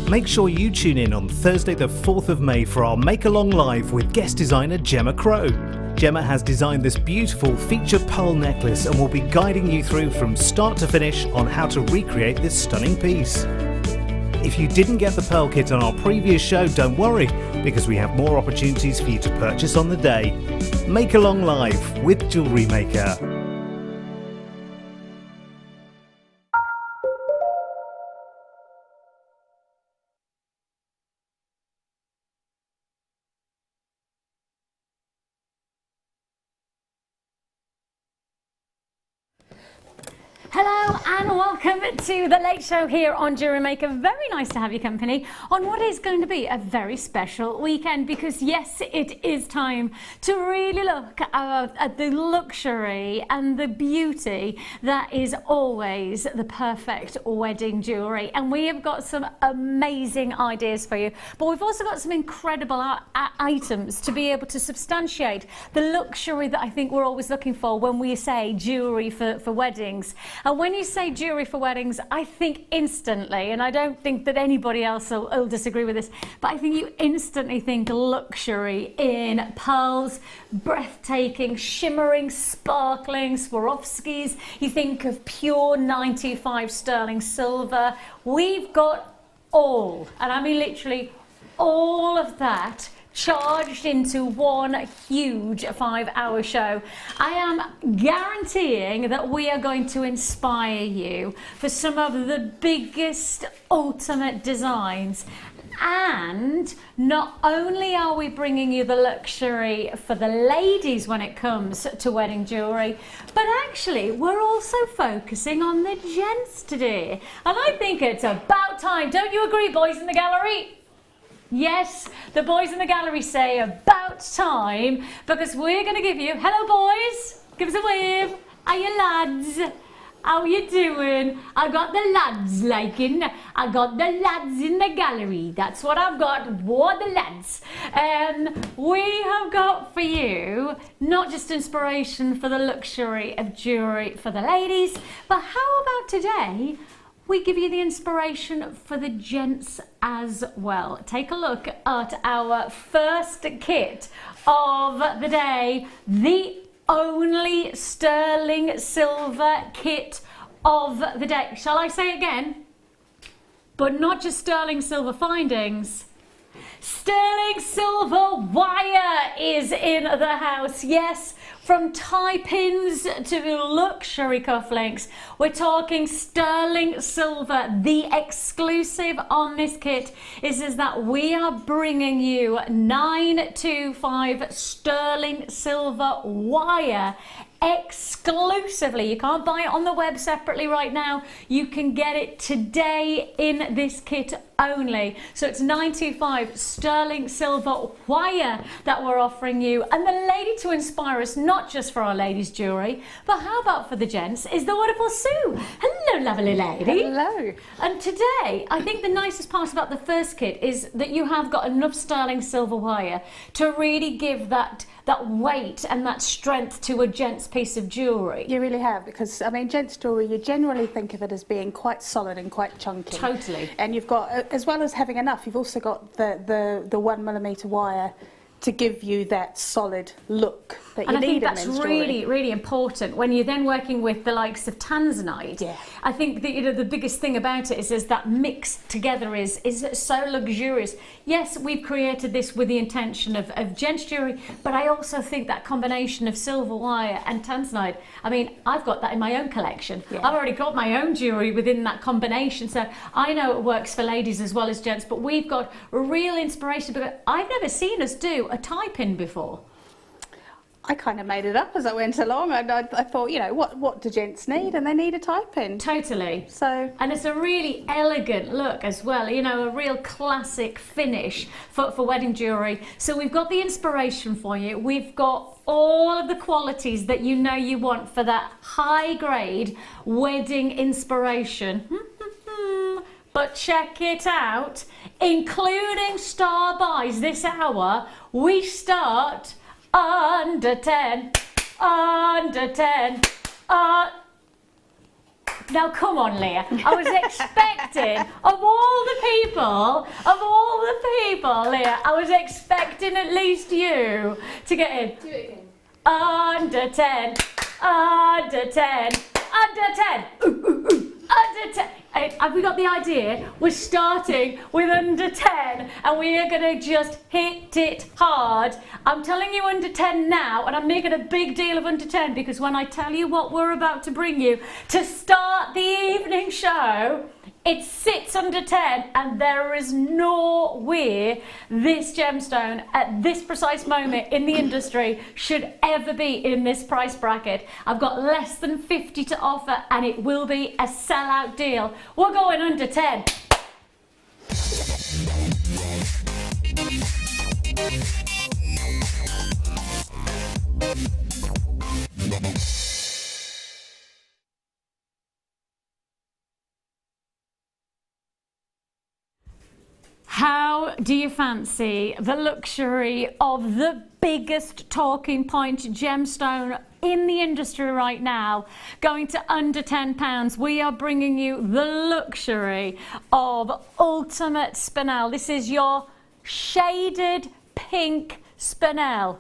Make sure you tune in on Thursday the 4th of May for our Make Along Live with guest designer Gemma Crow. Gemma has designed this beautiful featured pearl necklace and will be guiding you through from start to finish on how to recreate this stunning piece. If you didn't get the pearl kit on our previous show, don't worry, because we have more opportunities for you to purchase on the day. Make Along Live with Jewellery Maker. Hello and welcome to the Late Show here on Jewellery Maker. Very nice to have your company on what is going to be a very special weekend, because yes, it is time to really look at the luxury and the beauty that is always the perfect wedding jewellery. And we have got some amazing ideas for you, but we've also got some incredible items to be able to substantiate the luxury that I think we're always looking for when we say jewellery for weddings. And when you say jewellery for weddings, I think instantly, and I don't think that anybody else will disagree with this, but I think you instantly think luxury in pearls, breathtaking, shimmering, sparkling Swarovskis. You think of pure 95 sterling silver. We've got all, and I mean literally all of that, charged into one huge 5-hour show. I am guaranteeing that we are going to inspire you for some of the biggest ultimate designs. And not only are we bringing you the luxury for the ladies when it comes to wedding jewellery, but actually we're also focusing on the gents today. And I think it's about time. Don't you agree, boys in the gallery? Yes, the boys in the gallery say about time, because we're going to give you, hello boys, give us a wave, are you lads, how you doing? I got the lads I got the lads in the gallery, that's what I've got, what the lads. We have got for you not just inspiration for the luxury of jewellery for the ladies, but how about today we give you the inspiration for the gents as well. Take a look at our first kit of the day, the only sterling silver kit of the day. Shall I say it again? But not just sterling silver findings. Sterling silver wire is in the house. Yes, from tie pins to luxury cufflinks, we're talking sterling silver. The exclusive on this kit is that we are bringing you 925 sterling silver wire exclusively. You can't buy it on the web separately right now. You can get it today in this kit only. So it's 925 sterling silver wire that we're offering you. And the lady to inspire us, not just for our ladies' jewellery, but how about for the gents, is the wonderful Sue. Hello, lovely lady. Hello. And today, I think the nicest part about the first kit is that you have got enough sterling silver wire to really give that weight and that strength to a gent's piece of jewellery. You really have, because I mean, gents jewellery, you generally think of it as being quite solid and quite chunky. Totally. And you've got, as well as having enough, you've also got the 1mm wire to give you that solid look that you need in men's jewellery. And I think that's really, really important when you're then working with the likes of Tanzanite. Yeah. I think that, the biggest thing about it is that mix together is so luxurious. Yes, we've created this with the intention of gents jewellery, but I also think that combination of silver wire and Tanzanite, I mean, I've got that in my own collection. Yeah. I've already got my own jewellery within that combination, so I know it works for ladies as well as gents, but we've got real inspiration, because I've never seen us do a tie pin before. I kind of made it up as I went along. I thought, what do gents need? And they need a tie pin. Totally. So, and it's a really elegant look as well, a real classic finish for wedding jewellery. So we've got the inspiration for you. We've got all of the qualities that you want for that high grade wedding inspiration. But check it out, including star buys this hour, we start under 10, Now come on, Leah. I was expecting, of all the people, Leah, I was expecting at least you to get in. Do it again. Under 10, under 10, under 10, under 10. Have we got the idea? We're starting with under 10 and we are going to just hit it hard. I'm telling you under 10 now, and I'm making a big deal of under 10 because when I tell you what we're about to bring you to start the evening show, it sits under 10 and there is nowhere this gemstone at this precise moment in the industry should ever be in this price bracket. I've got less than 50 to offer and it will be a sellout deal. We're going under 10. How do you fancy the luxury of the biggest talking point gemstone in the industry right now, going to under £10? We are bringing you the luxury of Ultimate Spinel. This is your shaded pink Spinel.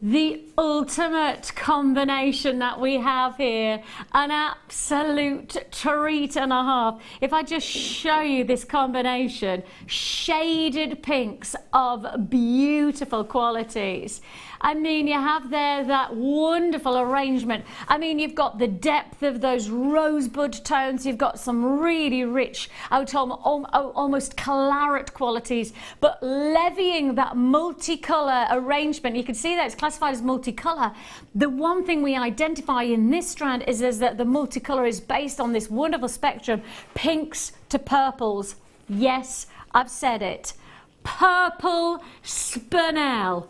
The ultimate combination that we have here, an absolute treat and a half. If I just show you this combination, shaded pinks of beautiful qualities. I mean, you have there that wonderful arrangement. I mean, you've got the depth of those rosebud tones. You've got some really rich, I would call them almost claret qualities, but levying that multicolour arrangement. You can see that it's classified as multicolour. The one thing we identify in this strand is that the multicolour is based on this wonderful spectrum, pinks to purples. Yes, I've said it. Purple Spinel.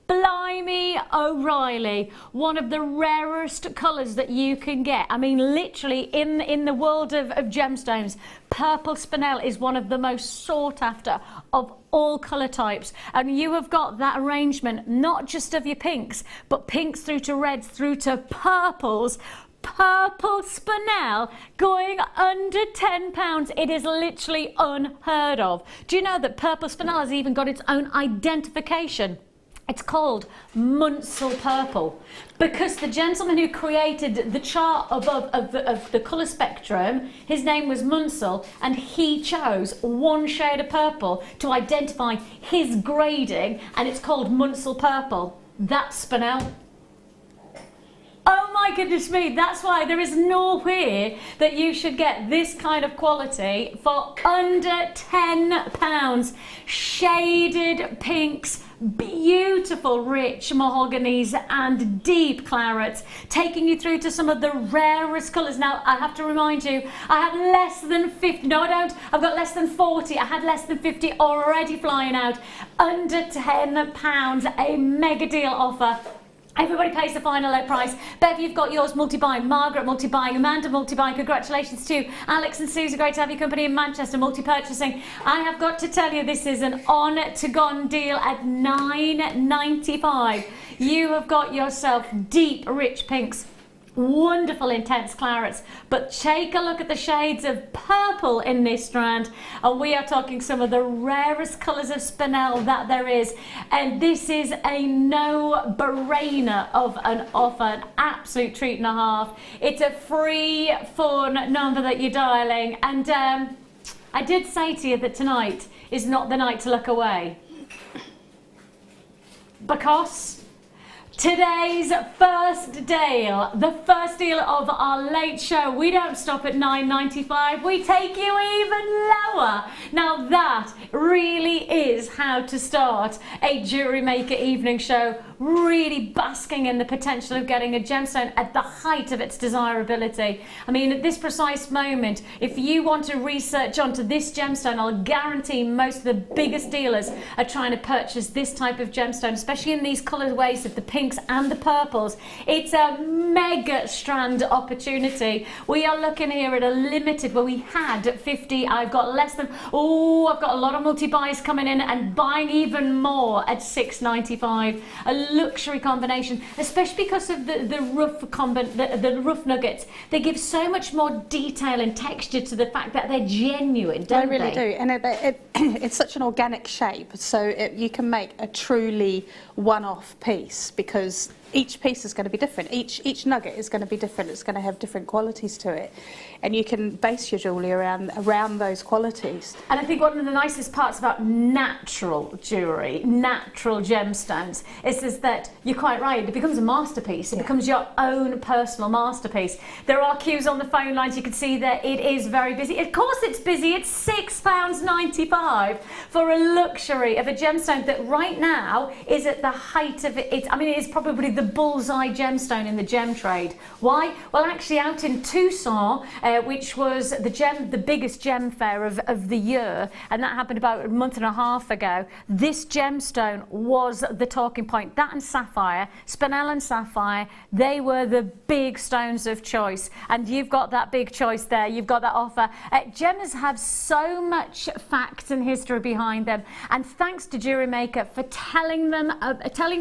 Blimey O'Reilly, one of the rarest colours that you can get. I mean, literally in the world of gemstones, purple Spinel is one of the most sought after of all colour types. And you have got that arrangement, not just of your pinks, but pinks through to reds, through to purples. Purple Spinel going under £10. It is literally unheard of. Do you know that purple Spinel has even got its own identification? It's called Munsell Purple because the gentleman who created the chart above of the colour spectrum, his name was Munsell, and he chose one shade of purple to identify his grading, and it's called Munsell Purple. That's Spinel. Oh my goodness me, that's why there is nowhere that you should get this kind of quality for under £10. Shaded pinks, beautiful rich mahoganies and deep clarets, taking you through to some of the rarest colours. Now I have to remind you, I have less than 50, no I don't, I've got less than 40, I had less than 50 already flying out. Under £10, a mega deal offer. Everybody pays the final low price. Bev, you've got yours multi-buying. Margaret multi-buying. Amanda multi-buying. Congratulations to Alex and Susie. Great to have your company in Manchester. Multi-purchasing. I have got to tell you, this is an on-to-gone deal at $9.95. You have got yourself deep, rich pinks. Wonderful intense clarets, but take a look at the shades of purple in this strand, and we are talking some of the rarest colours of Spinel that there is, and this is a no-brainer of an offer, an absolute treat and a half. It's a free fun number that you're dialing, and I did say to you that tonight is not the night to look away, because today's first deal, the first deal of our late show, we don't stop at $9.95, we take you even lower. Now that really is how to start a Jewellery Maker evening show, really basking in the potential of getting a gemstone at the height of its desirability. I mean, at this precise moment, if you want to research onto this gemstone, I'll guarantee most of the biggest dealers are trying to purchase this type of gemstone, especially in these colourways of the pink pinks and the purples. It's a mega strand opportunity. We are looking here at a limited, where we had 50. I've got less than, I've got a lot of multi-buys coming in and buying even more at $6.95. A luxury combination, especially because of the rough nuggets. They give so much more detail and texture to the fact that they're genuine, don't they? They really do, and it's such an organic shape, so you can make a truly one-off piece, because each piece is going to be different. Each nugget is going to be different. It's going to have different qualities to it, and you can base your jewellery around those qualities. And I think one of the nicest parts about natural jewellery, natural gemstones, is that you're quite right. It becomes a masterpiece. It becomes your own personal masterpiece. There are queues on the phone lines. You can see that it is very busy. Of course, it's busy. It's £6.95 for a luxury of a gemstone that right now is at the height of it. I mean, it is probably the bullseye gemstone in the gem trade. Why? Well, actually, out in Tucson, which was the biggest gem fair of the year, and that happened about a month and a half ago, this gemstone was the talking point. That and Sapphire, Spinel and Sapphire, they were the big stones of choice, and you've got that big choice there. You've got that offer. Gems have so much fact and history behind them, and thanks to Jewellery Maker for telling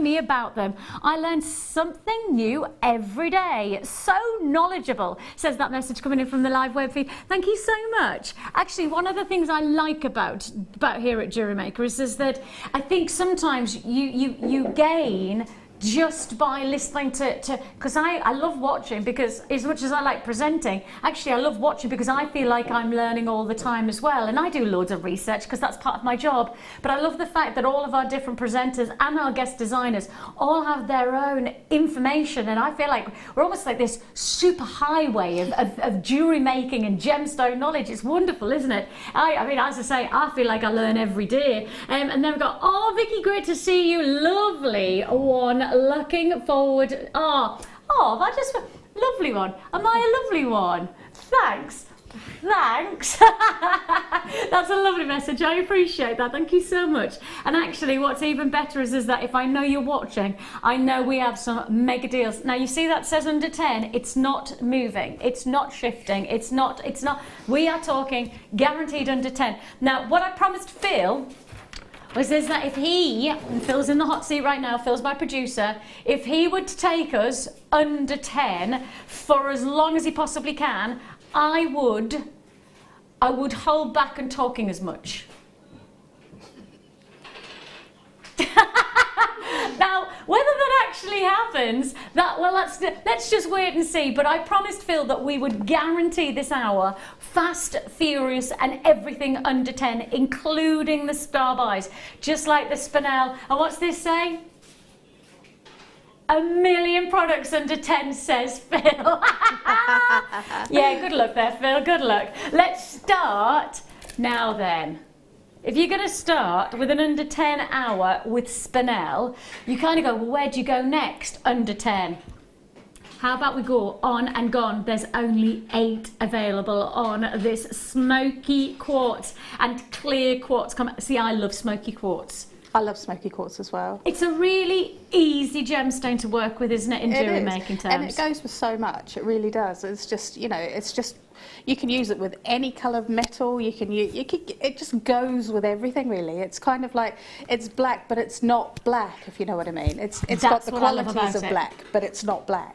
me about them. I learned something new every day. So knowledgeable, says that message coming in from the live web feed. Thank you so much. Actually, one of the things I like about here at Jewellery Maker is that I think sometimes you gain just by listening to because I love watching, because as much as I like presenting, actually I love watching because I feel like I'm learning all the time as well, and I do loads of research because that's part of my job. But I love the fact that all of our different presenters and our guest designers all have their own information, and I feel like we're almost like this super highway of jewellery making and gemstone knowledge. It's wonderful, isn't it? I mean, as I say, I feel like I learn every day. And then we've got, Vicki, great to see you. Lovely one. Looking forward. That just lovely one. Am I a lovely one? Thanks. That's a lovely message. I appreciate that. Thank you so much. And actually, what's even better is that if I know you're watching, I know we have some mega deals. Now, you see that says under 10. It's not moving. It's not shifting. It's not. We are talking guaranteed under 10. Now, what I promised Phil was that if he, and Phil's in the hot seat right now, Phil's my producer, if he would take us under 10 for as long as he possibly can, I would hold back on talking as much. Now, whether that actually happens, let's just wait and see. But I promised Phil that we would guarantee this hour fast, furious, and everything under 10, including the star buys, just like the Spinel. And what's this say? 1 million products under 10, says Phil. Yeah, good luck there, Phil. Good luck. Let's start now then. If you're going to start with an under 10 hour with Spinel, you kind of go, well, where do you go next? Under 10. How about we go on and gone? There's only 8 available on this smoky quartz and clear quartz. See, I love smoky quartz. I love smoky quartz as well. It's a really easy gemstone to work with, isn't it, in jewellery making terms? And it goes with so much. It really does. It's just, you can use it with any colour of metal. It just goes with everything, really. It's kind of like, it's black, but it's not black, if you know what I mean. It's got the qualities of black, but it's not black.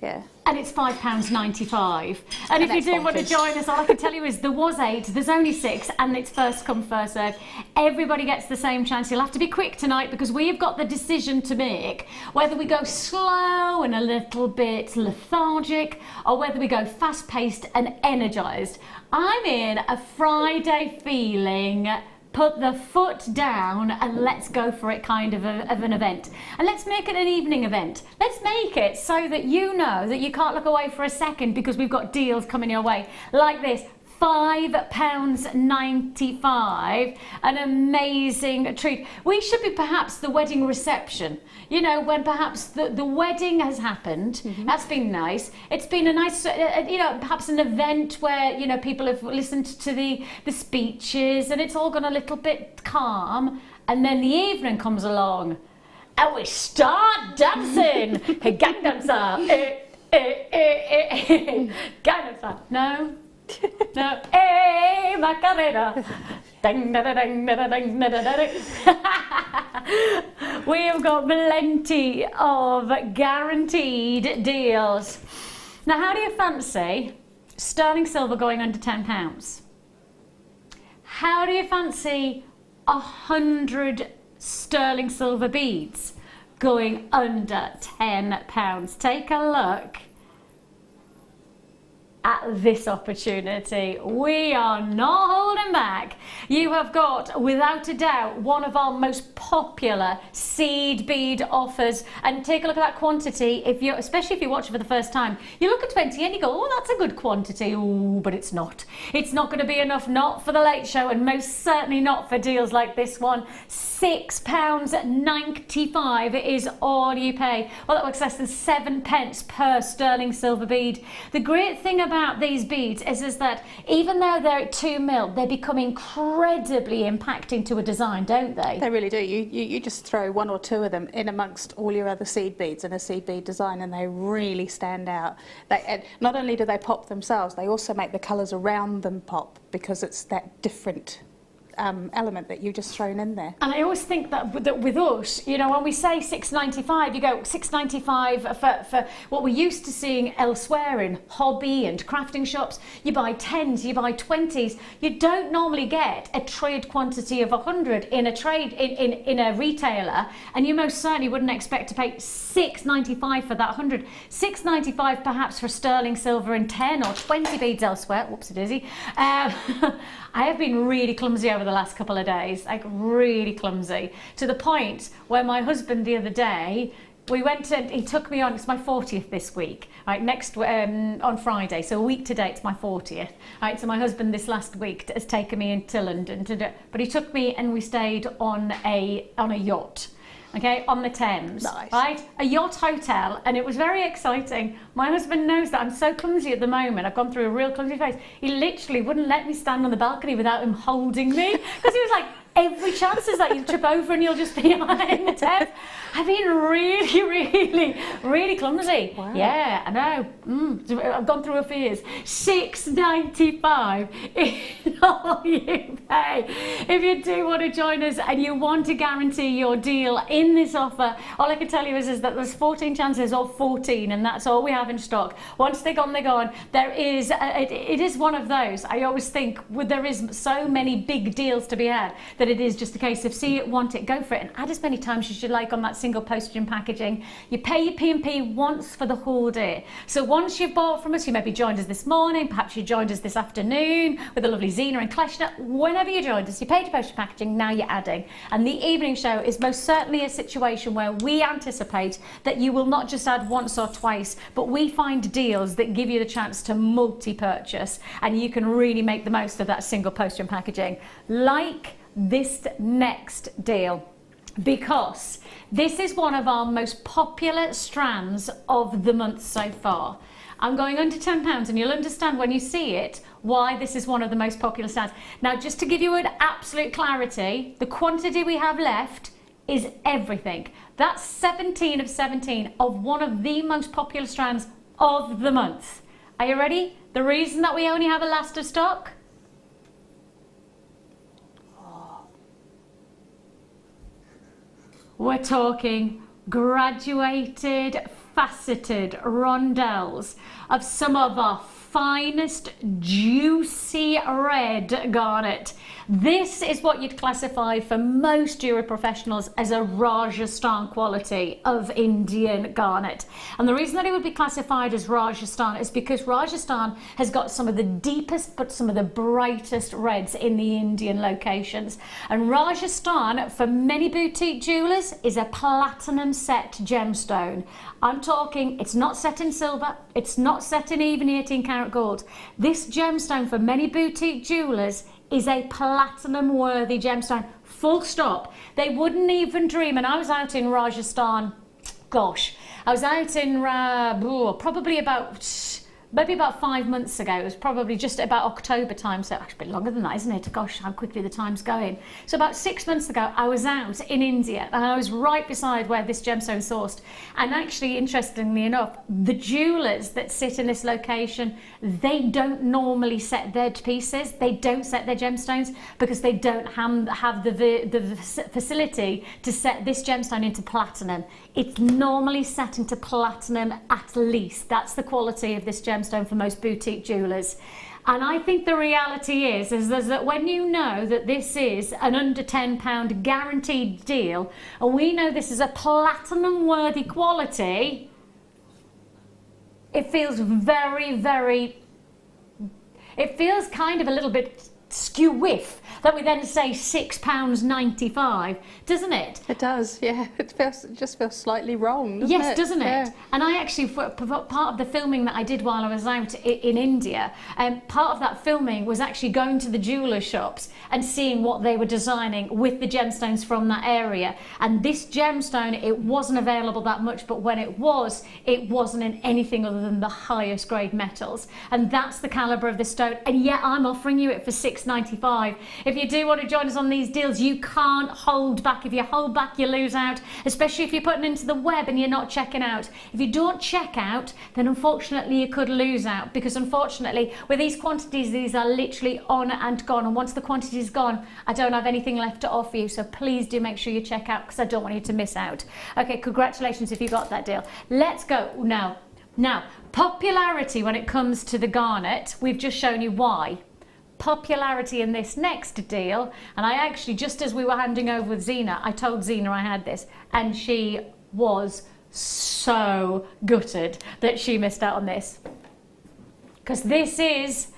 Yeah. And it's £5.95. And if you do want to join us, all I can tell you is there was 8, there's only 6, and it's first come, first serve. Everybody gets the same chance. You'll have to be quick tonight because we've got the decision to make whether we go slow and a little bit lethargic or whether we go fast-paced and energised. I'm in a Friday feeling. Put the foot down and let's go for it kind of an event. And let's make it an evening event. Let's make it so that you know that you can't look away for a second because we've got deals coming your way. Like this, £5.95, an amazing treat. We should be perhaps the wedding reception. You know, when perhaps the wedding has happened, that's been nice. It's been a nice, perhaps an event where, people have listened to the speeches and it's all gone a little bit calm. And then the evening comes along and we start dancing. Hey, Gangnam Style. Gangnam Style. No. No. Hey, Macarena. We have got plenty of guaranteed deals. Now, how do you fancy sterling silver going under £10? How do you fancy 100 sterling silver beads going under £10? Take a look at this opportunity. We are not holding back. You have got, without a doubt, one of our most popular seed bead offers. And take a look at that quantity. Especially if you're watching for the first time, you look at 20 and you go, oh, that's a good quantity. Oh, but it's not. It's not going to be enough, not for the late show, and most certainly not for deals like this one. £6.95 is all you pay. Well, that works less than 7 pence per sterling silver bead. The great thing about these beads is that even though they're at 2 mil, they become incredibly impacting to a design, don't they? They really do. You just throw 1 or 2 of them in amongst all your other seed beads in a seed bead design, and they really stand out. Not only do they pop themselves, they also make the colours around them pop, because it's that different element that you've just thrown in there. And I always think that with us, you know, when we say £6.95, you go £6.95 for what we're used to seeing elsewhere in hobby and crafting shops. You buy 10s, you buy 20s. You don't normally get a trade quantity of 100 in a trade in a retailer, and you most certainly wouldn't expect to pay £6.95 for that 100. £6.95 perhaps for sterling silver and 10 or 20 beads elsewhere. Whoopsie-daisy. I have been really clumsy over the last couple of days, like really clumsy, to the point where my husband the other day, we went and he took me on, it's my 40th this week, right, on Friday, so a week today it's my 40th, right, so my husband this last week has taken me into London, but he took me and we stayed on a yacht. Okay, on the Thames, nice. Right? A yacht hotel, and it was very exciting. My husband knows that I'm so clumsy at the moment. I've gone through a real clumsy phase. He literally wouldn't let me stand on the balcony without him holding me, because he was like, every chance is that you trip over and you'll just be behind the Thames. I've been really clumsy. Wow. Yeah, I know. I've gone through a fears. £6.95 is all you pay. If you do want to join us and you want to guarantee your deal in this offer, all I can tell you is that there's 14 chances of 14, and that's all we have in stock. Once they're gone, they're gone. There is, it is one of those. I always think there is so many big deals to be had that it is just a case of see it, want it, go for it, and add as many times as you like on that single postage and packaging. You pay your P&P once for the whole day. So once you've bought from us, you maybe joined us this morning, perhaps you joined us this afternoon with the lovely Zena and Kleshna. Whenever you joined us, you paid your postage and packaging, now you're adding. And the evening show is most certainly a situation where we anticipate that you will not just add once or twice, but we find deals that give you the chance to multi-purchase, and you can really make the most of that single postage and packaging. Like this next deal, because this is one of our most popular strands of the month so far. I'm going under £10, and you'll understand when you see it why this is one of the most popular strands. Now, just to give you an absolute clarity, the quantity we have left is everything. That's 17 of 17 of one of the most popular strands of the month. Are you ready? The reason that we only have a last of stock? We're talking graduated, faceted rondelles of some of our finest juicy red garnet. This is what you'd classify for most jewelry professionals as a Rajasthan quality of Indian garnet. And the reason that it would be classified as Rajasthan is because Rajasthan has got some of the deepest but some of the brightest reds in the Indian locations. And Rajasthan, for many boutique jewelers, is a platinum set gemstone. I'm talking, it's not set in silver, it's not set in even 18 karat gold. This gemstone for many boutique jewelers is a platinum worthy gemstone, full stop. They wouldn't even dream, and I was out in Rajasthan, gosh, I was out in probably about maybe about 5 months ago. It was probably just about October time, so actually a bit longer than that, isn't it? Gosh, how quickly the time's going. So about 6 months ago, I was out in India, and I was right beside where this gemstone sourced. And actually, interestingly enough, the jewellers that sit in this location, they don't normally set their pieces, they don't set their gemstones, because they don't have the facility to set this gemstone into platinum. It's normally set into platinum at least. That's the quality of this gemstone for most boutique jewellers. And I think the reality is that when you know that this is an under £10 guaranteed deal, and we know this is a platinum worthy quality, it feels very, very, it feels kind of a little bit skew-whiff that we then say £6.95, doesn't it? It does, yeah. It just feels slightly wrong, doesn't it? Yes, doesn't it? Yeah. And I actually, part of the filming that I did while I was out in India, part of that filming was actually going to the jeweller shops and seeing what they were designing with the gemstones from that area. And this gemstone, it wasn't available that much, but when it wasn't in anything other than the highest grade metals. And that's the calibre of the stone. And yet I'm offering you it for £6.95. If you do want to join us on these deals, you can't hold back. If you hold back, you lose out, especially if you're putting into the web and you're not checking out. If you don't check out, then unfortunately you could lose out, because unfortunately with these quantities, these are literally on and gone. And once the quantity is gone, I don't have anything left to offer you. So please do make sure you check out, because I don't want you to miss out. Okay, congratulations if you got that deal. Let's go now. Now, popularity when it comes to the garnet, we've just shown you why. Popularity in this next deal, and I actually, just as we were handing over with Zena, I told Zena I had this, and she was so gutted that she missed out on this, because this is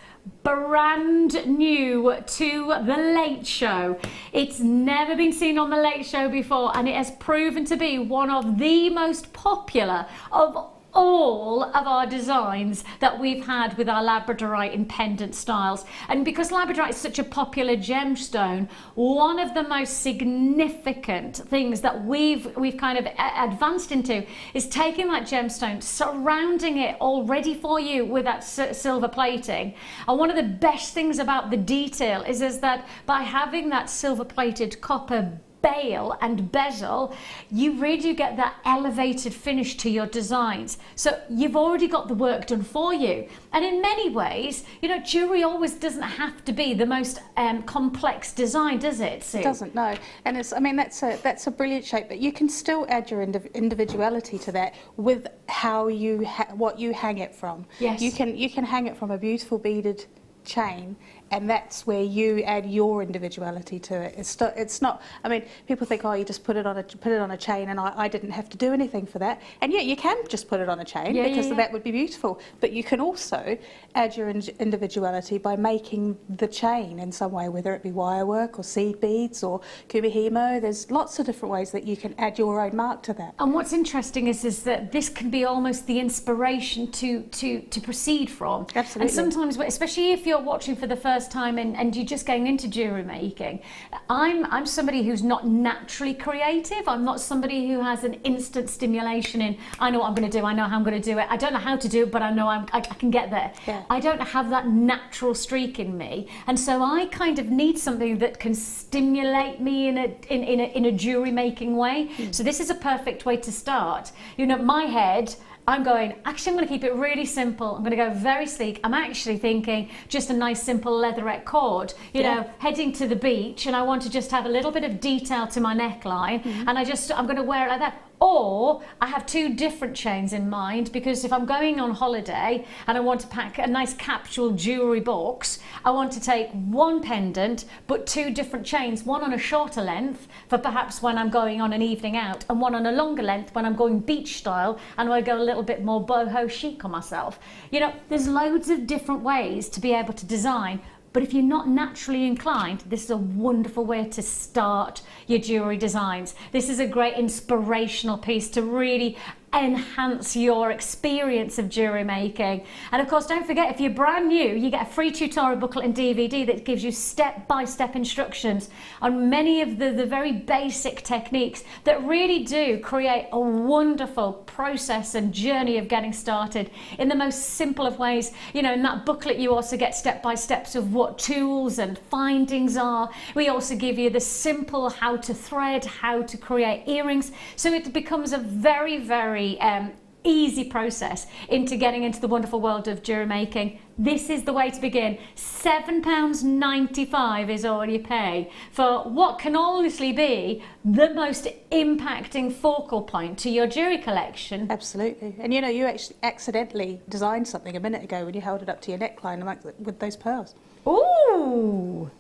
brand new to the Late Show. It's never been seen on the Late Show before, and it has proven to be one of the most popular of all of our designs that we've had with our Labradorite in pendant styles. And because Labradorite is such a popular gemstone, one of the most significant things that we've kind of advanced into is taking that gemstone, surrounding it all ready for you with that silver plating. And one of the best things about the detail is that by having that silver plated copper bail and bezel, you really do get that elevated finish to your designs. So you've already got the work done for you. And in many ways, you know, jewelry always doesn't have to be the most complex design, does it, Sue? It doesn't, no. And it's, I mean, that's a brilliant shape, but you can still add your individuality to that with how you what you hang it from. Yes. You can hang it from a beautiful beaded chain, and that's where you add your individuality to it. It's not. I mean, people think, oh, you just put it on a chain, and I didn't have to do anything for that. And yeah, you can just put it on a chain, because that would be beautiful. But you can also add your individuality by making the chain in some way, whether it be wire work or seed beads or kubihimo. There's lots of different ways that you can add your own mark to that. And what's interesting is that this can be almost the inspiration to proceed from. Absolutely. And sometimes, especially if you're watching for the first time and you're just going into jewelry making, I'm somebody who's not naturally creative. I'm not somebody who has an instant stimulation in, I know what I'm going to do, I know how I'm going to do it. I don't know how to do it, but I know I can get there. Yeah. I don't have that natural streak in me, and so I kind of need something that can stimulate me in a jewelry making way. So this is a perfect way to start. You know, my head, I'm going, actually, I'm going to keep it really simple. I'm going to go very sleek. I'm actually thinking just a nice simple leatherette cord, you know, heading to the beach, and I want to just have a little bit of detail to my neckline, and I'm going to wear it like that. Or I have two different chains in mind, because if I'm going on holiday and I want to pack a nice capsule jewellery box, I want to take one pendant but two different chains, one on a shorter length for perhaps when I'm going on an evening out, and one on a longer length when I'm going beach style and I go a little bit more boho chic on myself. You know, there's loads of different ways to be able to design. But if you're not naturally inclined, this is a wonderful way to start your jewellery designs. This is a great inspirational piece to really enhance your experience of jewellery making. And of course, don't forget, if you're brand new, you get a free tutorial booklet and DVD that gives you step-by-step instructions on many of the very basic techniques that really do create a wonderful process and journey of getting started in the most simple of ways. You know, in that booklet you also get step-by-steps of what tools and findings are. We also give you the simple how to thread, how to create earrings, so it becomes a very, very easy process into getting into the wonderful world of jewellery making. This is the way to begin. £7.95 is all you pay for what can honestly be the most impacting focal point to your jewellery collection. Absolutely. And you know, you actually accidentally designed something a minute ago when you held it up to your neckline like with those pearls. Ooh!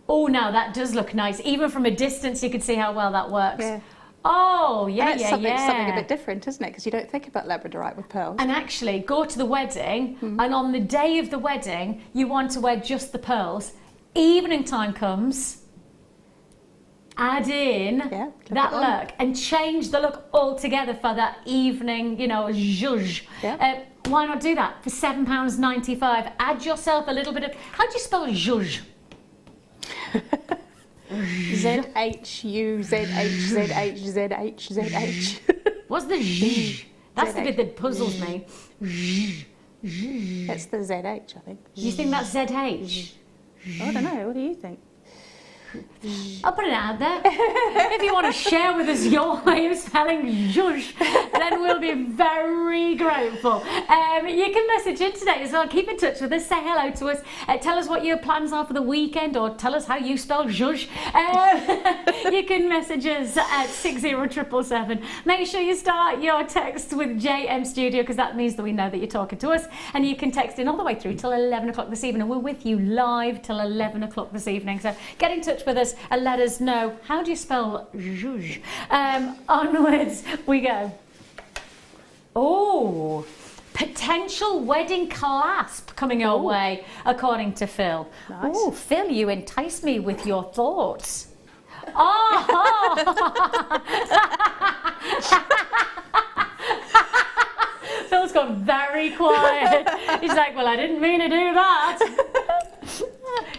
Oh, now that does look nice. Even from a distance you can see how well that works. Yeah. Oh, yeah, and something a bit different, isn't it? Because you don't think about Labradorite with pearls. And actually, go to the wedding, and on the day of the wedding, you want to wear just the pearls. Evening time comes, add in that look, and change the look altogether for that evening, you know, zhuzh. Yeah. Why not do that for £7.95? Add yourself a little bit of, how do you spell zhuzh? Z-H-U-Z-H-Z-H-Z-H-Z-H. What's the zh? That's the bit that puzzles me. That's the ZH, I think. Do you think that's ZH? I don't know, what do you think? I'll put it out there. If you want to share with us your way of spelling zhuzh, then we'll be very grateful. You can message in today as well. Keep in touch with us. Say hello to us. Tell us what your plans are for the weekend, or tell us how you spell zhuzh. You can message us at 60777. Make sure you start your text with JM Studio, because that means that we know that you're talking to us. And you can text in all the way through till 11 o'clock this evening. We're with you live till 11 o'clock this evening. So get in touch with us and let us know, how do you spell zhuzh? Onwards we go. Oh, potential wedding clasp coming your way, according to Phil. Nice. Oh, Phil, you entice me with your thoughts. Oh! Phil's gone very quiet. He's like, well, I didn't mean to do that.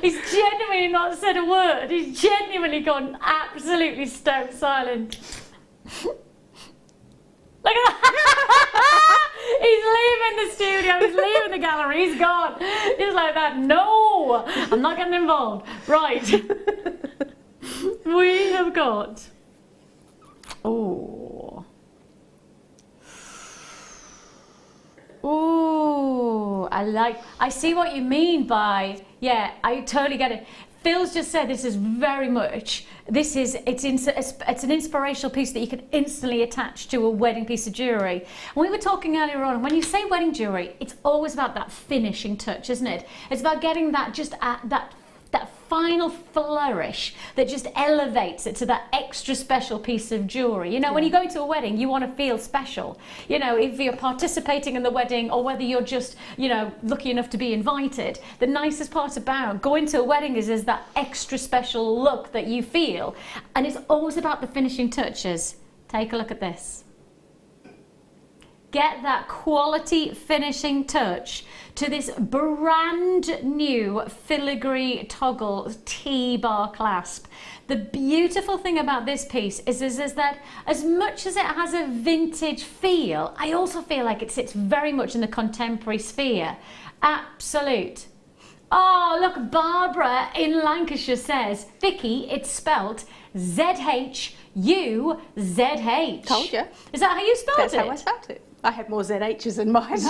He's genuinely not said a word. He's genuinely gone absolutely stone silent. Look at that! He's leaving the studio, he's leaving the gallery, he's gone. He's like that, no, I'm not getting involved. Right. We have got, oh. Ooh, I see what you mean by, yeah, I totally get it. Phil's just said this is very much, it's an inspirational piece that you can instantly attach to a wedding piece of jewellery. And we were talking earlier on, when you say wedding jewellery, it's always about that finishing touch, isn't it? It's about getting that just at that final flourish that just elevates it to that extra special piece of jewellery. You know, when you go to a wedding, you want to feel special. You know, if you're participating in the wedding, or whether you're just, you know, lucky enough to be invited, the nicest part about going to a wedding is that extra special look that you feel. And it's always about the finishing touches. Take a look at this. Get that quality finishing touch to this brand new filigree toggle T-bar clasp. The beautiful thing about this piece is that as much as it has a vintage feel, I also feel like it sits very much in the contemporary sphere. Absolute. Oh, look, Barbara in Lancashire says, Vicki, it's spelt Z-H-U-Z-H. Told you. Is that how you spelled it? That's how I spelled it. I had more ZHs in mine.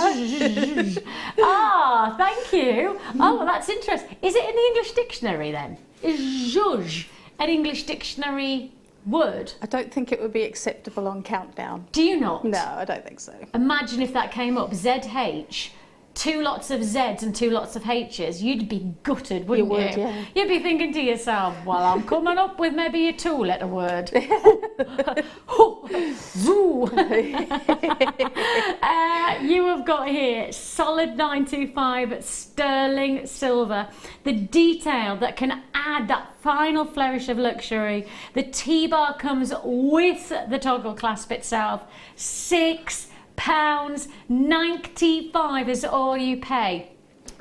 Ah, thank you. Oh, well, that's interesting. Is it in the English dictionary then? Is zhuzh an English dictionary word? I don't think it would be acceptable on Countdown. Do you not? No, I don't think so. Imagine if that came up, ZH, 2 lots of Z's and 2 lots of H's, you'd be gutted, wouldn't you? You would, yeah. You'd be thinking to yourself, well, I'm coming up with maybe a 2-letter word. Zoo. You have got here solid 925 sterling silver. The detail that can add that final flourish of luxury. The T-bar comes with the toggle clasp itself. £6.95 is all you pay.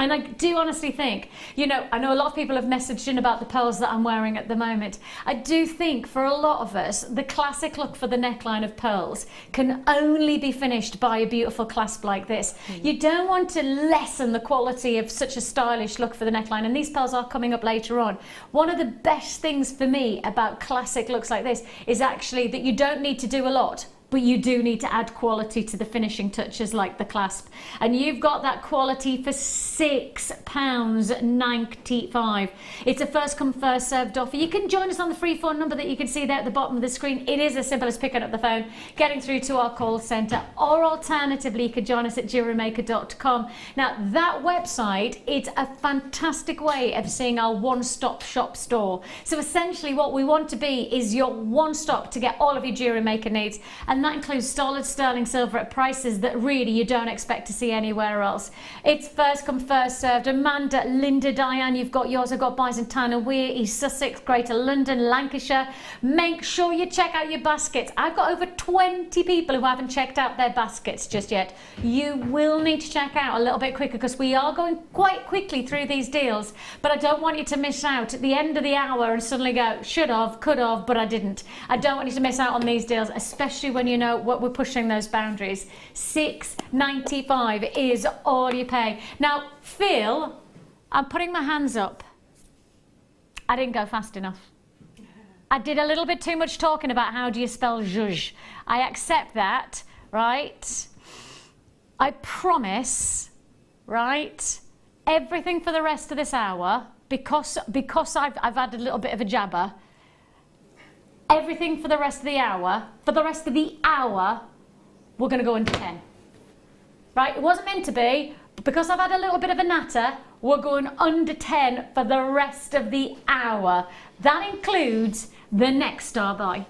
And I do honestly think, you know, I know a lot of people have messaged in about the pearls that I'm wearing at the moment. I do think for a lot of us, the classic look for the neckline of pearls can only be finished by a beautiful clasp like this. You don't want to lessen the quality of such a stylish look for the neckline, and these pearls are coming up later on. One of the best things for me about classic looks like this is actually that you don't need to do a lot, but you do need to add quality to the finishing touches like the clasp. And you've got that quality for £6.95. It's a first come first served offer. You can join us on the free phone number that you can see there at the bottom of the screen. It is as simple as picking up the phone, getting through to our call centre, or alternatively you can join us at JewelleryMaker.com. Now that website, it's a fantastic way of seeing our one-stop shop store. So essentially what we want to be is your one-stop to get all of your Jewellery Maker needs. And that includes solid sterling silver at prices that really you don't expect to see anywhere else. It's first come first served. Amanda, Linda, Diane, you've got yours. I've got Byzantine, Weir, East Sussex, Greater London, Lancashire. Make sure you check out your baskets. I've got over 20 people who haven't checked out their baskets just yet. You will need to check out a little bit quicker because we are going quite quickly through these deals, but I don't want you to miss out at the end of the hour and suddenly go, should have, could have, but I didn't. I don't want you to miss out on these deals, especially when you know what we're pushing those boundaries. £6.95 is all you pay. Now, Phil, I'm putting my hands up. I didn't go fast enough. I did a little bit too much talking about how do you spell zhuzh. I accept that, right? I promise, right, everything for the rest of this hour, because I've had a little bit of a jabber, everything for the rest of the hour, we're going to go under 10. Right, it wasn't meant to be, but because I've had a little bit of a natter, we're going under 10 for the rest of the hour. That includes the next star buy.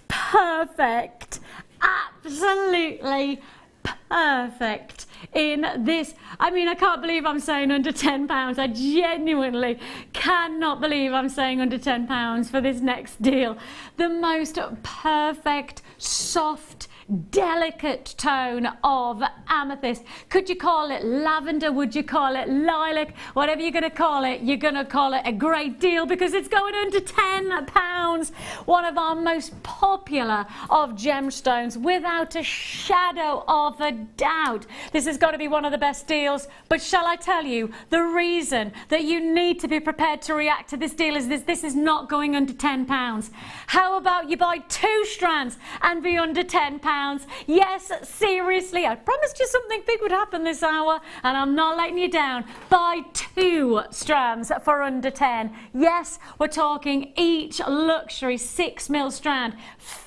Perfect, absolutely perfect in this. I mean, I can't believe I'm saying under £10. I genuinely cannot believe I'm saying under £10 for this next deal. The most perfect, soft, delicate tone of amethyst. Could you call it lavender? Would you call it lilac? Whatever you're going to call it, you're going to call it a great deal because it's going under £10. One of our most popular of gemstones, without a shadow of a doubt. This has got to be one of the best deals, but shall I tell you, the reason that you need to be prepared to react to this deal is this is not going under £10. How about you buy 2 strands and be under £10? Yes, seriously, I promised you something big would happen this hour, and I'm not letting you down. Buy 2 strands for under 10. Yes, we're talking each luxury 6mm strand.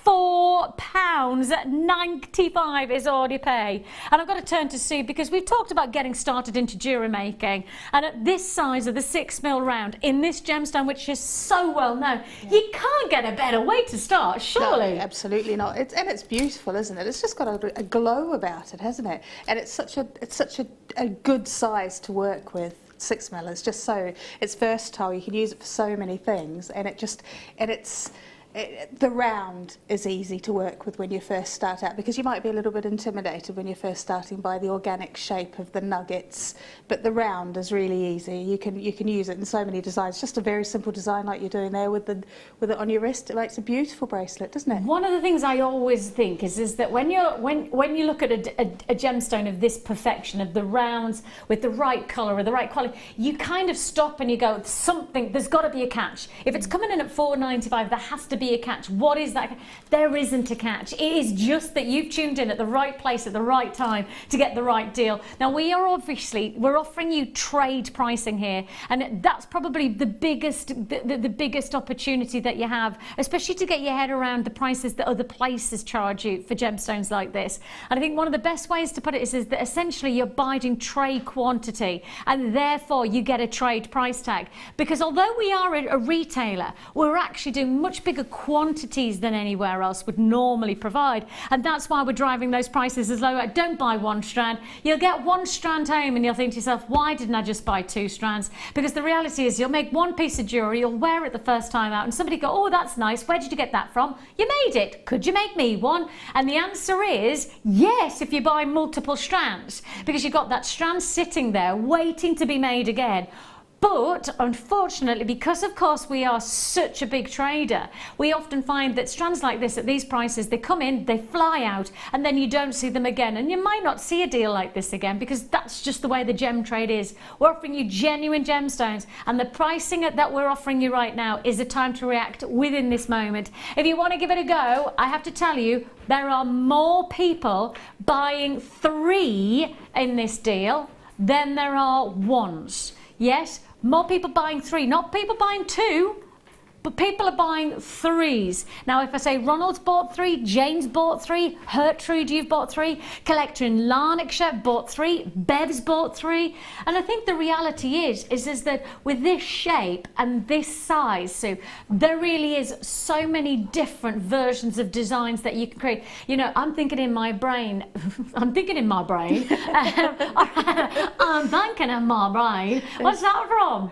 £4.95 is all you pay. And I've got to turn to Sue because we've talked about getting started into jewellery making, and at this size of the 6mm round in this gemstone, which is so well known, you can't get a better way to start, surely. No, absolutely not. It's beautiful, isn't it? It's just got a glow about it, hasn't it? And it's such a good size to work with. 6mm. It's just it's versatile. You can use it for so many things, and the round is easy to work with when you first start out because you might be a little bit intimidated when you're first starting by the organic shape of the nuggets, but the round is really easy. You can use it in so many designs. Just a very simple design like you're doing there with it on your wrist. It makes a beautiful bracelet, doesn't it? One of the things I always think is that when you look at a gemstone of this perfection, of the rounds with the right colour or the right quality, you kind of stop and you go, there's got to be a catch. If it's coming in at £4.95, there has to be be a catch. What is that? There isn't a catch. It is just that you've tuned in at the right place at the right time to get the right deal. Now, we're offering you trade pricing here, and that's probably the biggest opportunity that you have, especially to get your head around the prices that other places charge you for gemstones like this. And I think one of the best ways to put it is that essentially you're buying trade quantity, and therefore you get a trade price tag. Because although we are a retailer, we're actually doing much bigger quantities than anywhere else would normally provide, and that's why we're driving those prices as low. Don't buy one strand. You'll get one strand home and you'll think to yourself, why didn't I just buy 2 strands? Because the reality is you'll make one piece of jewellery, you'll wear it the first time out, and somebody go, oh, that's nice, where did you get that from? You made it. Could you make me one? And the answer is yes, if you buy multiple strands, because you've got that strand sitting there waiting to be made again. But unfortunately, because of course we are such a big trader, we often find that strands like this at these prices, they come in, they fly out, and then you don't see them again. And you might not see a deal like this again, because that's just the way the gem trade is. We're offering you genuine gemstones, and the pricing that we're offering you right now is a time to react within this moment. If you want to give it a go, I have to tell you, there are more people buying 3 in this deal than there are ones. Yes, more people buying 3, not people buying 2, but people are buying 3s. Now, if I say Ronald's bought 3, Jane's bought 3, Gertrude, you've bought 3, collector in Lanarkshire bought 3, Bev's bought 3. And I think the reality is that with this shape and this size, so there really is so many different versions of designs that you can create. You know, I'm thinking in my brain, I'm thinking in my brain, What's that from?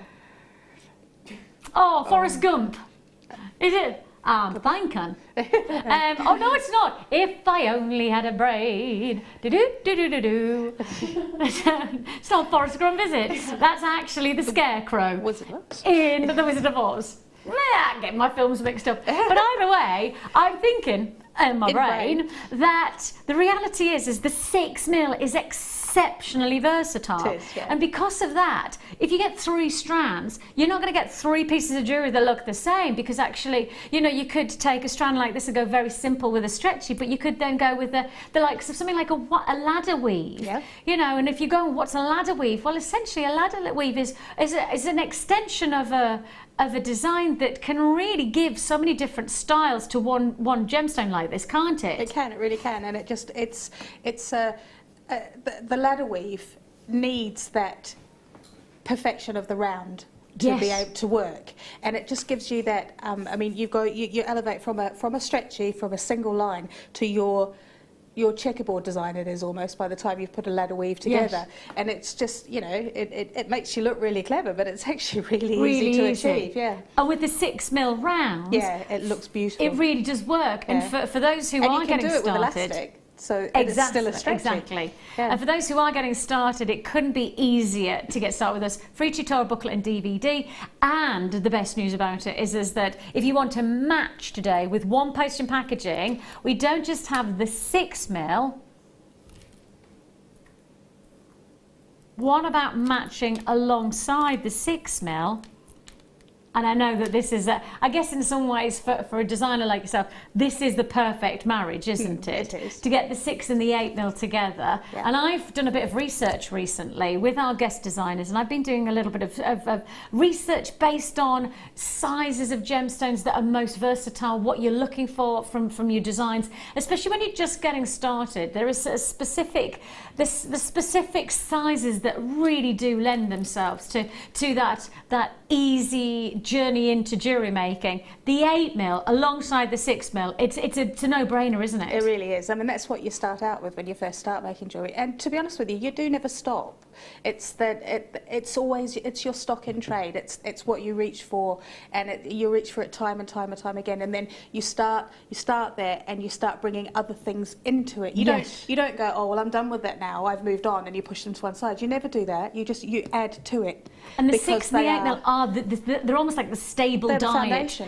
Oh, Forrest Gump. Is it? Thinking. Oh, no, it's not. If I only had a brain. Do-do-do-do-do-do. It's not Forrest Gump, is it? That's actually the Scarecrow. Wizard of Oz. In The Wizard of Oz. I'm getting my films mixed up. But either way, I'm thinking in my brain that the reality is the 6mm is exceptionally versatile. It is, yeah. And because of that, if you get 3 strands, you're not going to get 3 pieces of jewellery that look the same, because actually, you know, you could take a strand like this and go very simple with a stretchy, but you could then go with the likes of something like a ladder weave. Yeah. You know, and if you go, what's a ladder weave? Well, essentially a ladder weave is an extension of a design that can really give so many different styles to one gemstone like this, can't it? It can, it really can, and the ladder weave needs that perfection of the round to be able to work, and it just gives you that. I mean, you elevate from a stretchy, from a single line to your checkerboard design. It is almost by the time you've put a ladder weave together, and it's just, you know, it makes you look really clever, but it's actually really easy to achieve. Yeah. And with the 6mm rounds, yeah, it looks beautiful. It really does work. Yeah. And for those who are getting started, with elastic. So it's still a stretchy. Exactly. Yeah. And for those who are getting started, it couldn't be easier to get started with us. Free tutorial booklet and DVD. And the best news about it is that if you want to match today with one post and packaging, we don't just have the 6mm. What about matching alongside the 6mm? And I know that this is, I guess in some ways, for a designer like yourself, this is the perfect marriage, isn't it? It is. To get the 6 and the 8mm together. Yeah. And I've done a bit of research recently with our guest designers, and I've been doing a little bit of research based on sizes of gemstones that are most versatile, what you're looking for from your designs, especially when you're just getting started. There is the specific sizes that really do lend themselves to that easy journey into jewellery making. The 8mm alongside the 6mm, it's a no-brainer, isn't it? It really is. I mean, that's what you start out with when you first start making jewellery. And to be honest with you, you do never stop. It's that it's always your stock in trade. It's what you reach for, and you reach for it time and time and time again. And then you start there, and you start bringing other things into it. You don't go, oh well, I'm done with that now. I've moved on, and you push them to one side. You never do that. You add to it. And the 6 and the 8mm are they're almost like the stable diet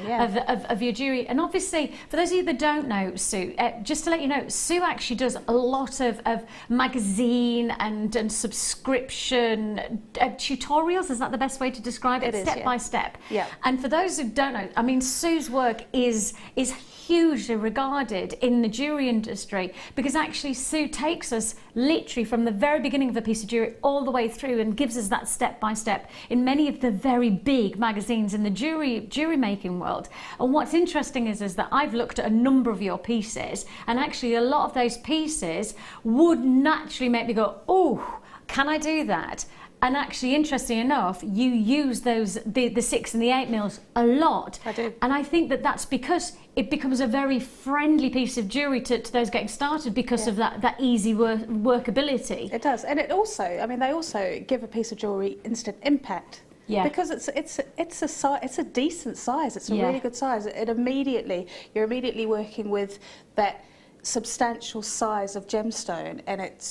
of your jewellery. And obviously, for those of you that don't know Sue, just to let you know, Sue actually does a lot of magazine and subscription description, tutorials, is that the best way to describe it? It is, step by step. Yeah. And for those who don't know, I mean, Sue's work is hugely regarded in the jewellery industry, because actually Sue takes us literally from the very beginning of a piece of jewellery all the way through and gives us that step by step in many of the very big magazines in the jewellery making world. And what's interesting is that I've looked at a number of your pieces, and actually a lot of those pieces would naturally make me go, oh, can I do that? And actually, interesting enough, you use those the 6 and the 8 mils a lot. I do. And I think that that's because it becomes a very friendly piece of jewellery to those getting started, because of that easy workability. It does, and it also, I mean, they also give a piece of jewellery instant impact. Yeah. Because it's a decent size. It's a really good size. You're immediately working with that substantial size of gemstone, and it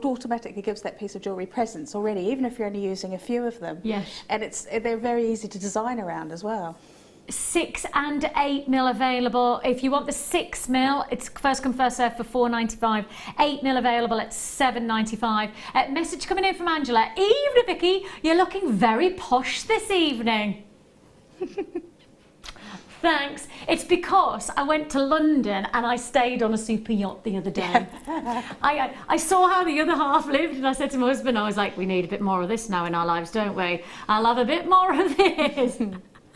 automatically gives that piece of jewellery presence already, even if you're only using a few of them. Yes. And they're very easy to design around as well. 6 and 8 mil available. If you want the 6 mil, it's first come first serve for £4.95. 8 mil available at £7.95. Message coming in from Angela. Evening, Vicky. You're looking very posh this evening. Thanks. It's because I went to London and I stayed on a super yacht the other day. I saw how the other half lived, and I said to my husband, I was like, we need a bit more of this now in our lives, don't we? I'll have a bit more of this.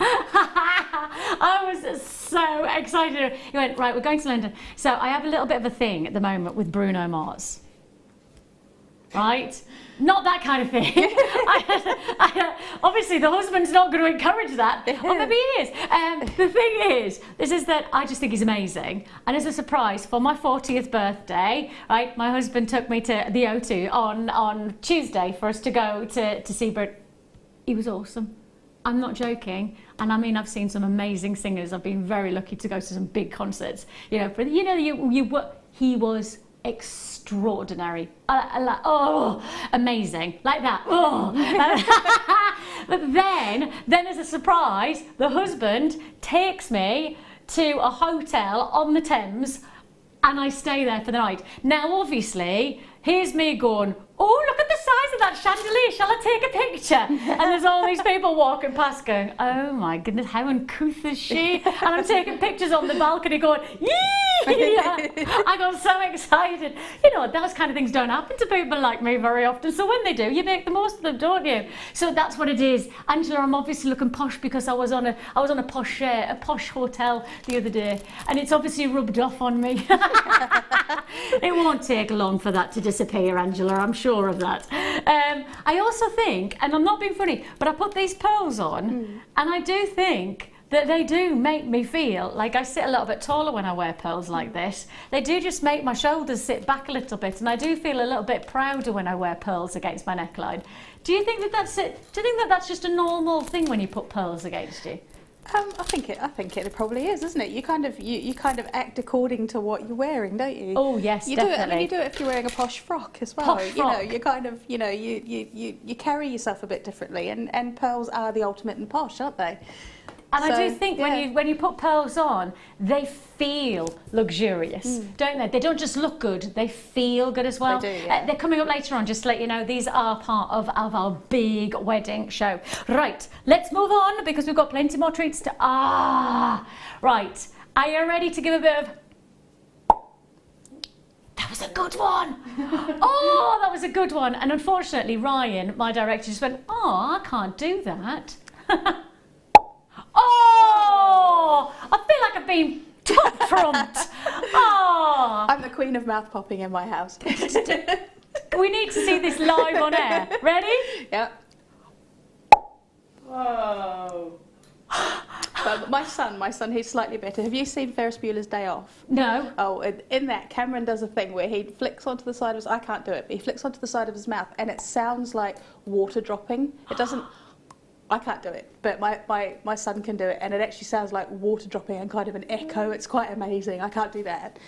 I was so excited. He went, right, we're going to London. So I have a little bit of a thing at the moment with Bruno Mars. Right? Not that kind of thing. Obviously, the husband's not going to encourage that. Or maybe he is. The thing is that I just think he's amazing. And as a surprise, for my 40th birthday, right, my husband took me to the O2 on Tuesday for us to go to see Bridal. He was awesome. I'm not joking. And I mean, I've seen some amazing singers. I've been very lucky to go to some big concerts. You know, he was extraordinary. Amazing, like that. But then as a surprise, the husband takes me to a hotel on the Thames, and I stay there for the night. Now, obviously, here's me going, oh, look at the size of that chandelier, shall I take a picture? And there's all these people walking past going, oh my goodness, how uncouth is she? And I'm taking pictures on the balcony going, yee! I got so excited. You know, those kind of things don't happen to people like me very often. So when they do, you make the most of them, don't you? So that's what it is. Angela, I'm obviously looking posh because I was on a posh hotel the other day, and it's obviously rubbed off on me. It won't take long for that to disappear, Angela, I'm sure of that. I also think, and I'm not being funny, but I put these pearls on, and I do think that they do make me feel like I sit a little bit taller when I wear pearls like this. They do just make my shoulders sit back a little bit, and I do feel a little bit prouder when I wear pearls against my neckline. Do you think that that's it? Do you think that that's just a normal thing when you put pearls against you? I think it probably is, isn't it? You kind of act according to what you're wearing, don't you? Oh yes, you definitely. do it. I mean, you do it if you're wearing a posh frock as well. Posh frock. You know, you kind of, you know, you carry yourself a bit differently, and pearls are the ultimate in posh, aren't they? And I do think when you put pearls on, they feel luxurious, don't they? They don't just look good, they feel good as well. They do, yeah. They're coming up later on, just to let you know, these are part of our big wedding show. Right, let's move on because we've got plenty more treats to... Right, are you ready to give a bit of... That was a good one. Oh, that was a good one. And unfortunately, Ryan, my director, just went, oh, I can't do that. Oh, I feel like I've been top trumped. Oh. I'm the queen of mouth popping in my house. We need to see this live on air. Ready? Yeah. Whoa. But my son, he's slightly better. Have you seen Ferris Bueller's Day Off? No. Oh, in that, Cameron does a thing where he flicks onto the side of his... I can't do it, but he flicks onto the side of his mouth, and it sounds like water dropping. It doesn't... I can't do it, but my son can do it, and it actually sounds like water dropping and kind of an echo. It's quite amazing. I can't do that,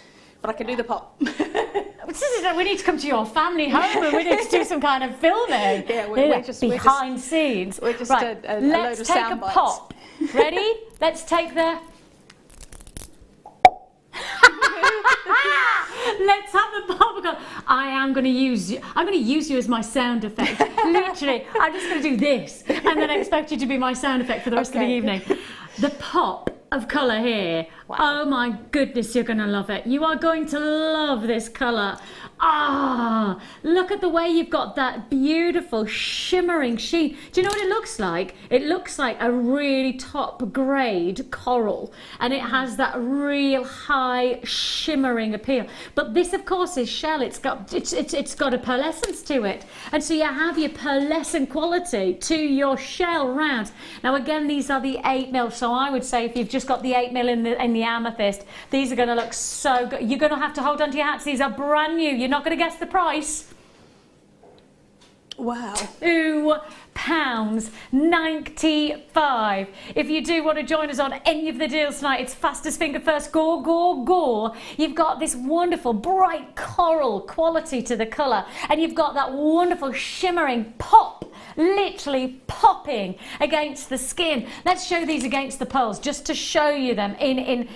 but I can do the pop. We need to come to your family home and we need to do some kind of filming. Yeah, we're just behind scenes. We're just right. a load of sound bites. Let's take a pop. Ready? Let's take the... Let's have the pop of colour. I am going to use you. I'm going to use you as my sound effect. Literally, I'm just going to do this and then expect you to be my sound effect for the rest of the evening. The pop of colour here. Wow. Oh my goodness, you're going to love it. You are going to love this colour. Ah, look at the way you've got that beautiful shimmering sheen. Do you know what it looks like? It looks like a really top grade coral, and it has that real high shimmering appeal. But this, of course, is shell. It's got a pearlescence to it, and so you have your pearlescent quality to your shell rounds. Now again, these are the 8mm, so I would say if you've just got the 8mm in the amethyst, these are going to look so good. You're going to have to hold on to your hats. These are brand new. You're not going to guess the price. Wow. £2.95. If you do want to join us on any of the deals tonight, it's fastest finger first, gore, gore, gore. You've got this wonderful bright coral quality to the colour, and you've got that wonderful shimmering pop, literally popping against the skin. Let's show these against the pearls just to show you them in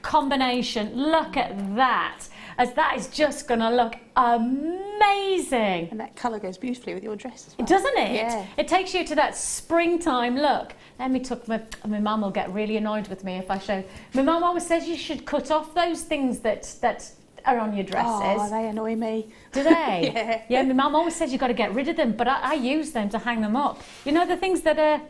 combination. Look at that. As that is just going to look amazing. And that colour goes beautifully with your dress as well. Doesn't it? Yeah. It takes you to that springtime look. Let me talk, my mum will get really annoyed with me if I show. My mum always says you should cut off those things that are on your dresses. Oh, they annoy me. Do they? Yeah. Yeah, my mum always says you've got to get rid of them, but I use them to hang them up. You know, the things that are...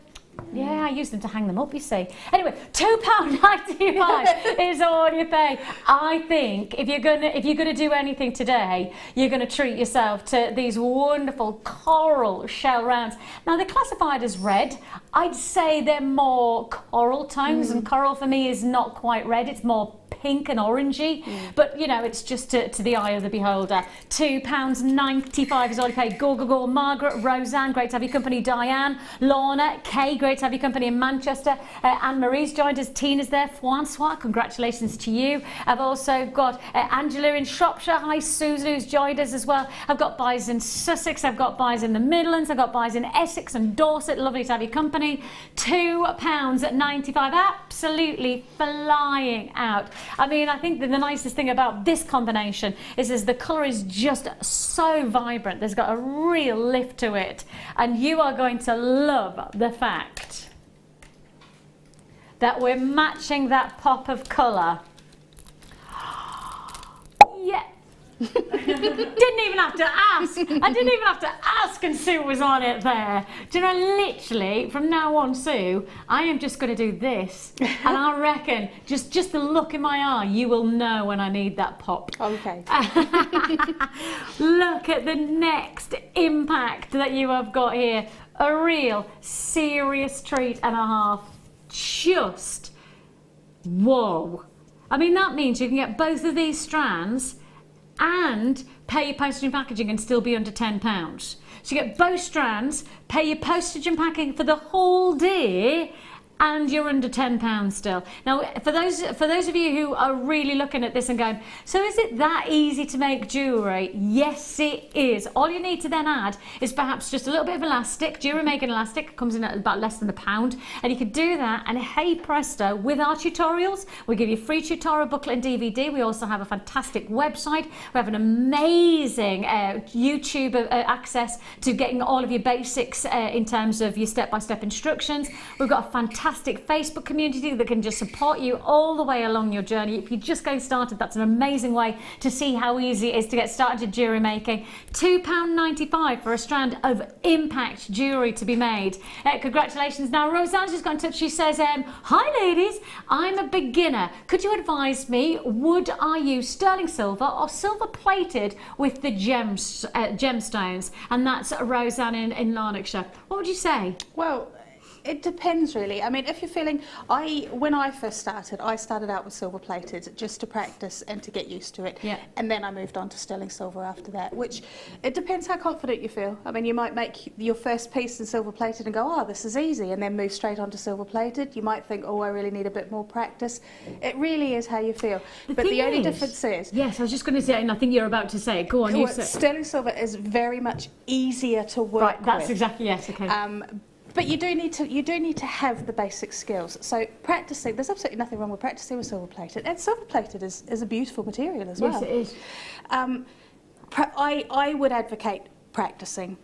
Yeah, I use them to hang them up, you see. Anyway, £2.95 is all you pay. I think if you're gonna do anything today, you're gonna treat yourself to these wonderful coral shell rounds. Now they're classified as red. I'd say they're more coral tones, and coral for me is not quite red. It's more pink and orangey, but you know, it's just to the eye of the beholder. £2.95 is all you pay. Gore, gore, gore. Margaret, Roseanne, great to have your company. Diane, Lorna, Kay, great to have your company in Manchester. Anne-Marie's joined us. Tina's there. Francois, congratulations to you. I've also got Angela in Shropshire. Hi, Susan, who's joined us as well. I've got buys in Sussex. I've got buys in the Midlands. I've got buys in Essex and Dorset. Lovely to have your company. £2.95. Absolutely flying out. I mean, I think that the nicest thing about this combination is the colour is just so vibrant. There's got a real lift to it. And you are going to love the fact that we're matching that pop of colour. Yeah. Didn't even have to ask. I didn't even have to ask, and Sue was on it there. Do you know, literally from now on, Sue, I am just going to do this, and I reckon just the look in my eye, you will know when I need that pop. Okay. Look at the next impact that you have got here. A real serious treat and a half. Just whoa. I mean, that means you can get both of these strands and pay your postage and packaging and still be under £10. So you get both strands, pay your postage and packing for the whole day, and you're under £10 still. Now, for those of you who are really looking at this and going, so is it that easy to make jewellery? Yes, it is. All you need to then add is perhaps just a little bit of elastic. Jewellery Maker elastic comes in at about less than £1, and you could do that. And hey presto, with our tutorials, we give you a free tutorial booklet and DVD. We also have a fantastic website. We have an amazing YouTube access to getting all of your basics in terms of your step-by-step instructions. We've got a fantastic Facebook community that can just support you all the way along your journey. If you're just getting started, that's an amazing way to see how easy it is to get started in jewellery making. £2.95 for a strand of impact jewellery to be made. Congratulations. Now, Roseanne's just got in touch. She says, hi ladies, I'm a beginner. Could you advise me, would I use sterling silver or silver plated with the gemstones? And that's Roseanne in Lanarkshire. What would you say? Well, it depends really. I mean, if you're feeling, when I first started, I started out with silver plated just to practice and to get used to it. Yeah. And then I moved on to sterling silver after that, which it depends how confident you feel. I mean, you might make your first piece in silver plated and go, oh, this is easy, and then move straight on to silver plated. You might think, oh, I really need a bit more practice. It really is how you feel. But the only difference is... Yes, I was just going to say, and I think you're about to say it. Go on, you say. Sterling silver is very much easier to work with. Right, that's exactly, yes, okay. But you do need to have the basic skills. So practicing, there's absolutely nothing wrong with practicing with silver plated, and silver plated is a beautiful material as well. Yes, it is. I would advocate practicing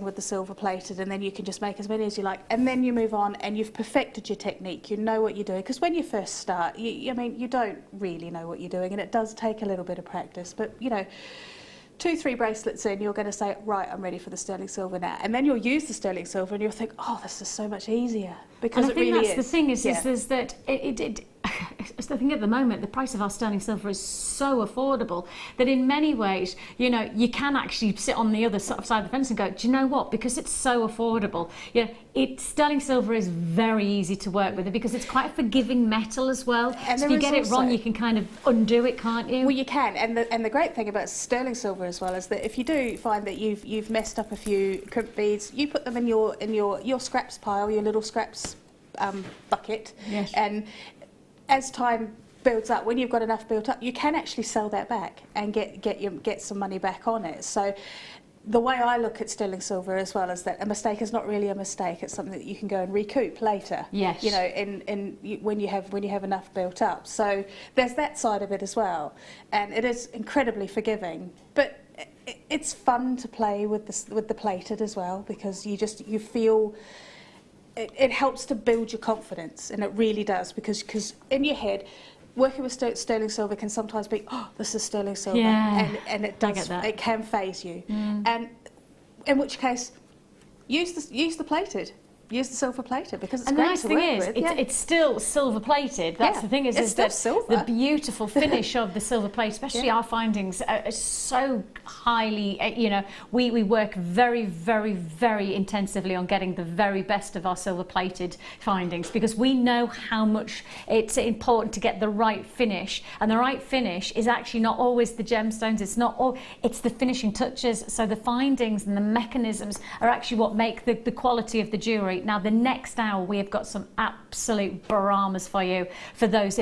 with the silver plated, and then you can just make as many as you like, and then you move on and you've perfected your technique. You know what you're doing, because when you first start, I mean, you don't really know what you're doing, and it does take a little bit of practice. But you know, 2-3 bracelets in, you're going to say, right, I'm ready for the sterling silver now, and then you'll use the sterling silver and you'll think, oh, this is so much easier, because and I think really that's the thing is that it's the thing at the moment, the price of our sterling silver is so affordable that in many ways, you know, you can actually sit on the other side of the fence and go, do you know what, because it's so affordable, you know, sterling silver is very easy to work with because it's quite a forgiving metal as well. And so if you get it wrong, you can kind of undo it, can't you? Well, you can, and the great thing about sterling silver as well is that if you do find that you've messed up a few crimp beads, you put them in your scraps pile, your little scraps bucket, yes. And as time builds up, when you've got enough built up, you can actually sell that back and get some money back on it. So the way I look at sterling silver as well is that a mistake is not really a mistake. It's something that you can go and recoup later. Yes. You know, when you have enough built up. So there's that side of it as well, and it is incredibly forgiving. But it's fun to play with the plated as well, because you feel. It helps to build your confidence, and it really does, because in your head, working with sterling silver can sometimes be, oh, this is sterling silver, yeah, and it does, it can phase you, and in which case, use the plated. Use the silver plated, because it's great to work with. And the nice thing is, it's still silver plated. That's the thing is that silver. The beautiful finish of the silver plate, especially our findings, are so highly, you know, we work very, very, very intensively on getting the very best of our silver plated findings, because we know how much it's important to get the right finish, and the right finish is actually not always the gemstones, it's the finishing touches. So the findings and the mechanisms are actually what make the quality of the jewellery. Now, the next hour, we have got some absolute baramas for you for those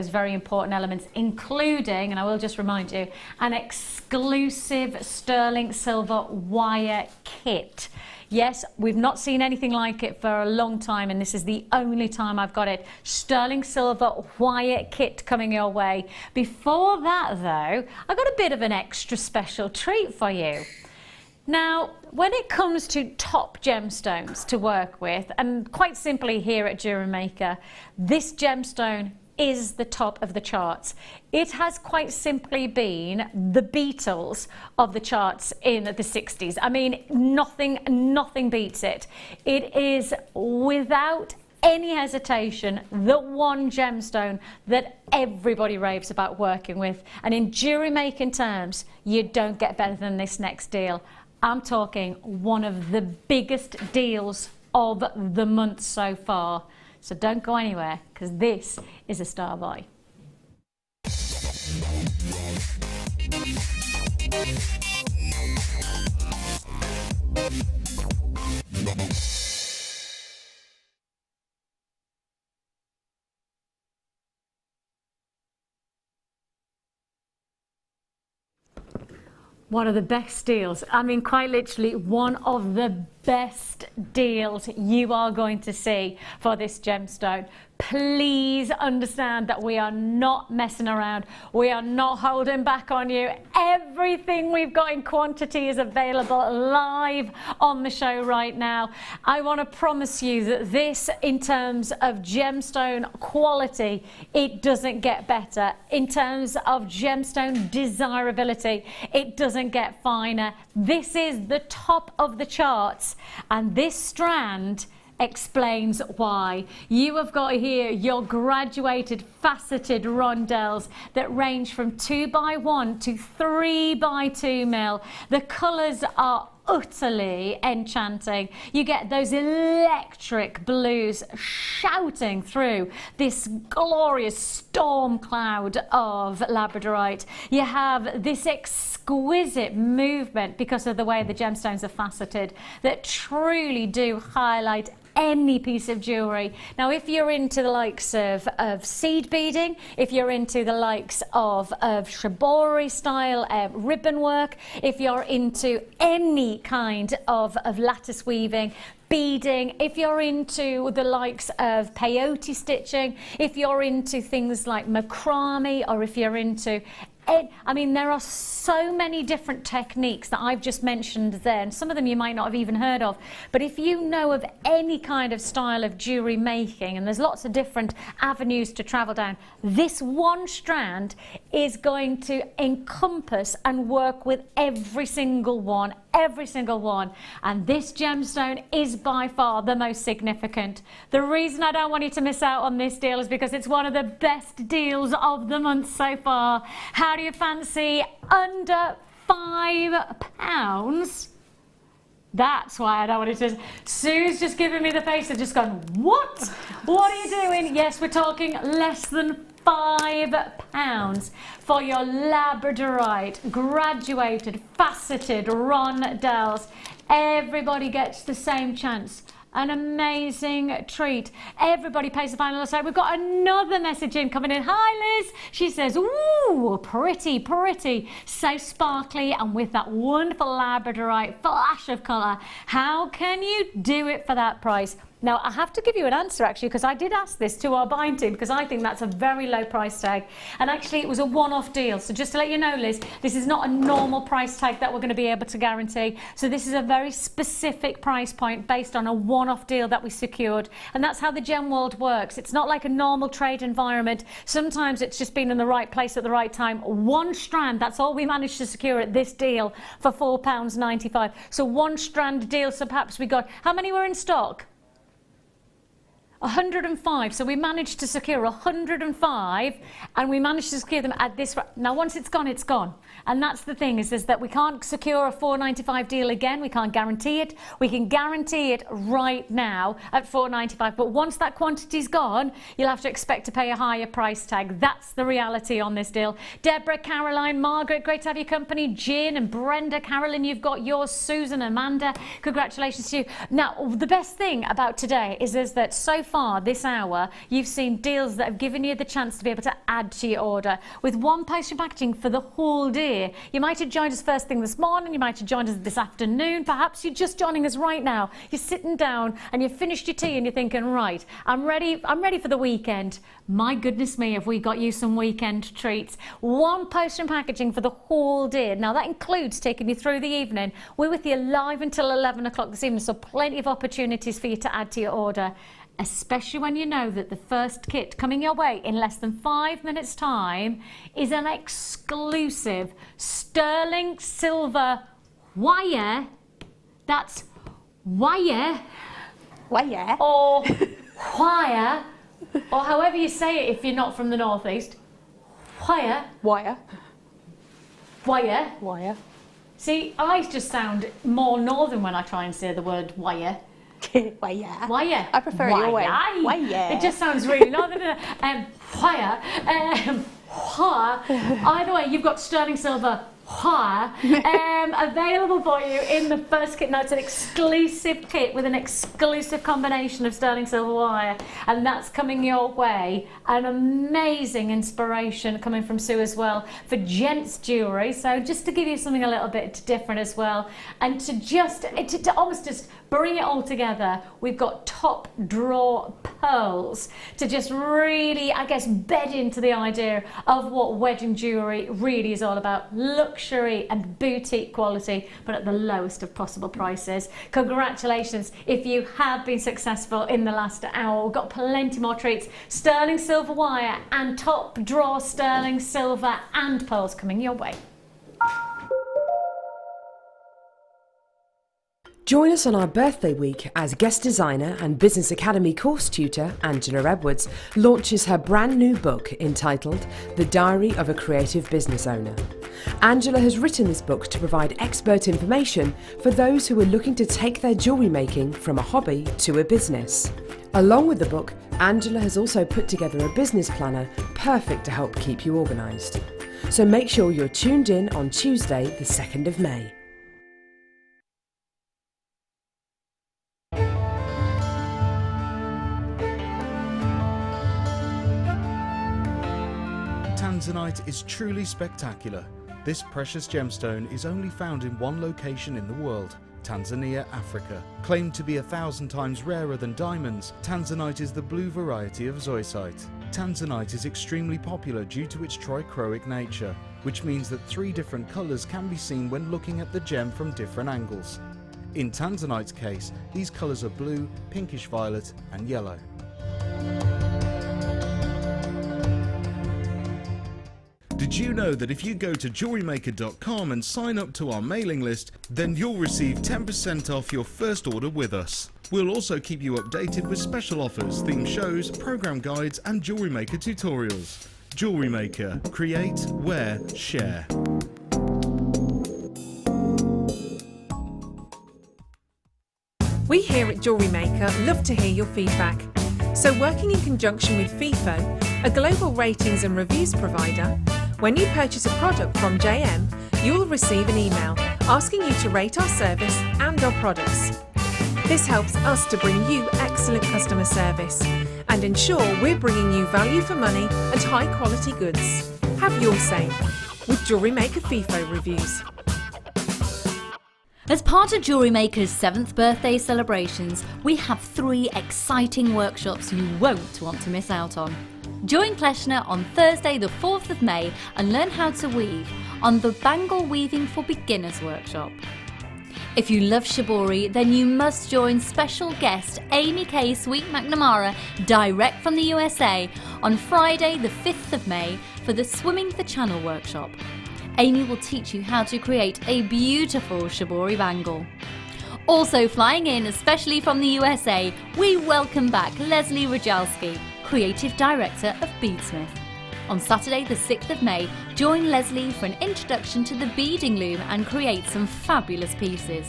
very important elements, including, and I will just remind you, an exclusive sterling silver wire kit. Yes, we've not seen anything like it for a long time, and this is the only time I've got it. Sterling silver wire kit coming your way. Before that, though, I've got a bit of an extra special treat for you. Now, when it comes to top gemstones to work with, and quite simply here at Jewellery Maker, this gemstone is the top of the charts. It has quite simply been the Beatles of the charts in the 60s. I mean, nothing beats it. It is, without any hesitation, the one gemstone that everybody raves about working with. And in jewellery making terms, you don't get better than this next deal. I'm talking one of the biggest deals of the month so far. So don't go anywhere, because this is a star buy. One of the best deals. I mean, quite literally one of the best deals you are going to see for this gemstone. Please understand that we are not messing around. We are not holding back on you. Everything we've got in quantity is available live on the show right now. I want to promise you that this, in terms of gemstone quality, it doesn't get better. In terms of gemstone desirability, it doesn't get finer. This is the top of the charts, and this strand explains why. You have got here your graduated faceted rondelles that range from 2x1 to 3x2 mil. The colours are utterly enchanting. You get those electric blues shouting through this glorious storm cloud of Labradorite. You have this exquisite movement because of the way the gemstones are faceted that truly do highlight any piece of jewellery. Now, if you're into the likes of seed beading, if you're into the likes of shibori style ribbon work, if you're into any kind of lattice weaving, beading, if you're into the likes of peyote stitching, if you're into things like macrame, or if you're into I mean, there are so many different techniques that I've just mentioned there, and some of them you might not have even heard of. But if you know of any kind of style of jewellery making, and there's lots of different avenues to travel down, this one strand is going to encompass and work with every single one. And this gemstone is by far the most significant. The reason I don't want you to miss out on this deal is because it's one of the best deals of the month so far. How do you fancy under £5? That's why I don't want it to. Sue's just giving me the face of just gone, what? What are you doing? Yes, we're talking less than £5 for your Labradorite, graduated, faceted rondelles. Everybody gets the same chance. An amazing treat. Everybody pays the final side. We've got another message in coming in. Hi Liz. She says, ooh, pretty, pretty. So sparkly and with that wonderful Labradorite flash of colour. How can you do it for that price? Now, I have to give you an answer actually, because I did ask this to our buying team, because I think that's a very low price tag. And actually it was a one-off deal. So just to let you know, Liz, this is not a normal price tag that we're going to be able to guarantee. So this is a very specific price point based on a one-off deal that we secured. And that's how the gem world works. It's not like a normal trade environment. Sometimes it's just been in the right place at the right time. One strand, that's all we managed to secure at this deal for £4.95. So one strand deal. So perhaps we got, how many were in stock? 105. So we managed to secure 105, and we managed to secure them at this. Now once it's gone, it's gone. And that's the thing, is that we can't secure a $4.95 deal again. We can't guarantee it. We can guarantee it right now at $4.95, but once that quantity's gone, you'll have to expect to pay a higher price tag. That's the reality on this deal. Deborah, Caroline, Margaret, great to have your company. Jean and Brenda, Carolyn, you've got yours. Susan, Amanda, congratulations to you. Now the best thing about today is that so far this hour you've seen deals that have given you the chance to be able to add to your order with one postage packaging for the whole day. You might have joined us first thing this morning, you might have joined us this afternoon, perhaps you're just joining us right now. You're sitting down and you've finished your tea and you're thinking, right, I'm ready for the weekend. My goodness me, have we got you some weekend treats. One post and packaging for the whole day. Now that includes taking you through the evening. We're with you live until 11 o'clock this evening, so plenty of opportunities for you to add to your order, especially when you know that the first kit coming your way in less than 5 minutes time is an exclusive sterling silver wire. That's wire or wire, or however you say it if you're not from the northeast. Wire. See, I just sound more northern when I try and say the word wire. Wire. I prefer it your way. Wire. It just sounds really northern. Wire. Either way, you've got sterling silver wire available for you in the first kit. Now it's an exclusive kit with an exclusive combination of sterling silver wire, and that's coming your way. An amazing inspiration coming from Sue as well for gents jewellery. So just to give you something a little bit different as well, and to almost just bring it all together, we've got top drawer pearls to just really, I guess, bed into the idea of what wedding jewellery really is all about. Luxury and boutique quality, but at the lowest of possible prices. Congratulations if you have been successful in the last hour. We've got plenty more treats. Sterling silver wire and top drawer sterling silver and pearls coming your way. Join us on our birthday week as guest designer and Business Academy course tutor Angela Edwards launches her brand new book entitled The Diary of a Creative Business Owner. Angela has written this book to provide expert information for those who are looking to take their jewellery making from a hobby to a business. Along with the book, Angela has also put together a business planner perfect to help keep you organised. So make sure you're tuned in on Tuesday, the 2nd of May. Tanzanite is truly spectacular. This precious gemstone is only found in one location in the world, Tanzania, Africa. Claimed to be 1,000 times rarer than diamonds, Tanzanite is the blue variety of zoisite. Tanzanite is extremely popular due to its trichroic nature, which means that 3 different colours can be seen when looking at the gem from different angles. In Tanzanite's case, these colours are blue, pinkish violet and yellow. Did you know that if you go to JewelleryMaker.com and sign up to our mailing list, then you'll receive 10% off your first order with us. We'll also keep you updated with special offers, theme shows, program guides and Jewellery Maker tutorials. Jewellery Maker. Create, wear, share. We here at Jewellery Maker love to hear your feedback. So working in conjunction with FIFO, a global ratings and reviews provider, when you purchase a product from JM, you'll receive an email asking you to rate our service and our products. This helps us to bring you excellent customer service and ensure we're bringing you value for money and high quality goods. Have your say with Jewellery Maker FIFO reviews. As part of Jewellery Maker's 7th birthday celebrations, we have 3 exciting workshops you won't want to miss out on. Join Kleshner on Thursday the 4th of May and learn how to weave on the Bangle Weaving for Beginners workshop. If you love shibori, then you must join special guest Amy K. Sweet McNamara direct from the USA on Friday the 5th of May for the Swimming the Channel workshop. Amy will teach you how to create a beautiful shibori bangle. Also flying in, especially from the USA, we welcome back Leslie Rajalski, Creative Director of Beadsmith. On Saturday the 6th of May, join Leslie for an introduction to the beading loom and create some fabulous pieces.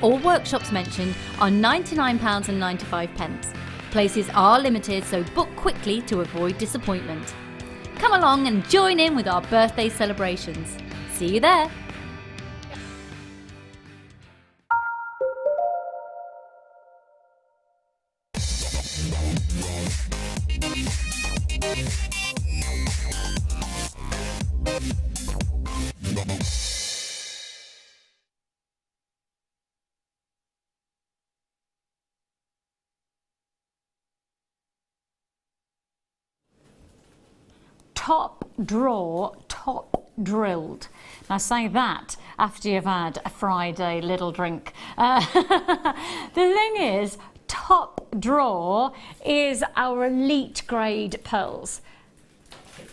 All workshops mentioned are £99.95. Places are limited, so book quickly to avoid disappointment. Come along and join in with our birthday celebrations. See you there! Top drawer, top drilled. Now say that after you've had a Friday little drink. The thing is, top drawer is our elite grade pearls.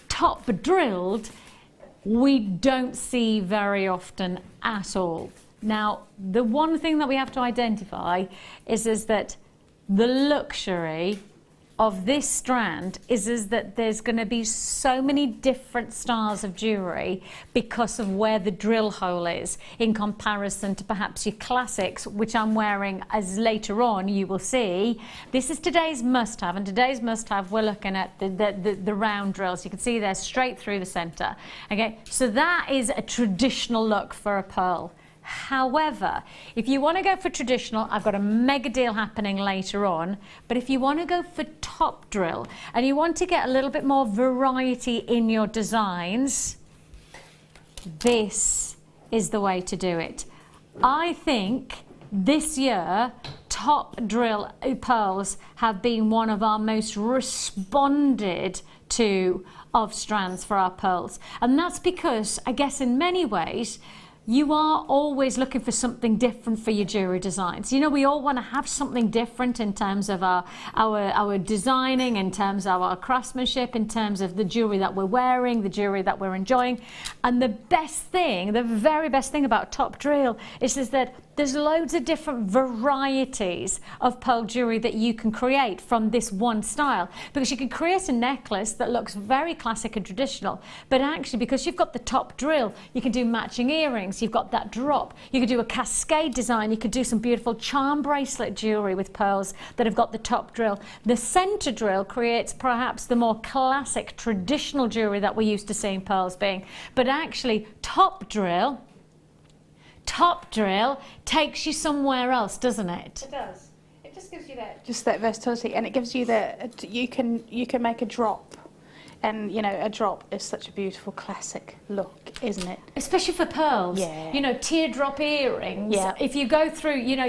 Top drilled, we don't see very often at all. Now, the one thing that we have to identify is that the luxury of this strand is that there's going to be so many different styles of jewellery because of where the drill hole is in comparison to perhaps your classics, which I'm wearing as later on you will see. This is today's must-have, and today's must-have we're looking at the round drills. You can see they're straight through the centre. Okay, so that is a traditional look for a pearl. However, if you want to go for traditional, I've got a mega deal happening later on, but if you want to go for top drill and you want to get a little bit more variety in your designs, this is the way to do it. I think this year top drill pearls have been one of our most responded to of strands for our pearls, and that's because I guess in many ways you are always looking for something different for your jewellery designs. You know, we all want to have something different in terms of our designing, in terms of our craftsmanship, in terms of the jewellery that we're wearing, the jewellery that we're enjoying. And the best thing, the very best thing about top drill is that there's loads of different varieties of pearl jewellery that you can create from this one style, because you can create a necklace that looks very classic and traditional, but actually because you've got the top drill, you can do matching earrings, you've got that drop, you could do a cascade design, you could do some beautiful charm bracelet jewellery with pearls that have got the top drill. The centre drill creates perhaps the more classic traditional jewellery that we're used to seeing pearls being, but actually top drill takes you somewhere else, doesn't it? It does. It just gives you that versatility, and it gives you that you can make a drop And, you know, a drop is such a beautiful classic look, isn't it? Especially for pearls. Yeah. You know, teardrop earrings. Yeah. If you go through, you know,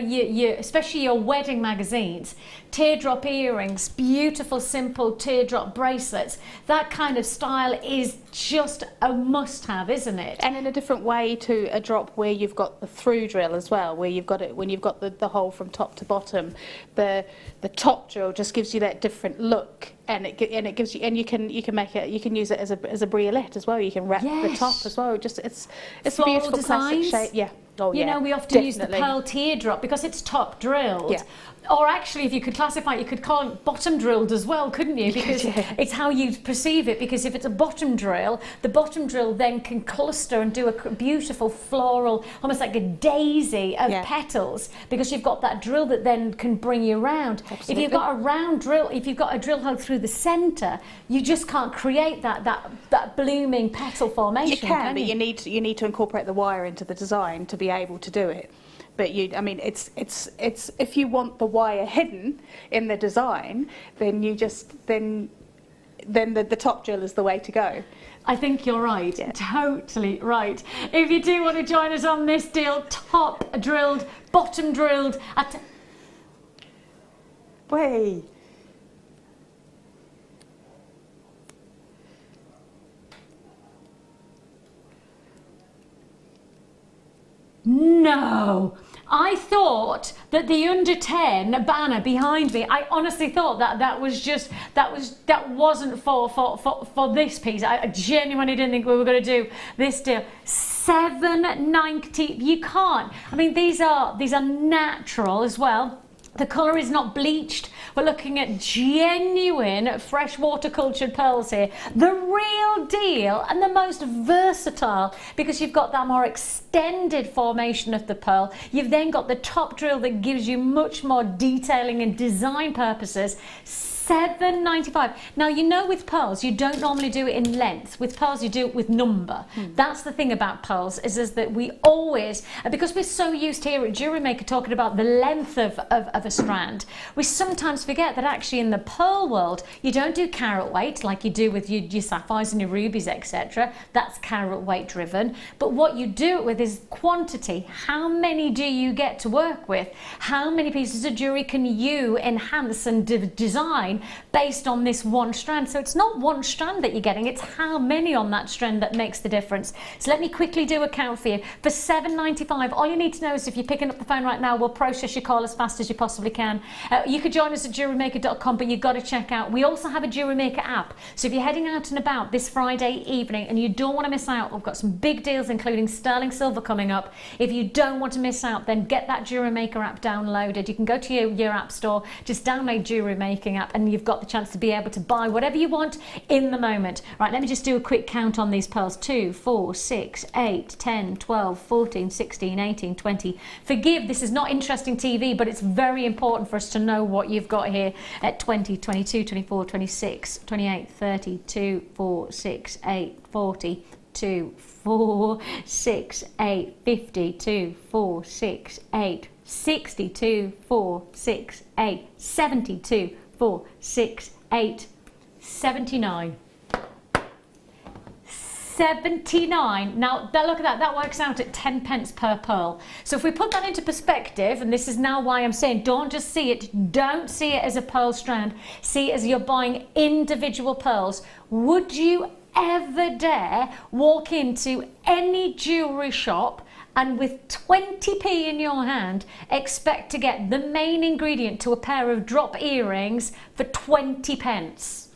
especially your wedding magazines, teardrop earrings, beautiful, simple teardrop bracelets, that kind of style is just a must-have, isn't it? And in a different way to a drop where you've got the through drill as well, where you've got it when you've got the hole from top to bottom. The top drill just gives you that different look. And it gives you, and you can make it. You can use it as a briolette as well. You can wrap the top as well. Just it's a beautiful classic shape. Yeah. Oh yeah. You know, we often use the pearl teardrop because it's top drilled. Yeah. Or actually, if you could classify it, you could call it bottom drilled as well, couldn't you? Because it's how you perceive it. Because if it's a bottom drill, the bottom drill then can cluster and do a beautiful floral, almost like a daisy of petals. Because you've got that drill that then can bring you around. Absolutely. If you've got a round drill, if you've got a drill hole through the centre, you just can't create that blooming petal formation. You can, but you need to incorporate the wire into the design to be able to do it. But it's if you want the wire hidden in the design, then you just then the top drill is the way to go. I think you're right, totally right. If you do want to join us on this deal, top drilled, bottom drilled. Way. No, I thought that the under 10 banner behind me, I honestly thought that wasn't for this piece. I genuinely didn't think we were going to do this deal. $7.90. You can't. I mean, these are natural as well. The colour is not bleached. We're looking at genuine freshwater cultured pearls here. The real deal and the most versatile, because you've got that more extended formation of the pearl. You've then got the top drill that gives you much more detailing and design purposes. $7.95. Now, you know, with pearls, you don't normally do it in length. With pearls, you do it with number. That's the thing about pearls, is that we always, because we're so used here at Jewellery Maker talking about the length of a strand, we sometimes forget that actually in the pearl world, you don't do carat weight like you do with your sapphires and your rubies, etc. That's carat weight driven. But what you do it with is quantity. How many do you get to work with? How many pieces of jewellery can you enhance and design based on this one strand? So it's not one strand that you're getting, it's how many on that strand that makes the difference. So let me quickly do a count for you. For $7.95, all you need to know is if you're picking up the phone right now, we'll process your call as fast as you possibly can. You could join us at JewelleryMaker.com, but you've got to check out. We also have a Jewellery Maker app. So if you're heading out and about this Friday evening and you don't want to miss out, we've got some big deals including sterling silver coming up. If you don't want to miss out, then get that Jewellery Maker app downloaded. You can go to your app store, just download Jewellery Making app, and you've got the chance to be able to buy whatever you want in the moment. Right, let me just do a quick count on these pearls. 2, 4, 6, 8, 10, 12, 14, 16, 18, 20. Forgive, this is not interesting TV, but it's very important for us to know what you've got here at 20, 22, 24, 26, 28, 30, 2, 4, 6, 8, 40, 2, 4, 6, 8, 50, 2, 4, 6, 8, 62, 4, 6, 8, 72, 4, 6, 8, 79. 79. Now, look at that. That works out at 10 pence per pearl. So if we put that into perspective, and this is now why I'm saying don't just see it, don't see it as a pearl strand, see it as you're buying individual pearls. Would you ever dare walk into any jewellery shop and with 20p in your hand expect to get the main ingredient to a pair of drop earrings for 20 pence?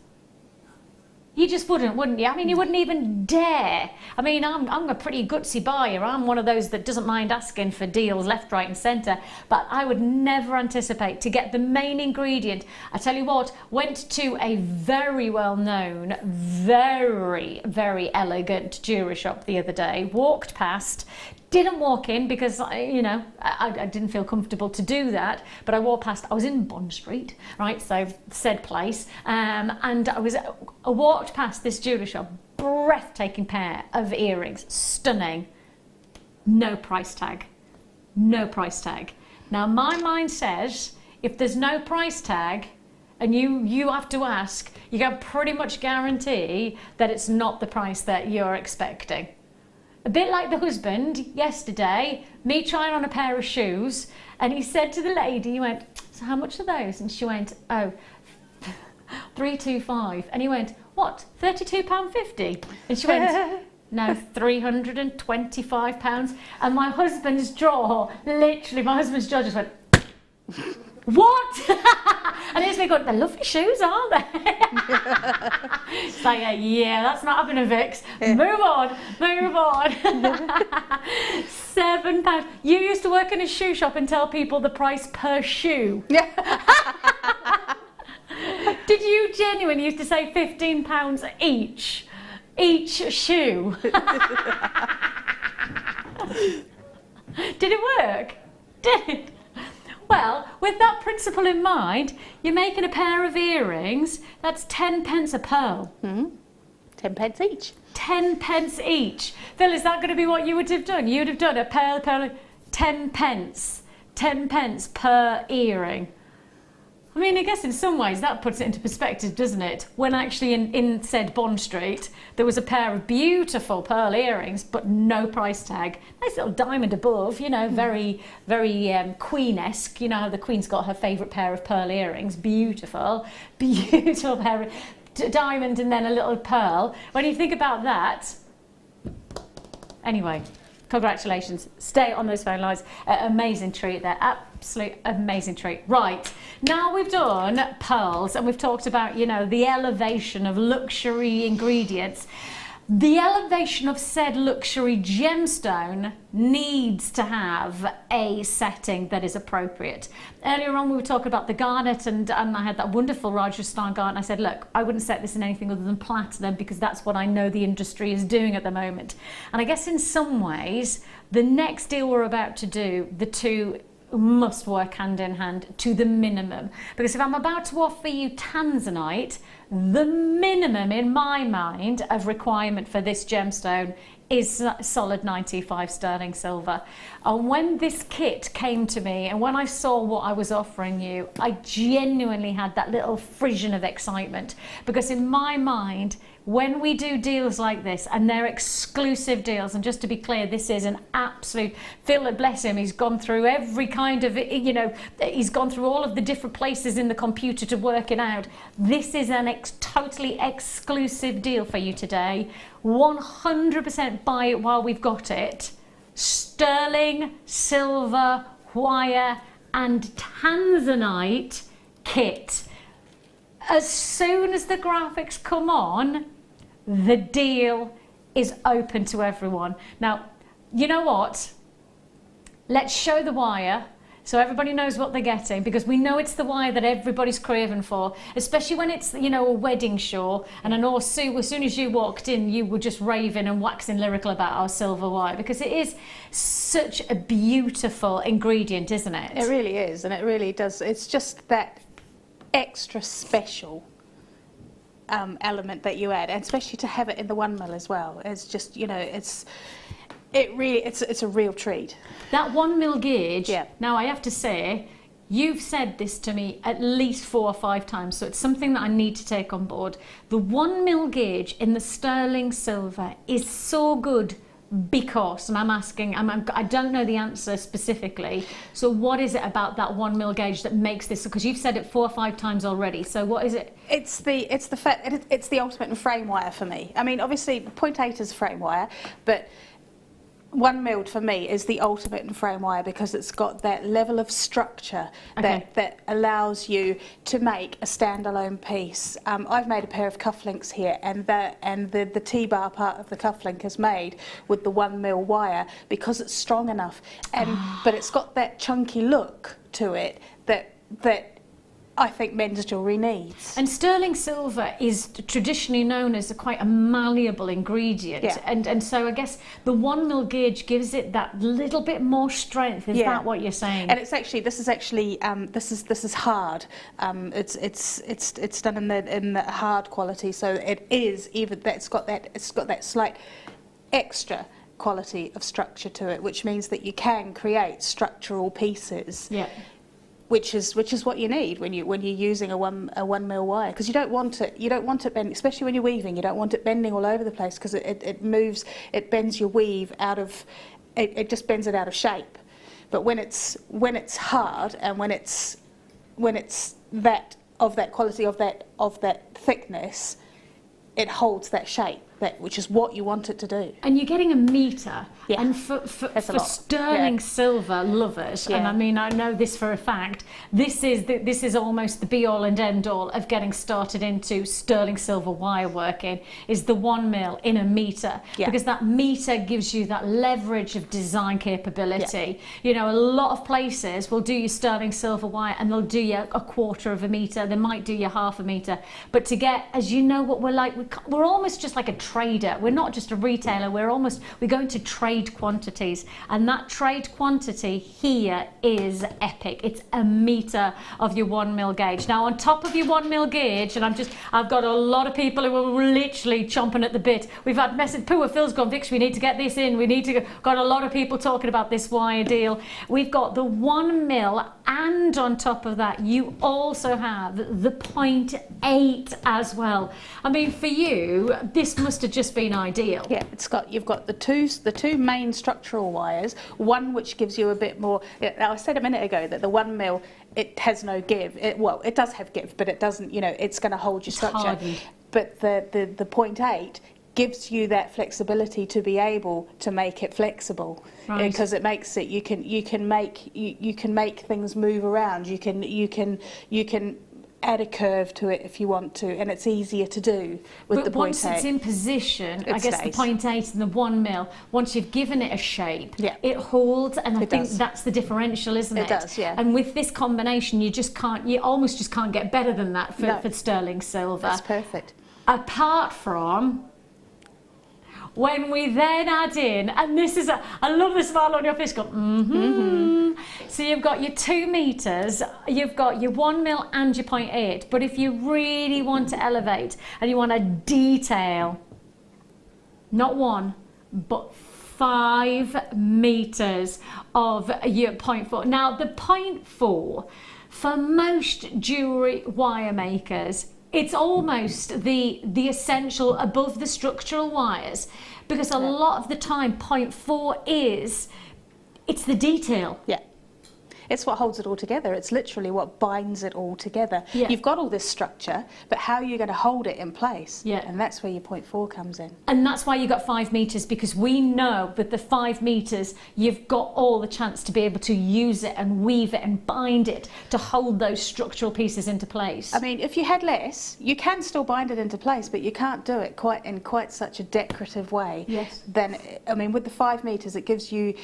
You just wouldn't you? I mean, you wouldn't even dare. I mean, I'm a pretty gutsy buyer. I'm one of those that doesn't mind asking for deals left, right and centre. But I would never anticipate to get the main ingredient. I tell you what, went to a very well-known, very, very elegant jewellery shop the other day, walked past, didn't walk in because, you know, I didn't feel comfortable to do that, but I walked past. I was in Bond Street, right, so said place, and I walked past this jewellery shop, breathtaking pair of earrings, stunning, no price tag, no price tag. Now my mind says if there's no price tag, and you have to ask, you can pretty much guarantee that it's not the price that you're expecting. A bit like the husband yesterday, me trying on a pair of shoes, and he said to the lady, he went, so how much are those? And she went, oh, £325. And he went, what, £32.50? And she went, no, £325. And my husband's jaw, literally, my husband's jaw just went, what? And he's going, they're lovely shoes, aren't they? It's like, yeah, that's not happening, Vix. Move on. £7. You used to work in a shoe shop and tell people the price per shoe. Did you genuinely used to say £15 each shoe? Did it work? Did it? Well, with that principle in mind, you're making a pair of earrings, that's 10 pence a pearl. 10 pence each. 10 pence each. Phil, is that going to be what you would have done? You would have done a pearl, 10 pence. 10 pence per earring. I mean, I guess in some ways that puts it into perspective, doesn't it? When actually in said Bond Street, there was a pair of beautiful pearl earrings, but no price tag. Nice little diamond above, you know, very, very Queen-esque. You know how the Queen's got her favourite pair of pearl earrings. Beautiful, beautiful pair of diamond and then a little pearl. When you think about that, anyway, congratulations. Stay on those phone lines. Amazing treat there. Absolute amazing treat. Right, now we've done pearls and we've talked about, you know, the elevation of luxury ingredients. The elevation of said luxury gemstone needs to have a setting that is appropriate. Earlier on we were talking about the garnet and I had that wonderful Rajasthan garnet. I said, look, I wouldn't set this in anything other than platinum because that's what I know the industry is doing at the moment. And I guess in some ways, the next deal we're about to do, the two must work hand in hand to the minimum. Because if I'm about to offer you Tanzanite, the minimum in my mind of requirement for this gemstone is solid 925 sterling silver. And when this kit came to me and when I saw what I was offering you, I genuinely had that little frisson of excitement, because in my mind, when we do deals like this, and they're exclusive deals, and just to be clear, this is an absolute, Phil, bless him, he's gone through every kind of, you know, he's gone through all of the different places in the computer to work it out. This is an totally exclusive deal for you today. 100% buy it while we've got it. Sterling, silver, wire, and Tanzanite kit. As soon as the graphics come on, the deal is open to everyone. Now, you know what? Let's show the wire so everybody knows what they're getting, because we know it's the wire that everybody's craving for, especially when it's, you know, a wedding show. And I know, Sue, as soon as you walked in, you were just raving and waxing lyrical about our silver wire, because it is such a beautiful ingredient, isn't it? It really is, and it really does. It's just that extra special element that you add, and especially to have it in the 1mm as well. It's just, you know, it's a real treat. That 1mm gauge. Yeah. Now I have to say, you've said this to me at least 4 or 5 times, so it's something that I need to take on board. The 1mm gauge in the sterling silver is so good because, and I'm asking, I don't know the answer specifically, so what is it about that 1mm gauge that makes this, because you've said it 4 or 5 times already, so what is it? It's the ultimate in frame wire for me. I mean, obviously 0.8 is frame wire, but 1mm for me is the ultimate in frame wire, because it's got that level of structure that allows you to make a standalone piece. I've made a pair of cufflinks here, and the T-bar part of the cufflink is made with the 1mm wire because it's strong enough, but it's got that chunky look to it that I think men's jewellery needs. And sterling silver is traditionally known as quite a malleable ingredient, yeah. and so I guess the 1mm gauge gives it that little bit more strength. Is that what you're saying? And this is hard. It's done in the hard quality, so it is even that it's got that slight extra quality of structure to it, which means that you can create structural pieces. Yeah. which is what you need when you're using a 1 mil wire, because you don't want it bending, especially when you're weaving. You don't want it bending all over the place, because it bends your weave out of, it just bends it out of shape. But when it's hard, and when it's that quality, of that thickness, it holds that shape, which is what you want it to do. And you're getting a metre. Yeah. And for sterling silver lovers, and I mean, I know this for a fact, this is almost the be all and end all of getting started into sterling silver wire working, is the 1 mil in a metre. Yeah. Because that metre gives you that leverage of design capability. Yeah. You know, a lot of places will do your sterling silver wire and they'll do you a 1/4 of a metre, they might do you 1/2 a metre. But to get, as you know what we're like, we're almost just like a trader. We're not just a retailer, we're going to trade quantities, and that trade quantity here is epic. It's a metre of your 1 mil gauge. Now on top of your 1 mil gauge, and I've got a lot of people who are literally chomping at the bit. We've had message, poor Phil's gone, Vix, we need to get this in, we need to got a lot of people talking about this wire deal. We've got the 1 mil, and on top of that you also have the 0.8 as well. I mean, for you this must have just been ideal. Yeah, you've got the two main structural wires, one which gives you a bit more. Now I said a minute ago that the 1 mil, it has no give. It does have give, but it doesn't, you know, it's going to hold your structure. Hardened. But the 0.8 gives you that flexibility to be able to make it flexible, because it makes it, you can make things move around. You can add a curve to it if you want to, and it's easier to do with the 0.8. But once it's in position, I guess the 0.8 and the 1 mil, once you've given it a shape, it holds, and I think that's the differential, isn't it? It does, yeah. And with this combination, you almost just can't get better than that for sterling silver. That's perfect. Apart from when we then add in, and this is I love the smile on your face, go, So you've got your 2 meters, you've got your 1 mil and your 0.8, but if you really want to elevate and you want to detail, not 1, but 5 meters of your 0.4. Now the 0.4, for most jewellery wire makers, it's almost the essential above the structural wires, because a lot of the time 0.4 it's the detail. Yeah. It's what holds it all together. It's literally what binds it all together. Yeah. You've got all this structure, but how are you going to hold it in place? Yeah. And that's where your 0.4 comes in. And that's why you got 5 meters, because we know that the 5 meters, you've got all the chance to be able to use it and weave it and bind it to hold those structural pieces into place. I mean, if you had less, you can still bind it into place, but you can't do it in quite such a decorative way. Yes. Then, I mean, with the 5 meters, it gives you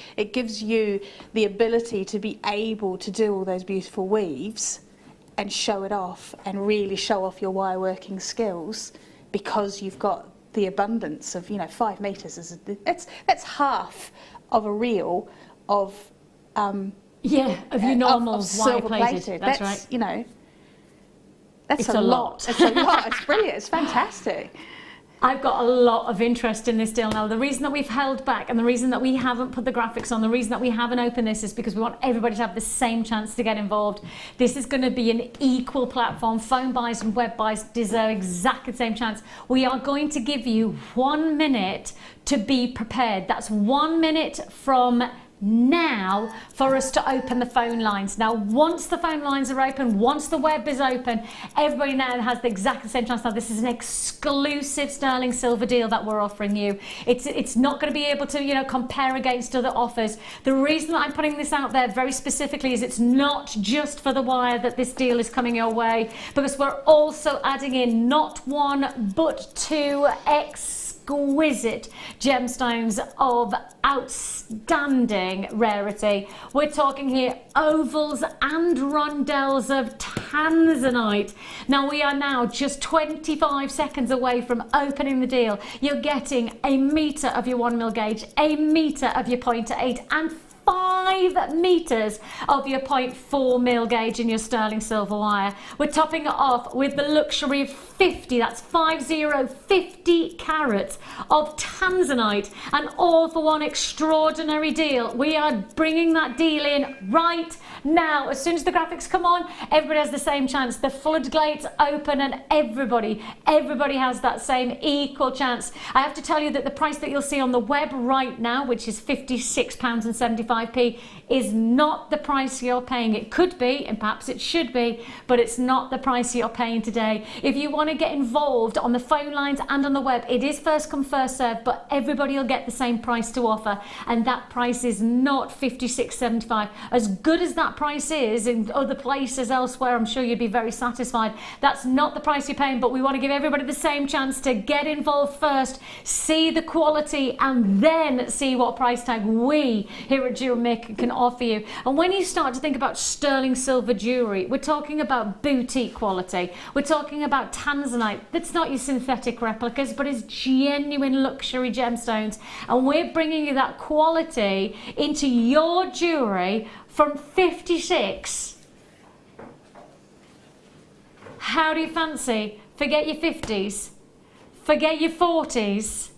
the ability to be able to do all those beautiful weaves and show it off, and really show off your wire working skills, because you've got the abundance of, 5 meters that's half of a reel of your normal of silver plated. That's right. That's a lot. It's a lot. It's brilliant. It's fantastic. I've got a lot of interest in this deal now. The reason that we've held back, and the reason that we haven't put the graphics on, the reason that we haven't opened this, is because we want everybody to have the same chance to get involved. This is going to be an equal platform. Phone buys and web buys deserve exactly the same chance. We are going to give you 1 minute to be prepared. That's 1 minute from now for us to open the phone lines. Now, once the phone lines are open, once the web is open, everybody now has the exact same chance. Now, this is an exclusive sterling silver deal that we're offering you. It's not going to be able to, compare against other offers. The reason that I'm putting this out there very specifically is it's not just for the wire that this deal is coming your way, because we're also adding in not 1 but 2 exquisite gemstones of outstanding rarity. We're talking here ovals and rondelles of Tanzanite. Now, we are now just 25 seconds away from opening the deal. You're getting a metre of your 1 mil gauge, a metre of your 0.8, and 5 meters of your 0.4 mil gauge in your sterling silver wire. We're topping it off with the luxury of 50, that's 50 carats of Tanzanite, and all for one extraordinary deal. We are bringing that deal in right now. As soon as the graphics come on, everybody has the same chance. The floodgates open and everybody has that same equal chance. I have to tell you that the price that you'll see on the web right now, which is £56.75, is not the price you're paying. It could be, and perhaps it should be, but it's not the price you're paying today. If you want to get involved on the phone lines and on the web, it is first come first served, but everybody will get the same price to offer, and that price is not £56.75. As good as that price is in other places elsewhere, I'm sure you'd be very satisfied. That's not the price you're paying, but we want to give everybody the same chance to get involved first, see the quality, and then see what price tag we here at Jewellery Maker can offer you. And when you start to think about sterling silver jewellery, we're talking about boutique quality. We're talking about Tanzanite. That's not your synthetic replicas, but it's genuine luxury gemstones. And we're bringing you that quality into your jewellery from 56. How do you fancy? Forget your 50s. Forget your 40s.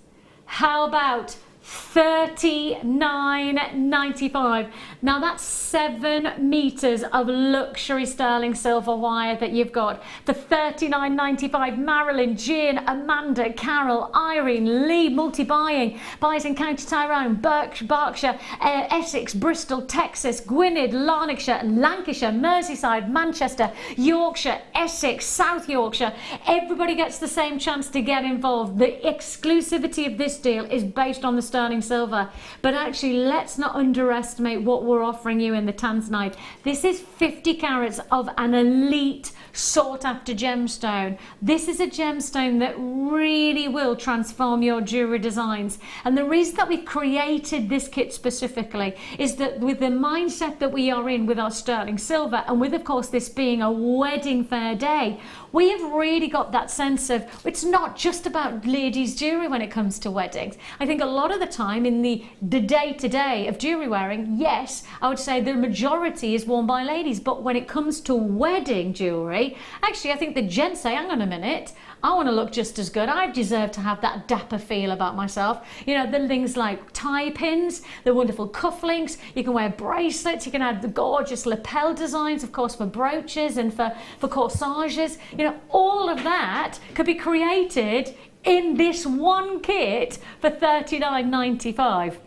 How about $39.95. Now that's 7 meters of luxury sterling silver wire that you've got for $39.95. Marilyn, Jean, Amanda, Carol, Irene, Lee, multi-buying, buys in County Tyrone, Berkshire, Essex, Bristol, Texas, Gwynedd, Lanarkshire, Lancashire, Merseyside, Manchester, Yorkshire, Essex, South Yorkshire. Everybody gets the same chance to get involved. The exclusivity of this deal is based on the sterling silver, but actually let's not underestimate what we're offering you in the Tanzanite. This is 50 carats of an elite sought after gemstone. This is a gemstone that really will transform your jewelry designs, and the reason that we've created this kit specifically is that with the mindset that we are in with our sterling silver, and with of course this being a wedding fair day, we have really got that sense of it's not just about ladies jewelry when it comes to weddings. I think a lot of the time in the day-to-day of jewelry wearing, yes, I would say the majority is worn by ladies, but when it comes to wedding jewelry, actually I think the gents say, hang on a minute, I want to look just as good. I deserve to have that dapper feel about myself. You know, the things like tie pins, the wonderful cufflinks, you can wear bracelets, you can add the gorgeous lapel designs, of course, for brooches and for corsages. You know, all of that could be created in this one kit for $39.95.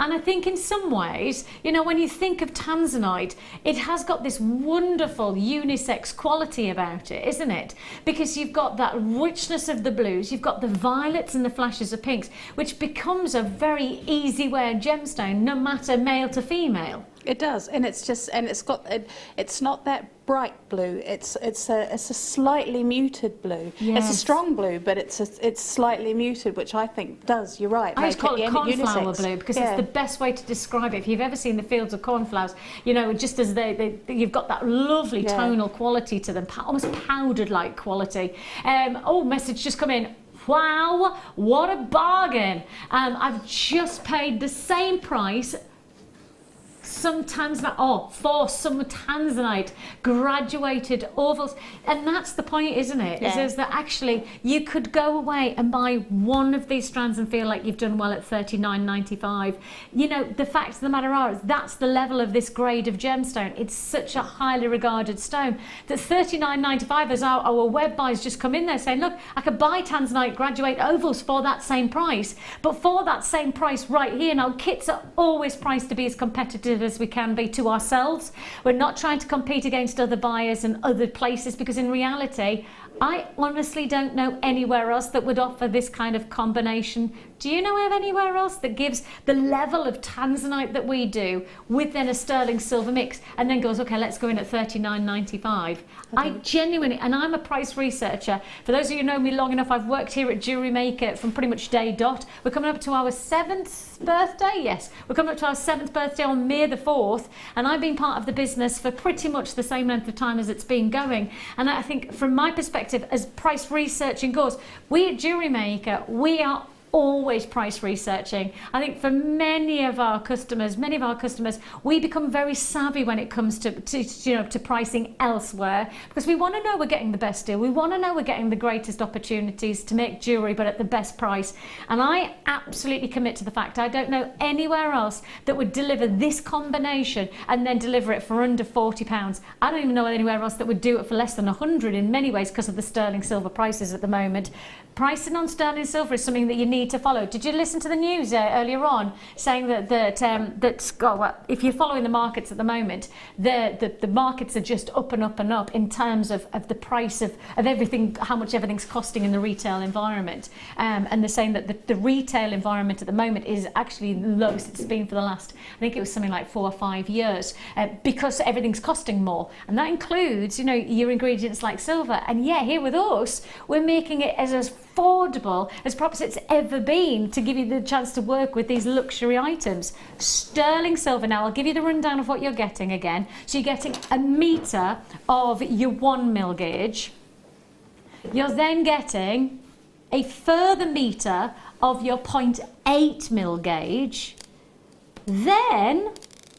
And I think in some ways, you know, when you think of Tanzanite, it has got this wonderful unisex quality about it, isn't it? Because you've got that richness of the blues, you've got the violets and the flashes of pinks, which becomes a very easy wear gemstone, no matter male to female. It does, and it's just, and it's not that bright blue. It's a slightly muted blue. Yes. It's a strong blue, but it's slightly muted, which I think does. You're right. I just call it cornflower unisex blue because it's the best way to describe it. If you've ever seen the fields of cornflowers, you know, just as you've got that lovely tonal quality to them, almost powdered-like quality. Oh, message just come in. Wow, what a bargain! I've just paid the same price. For some Tanzanite graduated ovals, and that's the point, isn't it? Is that actually you could go away and buy one of these strands and feel like you've done well at $39.95. You know, the facts of the matter are, that's the level of this grade of gemstone. It's such a highly regarded stone that $39.95, as our web buyers just come in there saying, look, I could buy Tanzanite graduate ovals for that same price, but for that same price right here. Now, kits are always priced to be as competitive as we can be to ourselves. We're not trying to compete against other buyers and other places, because in reality I honestly don't know anywhere else that would offer this kind of combination. Do you know of anywhere else that gives the level of Tanzanite that we do with then a sterling silver mix and then goes, okay, let's go in at $39.95? I genuinely, and I'm a price researcher. For those of you who know me long enough, I've worked here at Jewellery Maker from pretty much day dot. We're coming up to our 7th birthday, yes. We're coming up to our 7th birthday on May the 4th, and I've been part of the business for pretty much the same length of time as it's been going. And I think from my perspective, as price researching goes, we at Jewellery Maker, we are always price researching. I think for many of our customers, we become very savvy when it comes to pricing elsewhere, because we want to know we're getting the best deal. We want to know we're getting the greatest opportunities to make jewellery, but at the best price. And I absolutely commit to the fact I don't know anywhere else that would deliver this combination and then deliver it for under £40. I don't even know anywhere else that would do it for less than 100 in many ways, because of the sterling silver prices at the moment. Pricing on sterling silver is something that you need to follow. Did you listen to the news earlier on saying that if you're following the markets at the moment, the markets are just up and up and up in terms of the price of everything, how much everything's costing in the retail environment. And they're saying that the retail environment at the moment is actually the lowest it's been for the last, I think it was something like 4 or 5 years, because everything's costing more. And that includes, your ingredients like silver. And yeah, here with us, we're making it as affordable as perhaps it's ever been to give you the chance to work with these luxury items. Sterling silver. Now I'll give you the rundown of what you're getting again. So you're getting a metre of your 1mm gauge. You're then getting a further metre of your 0.8mm gauge. Then,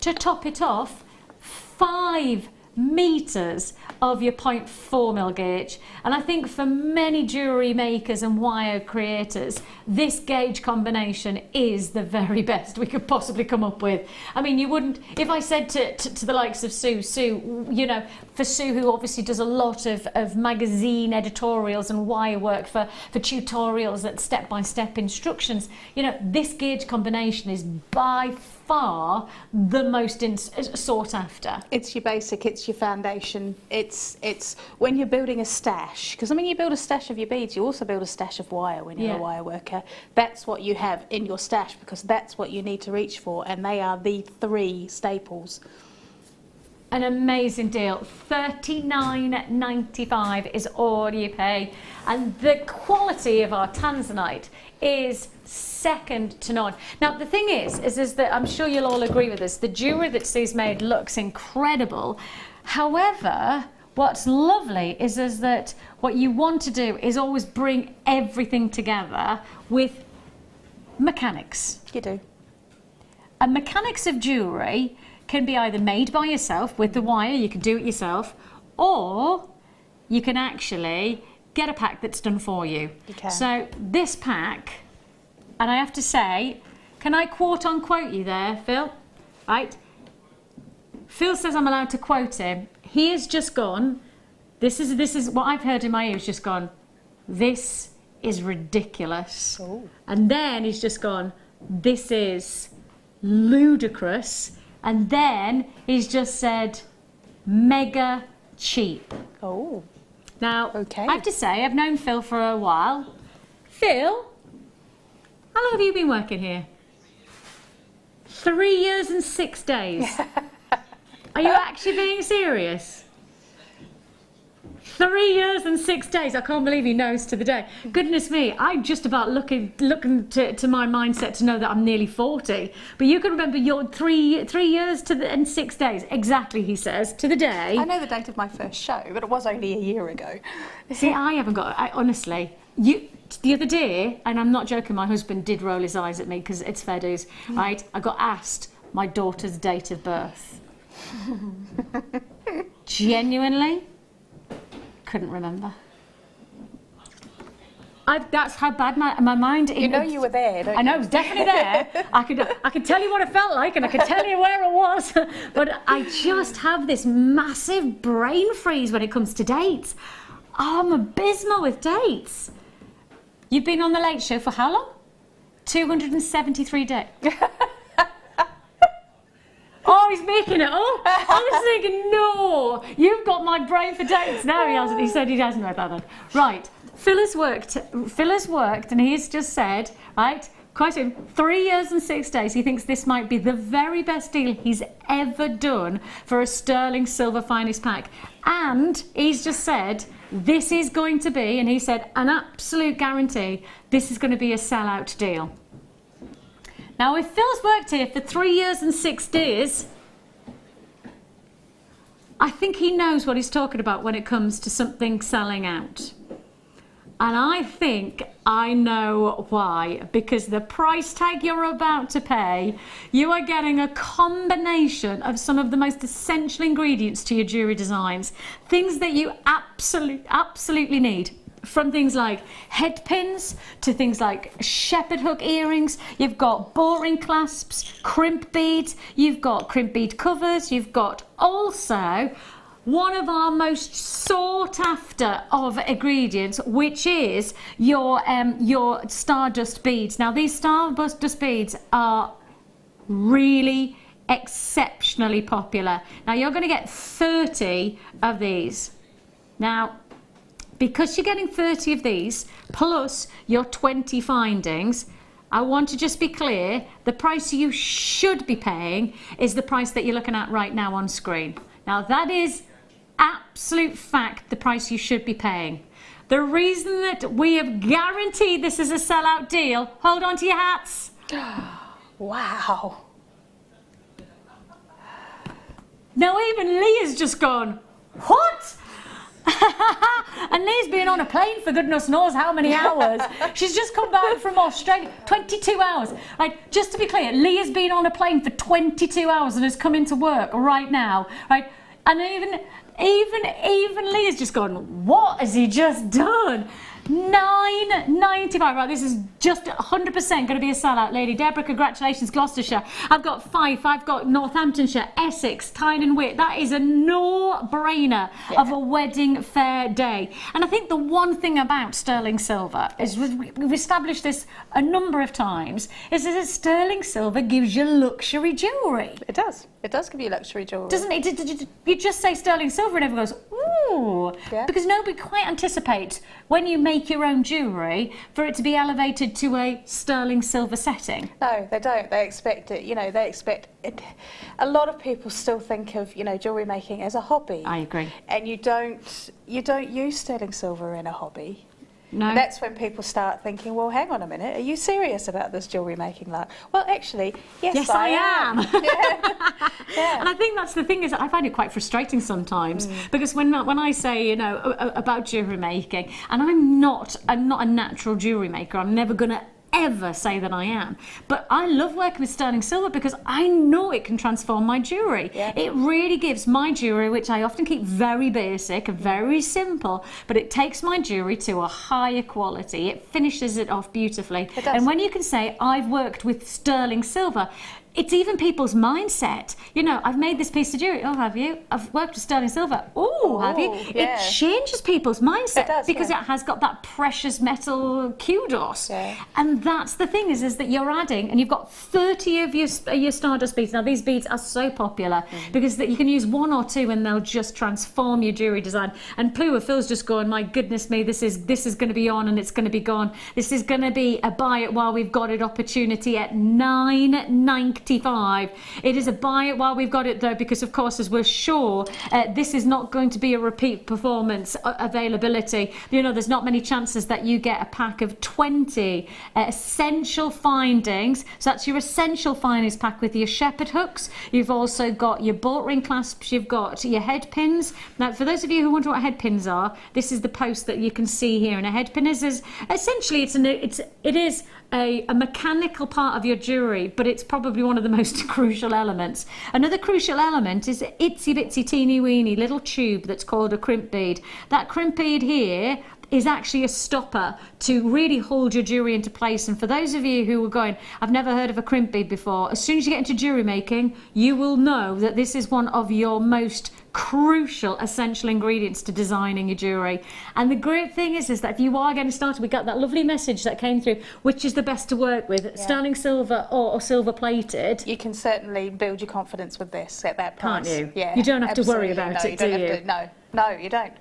to top it off, 5 metres of your 0.4mm gauge. And I think for many jewellery makers and wire creators, this gauge combination is the very best we could possibly come up with. I mean, you wouldn't, if I said to the likes of Sue, for Sue, who obviously does a lot of magazine editorials and wire work for tutorials and step-by-step instructions, this gauge combination is by far the most sought after. It's your basic, it's your foundation. It's when you're building a stash, because you build a stash of your beads, you also build a stash of wire when you're a wire worker. That's what you have in your stash, because that's what you need to reach for, and they are the 3 staples. An amazing deal. $39.95 is all you pay, and the quality of our Tanzanite is second to none. Now the thing is that I'm sure you'll all agree with this, the jewellery that Sue's made looks incredible. However, what's lovely is that what you want to do is always bring everything together with mechanics. You do. And mechanics of jewellery can be either made by yourself with the wire, you can do it yourself, or you can actually get a pack that's done for you. You can. So this pack, and I have to say, can I quote unquote you there, Phil? Right? Phil says I'm allowed to quote him. He has just gone, this is what I've heard in my ears, just gone, this is ridiculous. Ooh. And then he's just gone, this is ludicrous. And then he's just said, mega cheap. Oh. Now, okay. I have to say, I've known Phil for a while. Phil, how long have you been working here? 3 years and 6 days. Are you actually being serious? 3 years and 6 days. I can't believe he knows to the day. Goodness me, I'm just about looking to my mindset to know that I'm nearly 40. But you can remember your 3 years and 6 days. Exactly, he says, to the day. I know the date of my first show, but it was only a year ago. See, I haven't got, honestly, the other day, and I'm not joking, my husband did roll his eyes at me because it's fair dues, right? I got asked my daughter's date of birth. Genuinely couldn't remember. That's how bad my mind is. You know you were there, don't you? I know, I was definitely there. I could tell you what it felt like, and I could tell you where it was. But I just have this massive brain freeze when it comes to dates. Oh, I'm abysmal with dates. You've been on the Late Show for how long? 273 days. Oh, he's making it up. I was thinking, no, you've got my brain for dates. No, he hasn't. He said he hasn't read that then. Right, Phil has worked, and he's just said, right, quite soon, 3 years and 6 days, he thinks this might be the very best deal he's ever done for a sterling silver finest pack. And he's just said, this is going to be, and he said, an absolute guarantee, this is going to be a sellout deal. Now, if Phil's worked here for 3 years and 6 days, I think he knows what he's talking about when it comes to something selling out. And I think I know why, because the price tag you're about to pay, you are getting a combination of some of the most essential ingredients to your jewellery designs, things that you absolutely need. From things like head pins to things like shepherd hook earrings, you've got ball ring clasps, crimp beads, you've got crimp bead covers, you've got also one of our most sought after of ingredients, which is your stardust beads. Now these stardust beads are really exceptionally popular. Now you're going to get 30 of these. Now, because you're getting 30 of these, plus your 20 findings, I want to just be clear, the price you should be paying is the price that you're looking at right now on screen. Now that is absolute fact, the price you should be paying. The reason that we have guaranteed this is a sellout deal, hold on to your hats. Wow. Now even Leah's just gone, what? And Leah's been on a plane for goodness knows how many hours. She's just come back from Australia, 22 hours. Like, just to be clear, Leah's been on a plane for 22 hours and has come into work right now, right? And even Leah's just gone, what has he just done? $9.95. Right, this is just 100% going to be a sellout, Lady Deborah. Congratulations, Gloucestershire. I've got Fife, I've got Northamptonshire, Essex, Tyne and Wick. That is a no-brainer of a wedding fair day. And I think the one thing about sterling silver is we've established this a number of times, is that sterling silver gives you luxury jewellery. It does. It does give you luxury jewellery. Doesn't it? You just say sterling silver and everyone goes, ooh. Yeah. Because nobody quite anticipates when you make your own jewellery for it to be elevated to a sterling silver setting. No, they don't. They expect it. You know, they expect it. A lot of people still think of, you know, jewellery making as a hobby. I agree. And you don't use sterling silver in a hobby. No. And that's when people start thinking, well, hang on a minute, are you serious about this jewellery making life? Well, actually, yes I am. Yeah. And I think that's the thing, is I find it quite frustrating sometimes, because when I say, you know, about jewellery making, and I'm not a natural jewellery maker, I'm never going to ever say that I am, but I love working with sterling silver because I know it can transform my jewellery. Yeah. It really gives my jewellery, which I often keep very basic and very simple, but it takes my jewellery to a higher quality. It finishes it off beautifully. It does. And when you can say I've worked with sterling silver, it's even people's mindset. You know, I've made this piece of jewellery. Oh, have you? I've worked with sterling silver. Oh, have you? Yeah. It changes people's mindset. It does, because it has got that precious metal kudos. Yeah. And that's the thing, is that you're adding, and you've got 30 of your stardust beads. Now, these beads are so popular because that you can use one or two and they'll just transform your jewellery design. And Phil's just going, my goodness me, this is going to be on and it's going to be gone. This is going to be a buy it while we've got it opportunity at $9.95. It is a buy it while we've got it, though, because of course, as we're sure, this is not going to be a repeat performance availability. You know, there's not many chances that you get a pack of 20 essential findings. So that's your essential findings pack with your shepherd hooks. You've also got your bolt ring clasps. You've got your head pins. Now, for those of you who wonder what head pins are, this is the post that you can see here. And a head pin is essentially it is a mechanical part of your jewellery, but it's probably one of the most crucial elements. Another crucial element is an itsy bitsy teeny weeny little tube that's called a crimp bead. That crimp bead here is actually a stopper to really hold your jewellery into place. And for those of you who are going, I've never heard of a crimp bead before, as soon as you get into jewellery making, you will know that this is one of your most crucial essential ingredients to designing your jewellery. And the great thing is that if you are getting started, we got that lovely message that came through, which is the best to work with, sterling silver or silver plated. You can certainly build your confidence with this at that price. Can't you? Yeah, you don't have to worry about it, do you? No, you don't.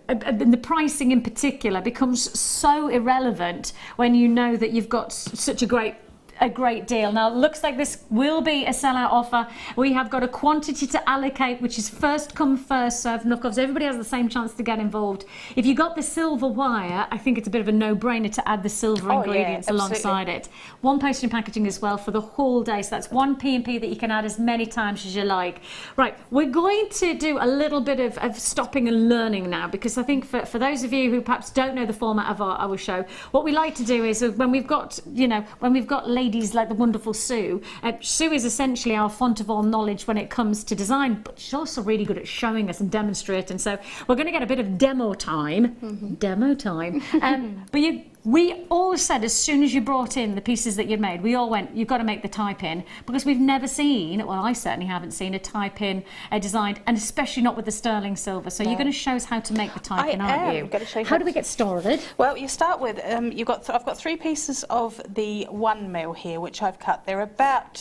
And the pricing in particular becomes so irrelevant when you know that you've got such a great a great deal. Now, it looks like this will be a sellout offer. We have got a quantity to allocate, which is first come, first served. And of course, everybody has the same chance to get involved. If you got the silver wire, I think it's a bit of a no-brainer to add the silver ingredients alongside it. One postage and packaging as well for the whole day. So that's one P&P that you can add as many times as you like. Right, we're going to do a little bit of stopping and learning now, because I think for those of you who perhaps don't know the format of our show, what we like to do is when we've got, you know, when we've got ladies like the wonderful Sue. Sue is essentially our font of all knowledge when it comes to design, but she's also really good at showing us and demonstrating. So we're going to get a bit of demo time. But we all said, as soon as you brought in the pieces that you'd made, we all went, you've got to make the type-in, because we've never seen, well, I certainly haven't seen a type-in designed, and especially not with the sterling silver. So you're going to show us how to make the type-in, aren't you? I'm going to show you how do we get started? Well, you start with, I've got 3 pieces of the 1 mil here, which I've cut. They're about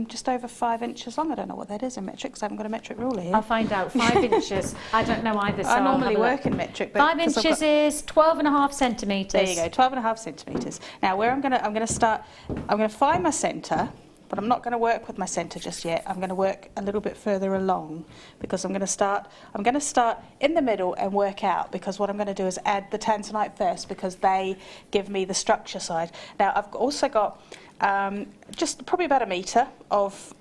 just over 5 inches long. I don't know what that is in metric, because I haven't got a metric ruler here. I'll find out. 5 inches. I don't know either. So I normally work in metric. But 5 inches is 12.5 centimetres. There you go, 12.5 centimetres. Now, where I'm going to start, I'm going to find my centre, but I'm not going to work with my centre just yet. I'm going to work a little bit further along, because I'm going to start in the middle and work out, because what I'm going to do is add the Tanzanite first, because they give me the structure side. Now, I've also got just probably about a metre of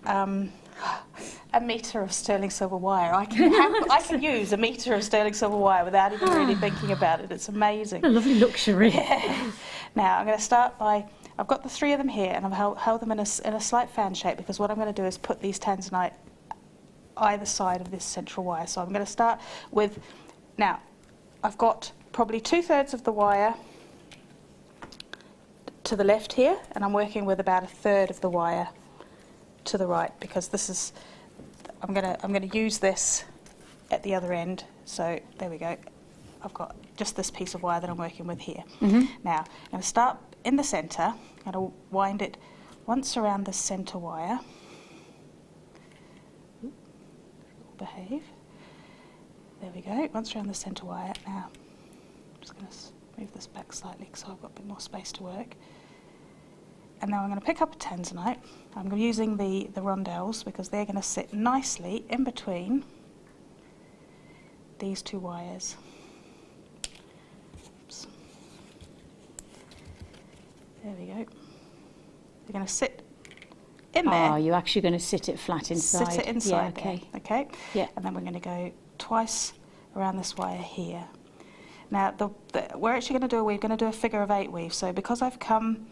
sterling silver wire. I can use a metre of sterling silver wire without even really thinking about it. It's amazing. A lovely luxury. Yeah. Now I'm going to start by, I've got the 3 of them here, and I've held them in a slight fan shape, because what I'm going to do is put these Tanzanite either side of this central wire. So I'm going to start with, now I've got probably 2/3 of the wire to the left here, and I'm working with about 1/3 of the wire to the right, because this is, I'm going to use this at the other end. So there we go. I've got just this piece of wire that I'm working with here. Now I'm going to start in the centre. I'm going to wind it once around the centre wire. Behave. There we go. Once around the centre wire. Now I'm just going to move this back slightly, so I've got a bit more space to work. And now I'm going to pick up a Tanzanite. I'm using the rondelles, because they're going to sit nicely in between these 2 wires. Oops. There we go. They're going to sit in there. Oh, you're actually going to sit it flat inside. Sit it inside. Yeah, okay. There. Okay. Yeah. And then we're going to go twice around this wire here. Now, we're actually going to do a figure of 8 weave. So because I've come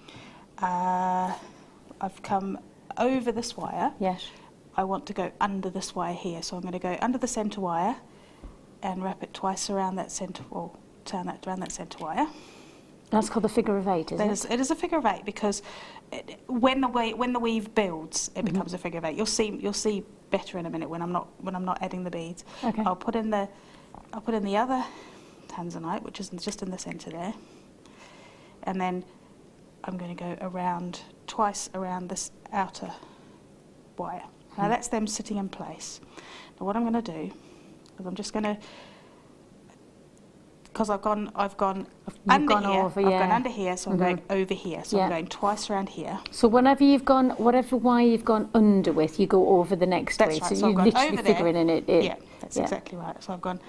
over this wire. Yes. I want to go under this wire here, so I'm going to go under the centre wire and wrap it twice around that centre, or turn that around that centre wire. That's called the figure of 8, is it? It is a figure of 8, because when the weave builds, it becomes a figure of 8. You'll see better in a minute when I'm not adding the beads. Okay. I'll put in the other Tanzanite, which is just in the centre there, and then I'm going to go around twice around this outer wire. Now that's them sitting in place. Now what I'm going to do is I'm just going to, because I've gone under here, so I'm going over here. So I'm going twice around here. So whatever wire you've gone under with, you go over the next way. Right. So you're literally figuring in it. Yeah, that's exactly right. So I've gone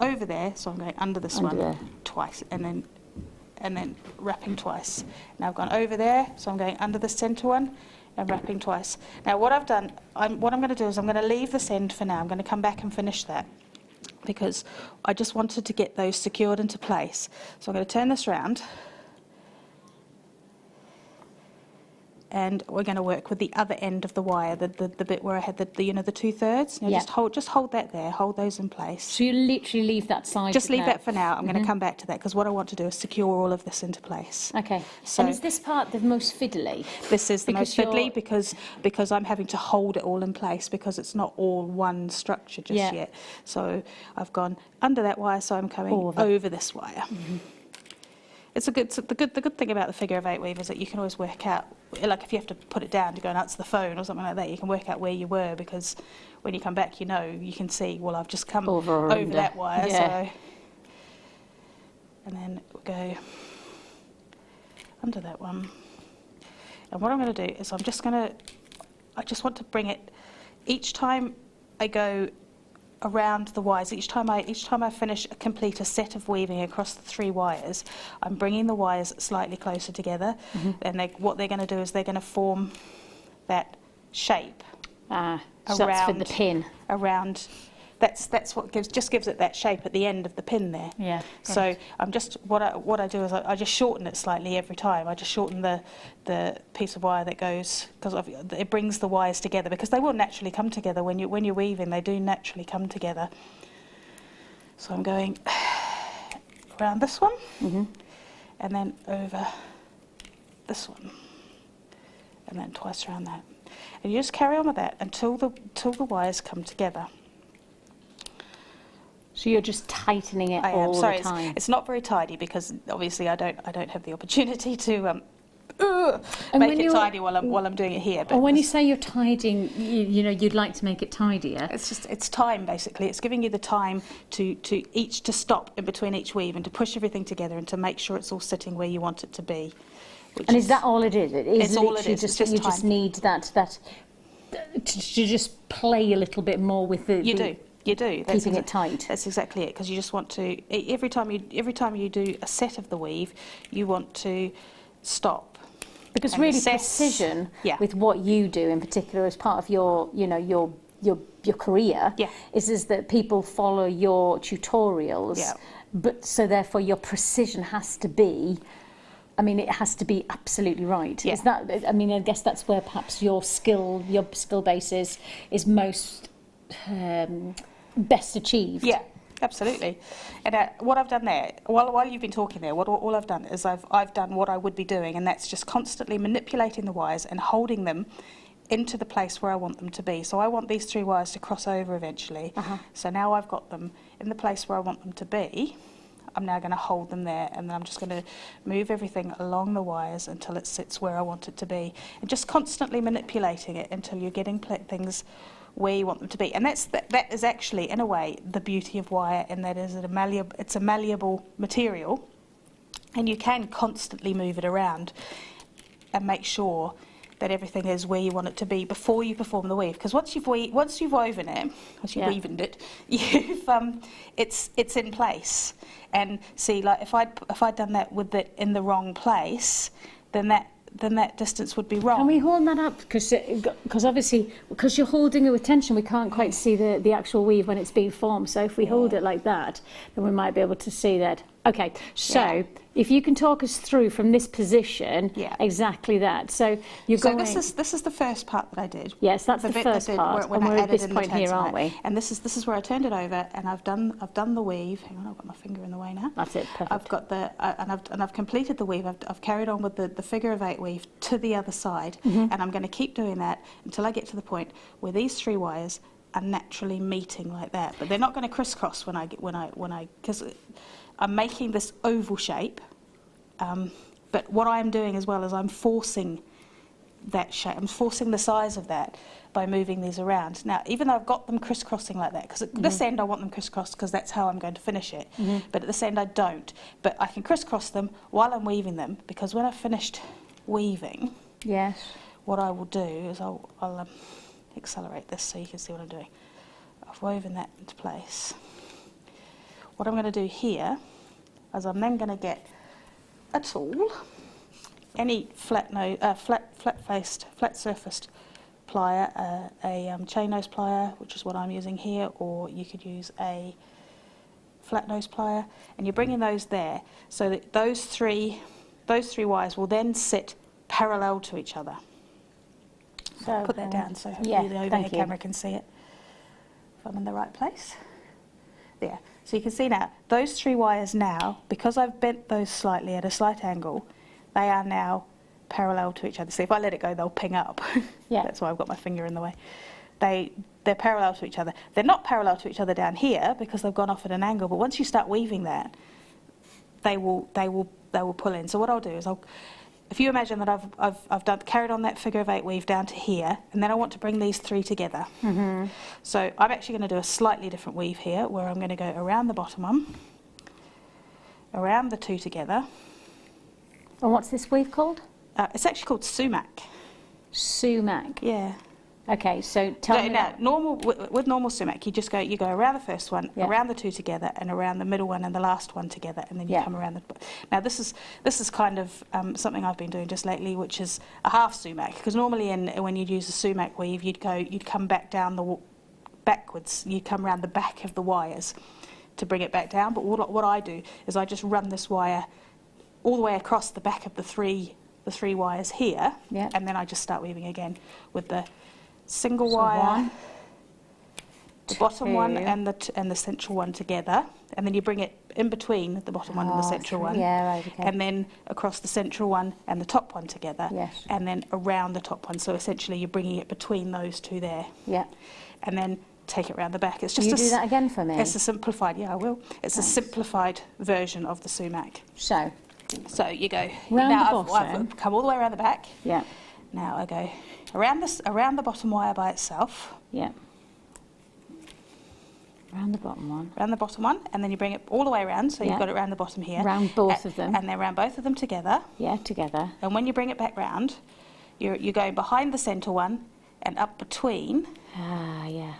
over there, so I'm going under this one twice, and then wrapping twice. Now I've gone over there, so I'm going under the centre one and wrapping twice. Now what I've done, what I'm going to do is I'm going to leave this end for now. I'm going to come back and finish that, because I just wanted to get those secured into place. So I'm going to turn this round, and we're going to work with the other end of the wire, the bit where I had the 2/3. Now just hold that there, hold those in place. So you literally leave that side. Just leave that for now. I'm going to come back to that, because what I want to do is secure all of this into place. Okay. So and is this part the most fiddly? This is the most fiddly, because I'm having to hold it all in place, because it's not all one structure just yet. So I've gone under that wire, so I'm coming over this wire. The good thing about the figure of 8 weave is that you can always work out, like if you have to put it down to go and answer the phone or something like that, you can work out where you were, because when you come back, you can see, well, I've just come over that wire. Yeah. So, and then we'll go under that one And what I'm going to do is I just want to bring it, each time I go around the wires, each time I complete a set of weaving across the 3 wires, I'm bringing the wires slightly closer together, and what they're going to do is they're going to form that shape so that's for the pin. Around. That's what gives it that shape at the end of the pin there. Yeah. So I'm just what I do is I just shorten it slightly every time. I just shorten the piece of wire that goes, because it brings the wires together, because they will naturally come together when you're weaving. They do naturally come together. So I'm going around this one, and then over this one, and then twice around that. And you just carry on with that until the wires come together. So you're just tightening it all the time. It's not very tidy, because obviously I don't have the opportunity to make it tidy while I'm doing it here. But when you say you're tidying, you know, you'd like to make it tidier. It's time, basically. It's giving you the time to stop in between each weave and to push everything together and to make sure it's all sitting where you want it to be. And is that all it is? It's all it is. You just need that to just play a little bit more with the. You do. Keeping it tight. That's exactly it, because you just want to, every time you do a set of the weave, you want to stop. Because really precision with what you do in particular as part of your, you know, your career is that people follow your tutorials, but so therefore your precision has to be, I mean, it has to be absolutely right. Yeah. Is that, I mean, I guess that's where perhaps your skill base is most best achieved. Yeah, absolutely. And what I've done there, while you've been talking there, all I've done is I've done what I would be doing, and that's just constantly manipulating the wires and holding them into the place where I want them to be. So I want these 3 wires to cross over eventually. So now I've got them in the place where I want them to be. I'm now going to hold them there, and then I'm just going to move everything along the wires until it sits where I want it to be, and just constantly manipulating it until you're getting things where you want them to be. And that is actually, in a way, the beauty of wire, and that is it's a malleable material, and you can constantly move it around and make sure that everything is where you want it to be before you perform the weave. Because once you've woven it, it's in place. And see, like if I'd done that with it in the wrong place, then that distance would be wrong. Can we hold that up? Because obviously, because you're holding it with tension, we can't quite see the actual weave when it's being formed. So if we hold it like that, then we might be able to see that. Okay, so if you can talk us through from this position, exactly that. So you're going. So this is the first part that I did. Yes, that's the first part. When and we're I at this added point here, aren't we? And this is where I turned it over, and I've done the weave. Hang on, I've got my finger in the way now. That's it. Perfect. I've got and I've completed the weave. I've carried on with the figure of 8 weave to the other side, and I'm going to keep doing that until I get to the point where these 3 wires are naturally meeting like that. But they're not going to crisscross when I because I'm making this oval shape, but what I'm doing as well is I'm forcing that shape. I'm forcing the size of that by moving these around. Now, even though I've got them crisscrossing like that, because at this end I want them crisscrossed because that's how I'm going to finish it, but at this end I don't. But I can crisscross them while I'm weaving them, because when I've finished weaving, what I will do is I'll accelerate this so you can see what I'm doing. I've woven that into place. What I'm going to do here is I'm then going to get a tool, any flat-surfaced plier, a chain nose plier, which is what I'm using here, or you could use a flat nose plier, and you're bringing those there so that those three wires will then sit parallel to each other. So I'll put that down so hopefully the overhead camera can see it if I'm in the right place. There. So you can see now, those 3 wires now, because I've bent those slightly at a slight angle, they are now parallel to each other. So if I let it go, they'll ping up. That's why I've got my finger in the way. They're parallel to each other. They're not parallel to each other down here because they've gone off at an angle, but once you start weaving that, they will pull in. So what I'll do is if you imagine that I've carried on that figure of 8 weave down to here, and then I want to bring these 3 together. So I'm actually going to do a slightly different weave here, where I'm going to go around the bottom one, around the 2 together. And what's this weave called? It's actually called sumac. Sumac. Yeah. Okay, so tell me now, with normal sumac, you go around the first one, Yeah. around the two together, and around the middle one and the last one together, and then you Yeah. come around the. Now this is kind of something I've been doing just lately, which is a half sumac. Because normally when you'd use a sumac weave, you'd come back down backwards. You'd come around the back of the wires to bring it back down. But what I do is I just run this wire all the way across the back of the three wires here, Yeah. and then I just start weaving again with the single wire, the bottom one and the central one together, and then you bring it in between the bottom one and the central one, right, okay. and then across the central one and the top one together, Yes. and then around the top one. So essentially you're bringing it between those two there, Yeah. and then take it around the back. It's just Will you do that again for me? It's a simplified, yeah, I will. It's a simplified version of the sumac. So, So you go Round now. the I've bottom. come all the way around the back. yeah, Now I go around the bottom wire by itself, yeah. Round the bottom one. around the bottom one, and then you bring it all the way around. So Yeah. you've got it around the bottom here. Round both of them. and then round both of them together. Yeah, together. And when you bring it back round, you're going behind the centre one and up between. Ah, yeah.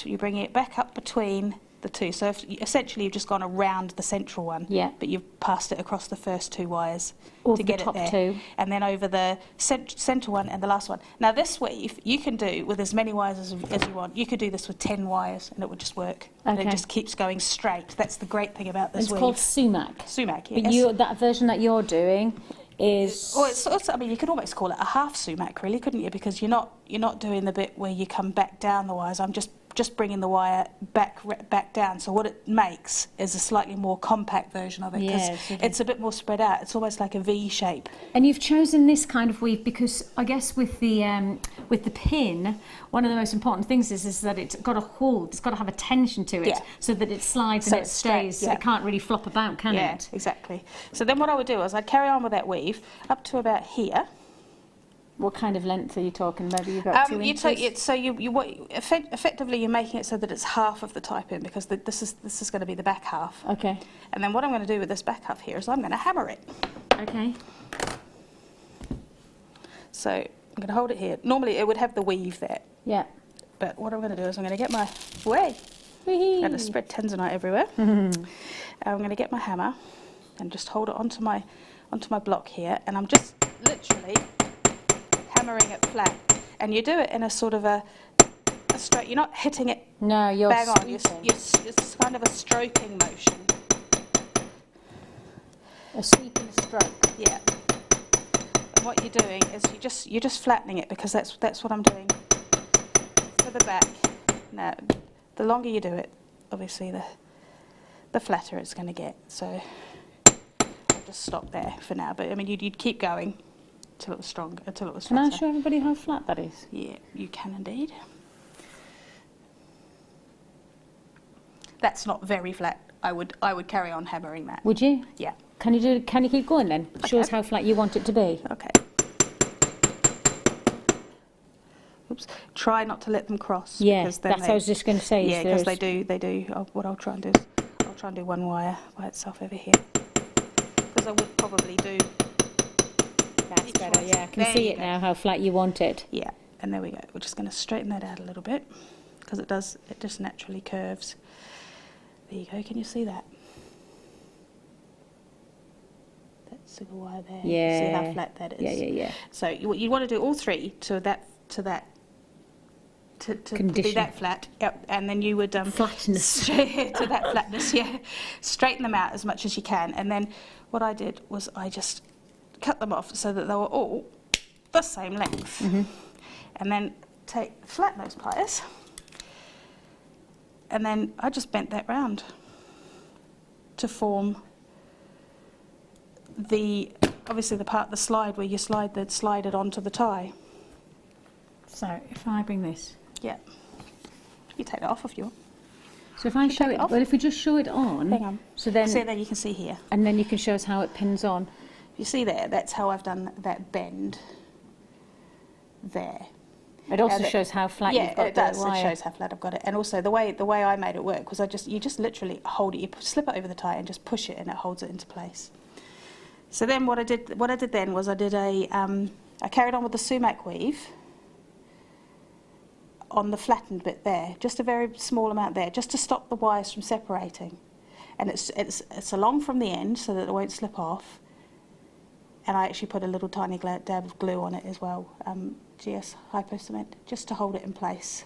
You're bringing it back up between the two. So essentially you've just gone around the central one, Yeah. but you've passed it across the first two wires Over to the get top it there, two. and then over the centre one and the last one. Now this weave you can do with as many wires as you want. You could do this with 10 wires and it would just work. And Okay. it just keeps going straight. That's the great thing about this It's weave. called sumac. Sumac, yes. But that version that you're doing is... Well, I mean, you could almost call it a half sumac, really, couldn't you? Because you're not doing the bit where you come back down the wires. I'm just bringing the wire back down. So what it makes is a slightly more compact version of it, because Yes, it it's a bit more spread out. It's almost like a V shape. And you've chosen this kind of weave because I guess with the pin, one of the most important things is that it's got to hold. It's got to have a tension to it, Yeah. so that it slides So and it it's straight, stays. yeah. It can't really flop about, can Yeah, it? exactly. So then what I would do is I'd carry on with that weave up to about here. What kind of length are you talking? Maybe about 2 inches? Effectively you're making it so that it's half of the tie pin, because this is going to be the back half. Okay. And then what I'm going to do with this back half here is I'm going to hammer it. Okay. So I'm going to hold it here. Normally it would have the weave there, Yeah. but what I'm going to do is I'm going to get my I'm going to spread Tanzanite everywhere. I'm going to get my hammer and just hold it onto my block here, and I'm just literally hammering it flat. And you do it in a sort of a straight. You're not hitting it No, you're bang on. sweeping. It's kind of a stroking motion. A sweeping stroke. Yeah. And what you're doing is you're just flattening it, because that's what I'm doing for the back. Now, the longer you do it, obviously the flatter it's going to get. So I'll just stop there for now. But I mean, you'd keep going until it was strong, until it was Can flatter. I show everybody how flat that is? Yeah, you can indeed. That's not very flat. I would carry on hammering that. Would you? Yeah. Can you keep going then? Show us how flat you want it to be. Okay. Oops. Try not to let them cross. Yeah, because then that's what I was just going to say. Yeah, because they do. What I'll try and do is I'll try and do one wire by itself over here, because I would probably do. That's better, yeah. I can There see you it go. now, how flat you want it. Yeah, and there we go. We're just going to straighten that out a little bit, because it just naturally curves. There you go. Can you see that? That single wire there. Yeah. See how flat that is. Yeah. So you want to do all three to be Condition. that flat. Yep. And then you would Flatness. to that flatness. Yeah. Straighten them out as much as you can. And then what I did was I just cut them off so that they were all the same length. Mm-hmm. And then take flat nose pliers. And then I just bent that round to form obviously the slide where you slide it onto the tie. So if I bring this. Yeah. You take that off if you want. So if I show take it, it off. well, if we just show it on. Hang on. So then, See, there you can see here. and then you can show us how it pins on. You see there, that's how I've done that bend there. It also And shows how flat Yeah, you've got it does. the wire. It shows how flat I've got it. And also the way I made it work was you just literally hold it, you slip it over the tie and just push it, and it holds it into place. So then what I did then was I carried on with the sumac weave on the flattened bit there, just a very small amount there, just to stop the wires from separating. And it's along from the end so that it won't slip off. And I actually put a little tiny dab of glue on it as well, GS Hypo Cement, just to hold it in place.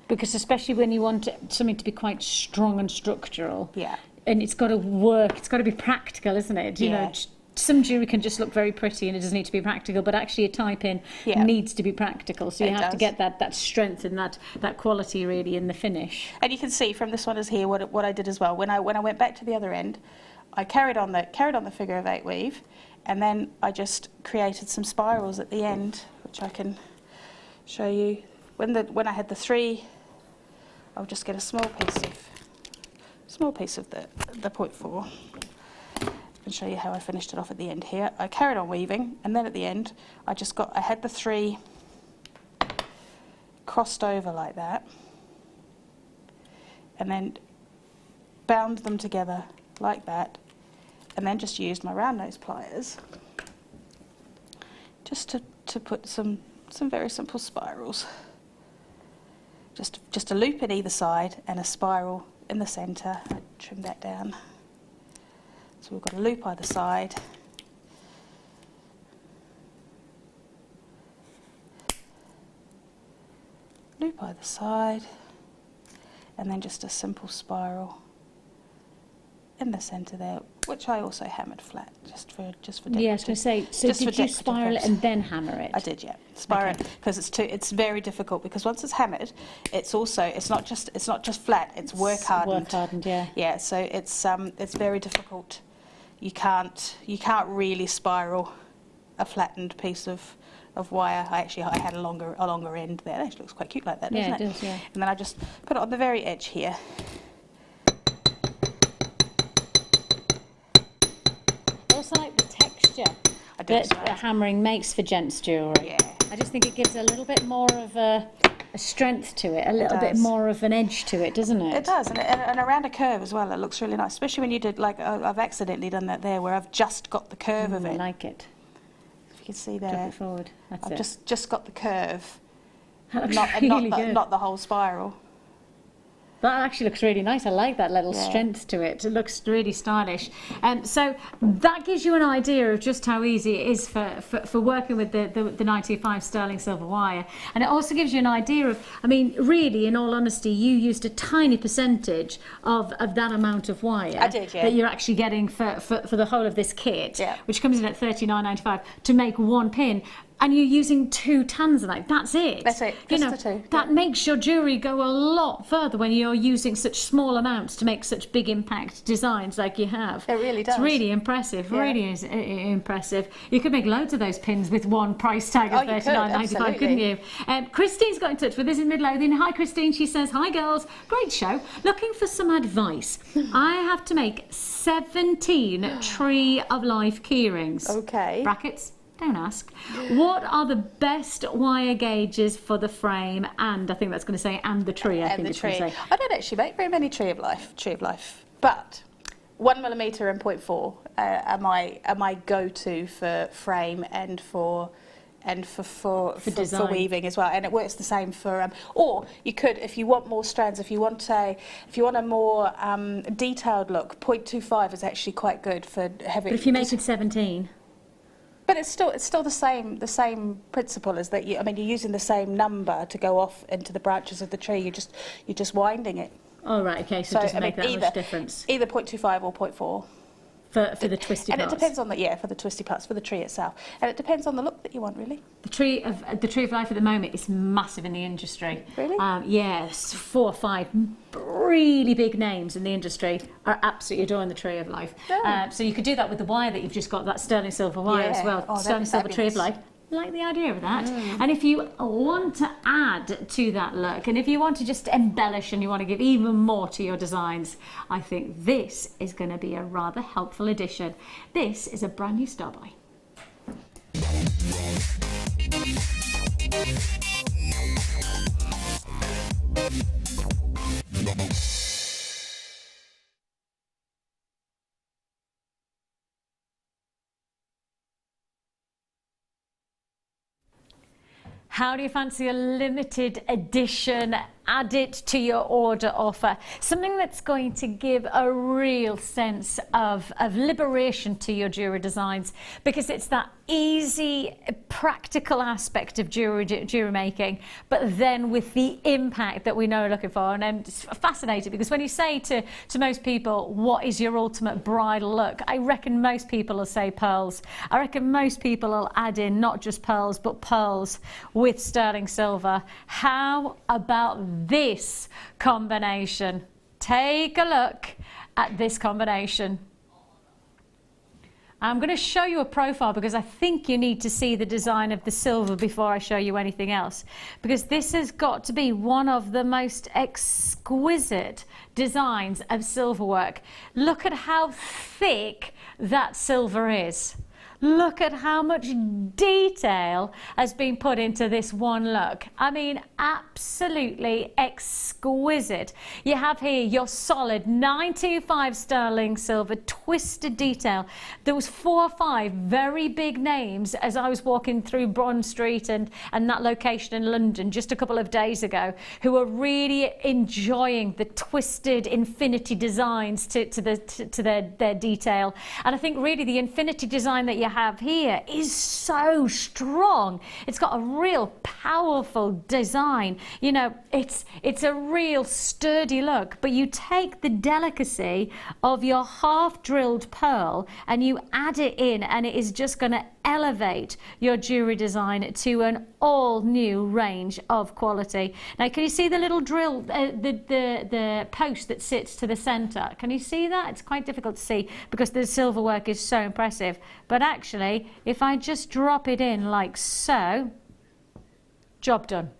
Because especially when you want something to be quite strong and structural, yeah, and it's got to work, it's got to be practical, isn't it? You know, some jewellery can just look very pretty and it doesn't need to be practical, but actually a type-in needs to be practical. So you have to get that strength and that quality really in the finish. And you can see from this one is here what I did as well. When I went back to the other end, I carried on the figure of 8 weave, and then I just created some spirals at the end, which I can show you. When I had the 3, I'll just get a small piece of the 0.4 and show you how I finished it off at the end here. I carried on weaving, and then at the end I had the 3 crossed over like that, and then bound them together like that, and then just used my round nose pliers just to put some very simple spirals. Just a loop in either side and a spiral in the centre. I trim that down. So we've got a loop either side. Loop either side, and then just a simple spiral in the centre there, which I also hammered flat, just for decorative. Yeah, I was going to say, so did you spiral it and then hammer it? I did, yeah. Spiral it, because it's very difficult, because once it's hammered, it's not just flat, it's work hardened. Work hardened, yeah. Yeah, so it's very difficult. You can't really spiral a flattened piece of wire. I had a longer end there. It actually looks quite cute like that, doesn't it? Yeah, it does, yeah. And then I just put it on the very edge here. Also like the texture that hammering makes for gents jewellery. Yeah. I just think it gives a little bit more of a strength to it, a little bit more of an edge to it, doesn't it? It does, and around a curve as well, it looks really nice, especially when you did, like, I've accidentally done that there, where I've just got the curve of it. I like it. If you can see there. Drop it forward. That's I've it. just got the curve, That looks really good. not the whole spiral. That actually looks really nice. I like that little strength to it. It looks really stylish. So that gives you an idea of just how easy it is for working with the 925 sterling silver wire. And it also gives you an idea of, I mean, really, in all honesty, you used a tiny percentage of that amount of wire. I did, yeah. That you're actually getting for the whole of this kit, which comes in at $39.95 to make one pin. And you're using 2 Tanzanite. That's it. That's it. Just the 2. That makes your jewellery go a lot further when you're using such small amounts to make such big impact designs like you have. It really does. It's really impressive. Yeah. Really is impressive. You could make loads of those pins with one price tag of $39.95, couldn't you? Christine's got in touch with us in Midlothian. Hi, Christine. She says, "Hi, girls. Great show. Looking for some advice. I have to make 17 Tree of Life keyrings. Okay. Brackets. Don't ask. What are the best wire gauges for the frame and, I think that's going to say, and the tree, I think it's going to say. I don't actually make very many tree of life, but 1mm and 0.4 are my go-to for frame and for weaving as well, and it works the same for or you could, if you want more strands, if you want a more detailed look, 0.25 is actually quite good for having. But if you make it 17. But it's still the same principle as that. You're using the same number to go off into the branches of the tree. You're just winding it. Oh right, okay. So it doesn't make that much difference. Either 0.25 or 0.4. For the twisty parts. And it depends on for the twisty parts, for the tree itself. And it depends on the look that you want, really. The tree of life at the moment is massive in the industry. Really? Yes, 4 or 5 really big names in the industry are absolutely adoring the tree of life. Oh. So you could do that with the wire that you've just got, that sterling silver wire as well. Oh, sterling silver tree of life. Like the idea of that. And if you want to add to that look, and if you want to just embellish and you want to give even more to your designs, I think this is going to be a rather helpful addition. This is a brand new star buy. How do you fancy a limited edition? Add it to your order offer. Something that's going to give a real sense of liberation to your jewellery designs, because it's that easy, practical aspect of jewellery making, but then with the impact that we know we're looking for. And I'm just fascinated, because when you say to most people, what is your ultimate bridal look? I reckon most people will say pearls. I reckon most people will add in not just pearls, but pearls with sterling silver. How about this combination? Take a look at this combination. I'm going to show you a profile, because I think you need to see the design of the silver before I show you anything else, because this has got to be one of the most exquisite designs of silver work. Look at how thick that silver is. Look at how much detail has been put into this one look. I mean, absolutely exquisite. You have here your solid 925 sterling silver, twisted detail. There was 4 or 5 very big names as I was walking through Bond Street and that location in London just a couple of days ago, who were really enjoying the twisted infinity designs to their detail. And I think really the infinity design that you have here is so strong. It's got a real powerful design. You know, it's a real sturdy look, but you take the delicacy of your half drilled pearl and you add it in, and it is just going to elevate your jewelry design to an all new range of quality. Now, can you see the little drill, the post that sits to the center? Can you see that? It's quite difficult to see because the silver work is so impressive. But actually, if I just drop it in like so, job done.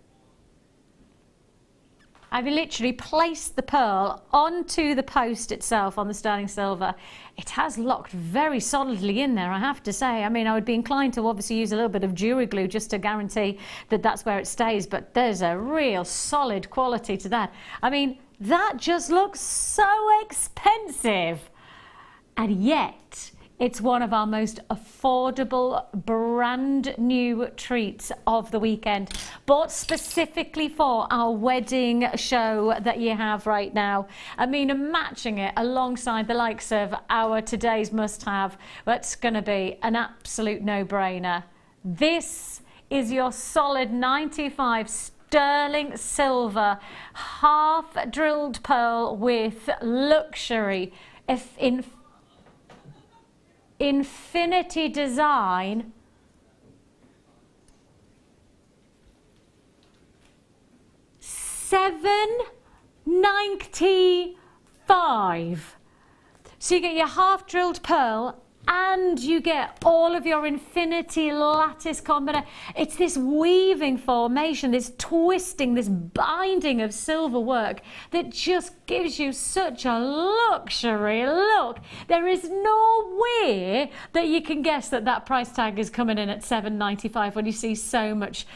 I've literally placed the pearl onto the post itself on the sterling silver. It has locked very solidly in there, I have to say. I mean, I would be inclined to obviously use a little bit of jewellery glue just to guarantee that that's where it stays, but there's a real solid quality to that. I mean, that just looks so expensive. And yet, it's one of our most affordable, brand new treats of the weekend, bought specifically for our wedding show that you have right now. I mean, matching it alongside the likes of our today's must-have, that's going to be an absolute no-brainer. This is your solid 925 sterling silver, half drilled pearl with luxury, infinity design. $7.95. So you get your half drilled pearl and you get all of your infinity lattice combination. It's this weaving formation, this twisting, this binding of silver work that just gives you such a luxury look. There is no way that you can guess that that price tag is coming in at $7.95 when you see so much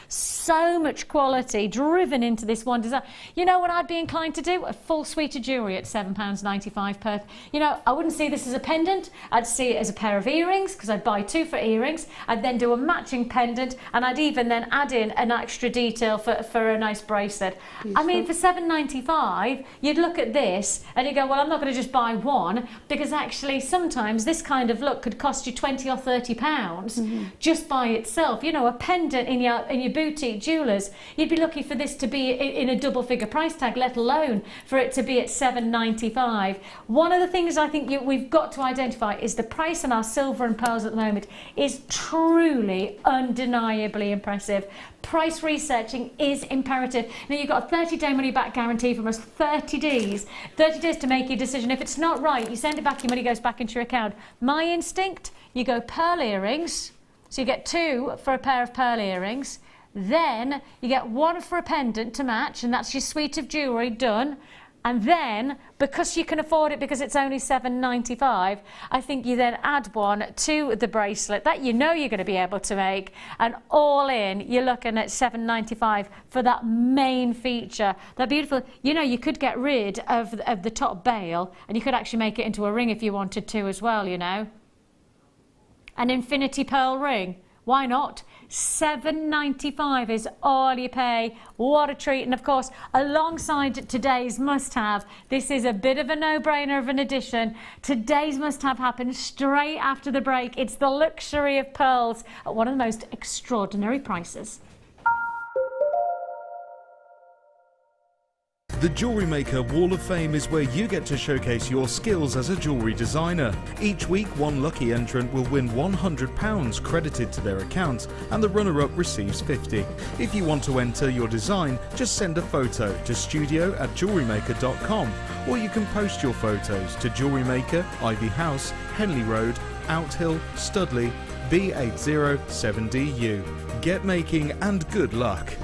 quality driven into this one design. You know what I'd be inclined to do? A full suite of jewellery at £7.95 per. You know, I wouldn't see this as a pendant. I'd see it as a pair of earrings, because I'd buy 2 for earrings. I'd then do a matching pendant, and I'd even then add in an extra detail for a nice bracelet. Beautiful. I mean, for £7.95, you'd look at this and you go, well, I'm not going to just buy one, because actually sometimes this kind of look could cost you £20 or £30 just by itself. You know, a pendant in your boutique jewellers, you'd be lucky for this to be in a double figure price tag, let alone for it to be at £7.95. One of the things I think we've got to identify is the price on our silver and pearls at the moment is truly undeniably impressive. Price researching is imperative. Now, you've got a 30-day money-back guarantee from us, 30 days to make your decision. If it's not right, you send it back, your money goes back into your account. My instinct, you go pearl earrings, so you get 2 for a pair of pearl earrings, then you get 1 for a pendant to match, and that's your suite of jewellery done. And then, because you can afford it, because it's only £7.95, I think you then add 1 to the bracelet that you know you're going to be able to make, and all in, you're looking at £7.95 for that main feature. They're beautiful. You know, you could get rid of the top bail, and you could actually make it into a ring if you wanted to as well, you know. An infinity pearl ring. Why not? $7.95 is all you pay. What a treat. And of course, alongside today's must-have, this is a bit of a no-brainer of an addition. Today's must-have happens straight after the break. It's the luxury of pearls at one of the most extraordinary prices. The Jewellery Maker Wall of Fame is where you get to showcase your skills as a jewellery designer. Each week, one lucky entrant will win £100 credited to their account, and the runner-up receives £50. If you want to enter your design, just send a photo to studio@jewellerymaker.com, or you can post your photos to Jewellery Maker, Ivy House, Henley Road, Outhill, Studley, B807DU. Get making and good luck.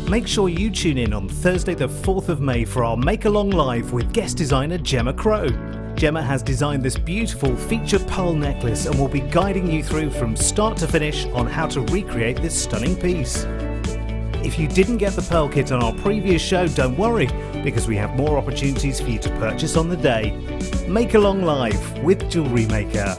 Make sure you tune in on Thursday the 4th of May for our Make Along Live with guest designer Gemma Crow. Gemma has designed this beautiful featured pearl necklace and will be guiding you through from start to finish on how to recreate this stunning piece. If you didn't get the pearl kit on our previous show, don't worry, because we have more opportunities for you to purchase on the day. Make Along Live with Jewellery Maker.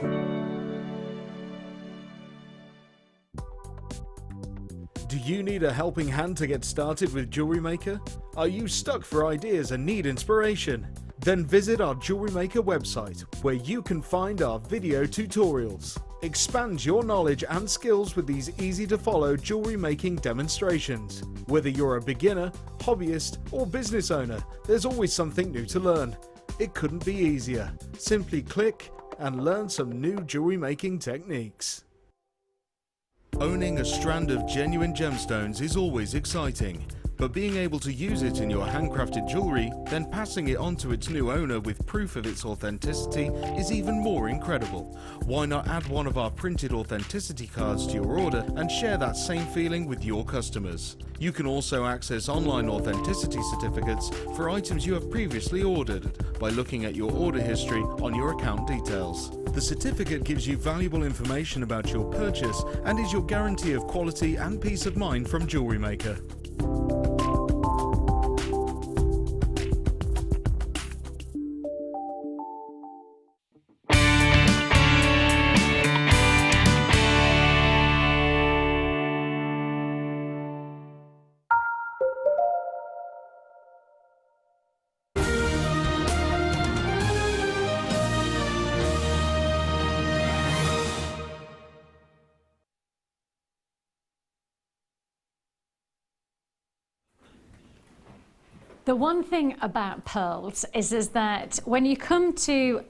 Do you need a helping hand to get started with Jewellery Maker? Are you stuck for ideas and need inspiration? Then visit our Jewellery Maker website, where you can find our video tutorials. Expand your knowledge and skills with these easy-to-follow jewellery making demonstrations. Whether you're a beginner, hobbyist, or business owner, there's always something new to learn. It couldn't be easier. Simply click and learn some new jewellery making techniques. Owning a strand of genuine gemstones is always exciting, but being able to use it in your handcrafted jewellery, then passing it on to its new owner with proof of its authenticity is even more incredible. Why not add one of our printed authenticity cards to your order and share that same feeling with your customers? You can also access online authenticity certificates for items you have previously ordered by looking at your order history on your account details. The certificate gives you valuable information about your purchase and is your guarantee of quality and peace of mind from Jewellery Maker. The one thing about pearls is that when you come to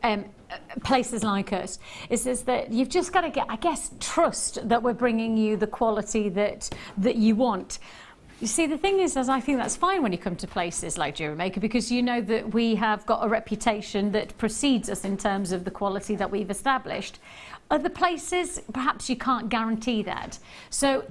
places like us, is that you've just got to get, I guess, trust that we're bringing you the quality that you want. You see, the thing is, I think that's fine when you come to places like Jewellery Maker, because you know that we have got a reputation that precedes us in terms of the quality that we've established. Other places, perhaps you can't guarantee that. So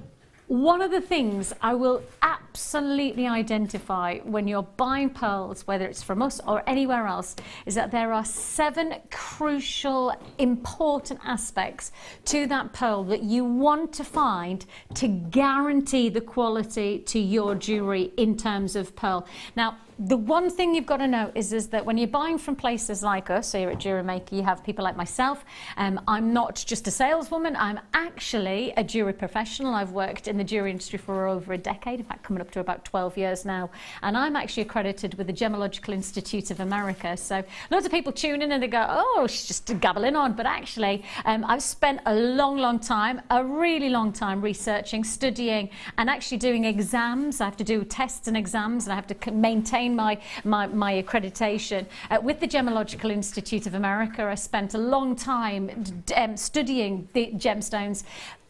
one of the things I will absolutely identify when you're buying pearls, whether it's from us or anywhere else, is that there are 7 crucial, important aspects to that pearl that you want to find to guarantee the quality to your jewellery in terms of pearl. Now, the one thing you've got to know is that when you're buying from places like us, so here at Jewellery Maker, you have people like myself. I'm not just a saleswoman, I'm actually a jewellery professional. I've worked in the jewellery industry for over a decade, in fact coming up to about 12 years now, and I'm actually accredited with the Gemological Institute of America. So loads of people tune in and they go, oh, she's just gabbling on, but actually I've spent a long time, a really long time researching, studying, and actually doing exams. I have to do tests and exams, and I have to maintain gain my accreditation with the Gemological Institute of America, I spent a long time studying the gemstones.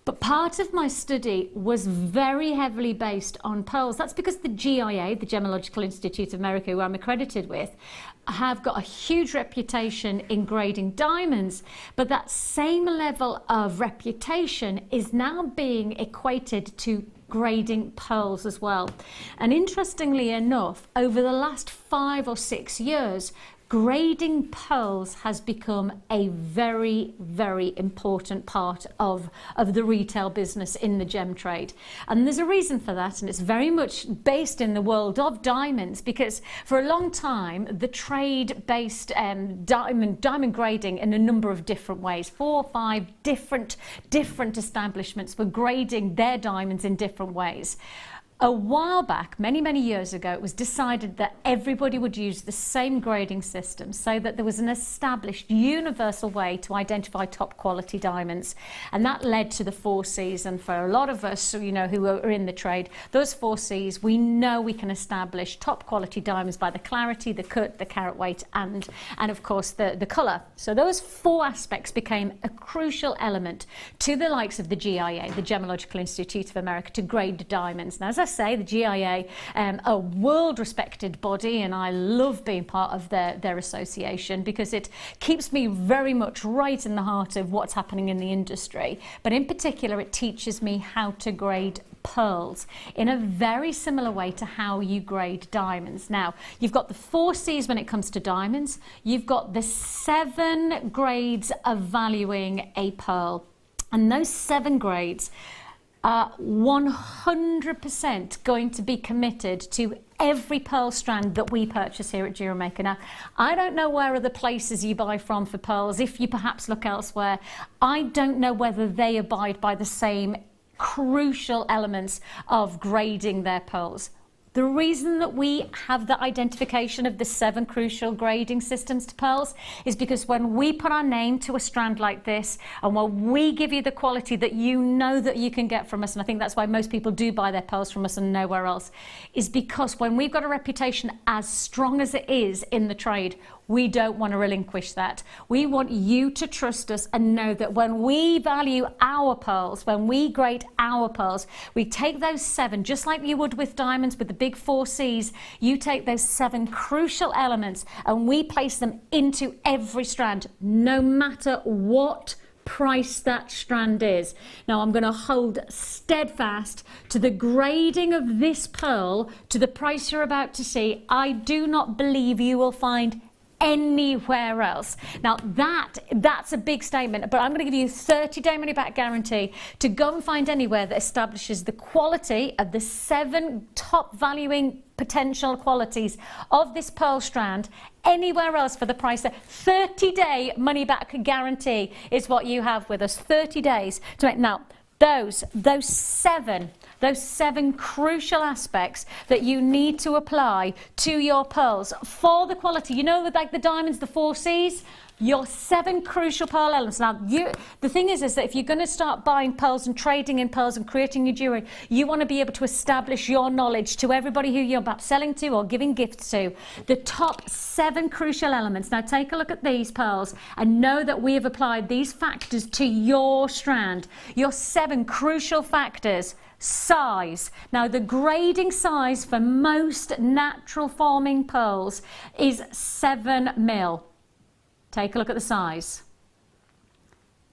But part of my study was very heavily based on pearls. That's because the GIA, the Gemological Institute of America, who I'm accredited with, have got a huge reputation in grading diamonds. But that same level of reputation is now being equated to grading pearls as well. And interestingly enough, over the last 5 or 6 years, grading pearls has become a very, very important part of the retail business in the gem trade. And there's a reason for that, and it's very much based in the world of diamonds, because for a long time the trade based diamond grading in a number of different ways. 4 or 5 different establishments were grading their diamonds in different ways. A while back, many years ago, it was decided that everybody would use the same grading system, so that there was an established universal way to identify top quality diamonds. And that led to the 4 C's. And for a lot of us, you know, who are in the trade, those 4 C's, we know we can establish top quality diamonds by the clarity, the cut, the carat weight, and of course the colour. So those 4 aspects became a crucial element to the likes of the GIA, the Gemological Institute of America, to grade diamonds. Now, as I say, the GIA, a world-respected body, and I love being part of their association, because it keeps me very much right in the heart of what's happening in the industry. But in particular, it teaches me how to grade pearls in a very similar way to how you grade diamonds. Now, you've got the 4 C's when it comes to diamonds. You've got the 7 grades of valuing a pearl, and those 7 grades are 100% going to be committed to every pearl strand that we purchase here at Jewellery Maker. Now, I don't know where other places you buy from for pearls. If you perhaps look elsewhere, I don't know whether they abide by the same crucial elements of grading their pearls. The reason that we have the identification of the 7 crucial grading systems to pearls is because when we put our name to a strand like this, and when we give you the quality that you know that you can get from us, and I think that's why most people do buy their pearls from us and nowhere else, is because when we've got a reputation as strong as it is in the trade, we don't want to relinquish that. We want you to trust us and know that when we value our pearls, when we grade our pearls, we take those 7, just like you would with diamonds with the big 4 C's, you take those 7 crucial elements and we place them into every strand, no matter what price that strand is. Now, I'm going to hold steadfast to the grading of this pearl to the price you're about to see. I do not believe you will find anywhere else. Now, that's a big statement, but I'm going to give you a 30-day money-back guarantee to go and find anywhere that establishes the quality of the 7 top valuing potential qualities of this pearl strand anywhere else for the price. 30-day money-back guarantee is what you have with us. 30 days to make. Now, those 7 crucial aspects that you need to apply to your pearls for the quality. You know, like the diamonds, the 4 C's, your 7 crucial pearl elements. Now, the thing is that if you're going to start buying pearls and trading in pearls and creating your jewellery, you want to be able to establish your knowledge to everybody who you're about selling to or giving gifts to. The top 7 crucial elements. Now, take a look at these pearls and know that we have applied these factors to your strand. Your 7 crucial factors. Size. Now, the grading size for most natural forming pearls is 7 mil. Take a look at the size.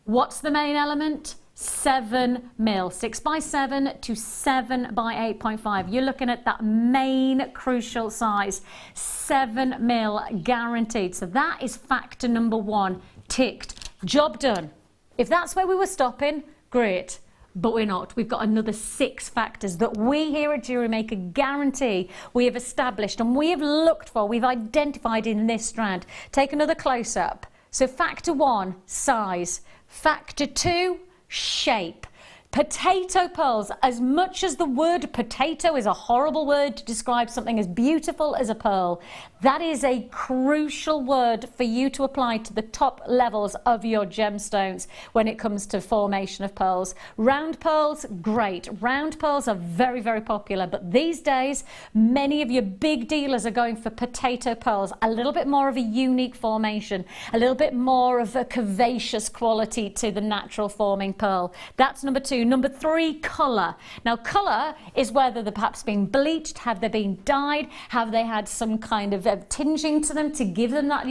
What's the main element? 7 mil. 6 by 7 to 7 by 8.5. You're looking at that main crucial size. 7 mil guaranteed. So that is factor number 1 ticked. Job done. If that's where we were stopping, great. But we're not. We've got another 6 factors that we here at Jewellery Maker guarantee we have established and we have looked for, we've identified in this strand. Take another close-up. So factor 1, size. Factor 2, shape. Potato pearls, as much as the word potato is a horrible word to describe something as beautiful as a pearl, that is a crucial word for you to apply to the top levels of your gemstones when it comes to formation of pearls. Round pearls, great. Round pearls are very, very popular, but these days, many of your big dealers are going for potato pearls, a little bit more of a unique formation, a little bit more of a curvaceous quality to the natural forming pearl. That's number 2. Number 3, colour. Now, colour is whether they're perhaps been bleached, have they been dyed, have they had some kind of tinging to them to give them that.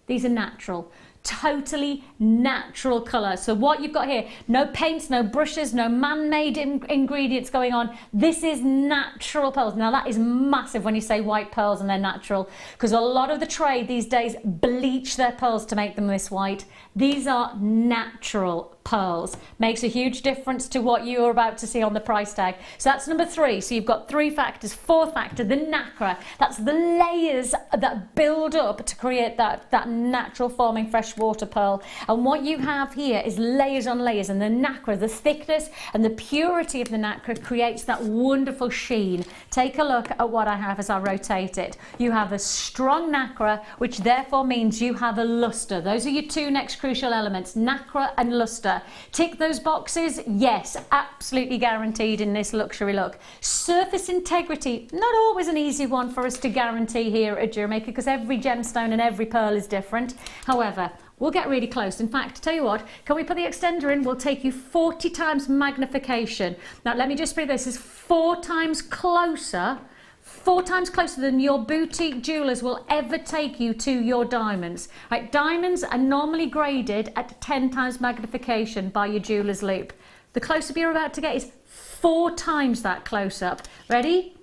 These are natural. Totally natural colour. So what you've got here, no paints, no brushes, no man-made ingredients going on. This is natural pearls. Now that is massive when you say white pearls and they're natural, because a lot of the trade these days bleach their pearls to make them this white. These are natural pearls. Makes a huge difference to what you're about to see on the price tag. So that's number 3. So you've got 3 factors. 4th factor, the nacre. That's the layers that build up to create that natural forming freshwater pearl. And what you have here is layers on layers, and the nacre, the thickness and the purity of the nacre creates that wonderful sheen. Take a look at what I have as I rotate it. You have a strong nacre, which therefore means you have a luster. Those are your 2 next crucial elements, nacre and luster. Tick those boxes? Yes, absolutely guaranteed in this luxury look. Surface integrity, not always an easy one for us to guarantee here at Jewellery Maker, because every gemstone and every pearl is different. However, we'll get really close. In fact, tell you what, can we put the extender in? We'll take you 40 times magnification. Now, let me just put this is 4 times closer. 4 times closer than your boutique jewellers will ever take you to your diamonds. Right, diamonds are normally graded at 10 times magnification by your jeweller's loop. The close-up you're about to get is 4 times that close-up. Ready?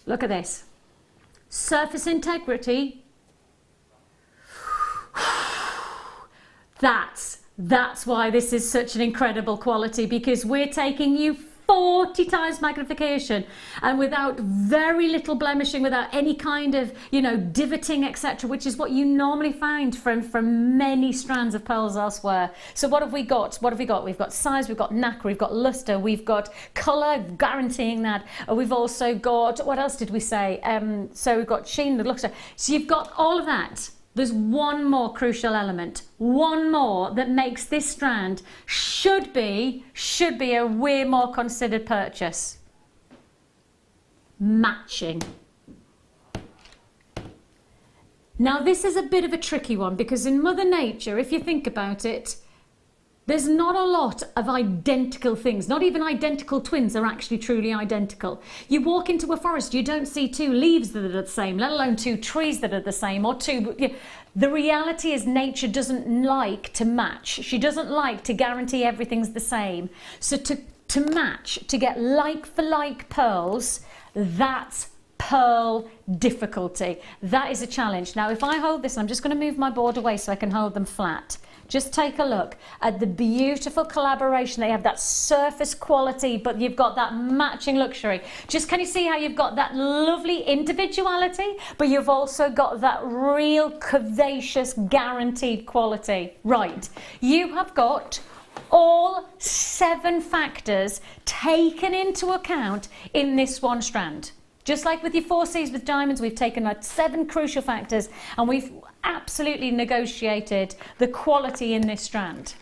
Look at this. Surface integrity. That's why this is such an incredible quality, because we're taking you 40 times magnification, and without very little blemishing, without any kind of, you know, divoting, etc., which is what you normally find from many strands of pearls elsewhere. So what have we got? What have we got? We've got size, we've got nacre, we've got luster, we've got colour, guaranteeing that. We've also got, what else did we say? So we've got sheen, the luster. So you've got all of that. There's one more crucial element, one more that makes this strand should be a way more considered purchase. Matching. Now this is a bit of a tricky one, because in Mother Nature, if you think about it, there's not a lot of identical things. Not even identical twins are actually truly identical. You walk into a forest, you don't see 2 leaves that are the same, let alone 2 trees that are the same, or 2... The reality is nature doesn't like to match. She doesn't like to guarantee everything's the same. So to match, to get like for like pearls, that's pearl difficulty. That is a challenge. Now if I hold this, I'm just going to move my board away so I can hold them flat. Just take a look at the beautiful collaboration. They have that surface quality, but you've got that matching luxury. Just can you see how you've got that lovely individuality, but you've also got that real curvaceous guaranteed quality. Right, you have got all 7 factors taken into account in this one strand. Just like with your 4 C's with diamonds, we've taken out 7 crucial factors, and we've absolutely negotiated the quality in this strand.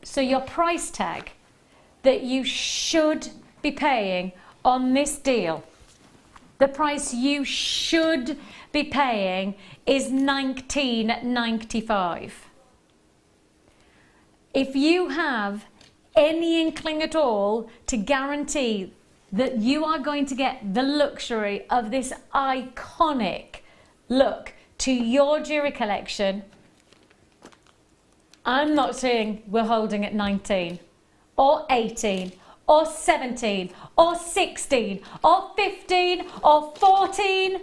So your price tag that you should be paying on this deal, the price you should be paying is $19.95. If you have any inkling at all to guarantee that you are going to get the luxury of this iconic look to your jewellery collection, I'm not saying we're holding at 19 or 18 or 17 or 16 or 15 or 14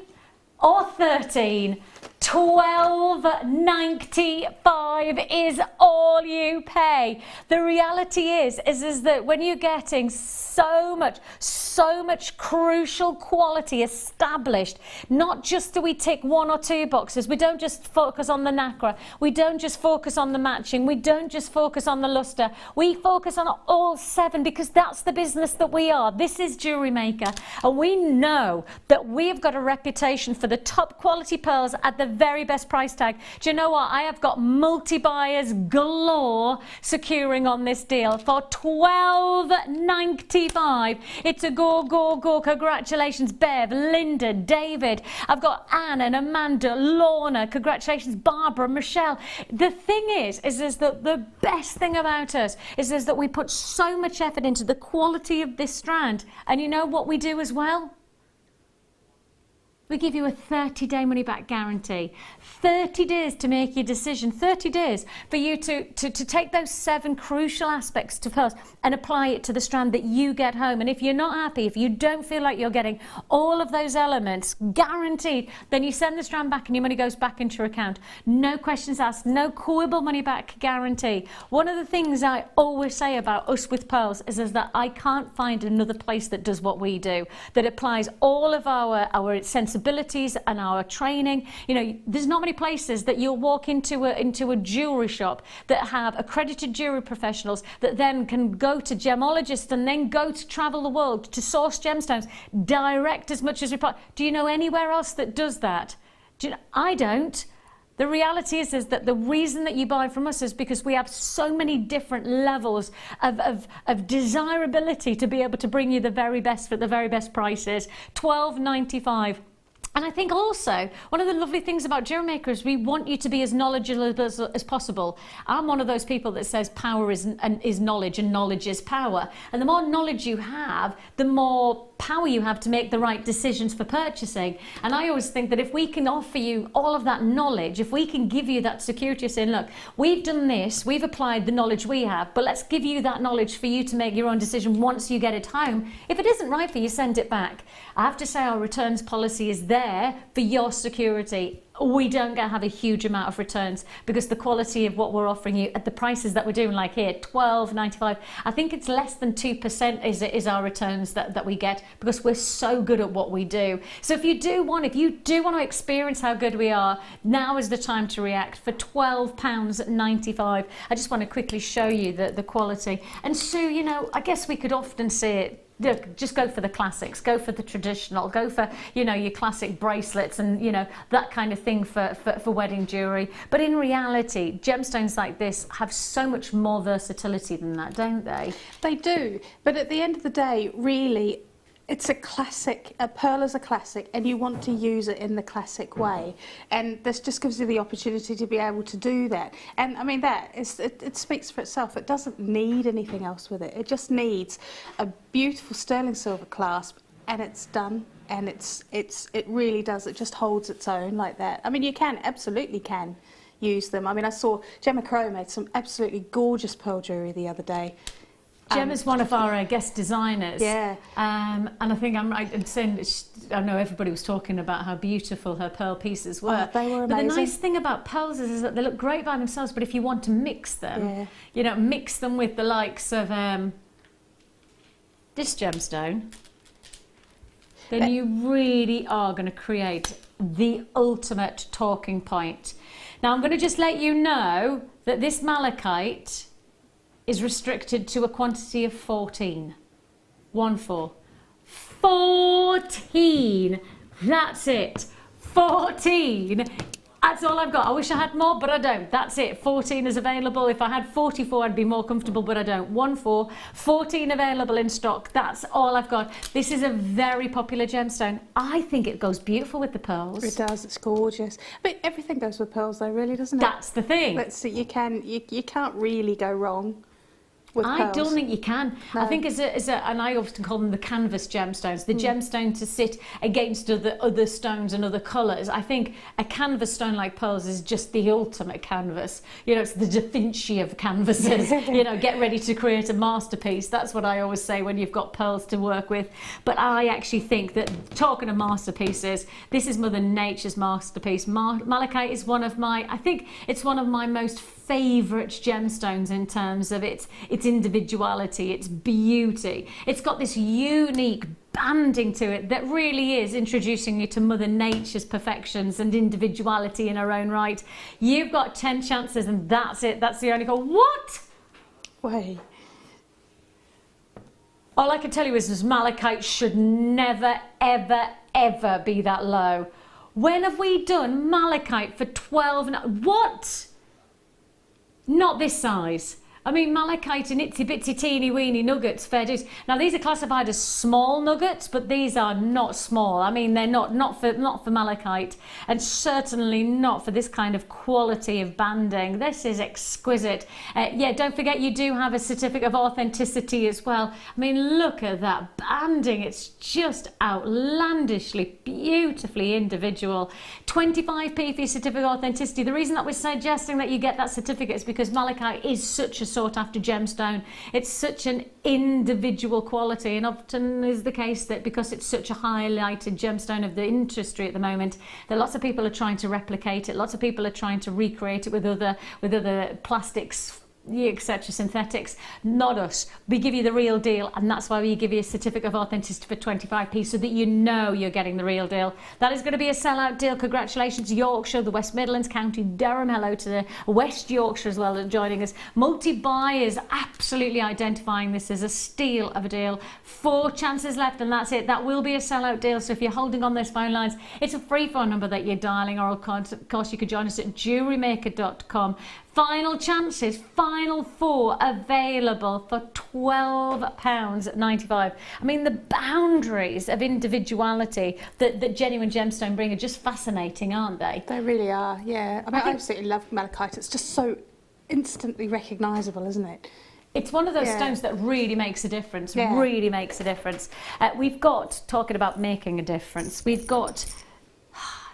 or 13. $12.95 is all you pay. The reality is that when you're getting so much crucial quality established, not just do we tick 1 or 2 boxes, we don't just focus on the nacre, we don't just focus on the matching, we don't just focus on the luster, we focus on all 7 because that's the business that we are. This is Jewellery Maker, and we know that we've got a reputation for the top quality pearls at the very best price tag. Do you know what? I have got multi-buyers galore securing on this deal for $12.95. It's a go, go, go. Congratulations, Bev, Linda, David. I've got Anne and Amanda, Lorna. Congratulations, Barbara, Michelle. The thing is that the best thing about us is that we put so much effort into the quality of this strand. And you know what we do as well? We give you a 30-day money-back guarantee. 30 days to make your decision. 30 days for you to take those 7 crucial aspects to pearls and apply it to the strand that you get home. And if you're not happy, if you don't feel like you're getting all of those elements guaranteed, then you send the strand back and your money goes back into your account. No questions asked, no quibble money-back guarantee. One of the things I always say about us with pearls is that I can't find another place that does what we do, that applies all of our sensibilities and our training. You know, there's not many places that you'll walk into a jewelry shop that have accredited jewelry professionals that then can go to gemologists and then go to travel the world to source gemstones direct as much as we possibly. Do you know anywhere else that does that? I don't. The reality is that the reason that you buy from us is because we have so many different levels of desirability to be able to bring you the very best for the very best prices. $12.95. And I think also one of the lovely things about Jewellery Maker is we want you to be as knowledgeable as possible. I'm one of those people that says power is knowledge and knowledge is power. And the more knowledge you have, the more power you have to make the right decisions for purchasing. And I always think that if we can offer you all of that knowledge, if we can give you that security of saying, look, we've done this, we've applied the knowledge we have, but let's give you that knowledge for you to make your own decision once you get it home. If it isn't right for you, send it back. I have to say our returns policy is there for your security. We don't have a huge amount of returns because the quality of what we're offering you at the prices that we're doing, like here, $12.95. I think it's less than 2% is our returns that we get because we're so good at what we do. So if you do want to experience how good we are, now is the time to react for £12.95. I just want to quickly show you the quality. And Sue, you know, I guess we could often see it. Look, just go for the classics, go for the traditional, go for, you know, your classic bracelets and, you know, that kind of thing for wedding jewellery. But in reality, gemstones like this have so much more versatility than that, don't they? They do. But at the end of the day, really, it's a classic. A pearl is a classic, and you want to use it in the classic way. And this just gives you the opportunity to be able to do that. And I mean, it speaks for itself. It doesn't need anything else with it. It just needs a beautiful sterling silver clasp, and it's done. And it really does. It just holds its own like that. I mean, you absolutely can use them. I mean, I saw Gemma Crow made some absolutely gorgeous pearl jewellery the other day. Gemma's one of our guest designers. Yeah. And I think I'm right in saying that I know everybody was talking about how beautiful her pearl pieces were. Oh, they were amazing. But the nice thing about pearls is that they look great by themselves, but if you want to mix them, you know, mix them with the likes of this gemstone, then you really are going to create the ultimate talking point. Now, I'm going to just let you know that this malachite is restricted to a quantity of 14. 1-4. 14! That's it. 14! That's all I've got. I wish I had more, but I don't. That's it. 14 is available. If I had 44, I'd be more comfortable, but I don't. 1-4. 14 available in stock. That's all I've got. This is a very popular gemstone. I think it goes beautiful with the pearls. It does. It's gorgeous. But everything goes with pearls, though, really, doesn't it? That's the thing. You can't really go wrong. I don't think you can. No. I think and I often call them the canvas gemstones, the gemstone to sit against other stones and other colours. I think a canvas stone like pearls is just the ultimate canvas. You know, it's the Da Vinci of canvases. You know, get ready to create a masterpiece. That's what I always say when you've got pearls to work with. But I actually think that, talking of masterpieces, this is Mother Nature's masterpiece. Malachite is one of my, I think it's one of my most favourite gemstones in terms of its individuality, its beauty. It's got this unique banding to it that really is introducing you to Mother Nature's perfections and individuality in her own right. You've got 10 chances and that's it. That's the only goal. What? Wait. All I can tell you is malachite should never, ever, ever be that low. When have we done malachite for 12? What? Not this size. I mean, malachite and itsy bitsy teeny weeny nuggets, fair dues. Now these are classified as small nuggets, but these are not small. I mean, they're not for malachite, and certainly not for this kind of quality of banding. This is exquisite. Yeah, don't forget you do have a certificate of authenticity as well. I mean, look at that banding. It's just outlandishly, beautifully individual. 25p for your certificate of authenticity. The reason that we're suggesting that you get that certificate is because malachite is such a sought after gemstone. It's such an individual quality, and often is the case that because it's such a highlighted gemstone of the industry at the moment, that lots of people are trying to replicate it, lots of people are trying to recreate it with other plastics, etc., synthetics. Not us. We give you the real deal, and that's why we give you a certificate of authenticity for 25p, so that you know you're getting the real deal. That is going to be a sellout deal. Congratulations, Yorkshire, the West Midlands, County Durham. Hello to the West Yorkshire as well joining us. Multi-buyers absolutely identifying this as a steal of a deal. 4 chances left, and that's it. That will be a sellout deal, so if you're holding on those phone lines, it's a free phone number that you're dialing, or of course you could join us at JewelleryMaker.com. Final chances, final 4 available for £12.95. I mean, the boundaries of individuality that genuine gemstone bring are just fascinating, aren't they? They really are, yeah. I mean, I absolutely love malachite. It's just so instantly recognisable, isn't it? It's one of those stones that really makes a difference, really makes a difference. We've got, talking about making a difference, we've got...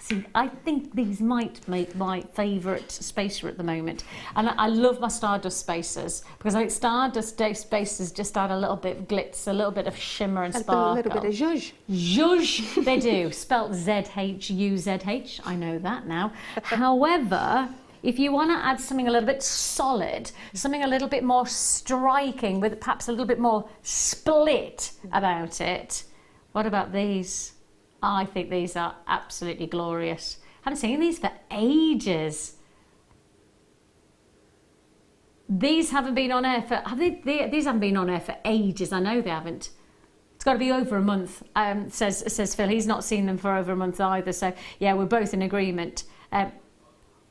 See, I think these might make my favourite spacer at the moment, and I love my Stardust spacers because I think Stardust spacers just add a little bit of glitz, a little bit of shimmer and sparkle. A little bit of zhuzh. Zhuzh, they do. Spelt Z-H-U-Z-H. I know that now. However, if you want to add something a little bit solid, something a little bit more striking, with perhaps a little bit more split about it, what about these? I think these are absolutely glorious. I haven't seen these for ages. These haven't been on air for, these haven't been on air for ages. I know they haven't. It's got to be over a month, says Phil. He's not seen them for over a month either. So yeah, we're both in agreement.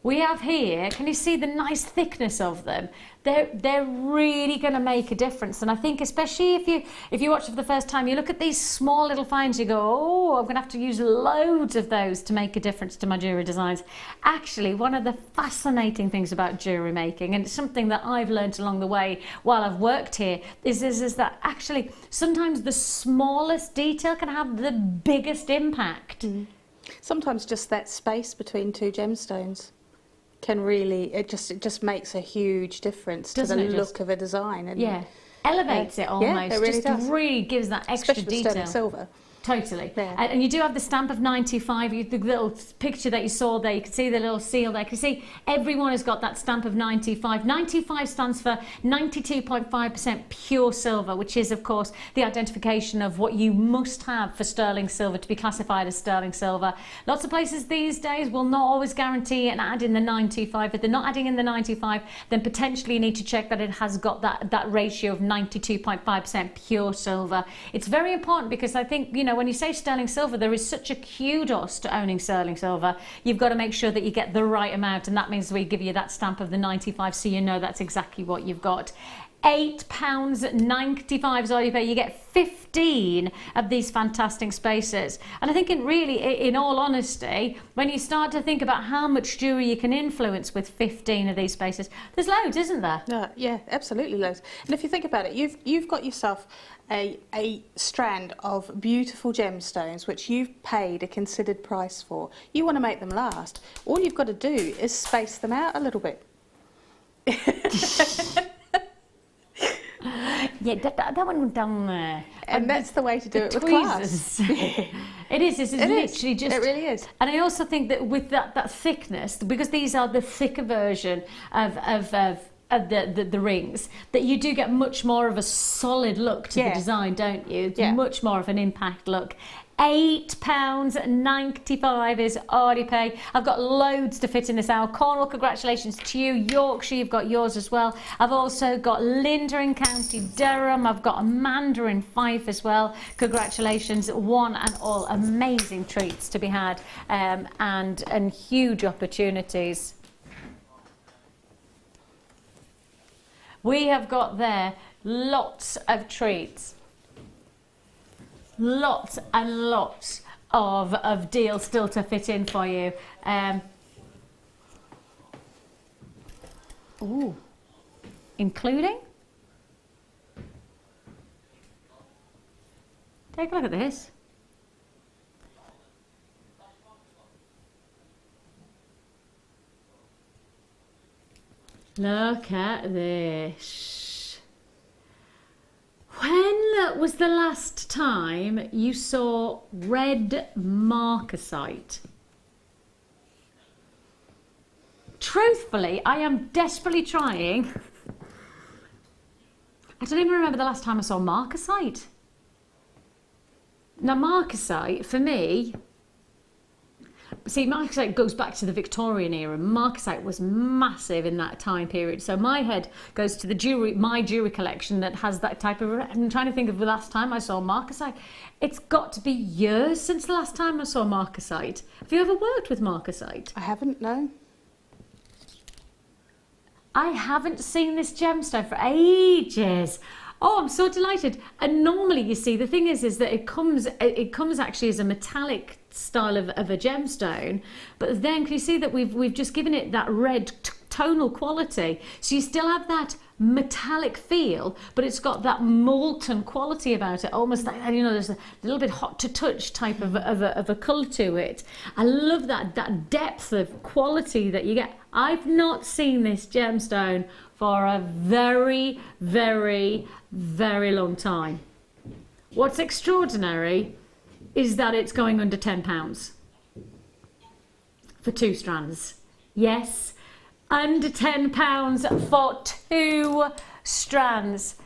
We have here, can you see the nice thickness of them? They're really going to make a difference. And I think especially if you watch it for the first time, you look at these small little finds, you go, oh, I'm going to have to use loads of those to make a difference to my jewellery designs. Actually, one of the fascinating things about jewellery making, and it's something that I've learned along the way while I've worked here, is that actually sometimes the smallest detail can have the biggest impact. Mm. Sometimes just that space between 2 gemstones can really, it just makes a huge difference to the look of a design. And elevates it almost. Yeah, it really just does. Really gives that extra especially detail. Especially with silver. Totally. Yeah. And you do have the stamp of 95, the little picture that you saw there, you can see the little seal there. You can see everyone has got that stamp of 95. 95 stands for 92.5% pure silver, which is, of course, the identification of what you must have for sterling silver to be classified as sterling silver. Lots of places these days will not always guarantee and add in the 95. If they're not adding in the 95, then potentially you need to check that it has got that ratio of 92.5% pure silver. It's very important because I think, you know, when you say sterling silver, there is such a kudos to owning sterling silver. You've got to make sure that you get the right amount, and that means we give you that stamp of the 95 so you know that's exactly what you've got. £8.95 all you pay. You get 15 of these fantastic spaces. And I think in all honesty, when you start to think about how much jewellery you can influence with 15 of these spaces, there's loads, isn't there? Yeah, absolutely loads. And if you think about it, you've got yourself a strand of beautiful gemstones which you've paid a considered price for. You want to make them last. All you've got to do is space them out a little bit. Yeah, that one down there. And that's the way to do it with clasp. It is literally just... It really is. And I also think that with that thickness, because these are the thicker version of the rings, that you do get much more of a solid look to the design, don't you? It's much more of an impact look. £8.95 is all you pay. I've got loads to fit in this hour. Cornwall, congratulations to you. Yorkshire, you've got yours as well. I've also got Linda in County Durham. I've got Amanda in Fife as well. Congratulations, one and all. Amazing treats to be had, and huge opportunities. We have got there lots of treats. Lots and lots of deals still to fit in for you. Including? Take a look at this. Look at this. When was the last time you saw red Marcasite? Truthfully, I am desperately trying. I don't even remember the last time I saw Marcasite. Now, Marcasite, for me... See, Marcasite goes back to the Victorian era. Marcasite was massive in that time period. So my head goes to my jewellery collection that has that type of... I'm trying to think of the last time I saw Marcasite. It's got to be years since the last time I saw Marcasite. Have you ever worked with Marcasite? I haven't, no. I haven't seen this gemstone for ages. Oh, I'm so delighted. And normally, you see, the thing is that it comes actually as a metallic style of a gemstone, but then can you see that we've just given it that red tonal quality, so you still have that metallic feel, but it's got that molten quality about it, almost like, you know, there's a little bit hot to touch type of a colour to it. I love that depth of quality that you get. I've not seen this gemstone for a very, very, very long time. What's extraordinary is that it's going under £10 for 2 strands. Yes, under £10 for 2 strands.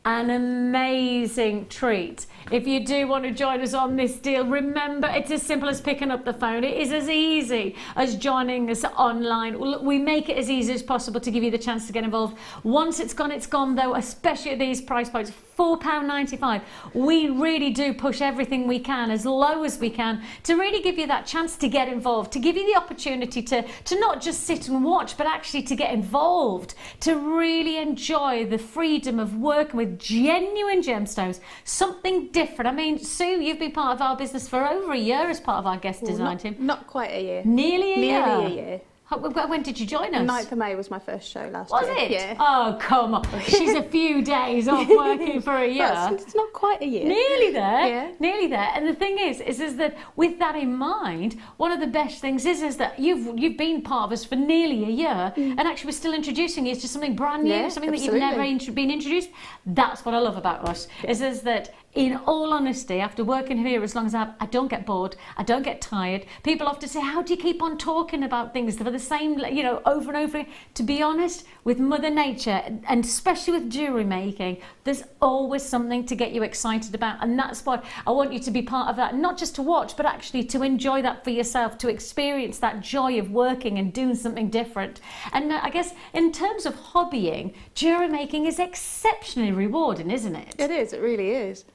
An amazing treat. If you do want to join us on this deal, remember, it's as simple as picking up the phone. It is as easy as joining us online. We make it as easy as possible to give you the chance to get involved. Once it's gone though, especially at these price points, £4.95. We really do push everything we can, as low as we can, to really give you that chance to get involved, to give you the opportunity to not just sit and watch, but actually to get involved, to really enjoy the freedom of working with genuine gemstones, something different. I mean, Sue, you've been part of our business for over a year as part of our guest design team. Not quite a year. Nearly a year? Nearly a year. When did you join us? 9th of May was my first show last year. Was it? Yeah. Oh, come on. She's a few days off working for a year. Well, it's not quite a year. Nearly there. Yeah. Nearly there. And the thing is that with that in mind, one of the best things is that you've been part of us for nearly a year, and actually we're still introducing you to something brand new, something that you've never been introduced. That's what I love about us. Is that in all honesty, after working here as long as I don't get bored, I don't get tired. People often say, how do you keep on talking about things for the same, over and over again? To be honest, with Mother Nature, and especially with jewellery making, there's always something to get you excited about. And that's what I want you to be part of, that, not just to watch, but actually to enjoy that for yourself, to experience that joy of working and doing something different. And I guess in terms of hobbying, jewellery making is exceptionally rewarding, isn't it? It is, it really is.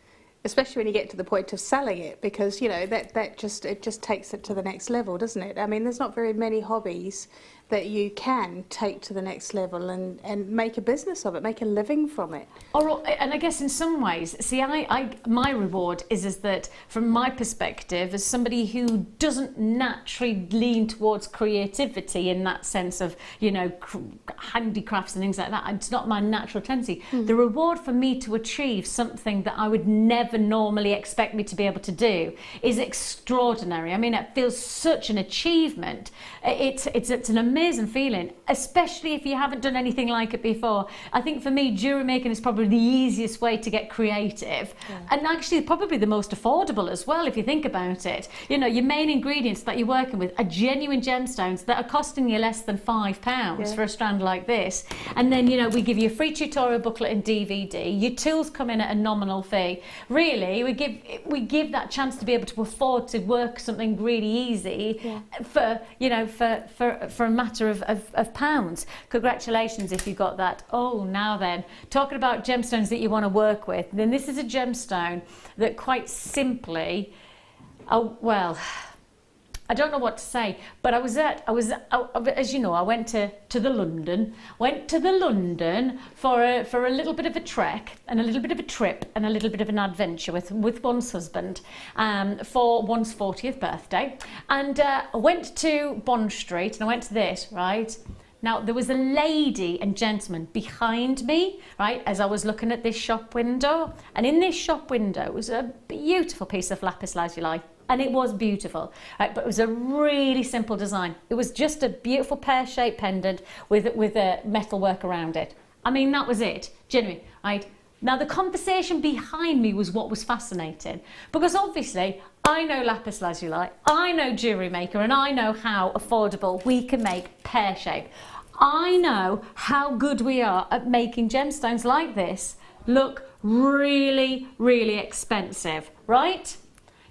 Especially when you get to the point of selling it, because that just takes it to the next level, doesn't it? I mean, there's not very many hobbies that you can take to the next level and make a business of it, make a living from it. And I guess in some ways, see, my reward is that from my perspective, as somebody who doesn't naturally lean towards creativity in that sense of, you know, handicrafts and things like that, it's not my natural tendency. The reward for me to achieve something that I would never normally expect me to be able to do is extraordinary. I mean, it feels such an achievement. It's an amazing feeling, especially if you haven't done anything like it before. I think for me, jewellery making is probably the easiest way to get creative, and actually probably the most affordable as well, if you think about it. You know, your main ingredients that you're working with are genuine gemstones that are costing you less than £5 for a strand like this. And then, you know, we give you a free tutorial booklet and DVD. Your tools come in at a nominal fee. Really, we give that chance to be able to afford to work something really easy for, you know, for a matter of pounds. Congratulations if you got that. Oh, now then, talking about gemstones that you want to work with, then this is a gemstone that quite simply, well, I don't know what to say, but as you know, I went to London for a little bit of a trek and a little bit of a trip and a little bit of an adventure with one's husband for one's 40th birthday. And I went to Bond Street and I went to this, right? Now, there was a lady and gentleman behind me, right, as I was looking at this shop window. And in this shop window was a beautiful piece of lapis lazuli. And it was beautiful, right? But it was a really simple design. It was just a beautiful pear-shaped pendant with a metal work around it. I mean, that was it, genuinely, right? Now, the conversation behind me was what was fascinating, because obviously I know lapis lazuli, I know Jewellery Maker, and I know how affordable we can make pear-shaped. I know how good we are at making gemstones like this look really, really expensive, right?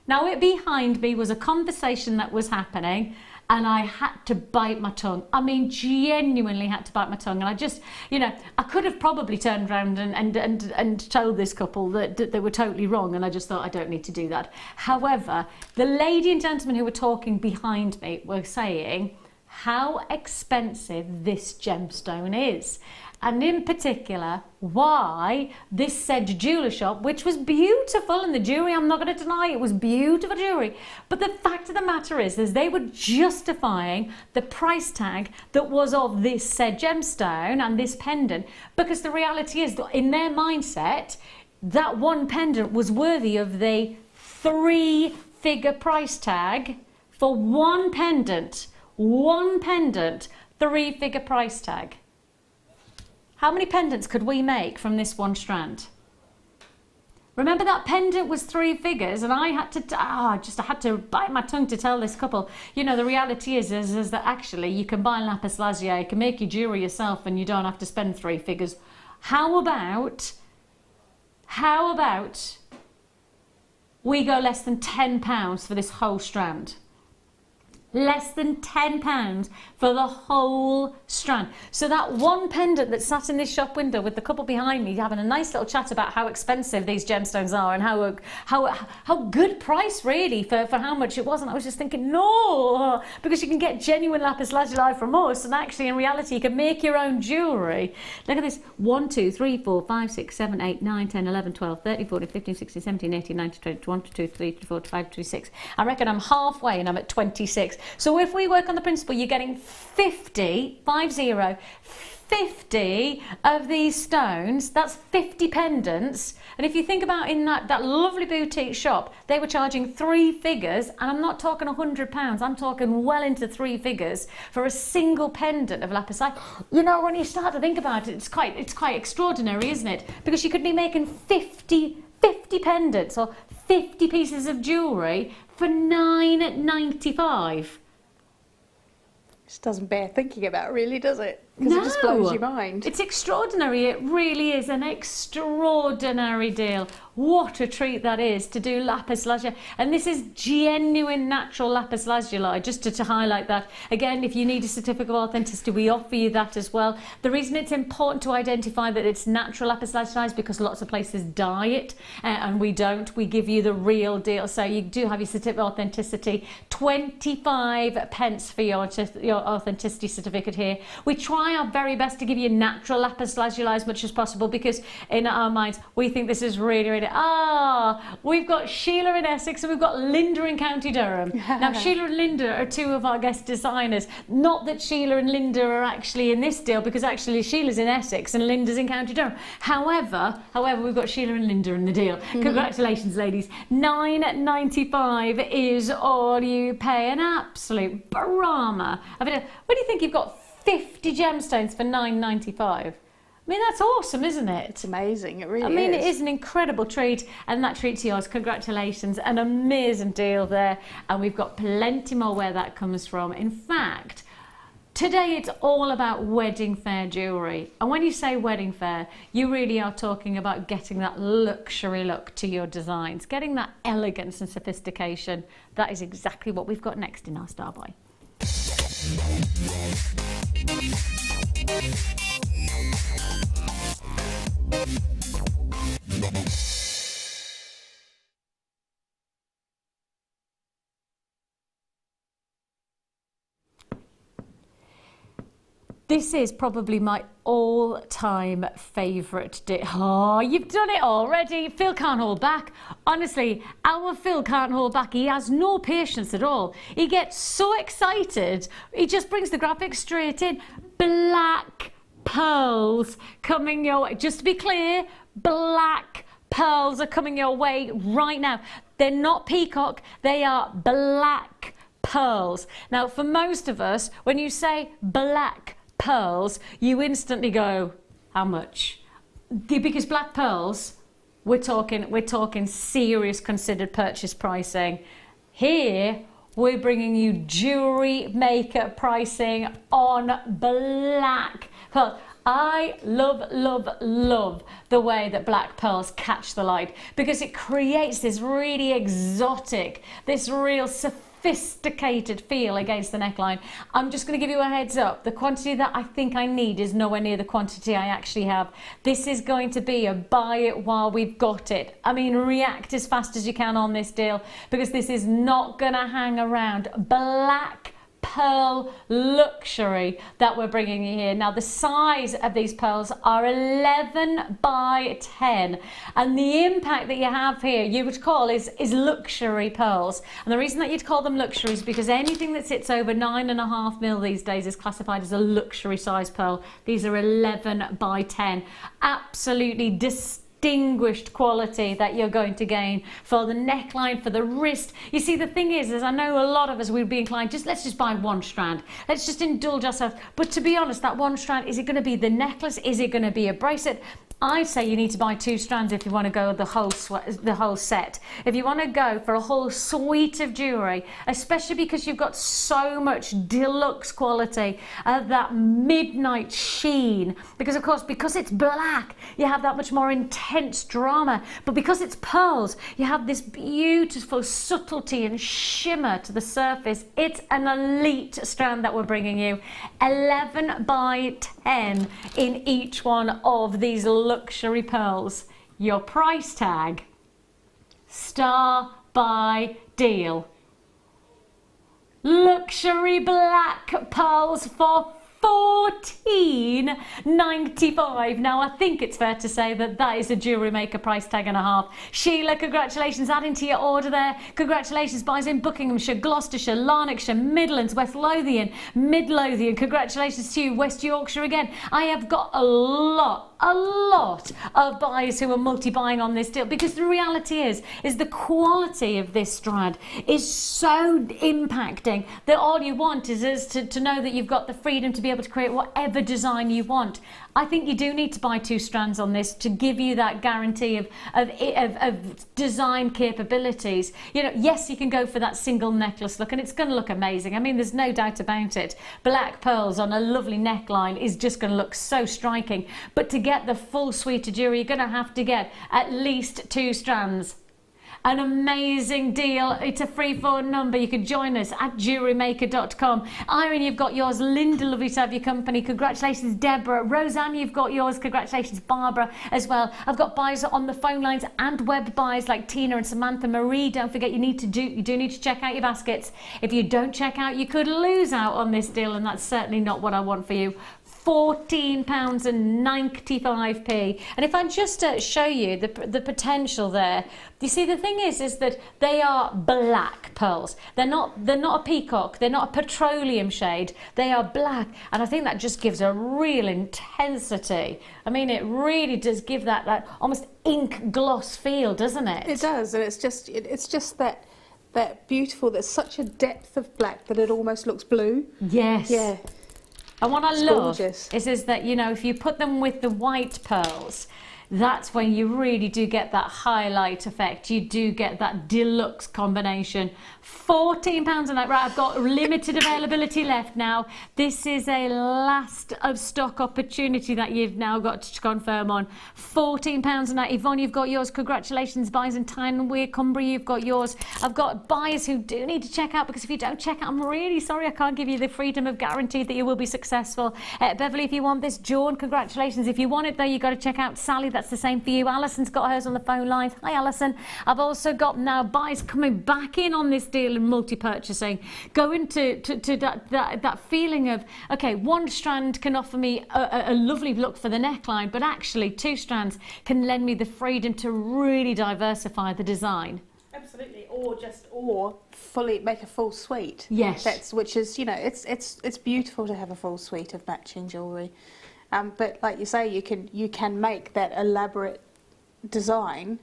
Now, behind me was a conversation that was happening, and I had to bite my tongue. I mean, genuinely had to bite my tongue. And I just, you know, I could have probably turned around and told this couple that they were totally wrong, and I just thought I don't need to do that. However, the lady and gentleman who were talking behind me were saying how expensive this gemstone is. And in particular, why this said jeweller shop, which was beautiful, and the jewellery, I'm not going to deny it was beautiful jewellery, but the fact of the matter is they were justifying the price tag that was of this said gemstone and this pendant, because the reality is that in their mindset, that one pendant was worthy of the 3-figure price tag for one pendant, 3-figure price tag. How many pendants could we make from this one strand? Remember, that pendant was 3 figures, and I had to bite my tongue to tell this couple, you know, the reality is that actually you can buy lapis lazuli, you can make your jewellery yourself, and you don't have to spend 3 figures. How about we go less than £10 for this whole strand? Less than £10 for the whole strand. So that one pendant that sat in this shop window with the couple behind me having a nice little chat about how expensive these gemstones are and how good price really for how much it was. And I was just thinking, no, because you can get genuine lapis lazuli from us, and actually in reality you can make your own jewellery. Look at this: 1, 2, 3, 4, 5, 6, 7, 8, 9, 10, 11, 12, 13, 14, 15, 16, 17, 18, 19, 20, 21, 22, 23, 24, 25, 26. I reckon I'm halfway and I'm at 26. So if we work on the principle, you're getting 50 of these stones, that's 50 pendants. And if you think about in that lovely boutique shop, they were charging 3 figures, and I'm not talking £100, I'm talking well into 3 figures for a single pendant of lapis lazuli. You know, when you start to think about it, it's quite extraordinary, isn't it? Because you could be making 50 pendants or 50 pieces of jewellery for £9.95. Just doesn't bear thinking about, really, does it? Because it just blows your mind. It's extraordinary. It really is an extraordinary deal. What a treat that is to do lapis lazuli. And this is genuine natural lapis lazuli, just to highlight that. Again, if you need a certificate of authenticity, we offer you that as well. The reason it's important to identify that it's natural lapis lazuli is because lots of places dye it and we don't. We give you the real deal. So you do have your certificate of authenticity. 25 pence for your authenticity certificate here. We try our very best to give you natural lapis lazuli as much as possible, because in our minds we think this is really, really... we've got Sheila in Essex and we've got Linda in County Durham. Now Sheila and Linda are two of our guest designers. Not that Sheila and Linda are actually in this deal, because actually Sheila's in Essex and Linda's in County Durham. However, we've got Sheila and Linda in the deal. Congratulations, ladies. $9.95 is all you pay. An absolute barama. When do you think you've got 50 gemstones for $9.95? I mean, that's awesome, isn't it? It's amazing, it really is. I mean, it is an incredible treat, and that treat's yours. Congratulations, an amazing deal there. And we've got plenty more where that comes from. In fact, today it's all about wedding fair jewellery. And when you say wedding fair, you really are talking about getting that luxury look to your designs, getting that elegance and sophistication. That is exactly what we've got next in our Star Boy. This is probably my all-time favourite dish. Oh, you've done it already. Phil can't hold back. Honestly, our Phil can't hold back. He has no patience at all. He gets so excited. He just brings the graphics straight in. Black pearls coming your way. Just to be clear, black pearls are coming your way right now. They're not peacock. They are black pearls. Now, for most of us, when you say black pearls, you instantly go, how much? Because black pearls, we're talking serious considered purchase pricing. Here we're bringing you Jewellery Maker pricing on black pearls. I love the way that black pearls catch the light, because it creates this really exotic, this real sophisticated feel against the neckline. I'm just going to give you a heads up. The quantity that I think I need is nowhere near the quantity I actually have. This is going to be a buy it while we've got it. I mean, react as fast as you can on this deal, because this is not going to hang around. Black pearl luxury that we're bringing you here. Now, the size of these pearls are 11 by 10, and the impact that you have here, you would call is luxury pearls. And the reason that you'd call them luxury is because anything that sits over 9.5 mil these days is classified as a luxury size pearl. These are 11 by 10. Absolutely distinguished quality that you're going to gain for the neckline, for the wrist. You see, the thing is I know a lot of us would be inclined, let's just buy one strand. Let's just indulge ourselves. But to be honest, that one strand, is it going to be the necklace? Is it going to be a bracelet? I'd say you need to buy 2 strands if you want to go the whole set. If you want to go for a whole suite of jewellery, especially because you've got so much deluxe quality, that midnight sheen, because of course, because it's black, you have that much more intense drama, but because it's pearls, you have this beautiful subtlety and shimmer to the surface. It's an elite strand that we're bringing you. 11 by 10 in each one of these luxury pearls. Your price tag, Star by deal. Luxury black pearls for $14.95. Now, I think it's fair to say that that is a Jewellery Maker price tag and a half. Sheila, congratulations, adding to your order there. Congratulations, buys in Buckinghamshire, Gloucestershire, Lanarkshire, Midlands, West Lothian, Mid Lothian. Congratulations to you, West Yorkshire again. I have got a lot a lot of buyers who are multi-buying on this deal, because the reality is the quality of this strand is so impacting that all you want is to know that you've got the freedom to be able to create whatever design you want. I think you do need to buy 2 strands on this to give you that guarantee of design capabilities. You know, yes, you can go for that single necklace look and it's going to look amazing. I mean, there's no doubt about it. Black pearls on a lovely neckline is just going to look so striking. But to get the full suite of jewellery, you're going to have to get at least 2 strands. An amazing deal. It's a free phone number. You can join us at JewelleryMaker.com. Irene, you've got yours. Linda, lovely to have your company. Congratulations, Deborah. Roseanne, you've got yours. Congratulations, Barbara, as well. I've got buyers on the phone lines and web buyers like Tina and Samantha. Marie, don't forget you do need to check out your baskets. If you don't check out, you could lose out on this deal, and that's certainly not what I want for you. £14.95. And if I just show you the potential there, you see the thing is that they are black pearls. They're not a peacock. They're not a petroleum shade. They are black, and I think that just gives a real intensity. I mean, it really does give that almost ink gloss feel, doesn't it? It does, and it's just that beautiful. There's such a depth of black that it almost looks blue. Yes. Yeah. And what I love gorgeous. is that, you know, if you put them with the white pearls, that's when you really do get that highlight effect. You do get that deluxe combination. £14 a night. Right, I've got limited availability left now. This is a last of stock opportunity that you've now got to confirm on. £14 a night. Yvonne, you've got yours. Congratulations, buyers in Tyne, Cumbria, you've got yours. I've got buyers who do need to check out, because if you don't check out, I'm really sorry, I can't give you the freedom of guarantee that you will be successful. Beverly, if you want this. John, congratulations. If you want it though, you've got to check out Sally. That's the same for you. Alison's got hers on the phone lines. Hi, Alison. I've also got now buyers coming back in on this deal and multi-purchasing, going to that feeling of, okay, 1 strand can offer me a lovely look for the neckline, but actually 2 strands can lend me the freedom to really diversify the design. Absolutely, or fully make a full suite. Yes, which is, you know, it's beautiful to have a full suite of matching jewellery. But like you say, you can make that elaborate design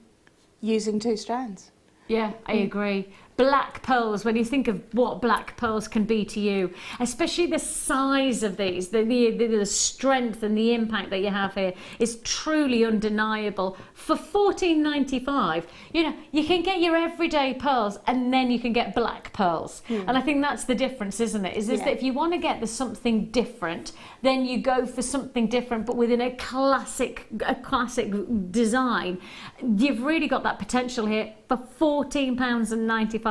using 2 strands. Yeah, I agree. Black pearls, when you think of what black pearls can be to you, especially the size of these, the strength and the impact that you have here is truly undeniable. For £14.95, you know, you can get your everyday pearls and then you can get black pearls. And I think that's the difference, isn't it? Is that if you want to get something different, then you go for something different, but within a classic design. You've really got that potential here for £14.95.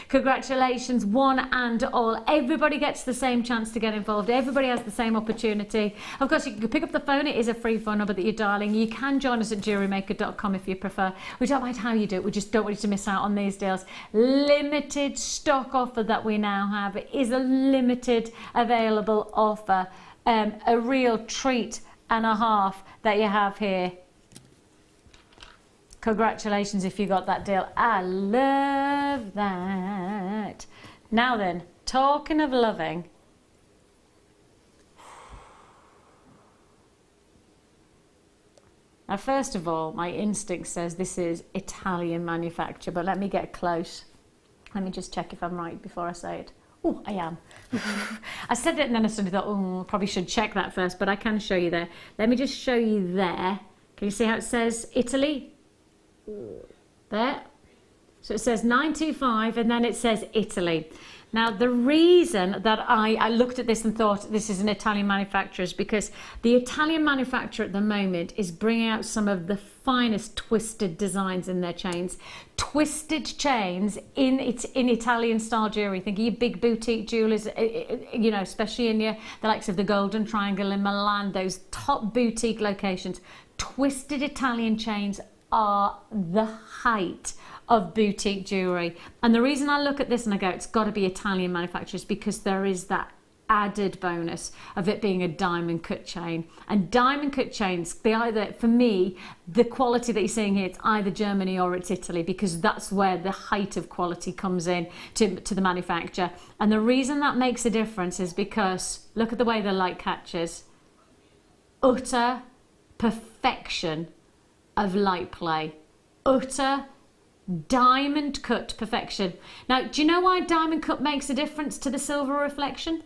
Congratulations, one and all. Everybody gets the same chance to get involved. Everybody has the same opportunity. Of course, you can pick up the phone. It is a free phone number that you're dialing. You can join us at JewelleryMaker.com if you prefer. We don't mind how you do it. We just don't want you to miss out on these deals. Limited stock offer that we now have. It is a limited available offer. A real treat and a half that you have here. Congratulations if you got that deal. I love that. Now then, talking of loving, now first of all, my instinct says this is Italian manufacture, but let me get close. Let me just check if I'm right before I say it. Oh, I am. I said it and then I suddenly thought, oh, I probably should check that first, but I can show you there. Let me just show you there. Can you see how it says Italy? There. So it says 925 and then it says Italy. Now the reason that I looked at this and thought this is an Italian manufacturer is because the Italian manufacturer at the moment is bringing out some of the finest twisted designs in their chains. Twisted chains in Italian style jewellery. Think of your big boutique jewellers, you know, especially in the likes of the Golden Triangle in Milan, those top boutique locations. Twisted Italian chains are the height of boutique jewellery, and the reason I look at this and I go, it's got to be Italian manufacturers, because there is that added bonus of it being a diamond cut chain. And diamond cut chains, they either, for me, the quality that you're seeing here, it's either Germany or it's Italy, because that's where the height of quality comes in to the manufacturer. And the reason that makes a difference is because look at the way the light catches. Utter perfection of light play. Utter diamond cut perfection. Now, do you know why diamond cut makes a difference to the silver reflection?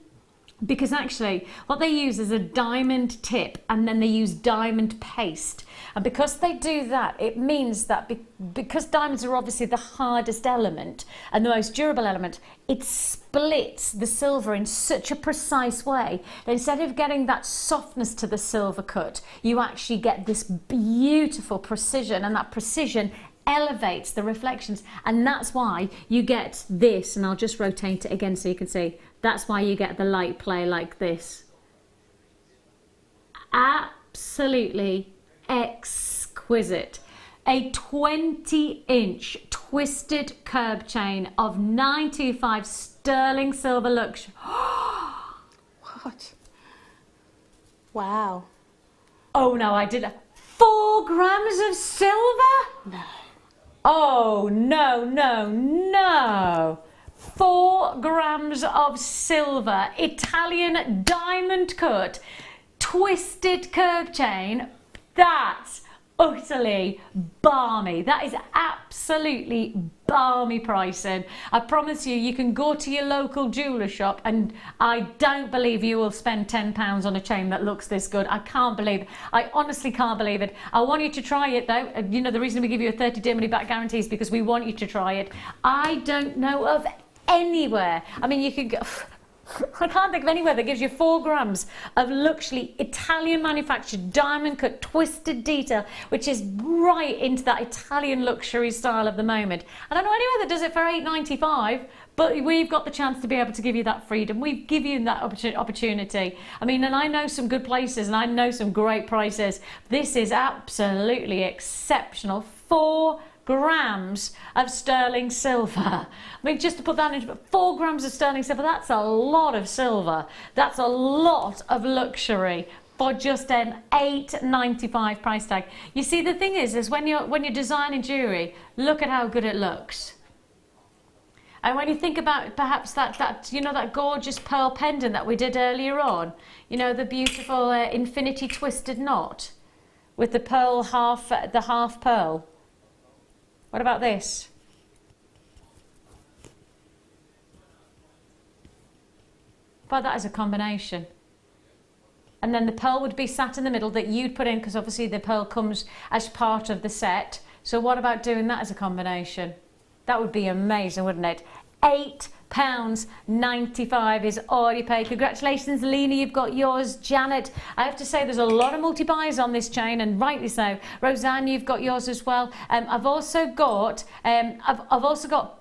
Because actually what they use is a diamond tip, and then they use diamond paste, and because they do that, it means that because diamonds are obviously the hardest element and the most durable element, it splits the silver in such a precise way that instead of getting that softness to the silver cut, you actually get this beautiful precision, and that precision elevates the reflections, and that's why you get this. And I'll just rotate it again so you can see. That's why you get the light play like this. Absolutely exquisite. A 20-inch twisted curb chain of 925 sterling silver luxury. What? Wow. Oh no, I did 4 grams of silver? No. Oh no, no, no. 4 grams of silver, Italian diamond cut, twisted curb chain. That's utterly balmy. That is absolutely balmy pricing. I promise you, you can go to your local jeweller shop, and I don't believe you will spend £10 on a chain that looks this good. I can't believe it. I honestly can't believe it. I want you to try it though. You know, the reason we give you a 30-day money back guarantee is because we want you to try it. I don't know of anywhere. I mean, you could go, I can't think of anywhere that gives you 4 grams of luxury Italian manufactured diamond cut twisted detail, which is right into that Italian luxury style of the moment. I don't know anywhere that does it for £8.95, but we've got the chance to be able to give you that freedom. We've given you that opportunity. I mean, and I know some good places and I know some great prices. This is absolutely exceptional. 4 grams of sterling silver. I mean, just to put that into 4 grams of sterling silver, that's a lot of silver. That's a lot of luxury for just an £8.95 price tag. You see, the thing is when you're designing jewellery, look at how good it looks. And when you think about perhaps that you know, that gorgeous pearl pendant that we did earlier on, you know, the beautiful infinity twisted knot with the pearl the half pearl. What about this? But that as a combination. And then the pearl would be sat in the middle that you'd put in, because obviously the pearl comes as part of the set. So what about doing that as a combination? That would be amazing, wouldn't it? £8.95 is all you pay. Congratulations, Lena, you've got yours. Janet, I have to say there's a lot of multi-buys on this chain, and rightly so. Roseanne, you've got yours as well. I've also got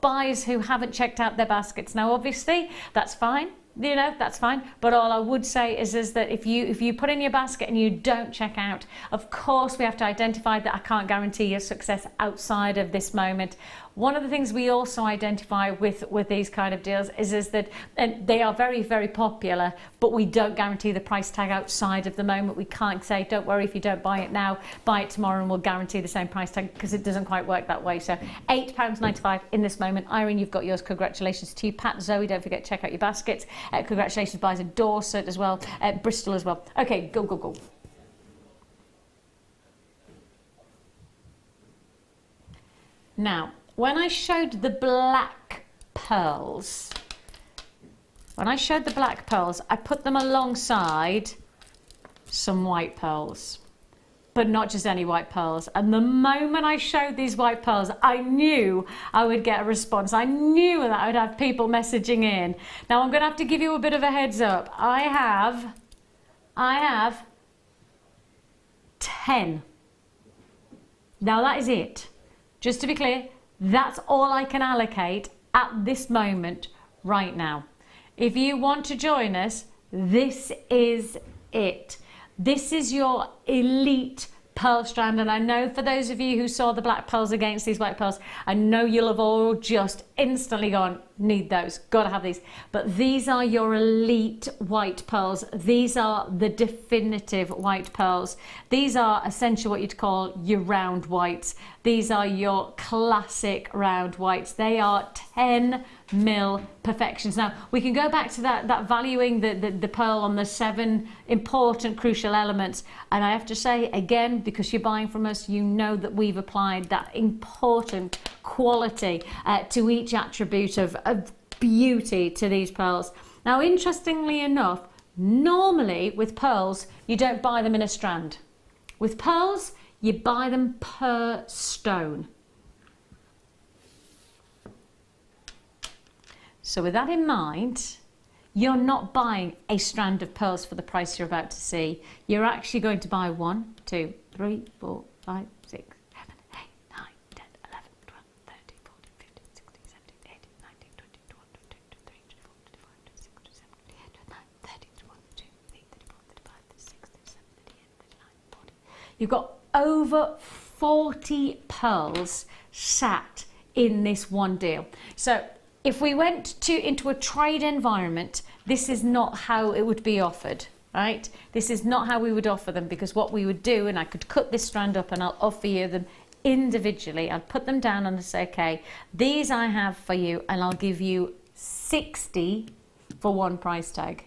buyers who haven't checked out their baskets. Now, obviously, that's fine. You know, that's fine, but all I would say is that if you put in your basket and you don't check out, of course we have to identify that I can't guarantee your success outside of this moment. One of the things we also identify with these kind of deals is that they are very, very popular, but we don't guarantee the price tag outside of the moment. We can't say, don't worry, if you don't buy it now, buy it tomorrow and we'll guarantee the same price tag, because it doesn't quite work that way. So £8.95 in this moment. Irene, you've got yours. Congratulations to you. Pat, Zoe, don't forget to check out your baskets. Congratulations, buyers in Dorset as well, Bristol as well. Okay, go, go, go. Now, when I showed the black pearls, I put them alongside some white pearls, but not just any white pearls. And the moment I showed these white pearls, I knew I would get a response. I knew that I would have people messaging in. Now, I'm going to have to give you a bit of a heads up. I have 10. Now, that is it. Just to be clear, that's all I can allocate at this moment right now. If you want to join us, this is it. This is your elite pearl strand, and I know for those of you who saw the black pearls against these white pearls, I know you'll have all just instantly gone, need those, gotta have these. But these are your elite white pearls. These are the definitive white pearls. These are essentially what you'd call your round whites. These are your classic round whites. They are 10 mil perfections. Now we can go back to that valuing the pearl on the 7 important crucial elements, and I have to say again, because you're buying from us, you know that we've applied that important quality to each attribute of beauty to these pearls. Now interestingly enough, normally with pearls you don't buy them in a strand. With pearls you buy them per stone. So with that in mind, you're not buying a strand of pearls for the price you're about to see. You're actually going to buy 1, 2, 3, 4, 5, 6, 7, 8, 9, 10, 11, 12, 13, 14, 15, 16, 17, 18, 19, 20, 21, 22, 23, 24, 25, 26, 27, 28, 29, 30, 31, 32, 33, 34, 35, 36, 37, 38, 39, 40. You've got over 40 pearls sat in this one deal. So if we went into a trade environment, this is not how it would be offered, right? This is not how we would offer them, because what we would do, and I could cut this strand up and I'll offer you them individually. I'd put them down and I'd say, okay, these I have for you, and I'll give you 60 for one price tag.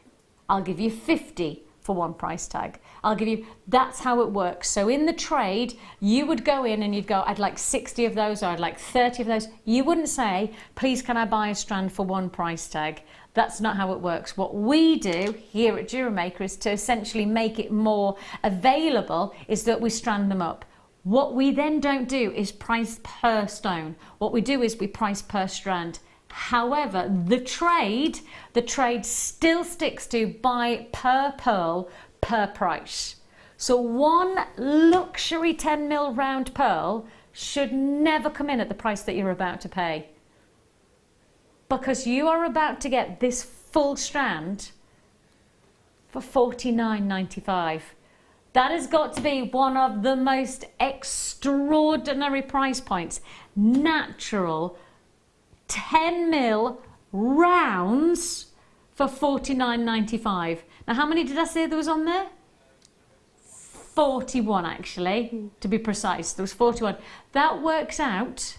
I'll give you 50 for one price tag. I'll give you, that's how it works. So in the trade, you would go in and you'd go, I'd like 60 of those, or I'd like 30 of those. You wouldn't say, please can I buy a strand for one price tag? That's not how it works. What we do here at Jewellery Maker is to essentially make it more available, is that we strand them up. What we then don't do is price per stone. What we do is we price per strand. However, the trade still sticks to buy per pearl, per price. So one luxury 10 mil round pearl should never come in at the price that you're about to pay, because you are about to get this full strand for $49.95. That has got to be one of the most extraordinary price points. Natural 10 mil rounds for $49.95. Now, how many did I say there was on there? 41, actually, to be precise. There was 41. That works out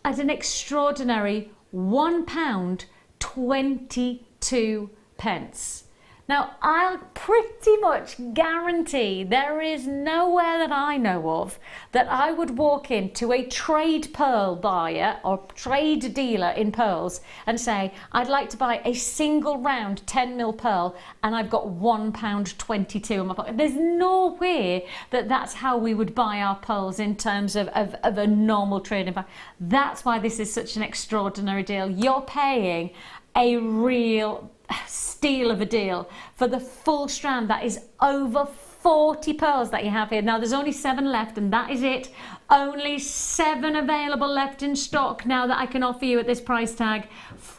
at an extraordinary £1.22. Now, I'll pretty much guarantee there is nowhere that I know of that I would walk into a trade pearl buyer or trade dealer in pearls and say, I'd like to buy a single round 10 mil pearl and I've got £1.22 in my pocket. There's no way that that's how we would buy our pearls in terms of a normal trade environment. That's why this is such an extraordinary deal. You're paying a real steal of a deal for the full strand. That is over 40 pearls that you have here. Now there's only 7 left, and that is it. Only 7 available left in stock now that I can offer you at this price tag,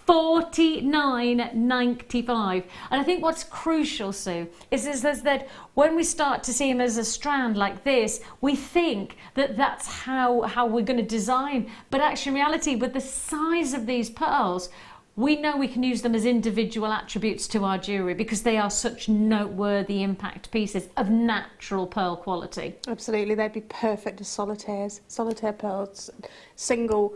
$49.95. And I think what's crucial, Sue, is that when we start to see them as a strand like this, we think that that's how we're going to design. But actually in reality, with the size of these pearls, we know we can use them as individual attributes to our jewellery because they are such noteworthy impact pieces of natural pearl quality. Absolutely, they'd be perfect as solitaires, solitaire pearls, single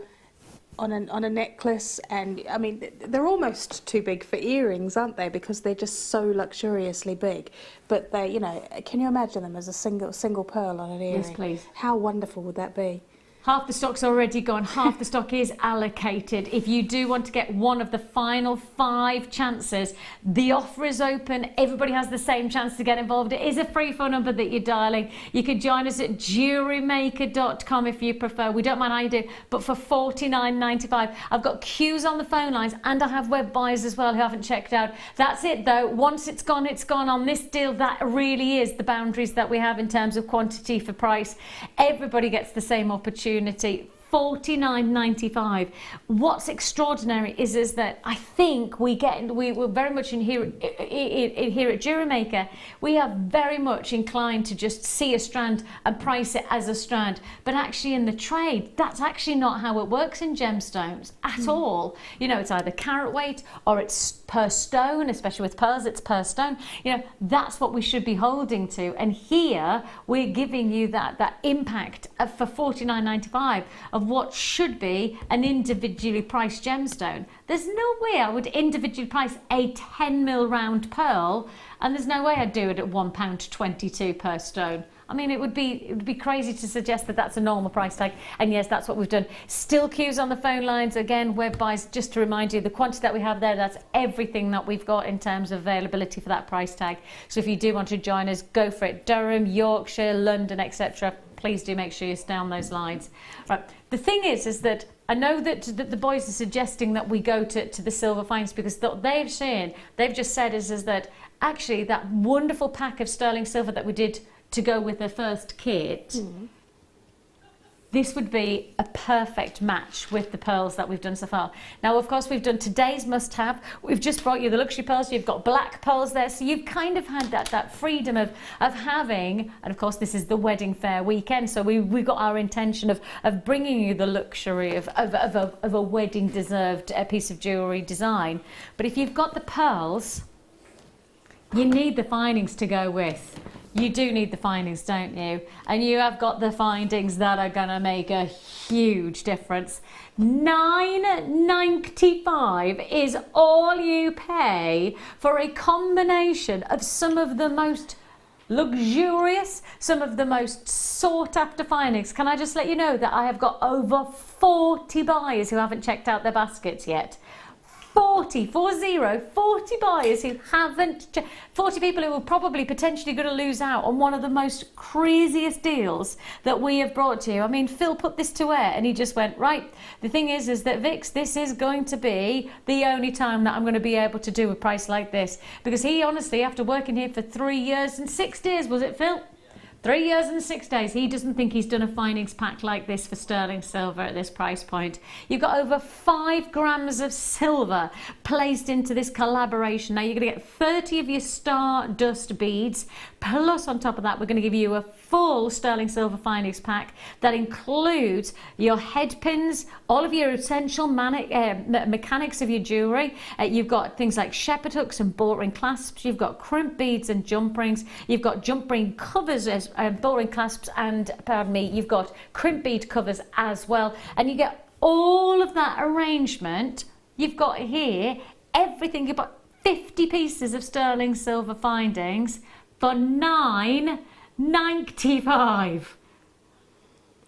on a necklace, and I mean they're almost too big for earrings, aren't they? Because they're just so luxuriously big. But they, you know, can you imagine them as a single pearl on an earring? Yes, please. How wonderful would that be? Half the stock's already gone, half the stock is allocated. If you do want to get one of the final 5 chances, the offer is open. Everybody has the same chance to get involved. It is a free phone number that you're dialing. You can join us at JewelleryMaker.com if you prefer. We don't mind how you do, but for $49.95. I've got queues on the phone lines, and I have web buyers as well who haven't checked out. That's it though. Once it's gone, it's gone. On this deal, that really is the boundaries that we have in terms of quantity for price. Everybody gets the same opportunity. $49.95. What's extraordinary is that I think we're very much in here at Jewellery Maker. We are very much inclined to just see a strand and price it as a strand, but actually in the trade, that's actually not how it works in gemstones at all. You know, it's either carat weight or it's per stone, especially with pearls, it's per stone. You know, that's what we should be holding to. And here we're giving you that impact for $49.95 of what should be an individually priced gemstone. There's no way I would individually price a 10mm round pearl, and there's no way I'd do it at £1.22 per stone. I mean, it would be crazy to suggest that that's a normal price tag. And yes, that's what we've done. Still queues on the phone lines. Again, web buys, just to remind you, the quantity that we have there, that's everything that we've got in terms of availability for that price tag. So if you do want to join us, go for it. Durham, Yorkshire, London, etc. Please do make sure you stay on those lines. Right. The thing is that I know that the boys are suggesting that we go to the silver finds, because they've just said is that actually that wonderful pack of sterling silver that we did to go with the first kit, this would be a perfect match with the pearls that we've done so far. Now, of course, we've done today's must-have. We've just brought you the luxury pearls. You've got black pearls there, so you've kind of had that freedom of having, and of course, this is the wedding fair weekend, so we've got our intention of bringing you the luxury of a wedding-deserved piece of jewellery design. But if you've got the pearls, you need the findings to go with. You do need the findings, don't you? And you have got the findings that are going to make a huge difference. $9.95 is all you pay for a combination of some of the most luxurious, some of the most sought after findings. Can I just let you know that I have got over 40 buyers who haven't checked out their baskets yet. 40 buyers who haven't, 40 people who are probably potentially going to lose out on one of the most craziest deals that we have brought to you. I mean, Phil put this to air and he just went, right, the thing is that Vix, this is going to be the only time that I'm going to be able to do a price like this. Because he honestly, after working here for 3 years and 6 days, was it, Phil? 3 years and 6 days, he doesn't think he's done a findings pack like this for sterling silver at this price point. You've got over 5 grams of silver placed into this collaboration. Now you're going to get 30 of your stardust beads, plus on top of that we're going to give you a full sterling silver findings pack that includes your head pins, all of your essential mechanics of your jewellery. You've got things like shepherd hooks and ball ring clasps. You've got crimp beads and jump rings. You've got jump ring covers as ball ring clasps, and you've got crimp bead covers as well. And you get all of that arrangement. You've got here everything. You've got 50 pieces of sterling silver findings for $9.95.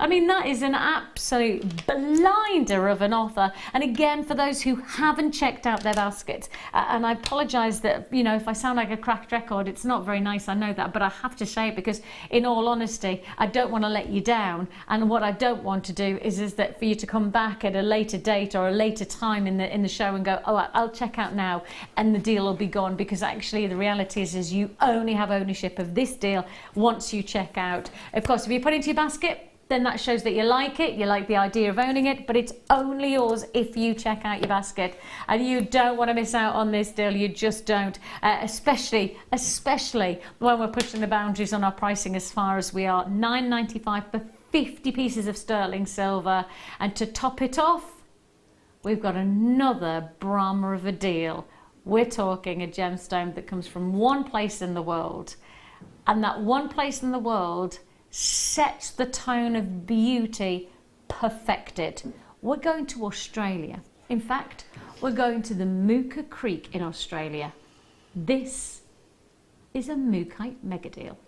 I mean, that is an absolute blinder of an offer. And again, for those who haven't checked out their baskets, and I apologise that, you know, if I sound like a cracked record, it's not very nice, I know that, but I have to say it because, in all honesty, I don't want to let you down. And what I don't want to do is that for you to come back at a later date or a later time in the show and go, oh, I'll check out now, and the deal will be gone, because actually the reality is you only have ownership of this deal once you check out. Of course, if you put it into your basket, then that shows that you like it, you like the idea of owning it, but it's only yours if you check out your basket. And you don't want to miss out on this deal, you just don't, especially when we're pushing the boundaries on our pricing as far as we are. $9.95 for 50 pieces of sterling silver. And to top it off, we've got another Brahma of a deal. We're talking a gemstone that comes from one place in the world, and that one place in the world sets the tone of beauty perfected. We're going to Australia. In fact, we're going to the Mooka Creek in Australia. This is a Mookite mega deal.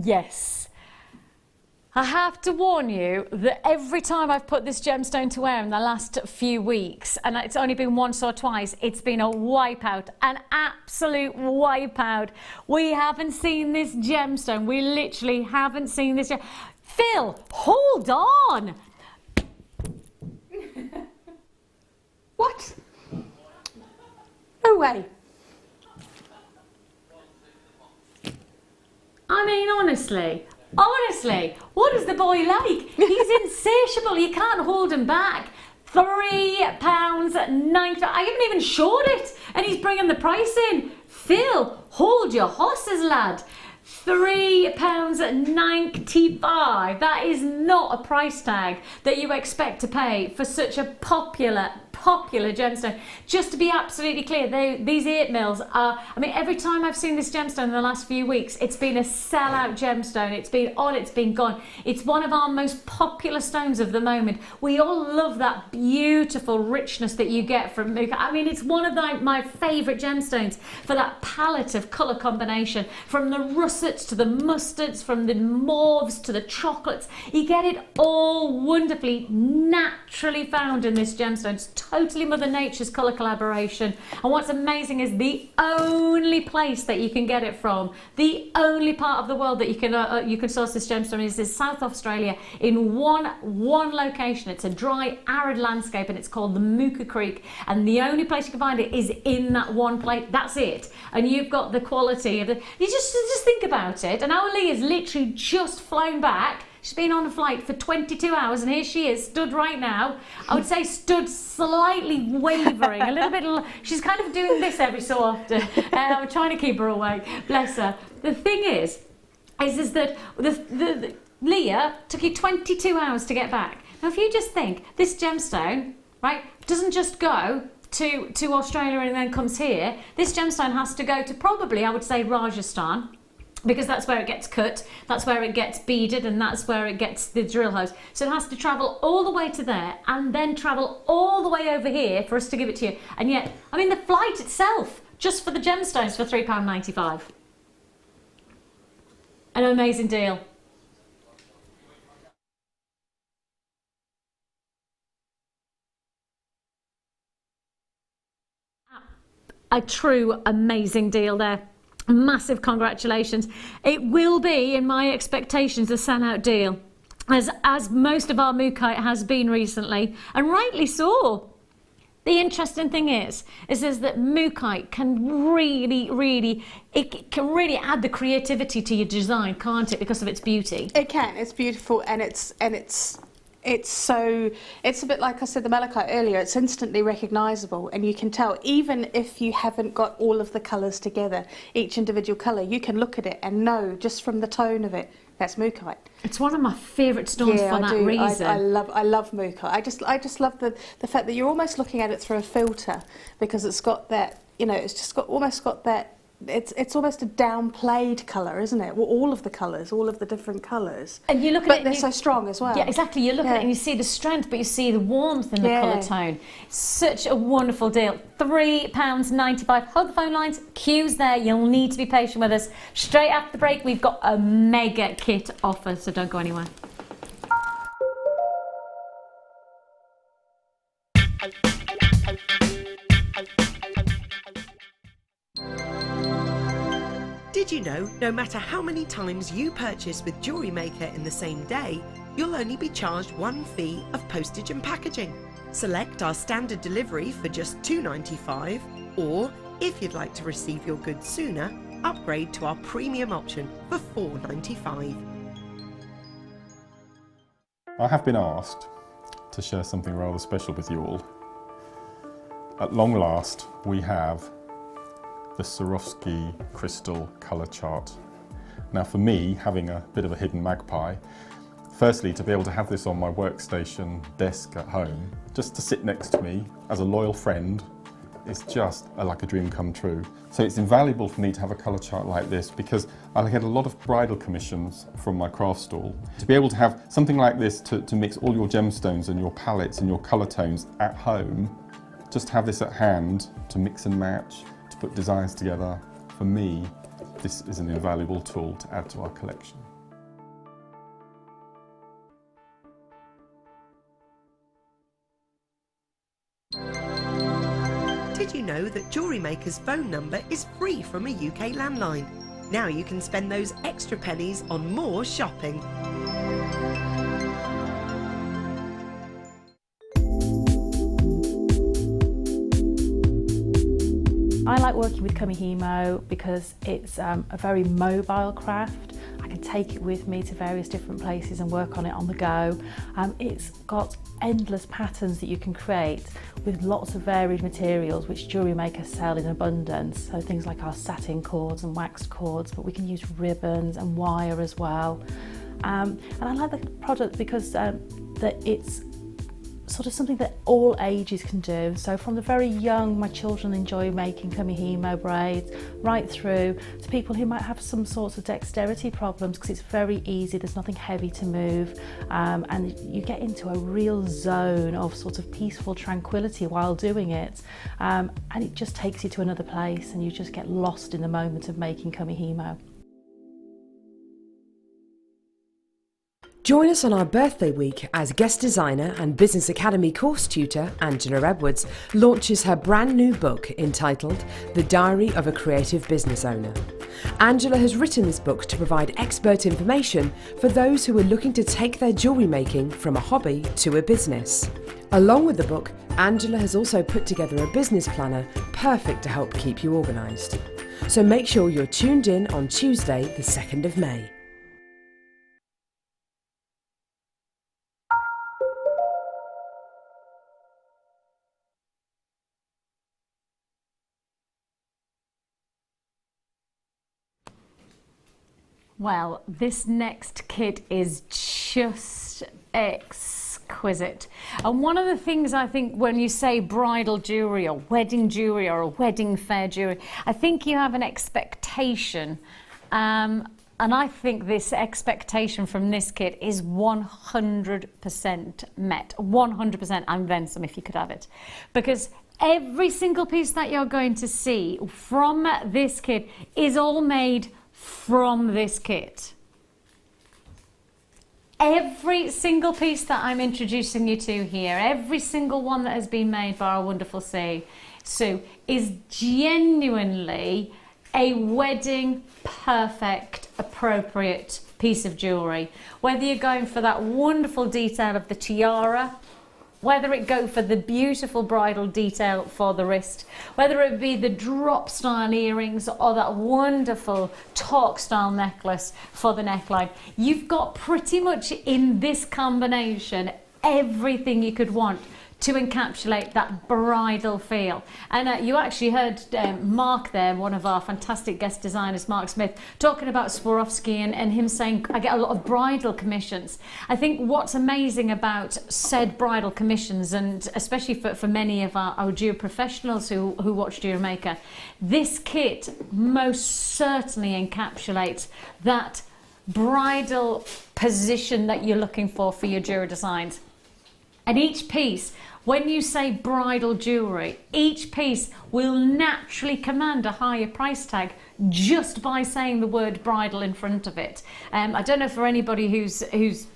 Yes, I have to warn you that every time I've put this gemstone to wear in the last few weeks, and it's only been once or twice, it's been a wipeout, an absolute wipeout. We haven't seen this gemstone. We literally haven't seen this. Phil, hold on. What? No way. I mean, honestly, what is the boy like? He's insatiable. You can't hold him back. £3.90. I haven't even short it, and he's bringing the price in. Phil, hold your horses, lad. £3.95. That is not a price tag that you expect to pay for such a popular gemstone. Just to be absolutely clear, these 8 mils are, I mean, every time I've seen this gemstone in the last few weeks, it's been a sellout gemstone. It's been on, it's been gone. It's one of our most popular stones of the moment. We all love that beautiful richness that you get from Muka. I mean, it's one of my favourite gemstones for that palette of colour combination, from the russets to the mustards, from the mauves to the chocolates. You get it all wonderfully, naturally found in this gemstone. It's totally Mother Nature's colour collaboration. And what's amazing is the only place that you can get it from, the only part of the world that you can source this gemstone is South Australia, in one location. It's a dry, arid landscape, and it's called the Mooka Creek. And the only place you can find it is in that one place. That's it. And you've got the quality of it. You just think about it. And our Lee has literally just flown back. She's been on a flight for 22 hours, and here she is, stood right now. I would say stood slightly wavering, a little bit. She's kind of doing this every so often. I'm trying to keep her awake, bless her. The thing is that the Leah took you 22 hours to get back. Now, if you just think, this gemstone, right, doesn't just go to Australia and then comes here. This gemstone has to go to probably, I would say, Rajasthan, because that's where it gets cut, that's where it gets beaded, and that's where it gets the drill hose. So it has to travel all the way to there and then travel all the way over here for us to give it to you. And yet, I mean, the flight itself, just for the gemstones, for £3.95. An amazing deal. A true amazing deal there. Massive congratulations. It will be, in my expectations, a sellout deal, as most of our Mookite has been recently, and rightly so. The interesting thing is that Mookite can really add the creativity to your design, can't it, because of its beauty? It can. It's beautiful, and it's a bit like I said, the Malachite earlier, it's instantly recognisable, and you can tell, even if you haven't got all of the colours together, each individual colour, you can look at it and know just from the tone of it, that's Mookite. It's one of my favourite stones for that reason. I love Mookite. I just love the fact that you're almost looking at it through a filter, because it's got that, you know, it's just almost got that. It's almost a downplayed colour, isn't it? Well, all of the colours, all of the different colours. And you look at but it, they're so strong as well. Yeah, exactly. You look at it and you see the strength, but you see the warmth in the colour tone. Such a wonderful deal. £3.95. Hold the phone lines. Queues there. You'll need to be patient with us. Straight after the break, we've got a mega kit offer, so don't go anywhere. Did you know, no matter how many times you purchase with Jewellery Maker in the same day, you'll only be charged one fee of postage and packaging. Select our standard delivery for just £2.95, or if you'd like to receive your goods sooner, upgrade to our premium option for £4.95. I have been asked to share something rather special with you all. At long last, we have the Swarovski crystal colour chart. Now, for me, having a bit of a hidden magpie, firstly, to be able to have this on my workstation desk at home, just to sit next to me as a loyal friend, is just like a dream come true. So it's invaluable for me to have a colour chart like this, because I get a lot of bridal commissions from my craft stall. To be able to have something like this to mix all your gemstones and your palettes and your colour tones at home, just have this at hand to mix and match, to put designs together. For me, this is an invaluable tool to add to our collection. did you know that Jewellery Maker's phone number is free from a UK landline? Now you can spend those extra pennies on more shopping. I like working with Kamihimo because it's a very mobile craft. I can take it with me to various different places and work on it on the go. It's got endless patterns that you can create with lots of varied materials which Jewellery Maker sell in abundance. So things like our satin cords and waxed cords, but we can use ribbons and wire as well. And I like the product because that it's sort of something that all ages can do. So from the very young, my children enjoy making Kamihimo braids, right through to people who might have some sorts of dexterity problems, because it's very easy, there's nothing heavy to move, and you get into a real zone of sort of peaceful tranquility while doing it, and it just takes you to another place and you just get lost in the moment of making Kamihimo. Join us on our birthday week as guest designer and Business Academy course tutor Angela Edwards launches her brand new book entitled The Diary of a Creative Business Owner. Angela has written this book to provide expert information for those who are looking to take their jewellery making from a hobby to a business. Along with the book, Angela has also put together a business planner perfect to help keep you organised. So make sure you're tuned in on Tuesday, the 2nd of May. Well, this next kit is just exquisite. And one of the things I think when you say bridal jewellery or wedding jewellery or a wedding fair jewellery, I think you have an expectation. And I think this expectation from this kit is 100% met. 100% and then some if you could have it. Because every single piece that you're going to see from this kit is all made from this kit. Every single piece that I'm introducing you to here, every single one that has been made by our wonderful Sue, is genuinely a wedding perfect, appropriate piece of jewellery. Whether you're going for that wonderful detail of the tiara, whether it go for the beautiful bridal detail for the wrist, whether it be the drop style earrings or that wonderful torque style necklace for the neckline, you've got pretty much in this combination everything you could want to encapsulate that bridal feel. And you actually heard Mark there, one of our fantastic guest designers, Mark Smith, talking about Swarovski and him saying, I get a lot of bridal commissions. I think what's amazing about said bridal commissions, and especially for many of our jewelry professionals who watch Jewellery Maker, this kit most certainly encapsulates that bridal position that you're looking for your jewelry designs. And each piece, when you say bridal jewellery, each piece will naturally command a higher price tag just by saying the word bridal in front of it. I don't know for anybody who's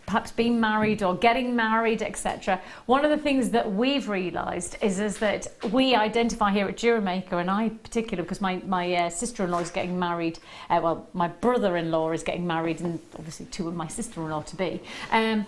perhaps been married or getting married, etc. One of the things that we've realised is that we identify here at Jewellery Maker, and I particularly because my sister-in-law is getting married, well, my brother-in-law is getting married, and obviously two of my sister-in-law to be, and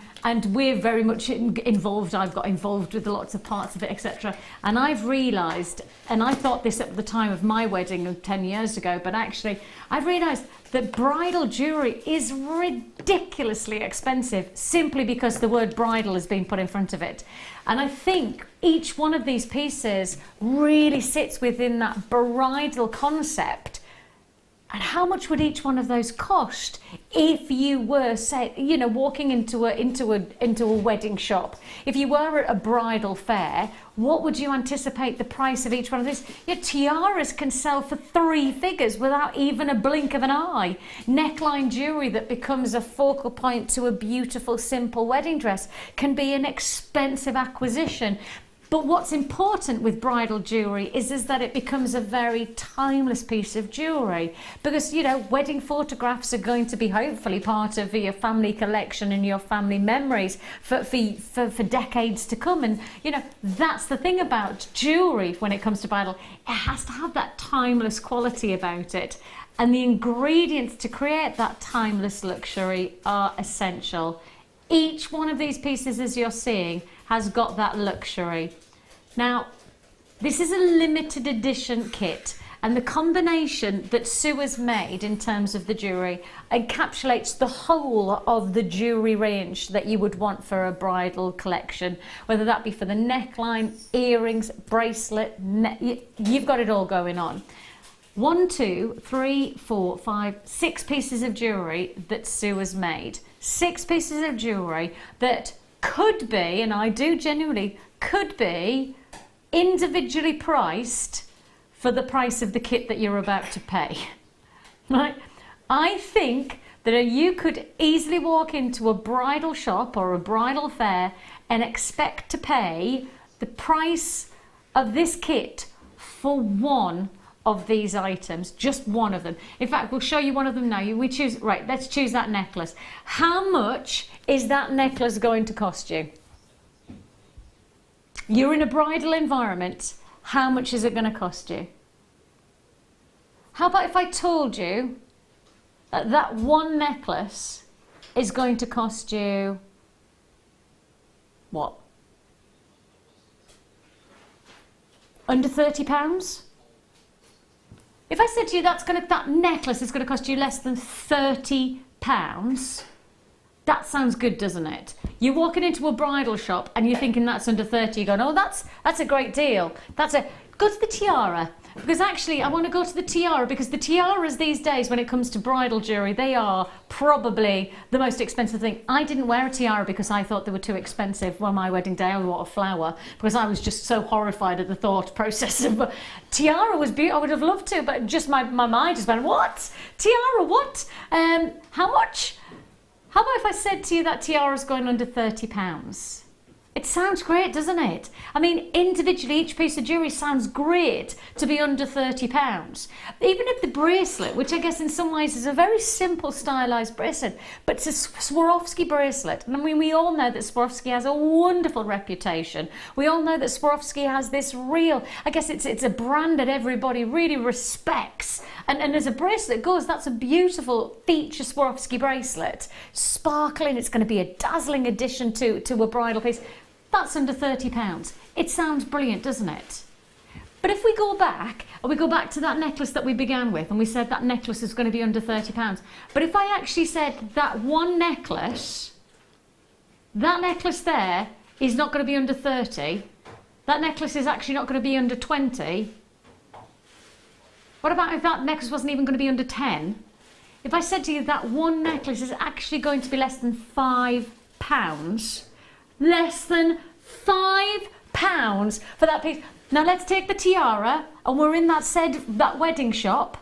we're very much involved. I've got involved with lots of parts of it, etc. And I've realised, and I thought this at the time of my wedding 10 years ago, but actually I've realised that bridal jewellery is ridiculously expensive simply because the word bridal has been put in front of it. And I think each one of these pieces really sits within that bridal concept. And how much would each one of those cost if you were, say, walking into a wedding shop? If you were at a bridal fair, what would you anticipate the price of each one of these? Your tiaras can sell for 3 figures without even a blink of an eye. Neckline jewellery that becomes a focal point to a beautiful, simple wedding dress can be an expensive acquisition. But what's important with bridal jewellery is that it becomes a very timeless piece of jewellery, because, you know, wedding photographs are going to be hopefully part of your family collection and your family memories for decades to come. And, you know, that's the thing about jewellery when it comes to bridal. It has to have that timeless quality about it. And the ingredients to create that timeless luxury are essential. Each one of these pieces, as you're seeing, has got that luxury. Now, this is a limited edition kit, and the combination that Sue has made in terms of the jewellery encapsulates the whole of the jewellery range that you would want for a bridal collection, whether that be for the neckline, earrings, bracelet, you've got it all going on. 1, 2, 3, 4, 5, 6 pieces of jewellery that Sue has made. 6 pieces of jewellery that could be, and I do genuinely, could be individually priced for the price of the kit that you're about to pay. Right? I think that you could easily walk into a bridal shop or a bridal fair and expect to pay the price of this kit for one of these items, just one of them. In fact, we'll show you one of them now. We choose, right, let's choose that necklace. How much is that necklace going to cost you? You're in a bridal environment. How much is it going to cost you? How about if I told you that that one necklace is going to cost you what? Under £30? If I said to you that necklace is going to cost you less than £30, that sounds good, doesn't it? You're walking into a bridal shop and you're thinking that's under 30. You're going, oh, that's a great deal. Go to the tiara. Because actually, I want to go to the tiara, because the tiaras these days, when it comes to bridal jewellery, they are probably the most expensive thing. I didn't wear a tiara because I thought they were too expensive. On my wedding day, I wore a flower because I was just so horrified at the thought process of tiara was beautiful. I would have loved to, but just my mind just went, what? Tiara, what? How much? How about if I said to you that tiara's going under £30? It sounds great, doesn't it? I mean, individually, each piece of jewellery sounds great to be under £30. Even if the bracelet, which I guess in some ways is a very simple stylised bracelet, but it's a Swarovski bracelet. And I mean, we all know that Swarovski has a wonderful reputation. We all know that Swarovski has this real, I guess it's a brand that everybody really respects. And as a bracelet goes, that's a beautiful feature Swarovski bracelet. Sparkling, it's going to be a dazzling addition to a bridal piece. That's under £30. It sounds brilliant, doesn't it? But if we go back, and we go back to that necklace that we began with, and we said that necklace is going to be under £30. But if I actually said that one necklace, that necklace there is not going to be under 30, that necklace is actually not going to be under 20, what about if that necklace wasn't even going to be under 10? If I said to you that one necklace is actually going to be less than £5, less than £5 for that piece. Now let's take the tiara, and we're in that wedding shop,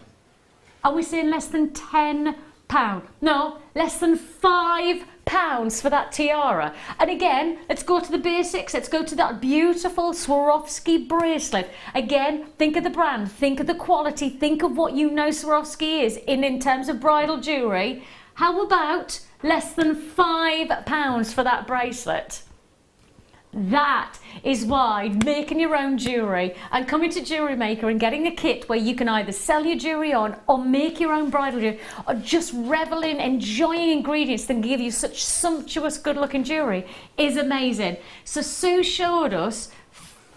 and we're saying less than £10. No, less than £5 for that tiara. And again, let's go to the basics. Let's go to that beautiful Swarovski bracelet. Again, think of the brand, think of the quality, think of what you know Swarovski is in terms of bridal jewellery. How about less than £5 for that bracelet? That is why making your own jewellery and coming to Jewellery Maker and getting a kit where you can either sell your jewellery on or make your own bridal jewellery or just revel in enjoying ingredients that give you such sumptuous good looking jewellery is amazing. So Sue showed us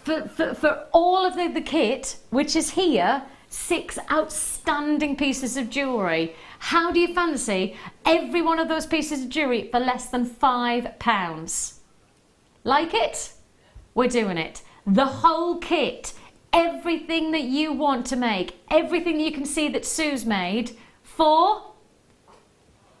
for all of the kit, which is here, 6 outstanding pieces of jewellery. How do you fancy every one of those pieces of jewellery for less than £5? Like it? We're doing it. The whole kit, everything that you want to make, everything you can see that Sue's made for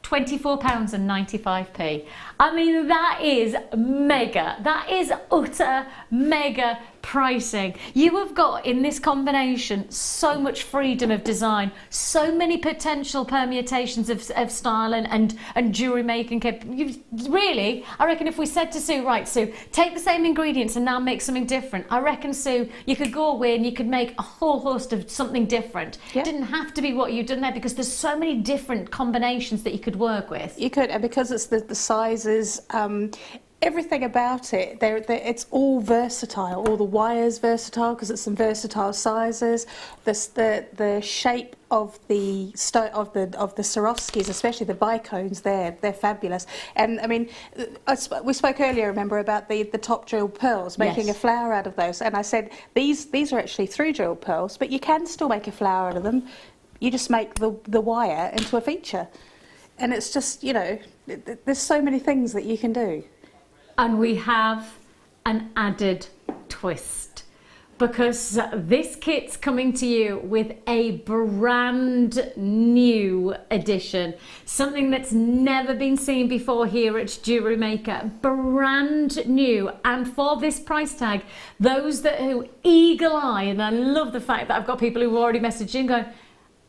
£24.95. I mean, that is mega. That is utter mega pricing. You have got in this combination so much freedom of design, so many potential permutations of style and jewellery making. Really, I reckon if we said to Sue, right, Sue, take the same ingredients and now make something different, I reckon, Sue, you could go away and you could make a whole host of something different. It didn't have to be what you've done there, because there's so many different combinations that you could work with. You could, and because it's the sizes, everything about it, it's all versatile. All the wires versatile because it's some versatile sizes. The shape of the Swarovskis, especially the bicones, they're fabulous. And I mean, we spoke earlier, remember, about the top drilled pearls, making a flower out of those. And I said these are actually through drilled pearls, but you can still make a flower out of them. You just make the wire into a feature, and it's just, you know, there's so many things that you can do. And we have an added twist, because this kit's coming to you with a brand new addition, something that's never been seen before here at Jewellery Maker, brand new. And for this price tag, those who eagle eye, and I love the fact that I've got people who've already messaged in going,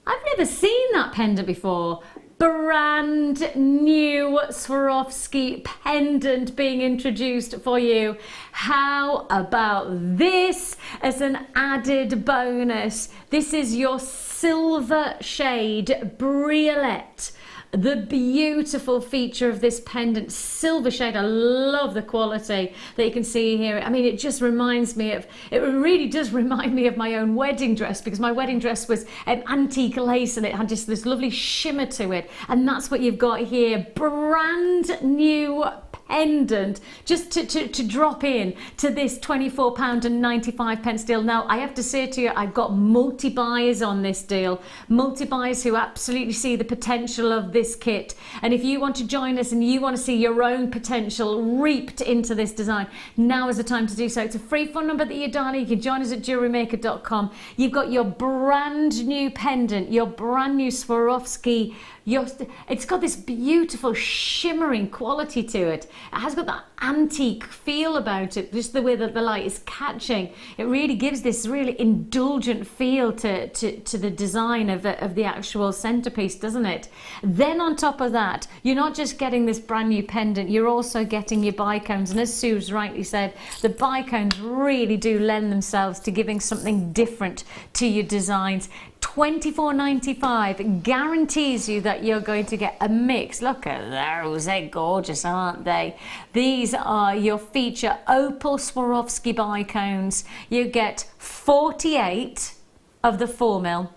I've never seen that pendant before. Brand new Swarovski pendant being introduced for you. How about this as an added bonus? This is your silver shade Briolette. The beautiful feature of this pendant, silver shade. I love the quality that you can see here. I mean, it just reminds me of, it really does remind me of my own wedding dress, because my wedding dress was an antique lace and it had just this lovely shimmer to it. And that's what you've got here. Brand new pendant, just to drop in to this £24.95 deal. Now, I have to say to you, I've got multi-buyers on this deal, multi-buyers who absolutely see the potential of this kit. And if you want to join us and you want to see your own potential reaped into this design, now is the time to do so. It's a free phone number that you dial. You can join us at JewelleryMaker.com. You've got your brand new pendant, your brand new Swarovski. It's got this beautiful shimmering quality to it. It has got that antique feel about it, just the way that the light is catching. It really gives this really indulgent feel to the design of the actual centerpiece, doesn't it? Then on top of that, you're not just getting this brand new pendant, you're also getting your bicones. And as Sue's rightly said, the bicones really do lend themselves to giving something different to your designs. $24.95 guarantees you that you're going to get a mix. Look at those, they're gorgeous, aren't they? These are your feature opal Swarovski bicones. You get 48 of the 4mm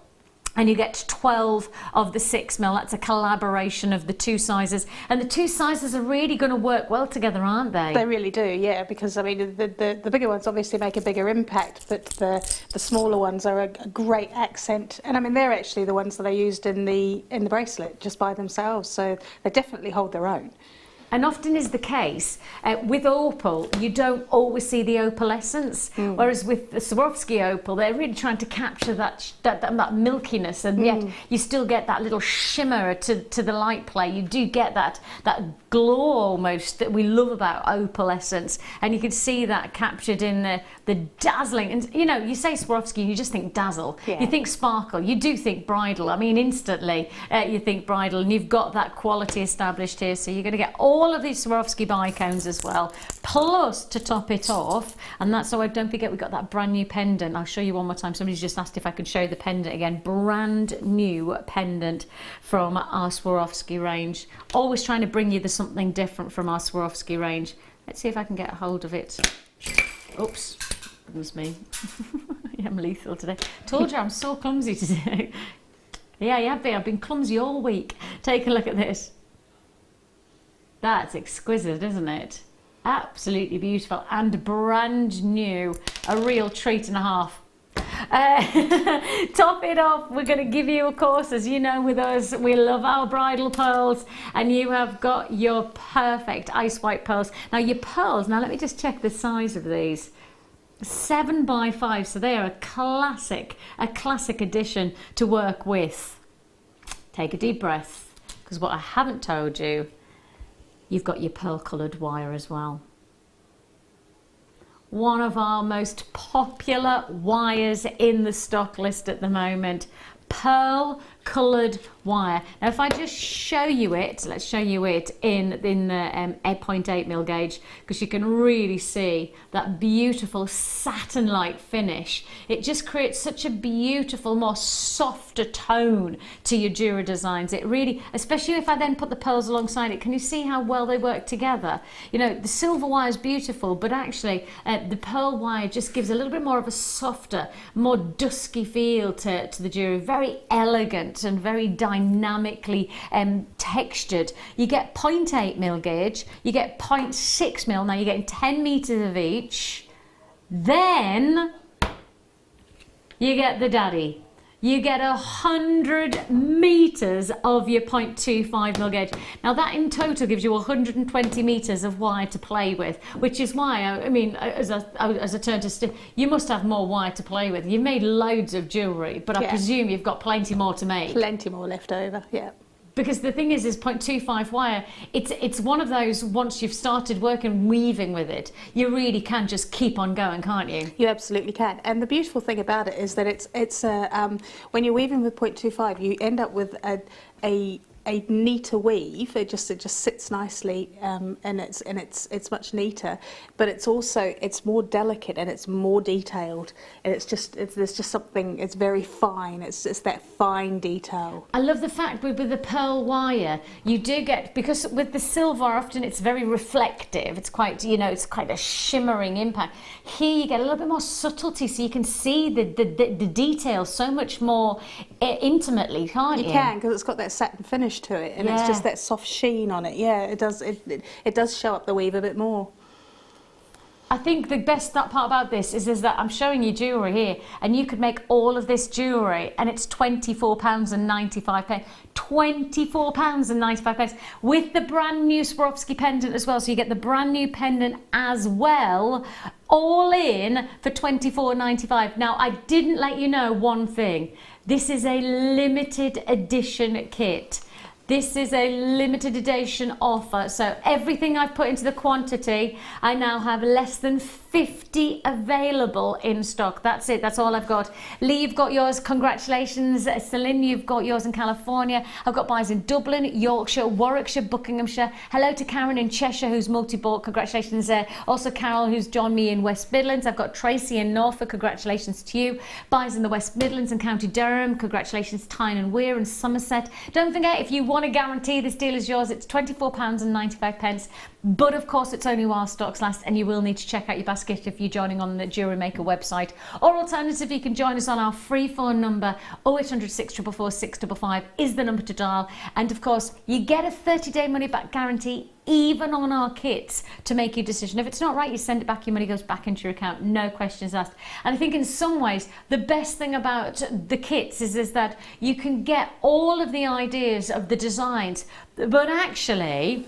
and you get 12 of the 6mm. That's a collaboration of the two sizes, and the two sizes are really going to work well together, aren't they? They really do, yeah, because I mean the bigger ones obviously make a bigger impact, but the smaller ones are a great accent. And I mean, they're actually the ones that I used in the bracelet just by themselves, so they definitely hold their own. And often is the case with opal, you don't always see the opalescence, whereas with the Swarovski opal, they're really trying to capture that milkiness, and yet you still get that little shimmer to the light play. You do get that glow almost that we love about opalescence, and you can see that captured in the dazzling. And you know, you say Swarovski, you just think dazzle. Yeah. You think sparkle. You do think bridal. I mean, instantly you think bridal, and you've got that quality established here. So you're going to get all of these Swarovski bicones as well, plus to top it off. And that's, so don't forget, we got that brand new pendant. I'll show you one more time. Somebody's just asked if I could show the pendant again. Brand new pendant from our Swarovski range. Always trying to bring you something different from our Swarovski range. Let's see if I can get a hold of it. Oops, goodness me. I'm lethal today. Told you I'm so clumsy today. Yeah, I've been clumsy all week. Take a look at this. That's exquisite, isn't it? Absolutely beautiful and brand new. A real treat and a half. Top it off, we're going to give you, of course, as you know, with us, we love our bridal pearls, and you have got your perfect ice white pearls. Now your pearls, now let me just check the size of these. 7 by 5, so they are a classic addition to work with. Take a deep breath, because what I haven't told you, you've got your pearl coloured wire as well. one of our most popular wires in the stock list at the moment. Pearl coloured wire. Now if I just show you it, let's show you it in the 8.8mm gauge, because you can really see that beautiful satin-like finish. It just creates such a beautiful, more softer tone to your jewellery designs. It really, especially if I then put the pearls alongside it, can you see how well they work together? You know, the silver wire is beautiful, but actually the pearl wire just gives a little bit more of a softer, more dusky feel to the jewellery. Very elegant and very dynamically textured. You get 0.8mm gauge, you get 0.6mm, now you're getting 10 metres of each. Then you get the daddy. You get 100 metres of your 0.25mm gauge. Now that in total gives you 120 metres of wire to play with, which is why, I mean, as I turn to you must have more wire to play with. You've made loads of jewellery, but I presume you've got plenty more to make. Plenty more left over, yeah. Because the thing is 0.25 wire, it's one of those, once you've started working weaving with it, you really can just keep on going, can't you? You absolutely can. And the beautiful thing about it is that it's when you're weaving with 0.25, you end up with a neater weave. It just sits nicely, and it's much neater. But it's also more delicate and it's more detailed, and there's just something. It's very fine. It's that fine detail. I love the fact with the pearl wire, you do get, because with the silver often it's very reflective. It's quite, you know, it's quite a shimmering impact. Here you get a little bit more subtlety, so you can see the detail so much more intimately, can't you? You can, because it's got that satin finish to it, and it's just that soft sheen on it. Yeah, it does show up the weave a bit more. I think the best part about this is that I'm showing you jewellery here, and you could make all of this jewellery, and it's £24.95. £24.95 with the brand new Swarovski pendant as well. So you get the brand new pendant as well, all in for £24.95. Now I didn't let you know one thing. This is a limited edition kit. This is a limited edition offer, so everything I've put into the quantity, I now have less than 50 available in stock. That's it, that's all I've got. Lee, you've got yours, congratulations. Celine, you've got yours in California. I've got buyers in Dublin, Yorkshire, Warwickshire, Buckinghamshire. Hello to Karen in Cheshire, who's multi-bought, congratulations there. Also Carol, who's joined me in West Midlands. I've got Tracy in Norfolk, congratulations to you. Buyers in the West Midlands and County Durham, congratulations Tyne and Weir and Somerset. Don't forget, if you want to guarantee this deal is yours, it's £24.95, but of course it's only while stocks last, and you will need to check out your basket if you're joining on the Jewellery Maker website, or alternatively you can join us on our free phone number 0800 644 655 is the number to dial. And of course you get a 30-day money back guarantee even on our kits to make your decision. If it's not right, you send it back, your money goes back into your account, no questions asked. And I think in some ways the best thing about the kits is that you can get all of the ideas of the designs, but actually,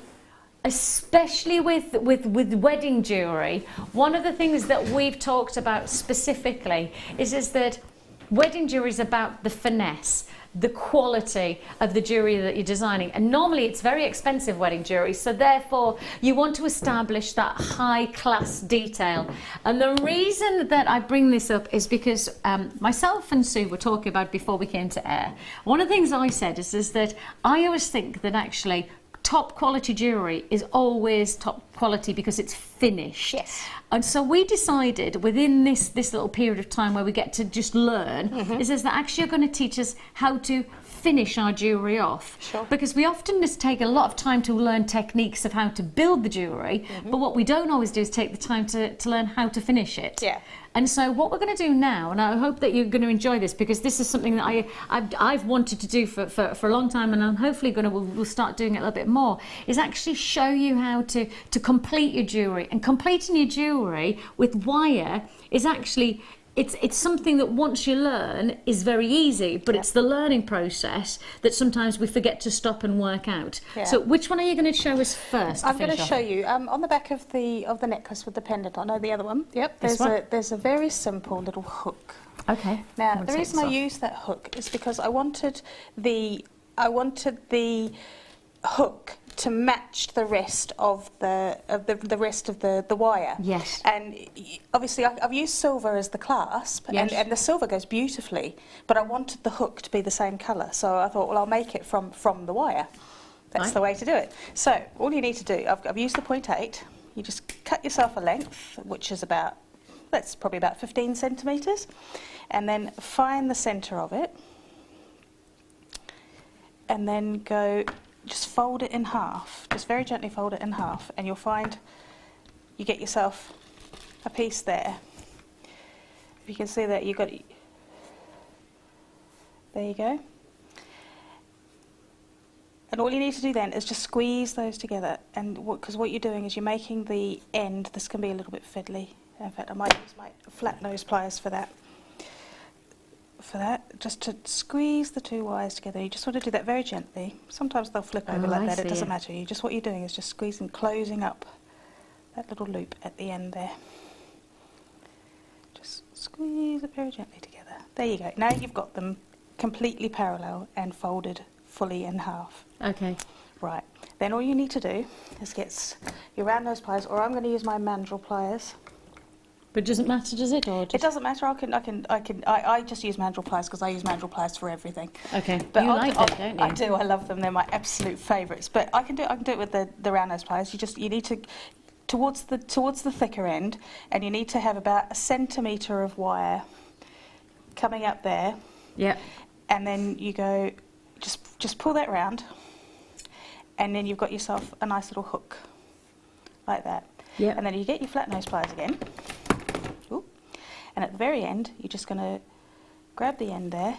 especially with wedding jewellery, one of the things that we've talked about specifically is that wedding jewellery is about the finesse, the quality of the jewellery that you're designing, and normally it's very expensive wedding jewellery, so therefore you want to establish that high class detail. And the reason that I bring this up is because myself and Sue were talking about before we came to air. One of the things I said is that I always think that actually top quality jewellery is always top quality because it's finished. Yes. And so we decided within this little period of time where we get to just learn, is that actually you're going to teach us how to finish our jewellery off. Sure. Because we often just take a lot of time to learn techniques of how to build the jewellery, but what we don't always do is take the time to learn how to finish it. Yeah. And so what we're going to do now, and I hope that you're going to enjoy this, because this is something that I've wanted to do for a long time, and I'm hopefully we'll start doing it a little bit more, is actually show you how to complete your jewellery. And completing your jewellery with wire is actually, it's something that once you learn is very easy, but it's the learning process that sometimes we forget to stop and work out. Yeah. So which one are you going to show us first? I'm going to show you on the back of the necklace with the pendant on. The other one. Yep. There's a very simple little hook. Okay. Now the reason I use that hook is because I wanted the hook to match the rest of the wire. Yes. And obviously I've used silver as the clasp, Yes. and the silver goes beautifully, but I wanted the hook to be the same colour, so I thought, well, I'll make it from the wire. That's Right. the way to do it. So all you need to do, I've used the 0.8. You just cut yourself a length, which is that's probably about 15 centimetres, and then find the centre of it, and then just fold it in half, just very gently fold it in half, and you'll find you get yourself a piece there. If you can see that, there you go. And all you need to do then is just squeeze those together, and because what you're doing is you're making the end, this can be a little bit fiddly. In fact, I might use my flat nose pliers for that. Just to squeeze the two wires together. You just want to do that very gently. Sometimes they'll flip over like that, it doesn't matter. What you're doing is just squeezing, closing up that little loop at the end there. Just squeeze it very gently together. There you go. Now you've got them completely parallel and folded fully in half. Okay. Right. Then all you need to do is get your round nose pliers, or I'm going to use my mandrel pliers. But it doesn't matter, does it? Or It doesn't matter. I just use mandrel pliers because I use mandrel pliers for everything. Okay. But you like them, don't you? I do. I love them. They're my absolute favourites. But I can do it with the round nose pliers. You need to towards the thicker end, and you need to have about 1 centimetre of wire coming up there. Yeah. And then you go, just pull that round, and then you've got yourself a nice little hook, like that. Yeah. And then you get your flat nose pliers again. Ooh. And at the very end, you're just going to grab the end there.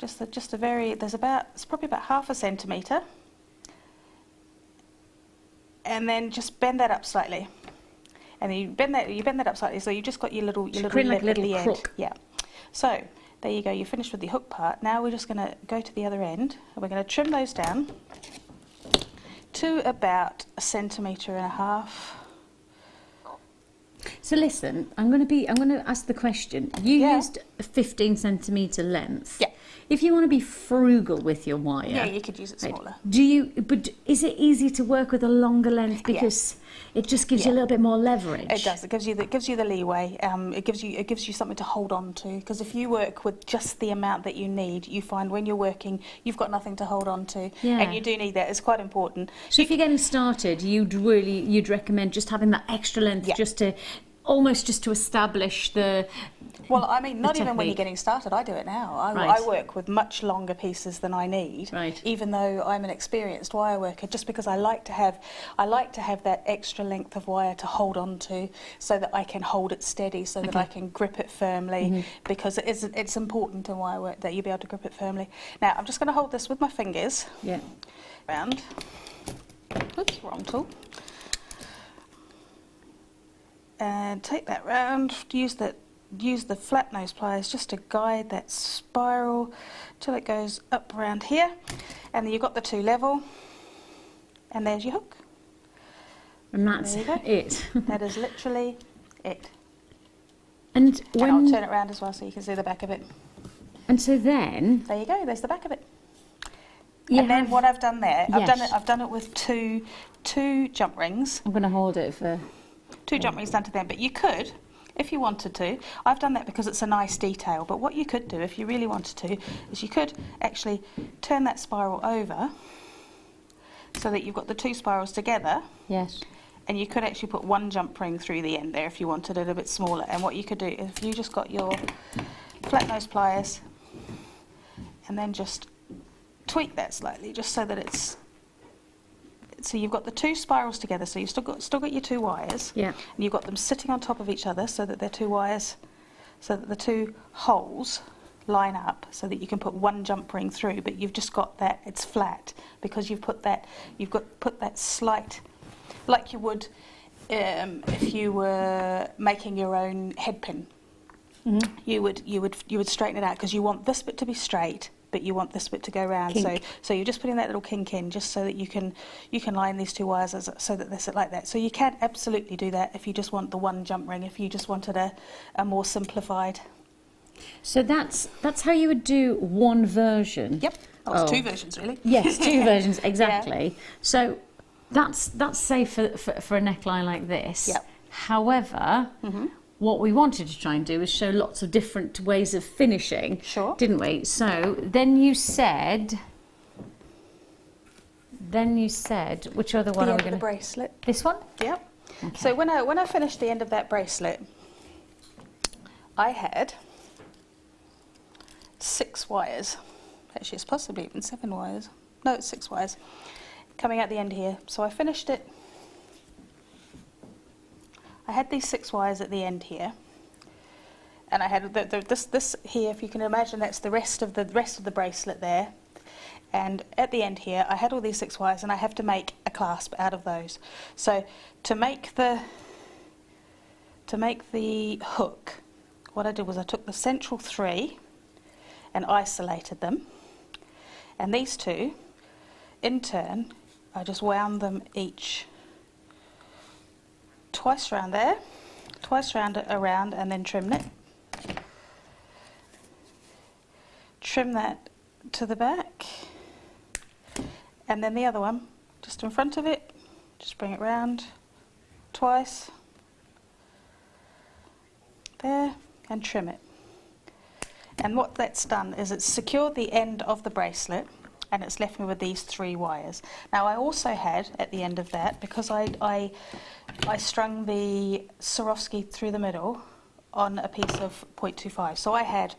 It's probably about 1/2 centimetre. And then just bend that up slightly. And then you bend that up slightly, so you just got your little lip like a at the little end. crook. Yeah. So there you go. You're finished with the hook part. Now we're just going to go to the other end, and we're going to trim those down to about 1.5 centimetres. So listen, I'm going to ask the question. You used a 15 centimetre length. Yeah. If you want to be frugal with your wire, Yeah, you could use it smaller. But is it easy to work with a longer length because it just gives you a little bit more leverage? It does. It gives you the leeway. It gives you something to hold on to. Because if you work with just the amount that you need, you find when you're working, you've got nothing to hold on to, and you do need that. It's quite important. So if you're getting started, you'd recommend just having that extra length, just to establish the. Well, I mean, not even when technique. you're getting started. I do it now. I work with much longer pieces than I need, even though I'm an experienced wire worker. Just because I like to have that extra length of wire to hold on to, so that I can hold it steady, so that I can grip it firmly. Because it's important in wire work that you be able to grip it firmly. Now, I'm just going to hold this with my fingers. Yeah. Round. Oops, wrong tool. And take that round. Use the flat nose pliers just to guide that spiral till it goes up around here, and then you've got the two level, and there's your hook. And that's it. That is literally it. And I'll turn it around as well so you can see the back of it. And so then there you go. There's the back of it. And then what I've done there, I've done it with two jump rings. I'm going to hold it for 2 jump rings down to them, but you could. If you wanted to, I've done that because it's a nice detail, but what you could do if you really wanted to is you could actually turn that spiral over so that you've got the 2 spirals together. Yes. And you could actually put 1 jump ring through the end there if you wanted it a bit smaller. And what you could do is if you just got your flat nose pliers and then just tweak that slightly just so that it's. So you've got the 2 spirals together, so you've still got your 2 wires. Yeah. And you've got them sitting on top of each other so that they're 2 wires, so that the 2 holes line up so that you can put 1 jump ring through, but you've just got that, it's flat, because you've put that slight, like you would if you were making your own head pin. You would straighten it out because you want this bit to be straight, but you want this bit to go round. So you're just putting that little kink in just so that you can line these 2 wires so that they sit like that. So you can absolutely do that if you just want the 1 jump ring, if you just wanted a more simplified. So that's how you would do one version. Yep. Oh, it's 2 versions, really. Yes, 2 versions, exactly. Yeah. So that's safe for a neckline like this. Yep. However, what we wanted to try and do is show lots of different ways of finishing. Sure. Didn't we? So then you said, which other one are we going to? The bracelet. This one? Yep. Okay. So when I finished the end of that bracelet, I had 6 wires. Actually, it's possibly even 7 wires. No, it's 6 wires coming out the end here. So I finished it. I had these 6 wires at the end here, and I had this here. If you can imagine, that's the rest of the bracelet there. And at the end here, I had all these 6 wires, and I have to make a clasp out of those. So to make the hook, what I did was I took the central 3 and isolated them, and these 2, in turn, I just wound them each twice around there, twice around, and then trimmed it. Trim that to the back, and then the other one just in front of it, just bring it round twice there and trim it. And what that's done is it's secured the end of the bracelet, and it's left me with these 3 wires. Now I also had at the end of that, because I strung the Swarovski through the middle on a piece of 0.25, so I had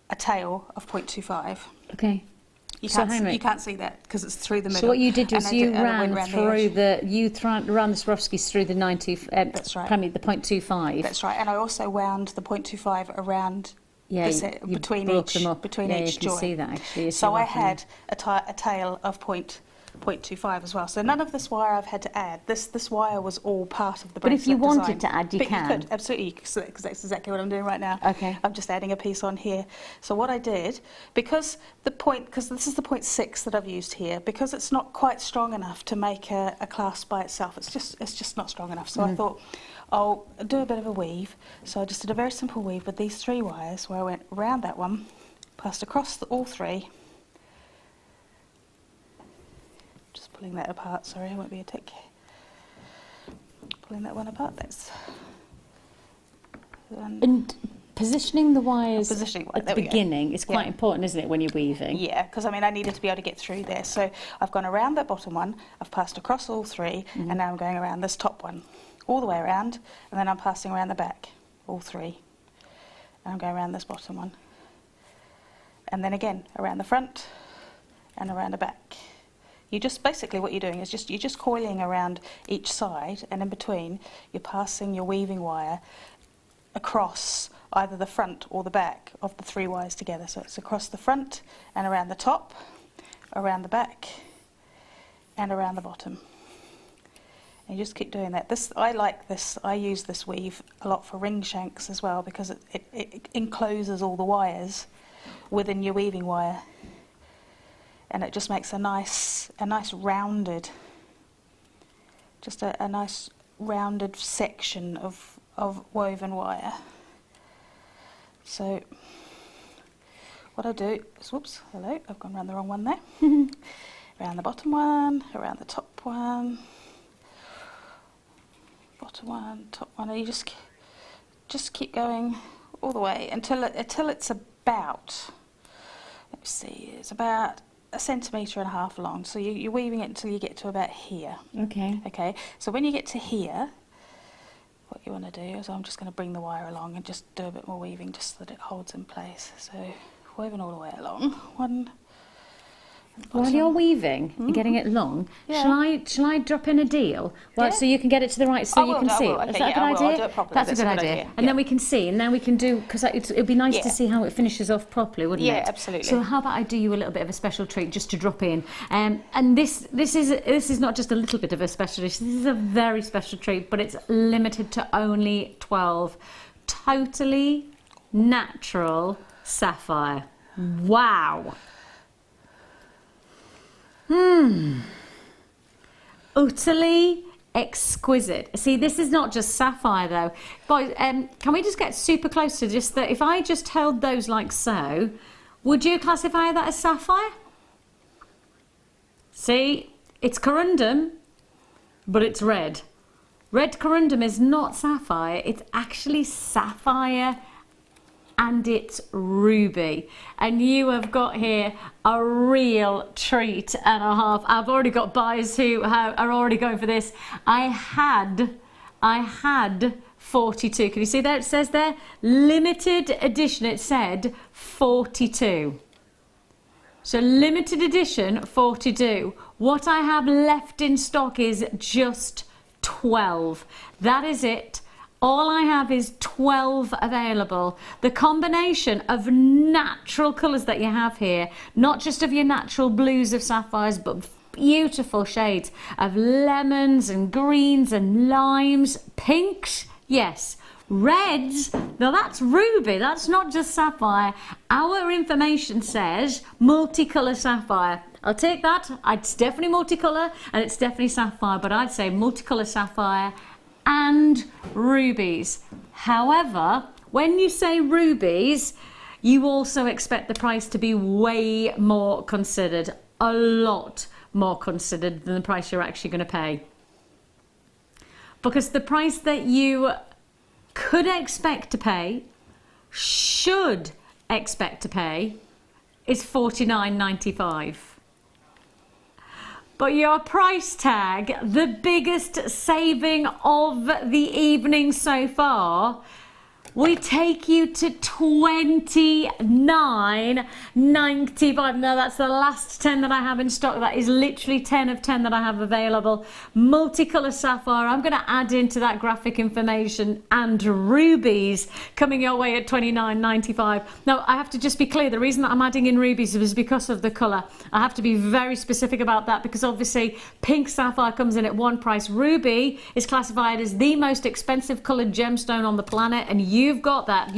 a tail of 0.25. Okay. You can't see that because it's through the middle. So what you did was you ran the Swarovskis through the 90. That's right. The 0.25. That's right, and I also wound the 0.25 around. Yeah, between each joint. You can see that actually. So I had a tail of 0.25 as well. So none of this wire I've had to add. This wire was all part of the bracelet. But if you design. wanted to add, you can. You could, absolutely, because that's exactly what I'm doing right now. Okay. I'm just adding a piece on here. So what I did, because this is the 0.6 that I've used here, because it's not quite strong enough to make a clasp by itself. It's just not strong enough. So I thought, I'll do a bit of a weave. So I just did a very simple weave with these 3 wires, where I went around that one, passed across all 3. Just pulling that apart, sorry, I won't be a tick. Pulling that one apart, that's... And positioning the wires at the beginning is quite Yeah. important, isn't it, when you're weaving? Yeah, because I needed to be able to get through there. So I've gone around that bottom one, I've passed across all 3, and now I'm going around this top one, all the way around, and then I'm passing around the back, all 3. And I'm going around this bottom one. And then again, around the front, and around the back. You just, basically what you're doing is you're just coiling around each side, and in between, you're passing your weaving wire across either the front or the back of the 3 wires together. So it's across the front and around the top, around the back, and around the bottom. And you just keep doing that. I like this. I use this weave a lot for ring shanks as well, because it encloses all the wires within your weaving wire, and it just makes a nice rounded, just a nice rounded section of woven wire. So what I do is, whoops, hello, I've gone around the wrong one there. Around the bottom one, around the top one. Bottom one, top one, and you just keep going all the way until it's about, let's see, it's about 1.5 centimetres long. So you're weaving it until you get to about here. Okay. Okay. So when you get to here, what you want to do is, I'm just going to bring the wire along and just do a bit more weaving, just so that it holds in place. So weaving all the way along. One. While you're weaving and getting it long, shall I drop in a deal? Well, so you can get it to the right, so you can see it. Is that a good idea? I'll do it properly. That's a good idea. And then we can see, and now we can do, because it'd be nice to see how it finishes off properly, wouldn't it? Yeah, absolutely. So how about I do you a little bit of a special treat just to drop in? And this is not just a little bit of a special dish. This is a very special treat, but it's limited to only 12 totally natural sapphire. Wow. Utterly exquisite. See, this is not just sapphire though. Boys, can we just get super close to just that? If I just held those like so, would you classify that as sapphire? See, it's corundum, but it's red. Red corundum is not sapphire, it's actually sapphire and it's ruby. And you have got here a real treat and a half. I've already got buyers who are already going for this. I had 42. Can you see there? It says there, limited edition, it said 42. So limited edition 42. What I have left in stock is just 12. That is it. All I have is 12 available. The combination of natural colours that you have here, not just of your natural blues of sapphires, but beautiful shades of lemons and greens and limes, pinks, yes, reds. Now that's ruby, that's not just sapphire. Our information says multicolour sapphire. I'll take that. It's definitely multicolour and it's definitely sapphire, but I'd say multicolour sapphire and rubies. However, when you say rubies, you also expect the price to be way more considered, a lot more considered than the price you're actually going to pay. Because the price that you could expect to pay, should expect to pay, is $49.95. But your price tag, the biggest saving of the evening so far, we take you to $29.95. Now that's the last 10 that I have in stock. That is literally 10 of 10 that I have available. Multicolour sapphire. I'm going to add into that graphic information, and rubies coming your way at $29.95. Now I have to just be clear. The reason that I'm adding in rubies is because of the colour. I have to be very specific about that, because obviously pink sapphire comes in at one price. Ruby is classified as the most expensive coloured gemstone on the planet, and you've got that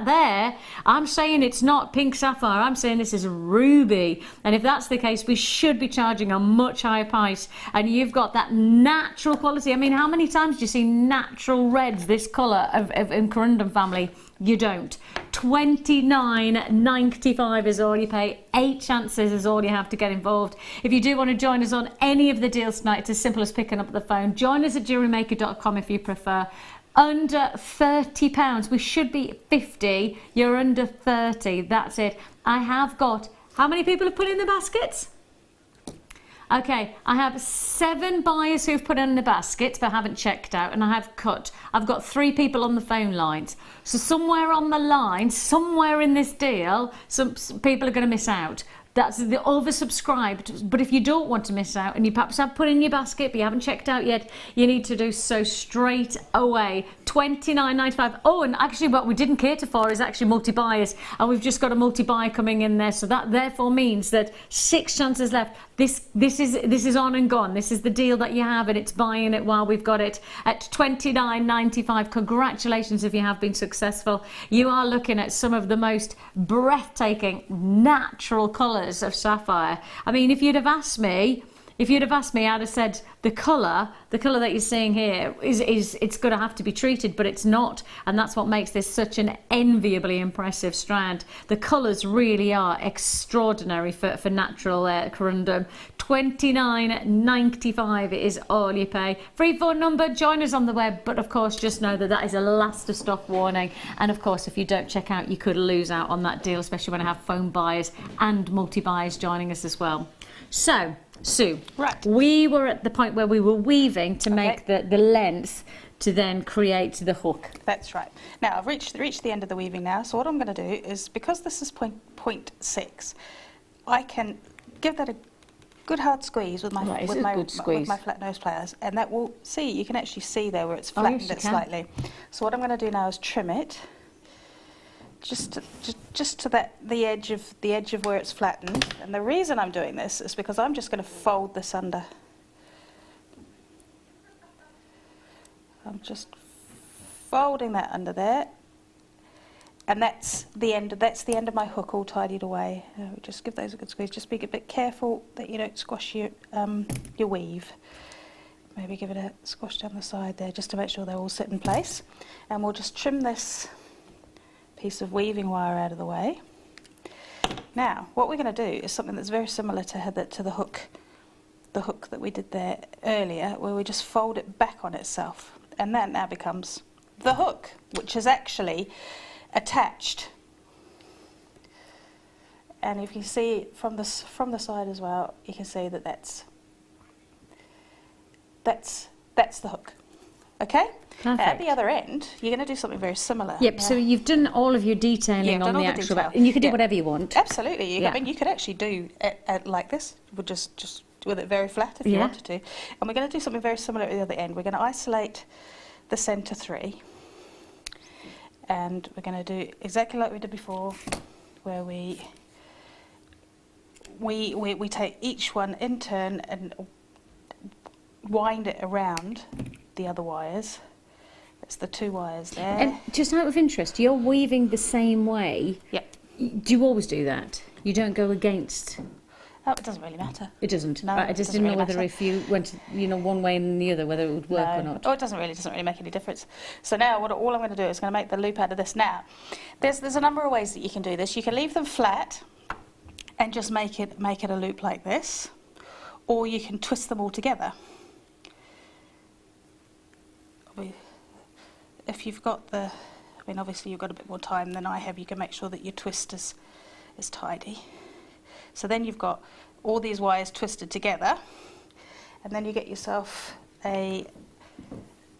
there. I'm saying it's not pink sapphire, I'm saying this is ruby, and if that's the case, we should be charging a much higher price. And you've got that natural quality. I mean, how many times do you see natural reds this colour in corundum family? You don't. $29.95 is all you pay. 8 chances is all you have to get involved. If you do want to join us on any of the deals tonight, it's as simple as picking up the phone. Join us at JewelleryMaker.com if you prefer. Under £30, we should be 50, you're under 30, that's it. I have got, how many people have put in the baskets? Okay, I have 7 buyers who've put in the baskets but haven't checked out, and I've got 3 people on the phone lines. So somewhere on the line, somewhere in this deal, some people are going to miss out. That's the oversubscribed. But if you don't want to miss out, and you perhaps have put in your basket but you haven't checked out yet, you need to do so straight away. $29.95. Oh, and actually what we didn't cater for is actually multi-buyers, and we've just got a multi-buy coming in there, so that therefore means that 6 chances left. This is on and gone. This is the deal that you have, and it's buying it while we've got it at $29.95. Congratulations if you have been successful. You are looking at some of the most breathtaking natural colours of sapphire. I mean, if you'd have asked me, I'd have said the colour that you're seeing here is it's going to have to be treated, but it's not, and that's what makes this such an enviably impressive strand. The colours really are extraordinary for natural corundum. $29.95 is all you pay. Free phone number, join us on the web, but of course just know that is a last of stock warning, and of course if you don't check out, you could lose out on that deal, especially when I have phone buyers and multi-buyers joining us as well. So Sue, right, we were at the point where we were weaving to make the length to then create the hook. That's right. Now I've reached the end of the weaving now, so what I'm going to do is, because this is 0.6, I can give that a good hard squeeze with my flat nose pliers, and that will, see, you can actually see there where it's flattened it slightly. So what I'm going to do now is trim it just to the edge of where it's flattened. And the reason I'm doing this is because I'm just going to fold this under. I'm just folding that under there, and that's the end of my hook all tidied away. Just give those a good squeeze. Just be a bit careful that you don't squash your weave. Maybe give it a squash down the side there, just to make sure they all sit in place. And we'll just trim this piece of weaving wire out of the way. Now, what we're going to do is something that's very similar to the hook the hook that we did there earlier, where we just fold it back on itself, and that now becomes the hook, which is actually attached. And if you see from the side as well, you can see that that's the hook. Okay? At the other end, you're going to do something very similar. Yep, so you've done all of your detailing on the actual back, and you can do whatever you want. Absolutely. I mean, you could actually do it like this, with just with it very flat if you wanted to. And we're going to do something very similar at the other end. We're going to isolate the centre 3, and we're going to do exactly like we did before, where we take each one in turn and wind it around the other wires. That's the 2 wires there. And just out of interest, you're weaving the same way. Yep. Do you always do that? You don't go against? Oh, it doesn't really matter. It doesn't? No, I just didn't know whether if you went, one way and the other, whether it would work or not. Oh, it doesn't really make any difference. So now all I'm going to do is going to make the loop out of this. Now, there's a number of ways that you can do this. You can leave them flat and just make it a loop like this, or you can twist them all together. If you've got obviously you've got a bit more time than I have, you can make sure that your twist is tidy. So then you've got all these wires twisted together, and then you get yourself my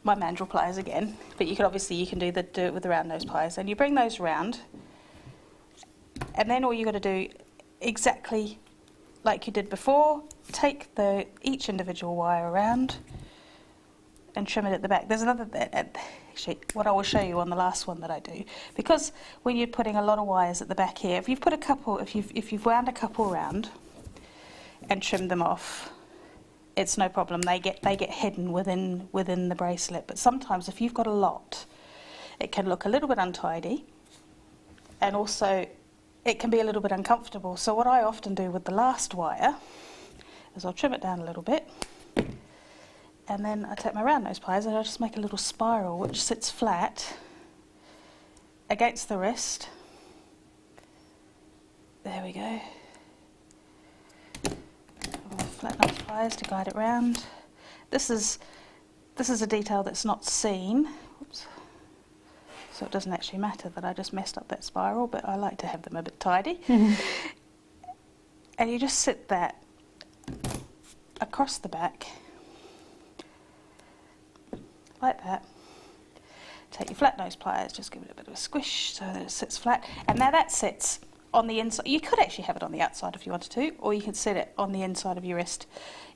mandrel pliers again, but you can do it with the round nose pliers, and you bring those round, and then all you've got to do, exactly like you did before, take each individual wire around and trim it at the back. There's another actually, what I will show you on the last one that I do, because when you're putting a lot of wires at the back here, if you've put a couple, if you've wound a couple around and trimmed them off, it's no problem. They get hidden within the bracelet. But sometimes if you've got a lot, it can look a little bit untidy, and also it can be a little bit uncomfortable. So what I often do with the last wire is I'll trim it down a little bit, and then I take my round nose pliers and I just make a little spiral which sits flat against the wrist. There we go. Flat nose pliers to guide it round. This is a detail that's not seen. Oops. So it doesn't actually matter that I just messed up that spiral, but I like to have them a bit tidy. And you just sit that across the back, like that. Take your flat nose pliers, just give it a bit of a squish so that it sits flat. And now that sits on the inside. You could actually have it on the outside if you wanted to, or you could sit it on the inside of your wrist.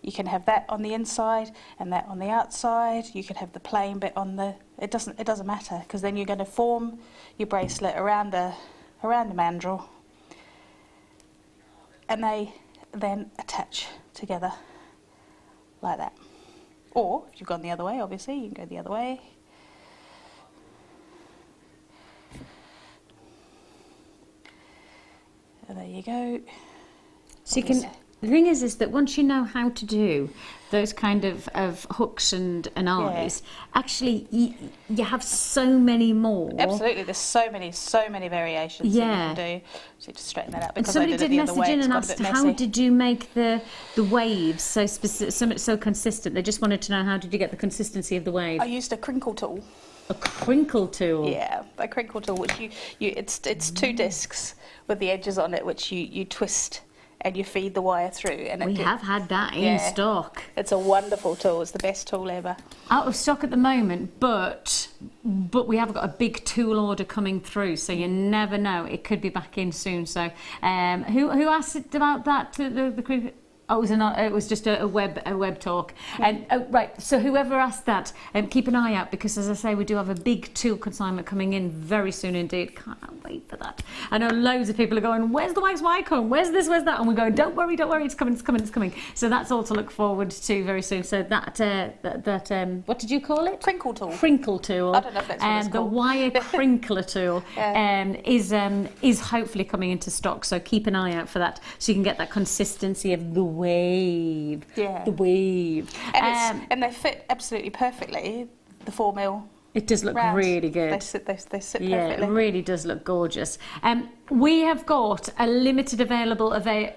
You can have that on the inside and that on the outside. You could have the plain bit on the. It doesn't matter, because then you're going to form your bracelet around the mandrel, and they then attach together like that. Or if you've gone the other way, obviously you can go the other way. And there you go. So you can. The thing is that once you know how to do those kind of hooks and eyes, actually you have so many more. Absolutely, there's so many variations that you can do. So just straighten that out, because I did it the other way. Somebody did message in and asked, how did you make the waves so specific, so consistent? They just wanted to know, how did you get the consistency of the wave? I used a crinkle tool. A crinkle tool? Yeah, a crinkle tool, which it's 2 discs with the edges on it, which you twist and you feed the wire through. And we have had that in stock. It's a wonderful tool. It's the best tool ever. Out of stock at the moment, but we have got a big tool order coming through, so you never know. It could be back in soon. So who asked about that? The Oh, it was just a web talk. And right, so whoever asked that, keep an eye out, because as I say, we do have a big tool consignment coming in very soon indeed. Can't wait for that. I know loads of people are going, where's the wax wire comb? Where's this? Where's that? And we're going, don't worry, it's coming. So that's all to look forward to very soon. So that what did you call it? Crinkle tool. Crinkle tool. I don't know if that's what it's called. The wire crinkler tool is hopefully coming into stock. So keep an eye out for that, so you can get that consistency of the wave. Yeah. The wave. And they fit absolutely perfectly, the 4mm It does look really good. They sit perfectly. Yeah, it really does look gorgeous. We have got a limited availability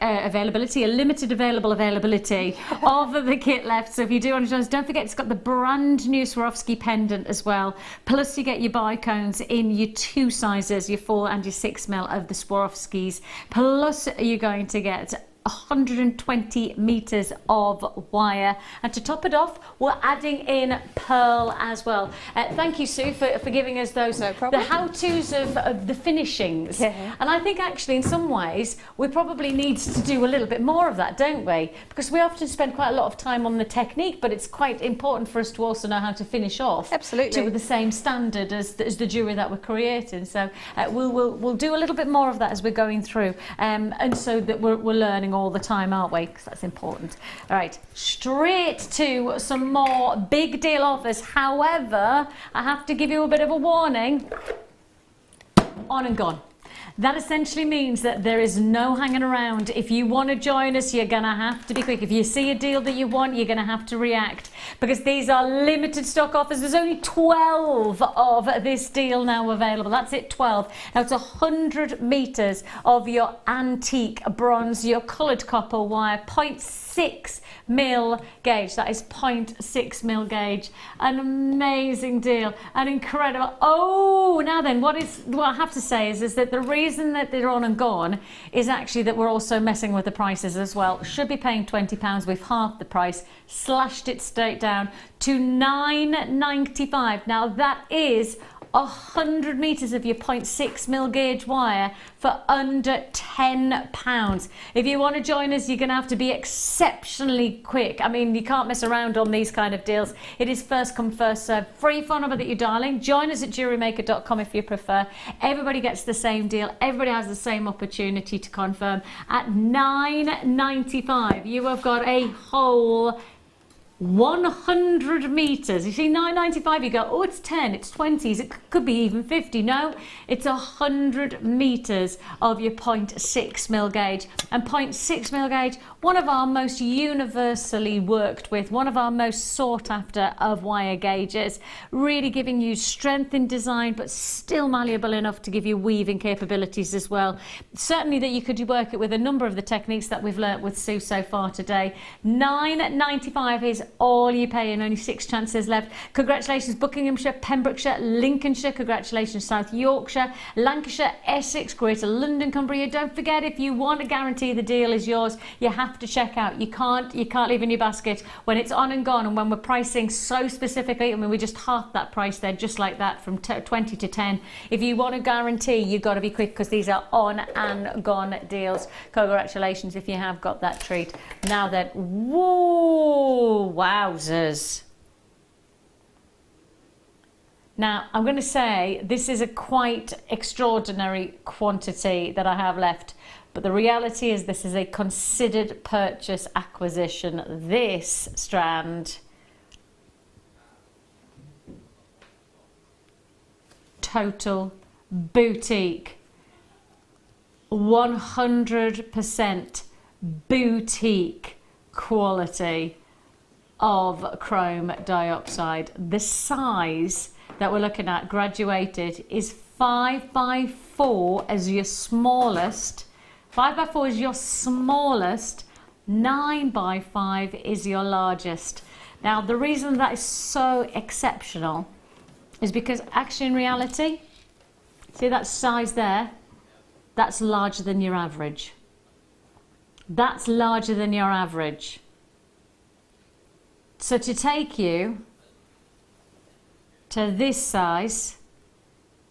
of the kit left. So if you do want to join us, don't forget it's got the brand new Swarovski pendant as well. Plus you get your bicones in your 2 sizes, your 4 and your 6mm of the Swarovskis. Plus you're going to get 120 meters of wire, and to top it off we're adding in pearl as well. Thank you, Sue, for giving us those the how-tos of the finishings. And I think actually in some ways we probably need to do a little bit more of that, don't we? Because we often spend quite a lot of time on the technique, but it's quite important for us to also know how to finish off to the same standard as the jewellery that we're creating. So we'll do a little bit more of that as we're going through, and so that we're learning all the time, aren't we? Because that's important. All right, straight to some more big deal offers. However, I have to give you a bit of a warning. On and gone. That essentially means that there is no hanging around. If you want to join us, you're going to have to be quick. If you see a deal that you want, you're going to have to react, because these are limited stock offers. There's only 12 of this deal now available. That's it, 12. Now it's 100 meters of your antique bronze, your coloured copper wire, 0.6mm gauge. That is 0.6mm gauge. An amazing deal, an incredible. Oh, now then, what I have to say is that the reason that they're on and gone is actually that we're also messing with the prices as well. Should be paying £20, we've halved the price, slashed it straight down to £9.95. Now that is 100 meters of your 0.6mm gauge wire for under £10. If you want to join us, you're going to have to be exceptionally quick. I mean, you can't mess around on these kind of deals. It is first come, first served. Free phone number that you're dialing. Join us at JewelleryMaker.com if you prefer. Everybody gets the same deal. Everybody has the same opportunity to confirm. At £9.95, you have got a whole 100 meters. You see, $9.95, you go, oh, it's 10, it's 20s, it could be even 50. No, it's 100 meters of your 0.6mm gauge. And 0.6mm gauge, one of our most universally worked with, one of our most sought after of wire gauges, really giving you strength in design, but still malleable enough to give you weaving capabilities as well. Certainly that you could work it with a number of the techniques that we've learnt with Sue so far today. $9.95 is all you pay, and only 6 chances left. Congratulations Buckinghamshire, Pembrokeshire, Lincolnshire, congratulations South Yorkshire, Lancashire, Essex, Greater London, Cumbria. Don't forget, if you want to guarantee the deal is yours, you have to check out. You can't leave in your basket when it's on and gone, and when we're pricing so specifically. I mean, we just half that price there, just like that, from 20 to 10. If you want to guarantee, you've got to be quick, because these are on and gone deals. Congratulations if you have got that treat. Now then, whoa, wowzers. Now, I'm going to say this is a quite extraordinary quantity that I have left, but the reality is this is a considered purchase acquisition. This strand, total boutique, 100% boutique quality of chrome diopside. The size that we're looking at graduated is 5x4 as your smallest. 5x4 is your smallest. 9x5 is your largest. Now, the reason that is so exceptional is because actually in reality, see that size there? That's larger than your average. That's larger than your average. So to take you to this size,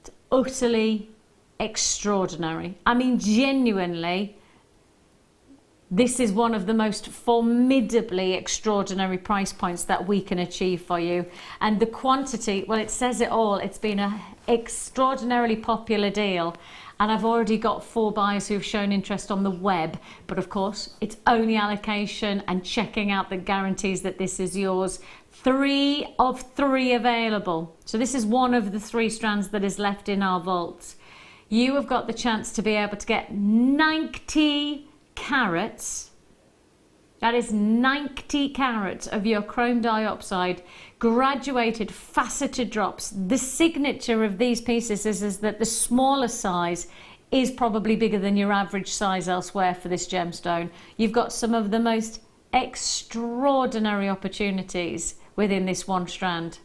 it's utterly extraordinary. I mean, genuinely, this is one of the most formidably extraordinary price points that we can achieve for you. And the quantity, well, it says it all. It's been an extraordinarily popular deal. And I've already got 4 buyers who've shown interest on the web. But of course, it's only allocation and checking out that guarantees that this is yours. 3 of 3 available. So this is one of the 3 strands that is left in our vaults. You have got the chance to be able to get 90 carats That is 90 carats of your chrome diopside, graduated, faceted drops. The signature of these pieces is that the smaller size is probably bigger than your average size elsewhere for this gemstone. You've got some of the most extraordinary opportunities within this one strand.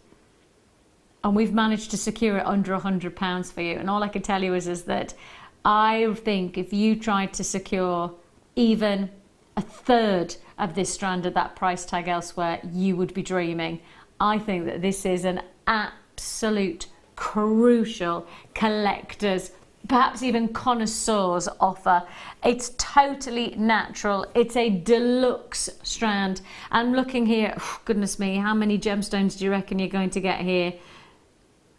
And we've managed to secure it under £100 for you. And all I can tell you is that I think if you tried to secure even a third of this strand at that price tag elsewhere, you would be dreaming. I think that this is an absolute crucial collector's, perhaps even connoisseur's offer. It's totally natural. It's a deluxe strand. I'm looking here, oh, goodness me, how many gemstones do you reckon you're going to get here?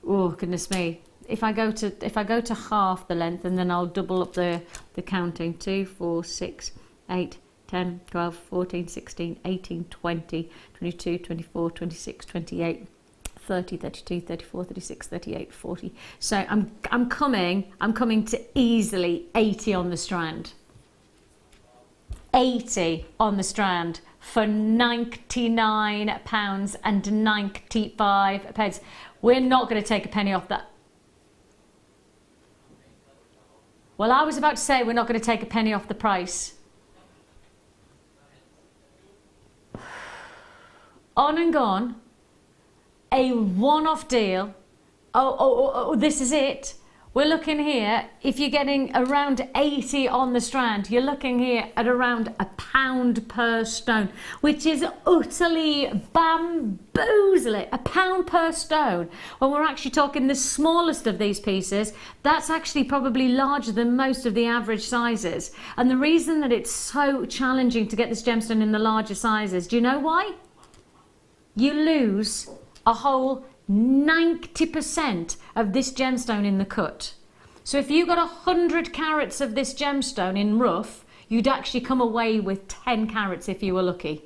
Oh, goodness me. If I go to half the length, and then I'll double up the counting, 2, 4, 6, 8, 10, 12, 14, 16, 18, 20, 22, 24, 26, 28, 30, 32, 34, 36, 38, 40. So I'm coming to easily 80 on the strand. 80 on the strand for £99.95. We're not going to take a penny off that. Well, I was about to say we're not going to take a penny off the price. On and gone. A one-off deal. Oh, this is it. We're looking here, if you're getting around 80 on the strand, you're looking here at around £1 per stone, which is utterly bamboozling. £1 per stone. When we're actually talking the smallest of these pieces, that's actually probably larger than most of the average sizes. And the reason that it's so challenging to get this gemstone in the larger sizes, do you know why? You lose a whole 90% of this gemstone in the cut. So if you got 100 carats of this gemstone in rough, you'd actually come away with 10 carats if you were lucky.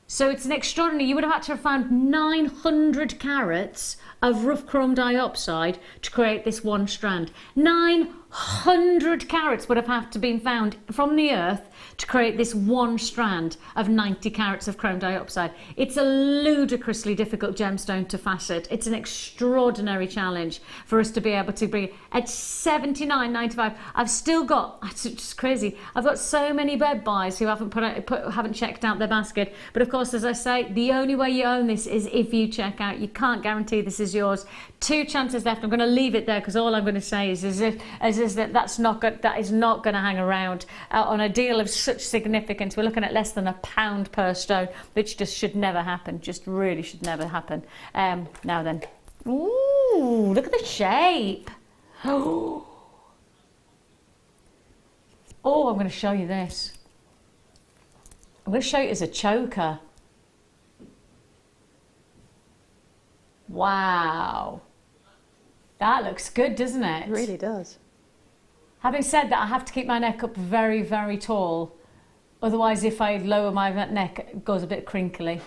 So it's an extraordinary, you would have had to have found 900 carats of rough chrome diopside to create this one strand. 900 carats would have had to been found from the earth to create this one strand of 90 carats of chrome diopside. It's a ludicrously difficult gemstone to facet. It's an extraordinary challenge for us to be able to bring it. At $79.95, I've still got, it's just crazy, I've got so many bed buys who haven't haven't checked out their basket. But of course, as I say, the only way you own this is if you check out. You can't guarantee this is yours. 2 chances left. I'm going to leave it there because all I'm going to say is that is not going to hang around on a deal of such significance. We're looking at less than £1 per stone, which just should never happen. Just really should never happen. Now then, ooh, look at the shape. Oh, I'm going to show you this. I'm going to show you it as a choker. Wow. That looks good, doesn't it? It really does. Having said that, I have to keep my neck up very, very tall. Otherwise, if I lower my neck, it goes a bit crinkly.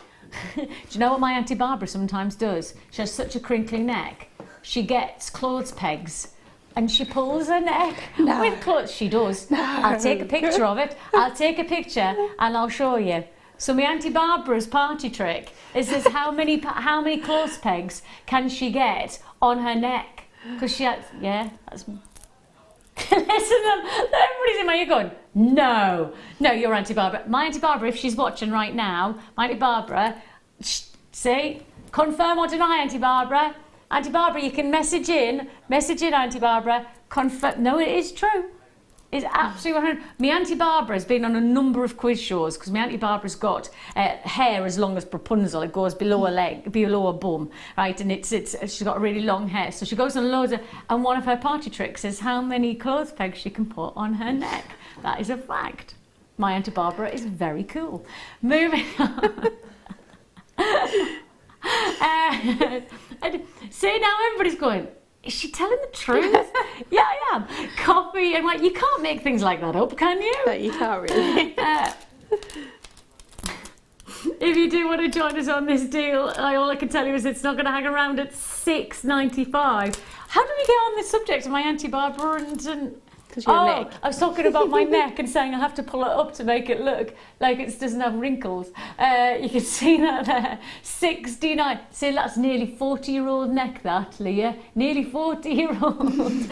Do you know what my Auntie Barbara sometimes does? She has such a crinkly neck. She gets clothes pegs and she pulls her neck with clothes. She does. No. I'll take a picture of it. I'll take a picture and I'll show you. So my Auntie Barbara's party trick is this: how many clothes pegs can she get on her neck? Because she has, yeah, that's... Listen to them. Everybody's in my ear going, no, your Auntie Barbara. My Auntie Barbara, if she's watching right now, my Auntie Barbara, see, confirm or deny, Auntie Barbara. Auntie Barbara, you can message in, Auntie Barbara, confirm. No, it is true. It's absolutely 100%. My Auntie Barbara's been on a number of quiz shows because my Auntie Barbara's got hair as long as Rapunzel. It goes below her leg, below her bum, right? And she's got really long hair. So she goes on loads of, and one of her party tricks is how many clothes pegs she can put on her neck. That is a fact. My Auntie Barbara is very cool. Moving on. See, now everybody's going, is she telling the truth? Yeah, I am. Coffee and like, you can't make things like that up, can you? No, you can't really. If you do want to join us on this deal, all I can tell you is it's not going to hang around at $6.95. How did we get on this subject of my Auntie Barbara and I was talking about my neck and saying I have to pull it up to make it look like it doesn't have wrinkles. You can see that there. 69. See, that's nearly 40-year-old neck, that, Leah. Nearly 40-year-old.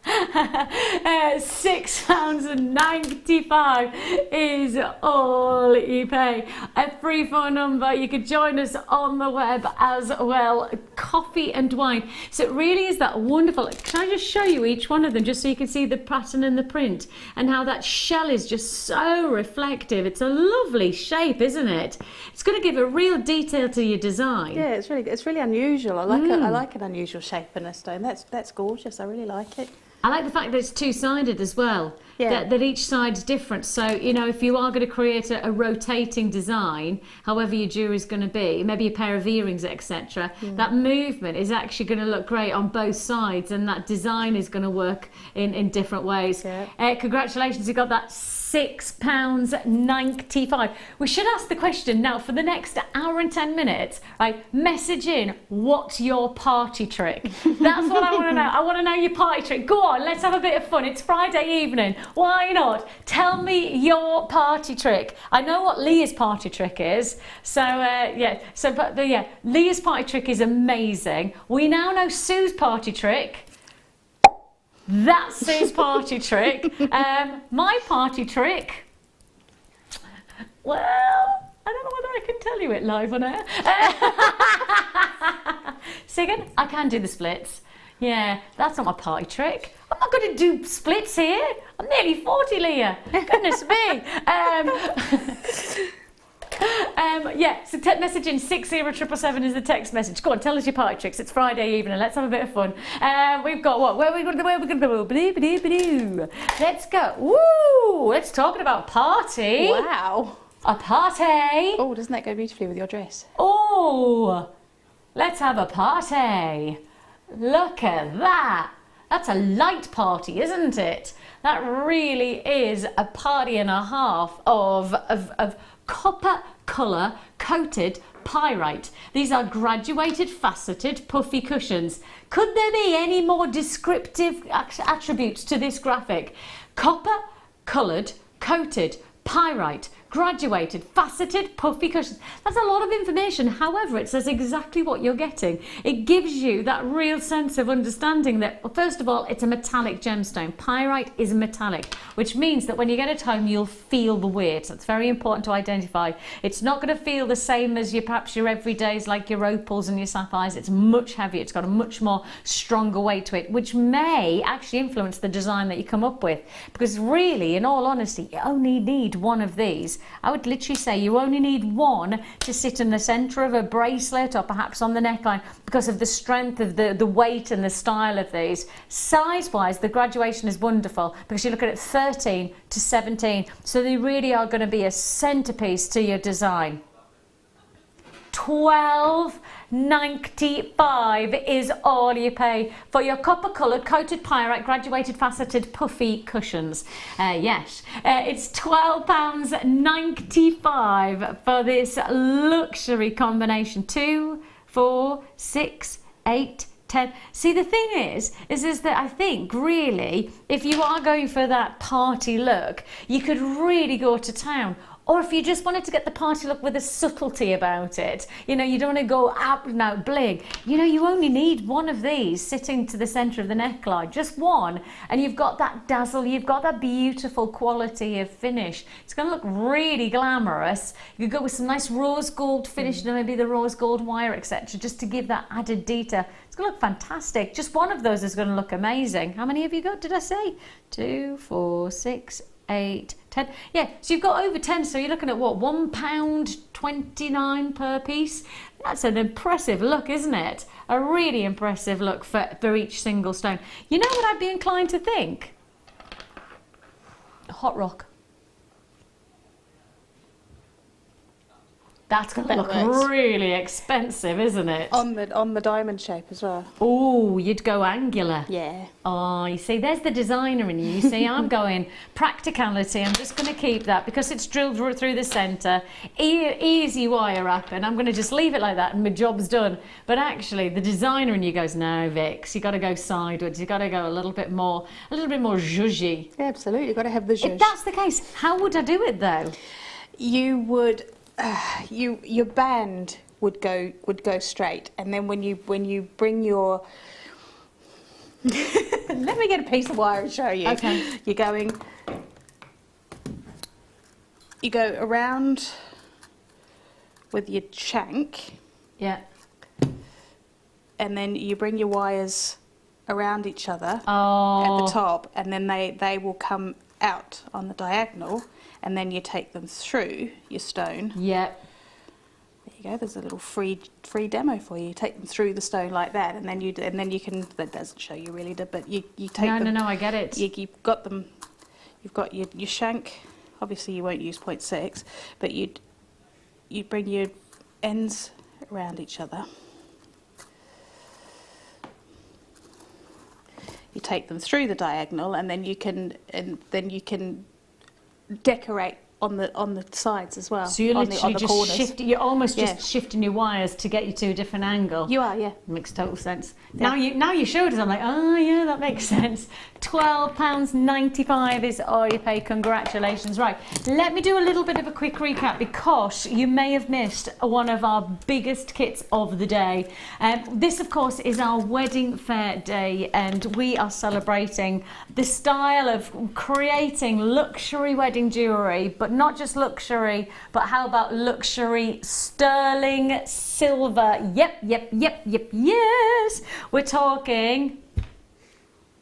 £6.95 is all you pay. A free phone number. You could join us on the web as well. Coffee and wine. So it really is that wonderful. Can I just show you each one of them just so you can see the pattern and the print and how that shell is just so reflective. It's a lovely shape, isn't it? It's going to give a real detail to your design. Yeah, it's really unusual. I like an unusual shape in a stone. That's gorgeous. I really like it. I like the fact that it's two-sided as well, yeah. that each side's different. So, you know, if you are going to create a rotating design, however your jewellery is going to be, maybe a pair of earrings, etc., that movement is actually going to look great on both sides, and that design is going to work in different ways. Yeah. Congratulations, you got that £6.95. We should ask the question now for the next hour and 10 minutes, right? Message in, what's your party trick? That's what I want to know. I want to know your party trick. Go on, let's have a bit of fun. It's Friday evening. Why not? Tell me your party trick. I know what Leah's party trick is. So, Leah's party trick is amazing. We now know Sue's party trick. That's Sue's party trick. My party trick, well, I don't know whether I can tell you it live on air. See again? I can do the splits. Yeah, that's not my party trick. I'm not going to do splits here. I'm nearly 40, Leah. Goodness me. So message in 60777 is the text message. Go on, tell us your party tricks. It's Friday evening. Let's have a bit of fun. We've got what? Where are we going to go? Let's go. Woo! Let's talk about party. Wow. A party. Oh, doesn't that go beautifully with your dress? Oh, let's have a party. Look at that. That's a light party, isn't it? That really is a party and a half of copper colour coated pyrite. These are graduated, faceted, puffy cushions. Could there be any more descriptive attributes to this graphic? Copper coloured, coated pyrite, graduated, faceted, puffy cushions. That's a lot of information. However, it says exactly what you're getting. It gives you that real sense of understanding that, well, first of all, it's a metallic gemstone. Pyrite is metallic, which means that when you get it home, you'll feel the weight. That's very important to identify. It's not going to feel the same as perhaps your everydays like your opals and your sapphires. It's much heavier. It's got a much more stronger weight to it, which may actually influence the design that you come up with. Because really, in all honesty, you only need one of these. I would literally say you only need one to sit in the centre of a bracelet or perhaps on the neckline because of the strength of the weight and the style of these. Size-wise, the graduation is wonderful because you look at it 13 to 17, so they really are going to be a centrepiece to your design. £12.95 is all you pay for your copper coloured coated pyrite graduated faceted puffy cushions. Yes, it's £12.95 for this luxury combination. 2, 4, 6, 8, 10. See, the thing is that I think really if you are going for that party look, you could really go to town. Or if you just wanted to get the party look with a subtlety about it, you know, you don't want to go out and out bling. You know, you only need one of these sitting to the centre of the neckline, just one, and you've got that dazzle, you've got that beautiful quality of finish. It's going to look really glamorous. You could go with some nice rose gold finish, maybe the rose gold wire, etc., just to give that added detail. It's going to look fantastic. Just one of those is going to look amazing. How many have you got, did I say? 2, 4, 6, 8, 10. Yeah, so you've got over 10, so you're looking at what, £1.29 per piece? That's an impressive look, isn't it? A really impressive look for each single stone. You know what I'd be inclined to think? Hot rock. That's going to look really expensive, isn't it? On the diamond shape as well. Oh, you'd go angular. Yeah. Oh, you see, there's the designer in you. You see, I'm going practicality. I'm just going to keep that because it's drilled through the centre. Easy wire wrapping. I'm going to just leave it like that and my job's done. But actually, the designer in you goes, no, Vix, you got to go sideways. You got to go a little bit more zhuzhy. Yeah, absolutely. You've got to have the zhuzh. If that's the case, how would I do it though? You would. Your band would go straight, and then when you bring your let me get a piece of wire and show you. Okay. You go around with your shank. Yeah. And then you bring your wires around each other at Oh. the top, and then they will come out on the diagonal. And then you take them through your stone. Yep. There you go. There's a little free demo for you. You take them through the stone like that, and then you can. That doesn't show you really, but you take them. No, I get it. You've got them. You've got your shank. Obviously, you won't use 0.6, but you bring your ends around each other. You take them through the diagonal, and then you can decorate on the sides as well. So you're literally on the just corners. shifting. You're almost just shifting your wires to get you to a different angle. You are, yeah. Makes total sense. Yeah. Now you showed us. I'm like, oh yeah, that makes sense. £12.95 is all you pay. Congratulations. Right, let me do a little bit of a quick recap because you may have missed one of our biggest kits of the day. This, of course, is our wedding fair day, and we are celebrating the style of creating luxury wedding jewellery, but not just luxury, but how about luxury sterling silver? Yep, yes. We're talking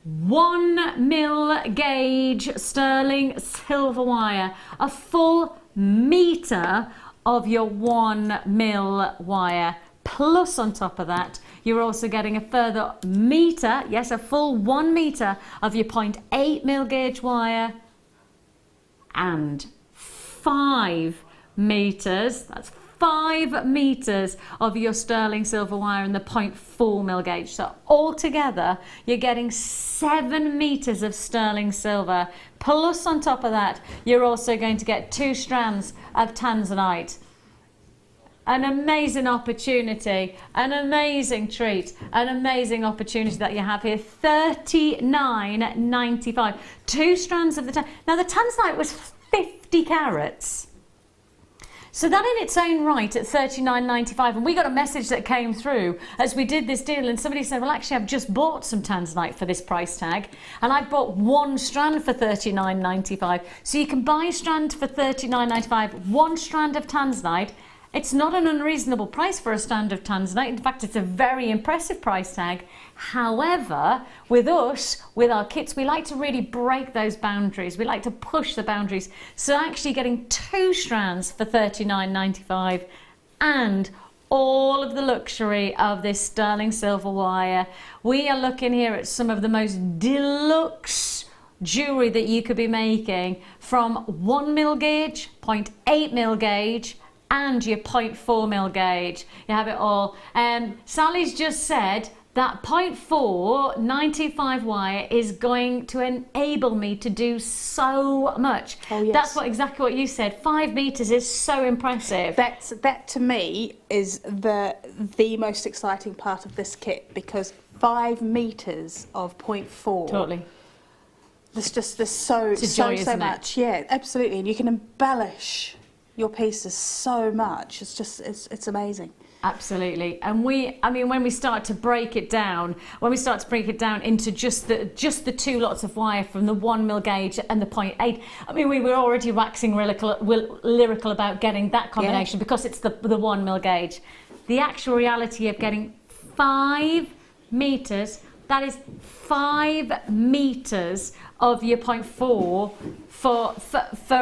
1 mil gauge sterling silver wire, a full metre of your 1 mil wire. Plus on top of that, you're also getting a further metre, yes, a full 1 metre of your 0.8 mil gauge wire, and 5 metres, that's 5 metres of your sterling silver wire in the 0.4 mil gauge. So altogether, you're getting 7 metres of sterling silver. Plus on top of that, you're also going to get 2 strands of Tanzanite. An amazing opportunity, an amazing treat, an amazing opportunity that you have here. $39.95. 2 strands of the Now the Tanzanite was 50 carats. So that in its own right at $39.95, and we got a message that came through as we did this deal, and somebody said, well, actually, I've just bought some Tanzanite for this price tag, and I bought 1 strand for $39.95. So you can buy a strand for $39.95, 1 strand of Tanzanite. It's not an unreasonable price for a strand of Tanzanite. In fact, it's a very impressive price tag. However, with us, with our kits, we like to really break those boundaries. We like to push the boundaries. So actually getting 2 strands for $39.95 and all of the luxury of this sterling silver wire. We are looking here at some of the most deluxe jewellery that you could be making from 1 mil gauge, 0.8 mil gauge, and your 0.4 mil gauge. You have it all. Sally's just said that 0.4 925 wire is going to enable me to do so much. Oh, yes. That's exactly what you said. 5 metres is so impressive. That to me is the most exciting part of this kit, because 5 metres of 0.4. Totally. There's so much. Yeah, absolutely. And you can embellish your pieces so much. It's amazing. Absolutely. And when we start to break it down into just the 2 lots of wire from the 1 mil gauge and the 0.8, we were already waxing lyrical about getting that combination, because it's the 1 mil gauge. The actual reality of getting 5 metres, that is 5 metres of your 0.4 for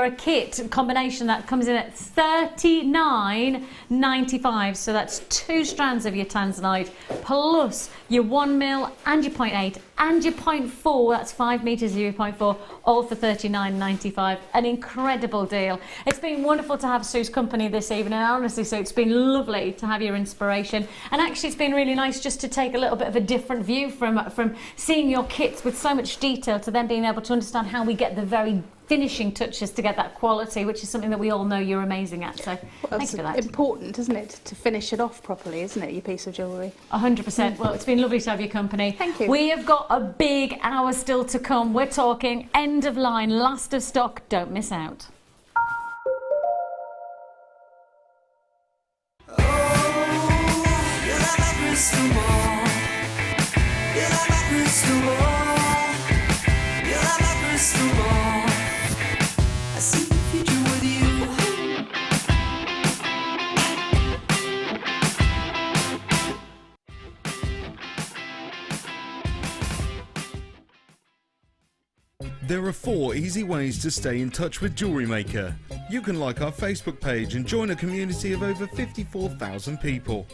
a kit combination that comes in at $39.95. So that's 2 strands of your Tanzanite plus your 1mm and your 0.8 and your 0.4, that's 5 meters of your 0.4, all for $39.95. An incredible deal. It's been wonderful to have Sue's company this evening. And honestly, Sue, it's been lovely to have your inspiration. And actually, it's been really nice just to take a little bit of a different view from seeing your kits with so much detail to then being able to understand how we get the very finishing touches to get that quality, which is something that we all know you're amazing at. So thank you for that. Important, isn't it, to finish it off properly, isn't it, your piece of jewellery? 100%. Well, it's been lovely to have your company. Thank you. We have got a big hour still to come. We're talking end of line, last of stock. Don't miss out. There are 4 easy ways to stay in touch with Jewellery Maker. You can like our Facebook page and join a community of over 54,000 people.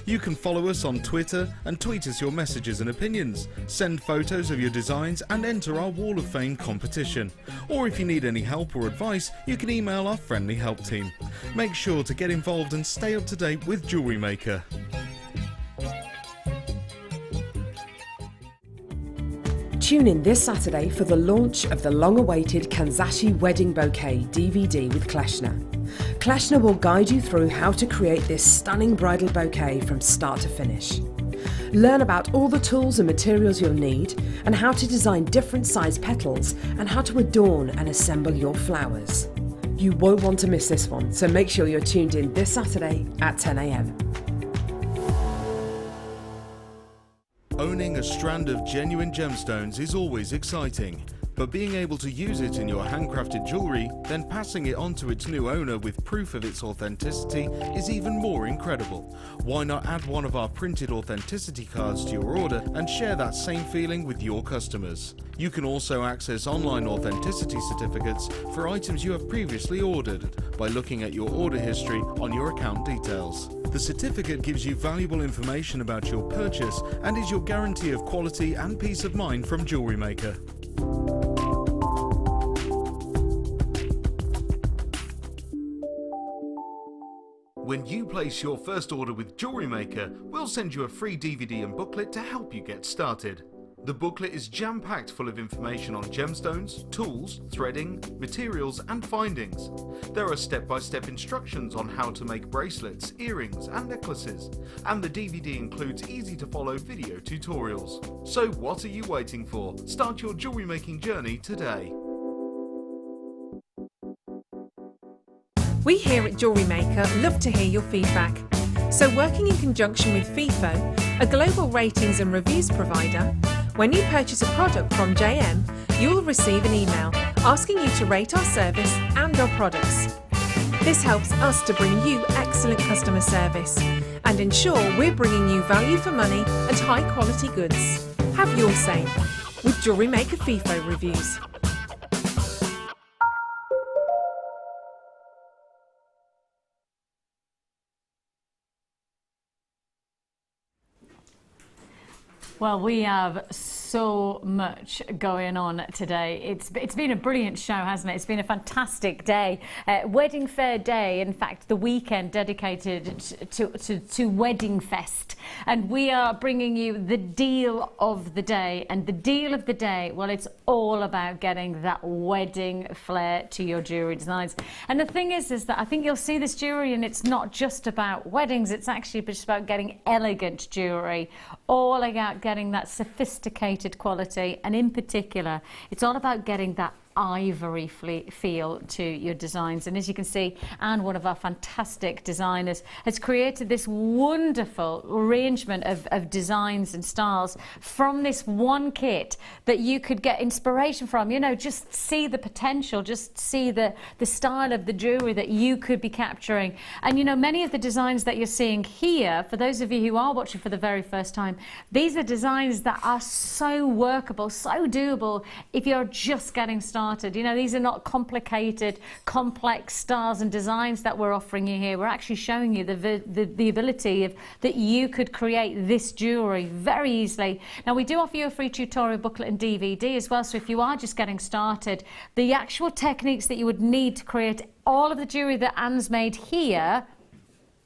You can follow us on Twitter and tweet us your messages and opinions, send photos of your designs and enter our Wall of Fame competition. Or if you need any help or advice, you can email our friendly help team. Make sure to get involved and stay up to date with Jewellery Maker. Tune in this Saturday for the launch of the long-awaited Kanzashi Wedding Bouquet DVD with Kleshner. Kleshner will guide you through how to create this stunning bridal bouquet from start to finish. Learn about all the tools and materials you'll need and how to design different size petals and how to adorn and assemble your flowers. You won't want to miss this one, so make sure you're tuned in this Saturday at 10 AM. Owning a strand of genuine gemstones is always exciting, but being able to use it in your handcrafted jewellery, then passing it on to its new owner with proof of its authenticity is even more incredible. Why not add one of our printed authenticity cards to your order and share that same feeling with your customers? You can also access online authenticity certificates for items you have previously ordered by looking at your order history on your account details. The certificate gives you valuable information about your purchase and is your guarantee of quality and peace of mind from Jewellery Maker. When you place your first order with Jewellery Maker, we'll send you a free DVD and booklet to help you get started. The booklet is jam-packed full of information on gemstones, tools, threading, materials and findings. There are step-by-step instructions on how to make bracelets, earrings and necklaces, and the DVD includes easy-to-follow video tutorials. So what are you waiting for? Start your jewellery making journey today. We here at Jewellery Maker love to hear your feedback. So working in conjunction with FIFO, a global ratings and reviews provider, when you purchase a product from JM, you will receive an email asking you to rate our service and our products. This helps us to bring you excellent customer service and ensure we're bringing you value for money and high quality goods. Have your say with Jewellery Maker FIFO reviews. Well, we have so much going on today. It's been a brilliant show, hasn't it? It's been a fantastic day. Wedding Fair Day, in fact, the weekend dedicated to Wedding Fest. And we are bringing you the deal of the day. And the deal of the day, well, it's all about getting that wedding flair to your jewellery designs. And the thing is that I think you'll see this jewellery and it's not just about weddings, it's actually just about getting elegant jewellery, all about getting that sophisticated quality, and in particular it's all about getting that ivory feel to your designs. And as you can see, Anne, one of our fantastic designers, has created this wonderful arrangement of designs and styles from this one kit that you could get inspiration from. You know, just see the potential, just see the style of the jewelry that you could be capturing. And you know, many of the designs that you're seeing here, for those of you who are watching for the very first time, these are designs that are so workable, so doable if you're just getting started. You know, these are not complicated, complex styles and designs that we're offering you here. We're actually showing you the ability of that you could create this jewelry very easily. Now, we do offer you a free tutorial booklet and DVD as well, so if you are just getting started, the actual techniques that you would need to create all of the jewelry that Anne's made here,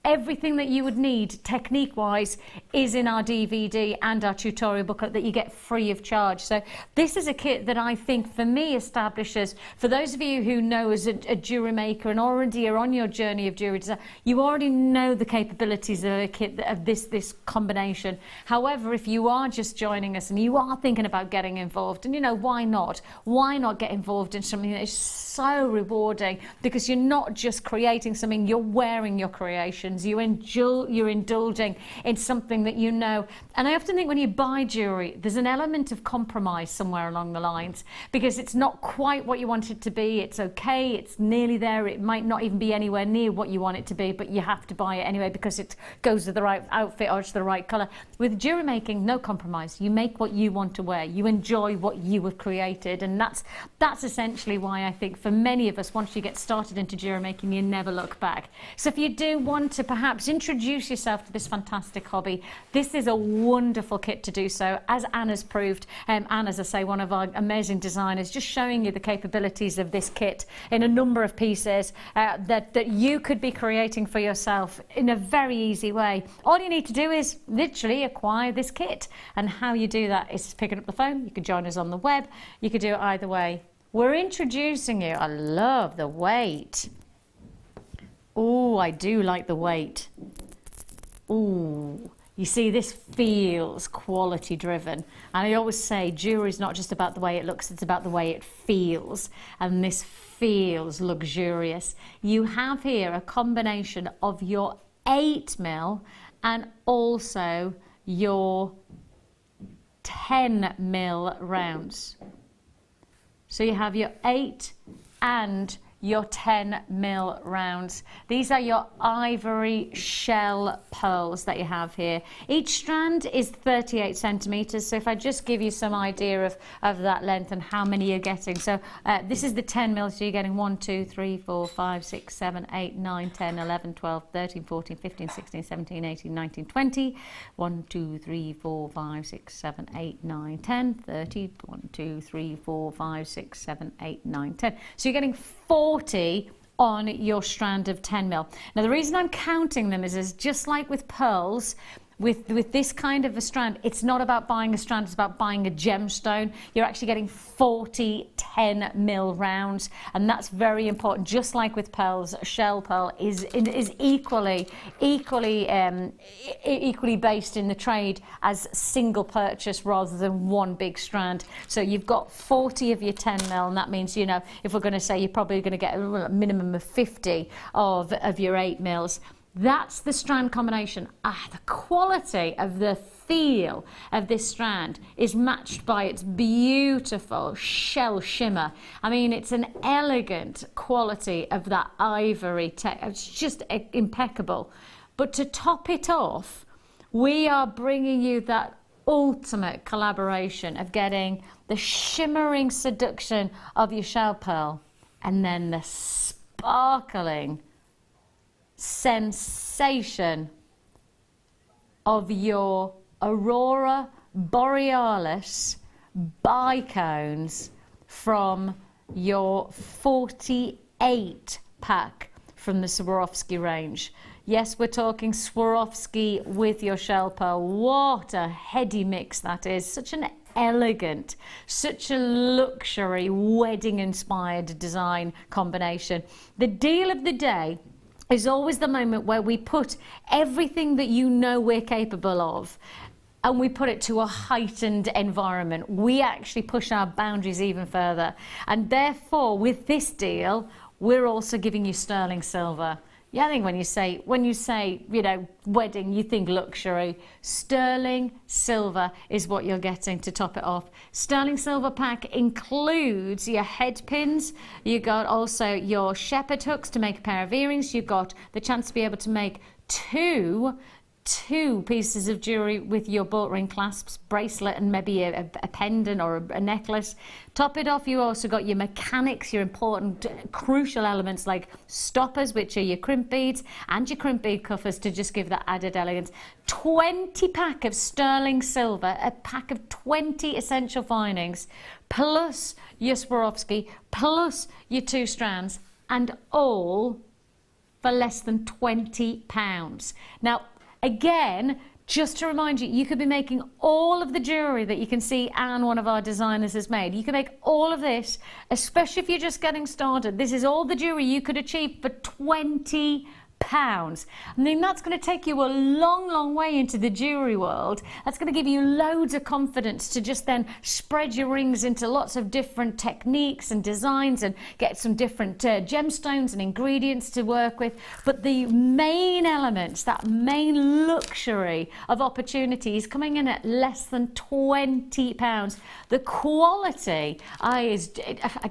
everything that you would need technique-wise is in our DVD and our tutorial booklet that you get free of charge. So this is a kit that I think for me establishes, for those of you who know as a jewelry maker and already are on your journey of jewelry design, you already know the capabilities of a kit of this combination. However, if you are just joining us and you are thinking about getting involved, and you know, why not? Why not get involved in something that is so rewarding, because you're not just creating something, you're wearing your creations. You're indulging in something that you know. And I often think when you buy jewelry, there's an element of compromise somewhere along the lines, because it's not quite what you want it to be. It's okay, it's nearly there. It might not even be anywhere near what you want it to be, but you have to buy it anyway because it goes with the right outfit or it's the right color. With jewelry making, no compromise. You make what you want to wear. You enjoy what you have created. And that's essentially why I think for many of us, once you get started into jewelry making, you never look back. So if you do want to perhaps introduce yourself to this fantastic hobby, this is a wonderful kit to do so, as Anna's proved. Anne, as I say, one of our amazing designers, just showing you the capabilities of this kit in a number of pieces that you could be creating for yourself in a very easy way. All you need to do is literally acquire this kit, and how you do that is picking up the phone. You can join us on the web. You could do it either way. We're introducing you. I love the weight. Oh, I do like the weight. Oh, you see, this feels quality driven. And I always say jewelry is not just about the way it looks, it's about the way it feels. And this feels luxurious. You have here a combination of your 8mm and also your 10mm rounds. So you have your 8 and your 10mm rounds. These are your ivory shell pearls that you have here. Each strand is 38 centimeters. So if I just give you some idea of that length and how many you're getting. So this is the 10mm, so you're getting 1, 2, 3, 4, 5, 6, 7, 8, 9, 10, 11, 12, 13, 14, 15, 16, 17, 18, 19, 20. 1, 2, 3, 4, 5, 6, 7, 8, 9, 10, 30. 1, 2, 3, 4, 5, 6, 7, 8, 9, 10. So you're getting 40 on your strand of 10mm. Now the reason I'm counting them is just like with pearls, with this kind of a strand, it's not about buying a strand, it's about buying a gemstone. You're actually getting 40 10mm rounds, and that's very important. Just like with pearls, a shell pearl is equally based in the trade as single purchase rather than one big strand. So you've got 40 of your 10mm, and that means, you know, if we're going to say you're probably going to get a minimum of 50 of your 8mm. That's the strand combination. The quality of the feel of this strand is matched by its beautiful shell shimmer. I mean, it's an elegant quality of that ivory. It's just impeccable. But to top it off, we are bringing you that ultimate collaboration of getting the shimmering seduction of your shell pearl and then the sparkling sensation of your Aurora Borealis bicones from your 48 pack from the Swarovski range. Yes, we're talking Swarovski with your shell pearl. What a heady mix that is. Such an elegant, such a luxury wedding inspired design combination. The deal of the day is always the moment where we put everything that you know we're capable of and we put it to a heightened environment. We actually push our boundaries even further. And therefore, with this deal, we're also giving you sterling silver. Yeah, I think when you say, you know, wedding, you think luxury. Sterling silver is what you're getting to top it off. Sterling silver pack includes your head pins. You got also your shepherd hooks to make a pair of earrings. You've got the chance to be able to make two pieces of jewellery with your bolt ring clasps, bracelet, and maybe a pendant or a necklace. Top it off, you also got your mechanics, your important crucial elements like stoppers, which are your crimp beads, and your crimp bead cuffers to just give that added elegance. 20 pack of sterling silver, a pack of 20 essential findings, plus your Swarovski, plus your 2 strands, and all for less than £20. Now, again, just to remind you, you could be making all of the jewellery that you can see Anne, one of our designers, has made. You can make all of this, especially if you're just getting started. This is all the jewellery you could achieve for £20. I mean, that's going to take you a long, long way into the jewellery world. That's going to give you loads of confidence to just then spread your rings into lots of different techniques and designs and get some different gemstones and ingredients to work with. But the main elements, that main luxury of opportunity is coming in at less than £20. The quality, I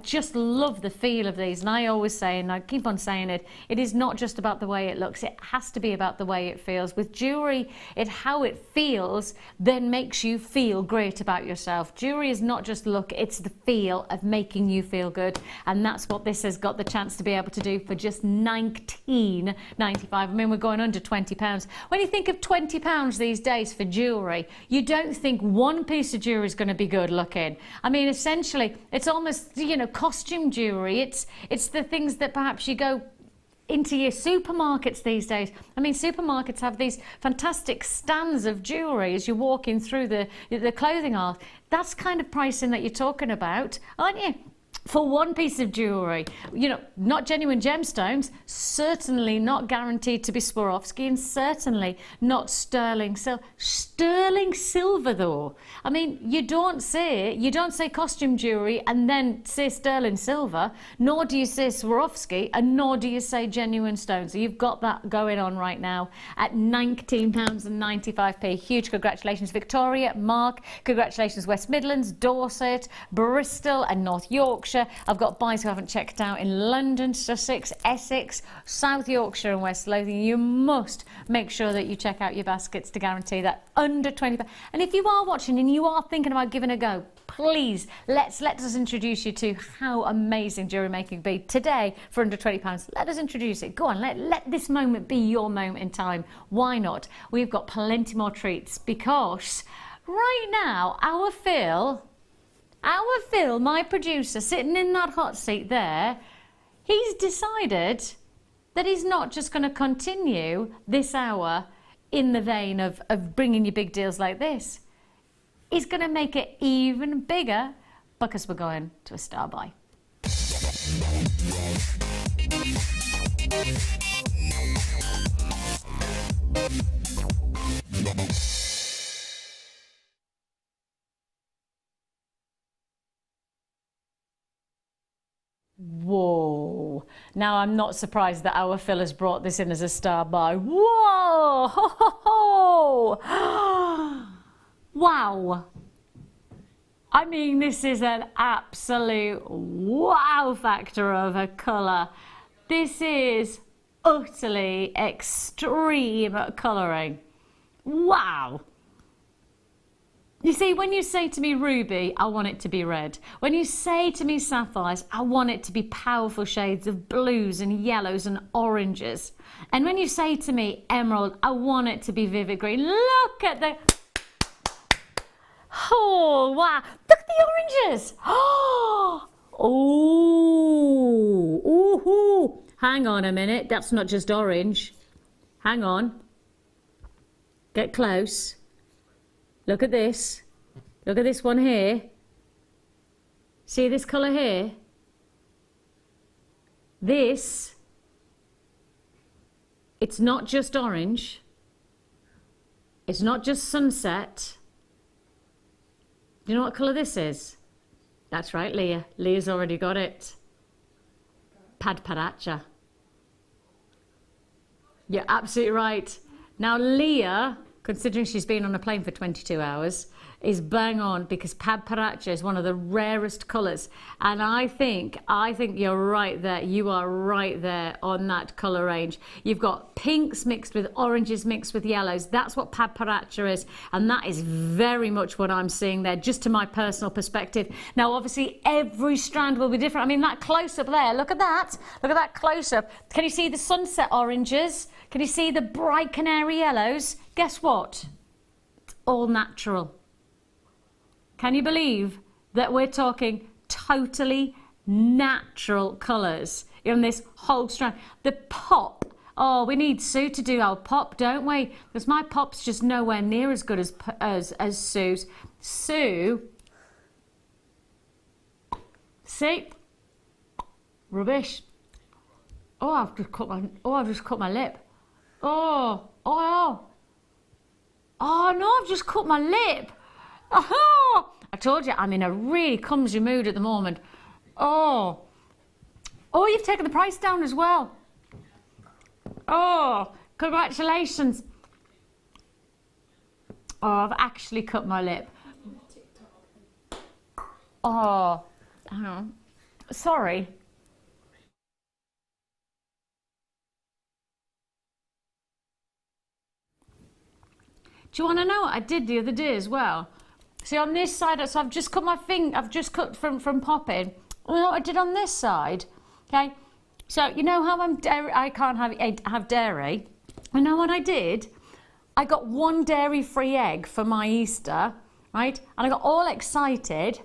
just love the feel of these, and I always say, and I keep on saying it, it is not just about the way it looks, it has to be about the way it feels. With jewellery, how it feels then makes you feel great about yourself. Jewellery is not just look, it's the feel of making you feel good, and that's what this has got the chance to be able to do for just £19.95. I mean, we're going under £20. When you think of £20 these days for jewellery, you don't think one piece of jewellery is going to be good looking. I mean, essentially, it's almost, you know, costume jewellery. It's the things that perhaps you go into your supermarkets these days. I mean, supermarkets have these fantastic stands of jewellery as you're walking through the clothing aisle. That's kind of pricing that you're talking about, aren't you? For one piece of jewellery, you know, not genuine gemstones, certainly not guaranteed to be Swarovski, and certainly not sterling silver. Sterling silver, though. I mean, you don't say costume jewellery and then say sterling silver, nor do you say Swarovski, and nor do you say genuine stones. So you've got that going on right now at £19.95. Huge congratulations, Victoria, Mark. Congratulations, West Midlands, Dorset, Bristol, and North Yorkshire. I've got buyers who haven't checked out in London, Sussex, Essex, South Yorkshire and West Lothian. You must make sure that you check out your baskets to guarantee that under £20. And if you are watching and you are thinking about giving a go, please let us introduce you to how amazing jewellery making can be today for under £20. Let us introduce it. Go on, let this moment be your moment in time. Why not? We've got plenty more treats, because right now our Phil, my producer, sitting in that hot seat there, he's decided that he's not just going to continue this hour in the vein of bringing you big deals like this. He's going to make it even bigger, because we're going to a star buy. Whoa. Now, I'm not surprised that our Phil has brought this in as a star buy. Whoa! Ho, ho, ho. Wow. I mean, this is an absolute wow factor of a colour. This is utterly extreme colouring. Wow. You see, when you say to me ruby, I want it to be red. When you say to me sapphires, I want it to be powerful shades of blues and yellows and oranges. And when you say to me emerald, I want it to be vivid green. Look at the... Oh, wow. Look at the oranges. Oh, ooh. Hang on a minute. That's not just orange. Hang on. Get close. Look at this. Look at this one here. See this colour here? This, it's not just orange. It's not just sunset. Do you know what colour this is? That's right, Leah. Leah's already got it. Padparacha. You're absolutely right. Now, Leah, considering she's been on a plane for 22 hours, is bang on, because Padparacha is one of the rarest colours. And I think you're right there. You are right there on that colour range. You've got pinks mixed with oranges mixed with yellows. That's what Padparacha is. And that is very much what I'm seeing there, just to my personal perspective. Now, obviously, every strand will be different. I mean, that close-up there, look at that. Look at that close-up. Can you see the sunset oranges? Can you see the bright canary yellows? Guess what? It's all natural. Can you believe that we're talking totally natural colours in this whole strand? The pop, oh, we need Sue to do our pop, don't we? Because my pop's just nowhere near as good as Sue's. Sue, see, rubbish. Oh, I've just cut my lip. Oh, no, I've just cut my lip. Oh, I told you I'm in a really clumsy mood at the moment. Oh, you've taken the price down as well. Oh, congratulations. Oh, I've actually cut my lip. Oh, hang on. Sorry. Do you want to know what I did the other day as well? See, on this side, so I've just cut my finger, I've just cut from popping. You know what I did on this side? Okay, so you know how I can't have dairy? You know what I did? I got one dairy-free egg for my Easter, right? And I got all excited,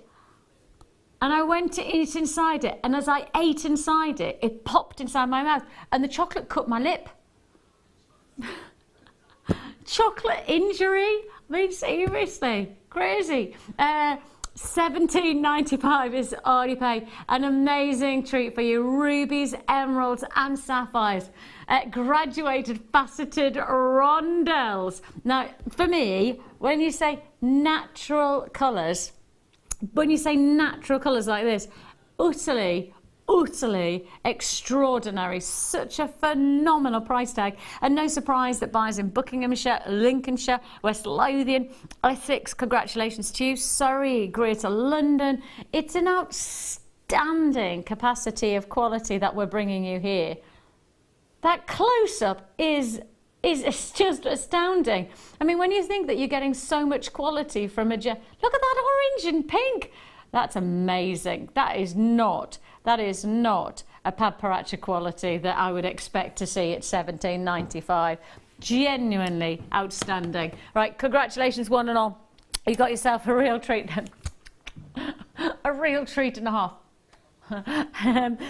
and I went to eat inside it, and as I ate inside it, it popped inside my mouth, and the chocolate cut my lip. Chocolate injury? I mean, seriously, crazy. $17.95 is all you pay. An amazing treat for you. Rubies, emeralds and sapphires. Graduated faceted rondelles. Now, for me, when you say natural colours, like this, utterly extraordinary. Such a phenomenal price tag, and no surprise that buyers in Buckinghamshire, Lincolnshire, West Lothian, Essex, congratulations to you, Surrey, Greater London. It's an outstanding capacity of quality that we're bringing you here. That close-up is just astounding. I mean, when you think that you're getting so much quality from look at that orange and pink. That's amazing. That is not a Padparacha quality that I would expect to see at $17.95. Genuinely outstanding. Right, congratulations one and all. You got yourself a real treat. A real treat and a half.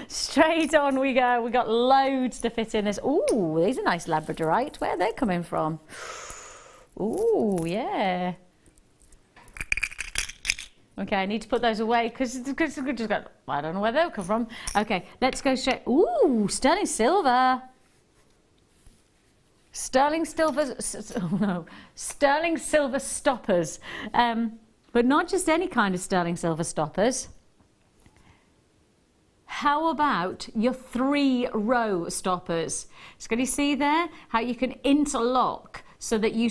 Straight on we go. We got loads to fit in this. Ooh, these are nice Labradorite. Where are they coming from? Ooh, yeah. Okay, I need to put those away because I don't know where they'll come from. Okay, let's go straight. Ooh, sterling silver. Sterling silver stoppers. But not just any kind of sterling silver stoppers. How about your 3-row stoppers? So can you see there how you can interlock so that you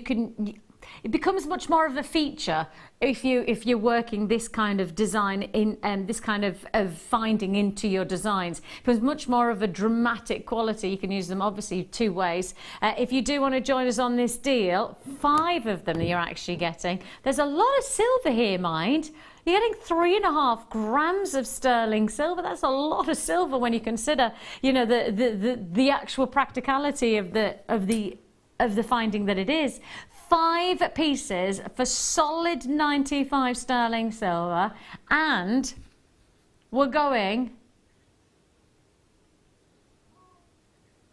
can... It becomes much more of a feature if you're working this kind of design in this kind of finding into your designs. It becomes much more of a dramatic quality. You can use them obviously 2 ways. If you do want to join us on this deal, 5 of them that you're actually getting. There's a lot of silver here, mind. You're getting 3.5 grams of sterling silver. That's a lot of silver when you consider, you know, the actual practicality of the finding that it is. 5 pieces for solid 95 sterling silver, and we're going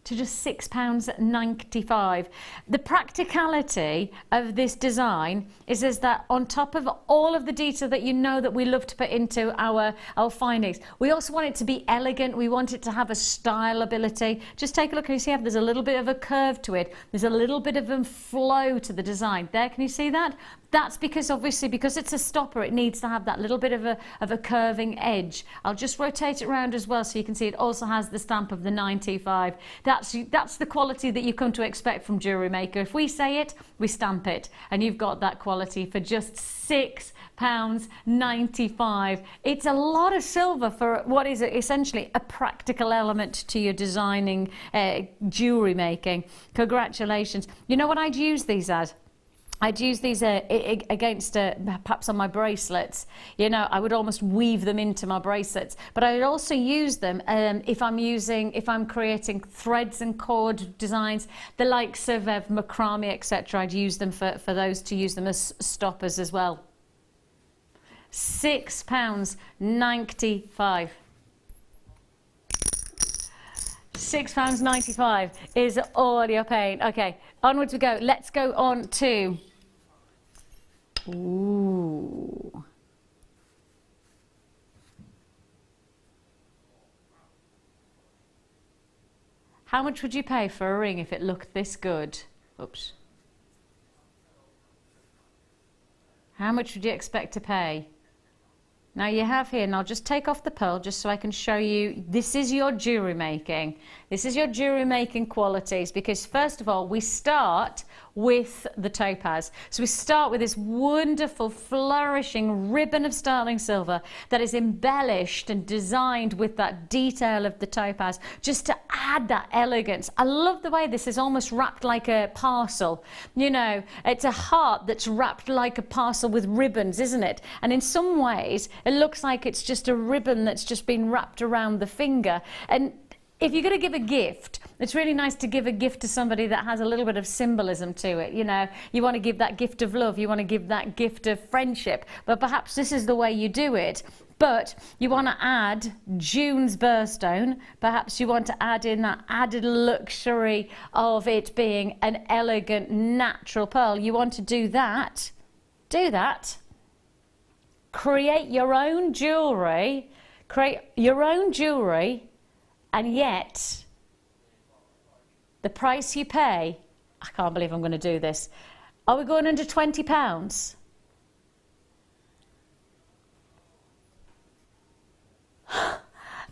to just £6.95. The practicality of this design is that on top of all of the detail that you know that we love to put into our findings, we also want it to be elegant. We want it to have a style ability. Just take a look and you see how there's a little bit of a curve to it. There's a little bit of a flow to the design. There, can you see that? That's because obviously because it's a stopper, it needs to have that little bit of a curving edge. I'll just rotate it around as well so you can see it also has the stamp of the 925. That's the quality that you come to expect from Jewellery Maker. If we say it, we stamp it, and you've got that quality for just £6.95. It's a lot of silver for what is essentially a practical element to your designing jewellery making. Congratulations. You know what I'd use these as? I'd use these against perhaps on my bracelets. You know, I would almost weave them into my bracelets. But I would also use them if I'm creating threads and cord designs, the likes of macrame, etc. I'd use them for those, to use them as stoppers as well. £6.95. £6.95 is all you're paying. Okay, onwards we go. Let's go on to... Ooh. How much would you pay for a ring if it looked this good? Oops. How much would you expect to pay? Now you have here, and I'll just take off the pearl just so I can show you, this is your jewellery making. This is your jewellery making qualities, because first of all, we start with the topaz. So we start with this wonderful flourishing ribbon of sterling silver that is embellished and designed with that detail of the topaz, just to add that elegance. I love the way this is almost wrapped like a parcel. You know, it's a heart that's wrapped like a parcel with ribbons, isn't it? And in some ways, it looks like it's just a ribbon that's just been wrapped around the finger. And if you're going to give a gift, it's really nice to give a gift to somebody that has a little bit of symbolism to it. You know, you want to give that gift of love, you want to give that gift of friendship, but perhaps this is the way you do it. But you want to add June's birthstone, perhaps you want to add in that added luxury of it being an elegant, natural pearl. You want to do that. Create your own jewellery, and yet the price you pay, I can't believe I'm going to do this. Are we going under £20?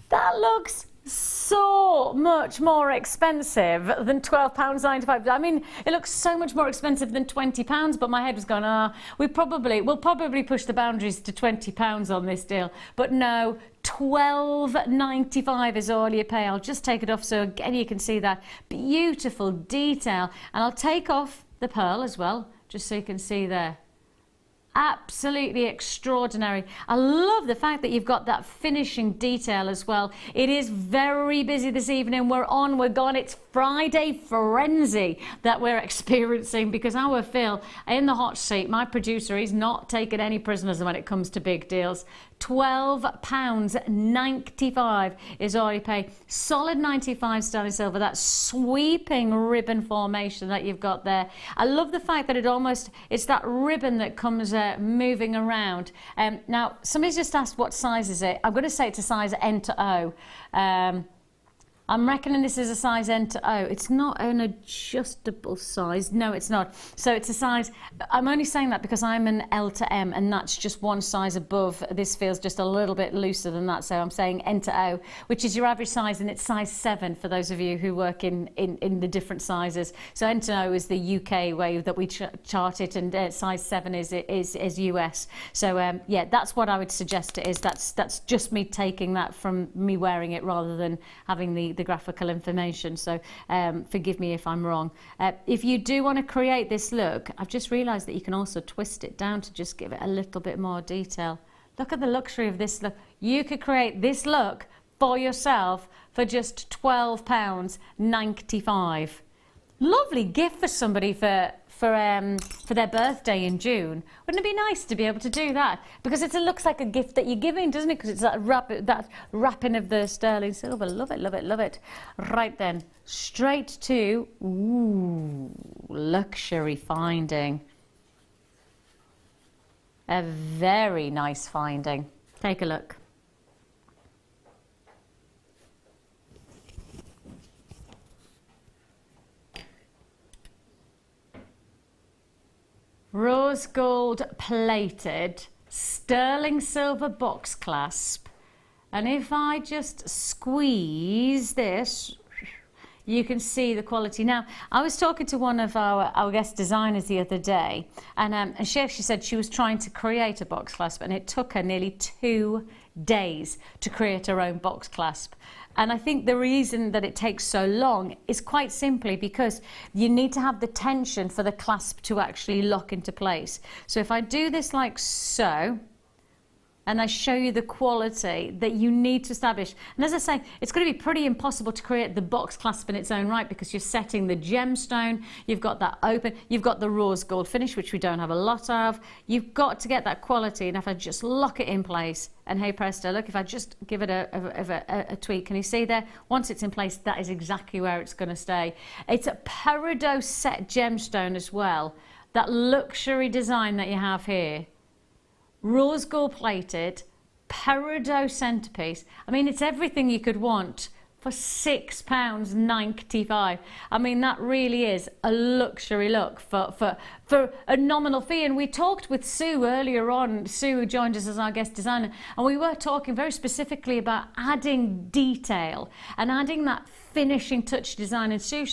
That looks so much more expensive than £12.95. I mean, it looks so much more expensive than £20, but my head was going, we'll probably push the boundaries to £20 on this deal. But no, £12.95 is all you pay. I'll just take it off so again you can see that beautiful detail. And I'll take off the pearl as well, just so you can see there. Absolutely extraordinary. I love the fact that you've got that finishing detail as well. It is very busy this evening. We're gone. It's Friday frenzy that we're experiencing, because our Phil in the hot seat, my producer, he's not taking any prisoners when it comes to big deals. £12.95 is all you pay. Solid 95 sterling silver, that sweeping ribbon formation that you've got there. I love the fact that it's that ribbon that comes moving around. Now, somebody's just asked what size is it. I'm going to say it's a size N to O. I'm reckoning this is a size N to O. It's not an adjustable size. No, it's not. So it's a size, I'm only saying that because I'm an L to M, and that's just one size above. This feels just a little bit looser than that. So I'm saying N to O, which is your average size, and it's size 7 for those of you who work in the different sizes. So N to O is the UK way that we chart it, and size 7 is US. So yeah, that's what I would suggest it is. That's just me taking that from me wearing it rather than having the graphical information, so forgive me if I'm wrong. If you do want to create this look, I've just realized that you can also twist it down to just give it a little bit more detail. Look at the luxury of this look. You could create this look for yourself for just £12.95. Lovely gift for somebody for their birthday in June. Wouldn't it be nice to be able to do that? Because it looks like a gift that you're giving, doesn't it? Because it's that wrapping of the sterling silver. Love it, love it, love it. Right then, straight to, ooh, luxury finding. A very nice finding. Take a look. Rose gold plated sterling silver box clasp, and if I just squeeze this, you can see the quality. Now, I was talking to one of our guest designers the other day, and she actually said she was trying to create a box clasp, and it took her nearly 2 days to create her own box clasp. And I think the reason that it takes so long is quite simply because you need to have the tension for the clasp to actually lock into place. So if I do this like so, and I show you the quality that you need to establish. And as I say, it's going to be pretty impossible to create the box clasp in its own right, because you're setting the gemstone, you've got that open, you've got the rose gold finish, which we don't have a lot of. You've got to get that quality, and if I just lock it in place, and hey presto, look, if I just give it a tweak, can you see there? Once it's in place, that is exactly where it's going to stay. It's a peridot set gemstone as well. That luxury design that you have here. Rose gold plated, peridot centerpiece. I mean, it's everything you could want for £6.95. I mean, that really is a luxury look for a nominal fee. And we talked with Sue earlier on, Sue who joined us as our guest designer, and we were talking very specifically about adding detail and adding that finishing touch design. And Sue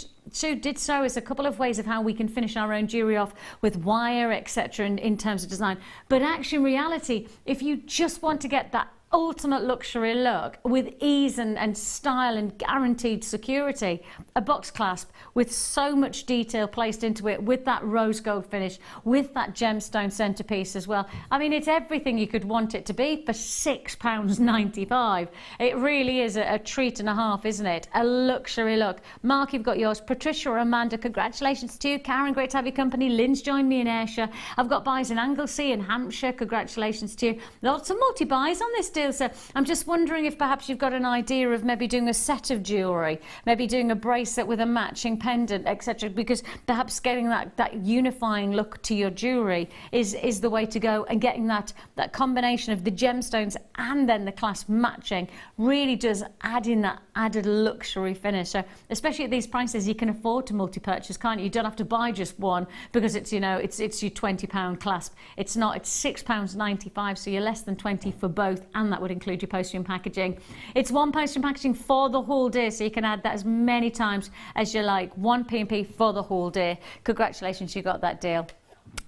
did so as a couple of ways of how we can finish our own jewellery off with wire, etc. in terms of design. But actually, in reality, if you just want to get that ultimate luxury look with ease and style and guaranteed security, a box clasp with so much detail placed into it, with that rose gold finish, with that gemstone centerpiece as well. I mean, it's everything you could want it to be for £6.95. It really is a treat and a half, isn't it? A luxury look. Mark, you've got yours. Patricia, Amanda, congratulations to you. Karen, great to have your company. Lynn's joined me in Ayrshire. I've got buys in Anglesey and Hampshire. Congratulations to you. Lots of multi-buys on this deal. So I'm just wondering if perhaps you've got an idea of maybe doing a set of jewellery, maybe doing a bracelet with a matching pendant, etc. Because perhaps getting that unifying look to your jewellery is the way to go, and getting that combination of the gemstones and then the clasp matching really does add in that added luxury finish. So especially at these prices, you can afford to multi-purchase, can't you? You don't have to buy just one because it's, you know, it's your £20 clasp. It's not, it's £6.95, so you're less than 20 for both, and that would include your postage and packaging. It's one postage and packaging for the whole day, so you can add that as many times as you like. One P&P for the whole day. Congratulations, you got that deal.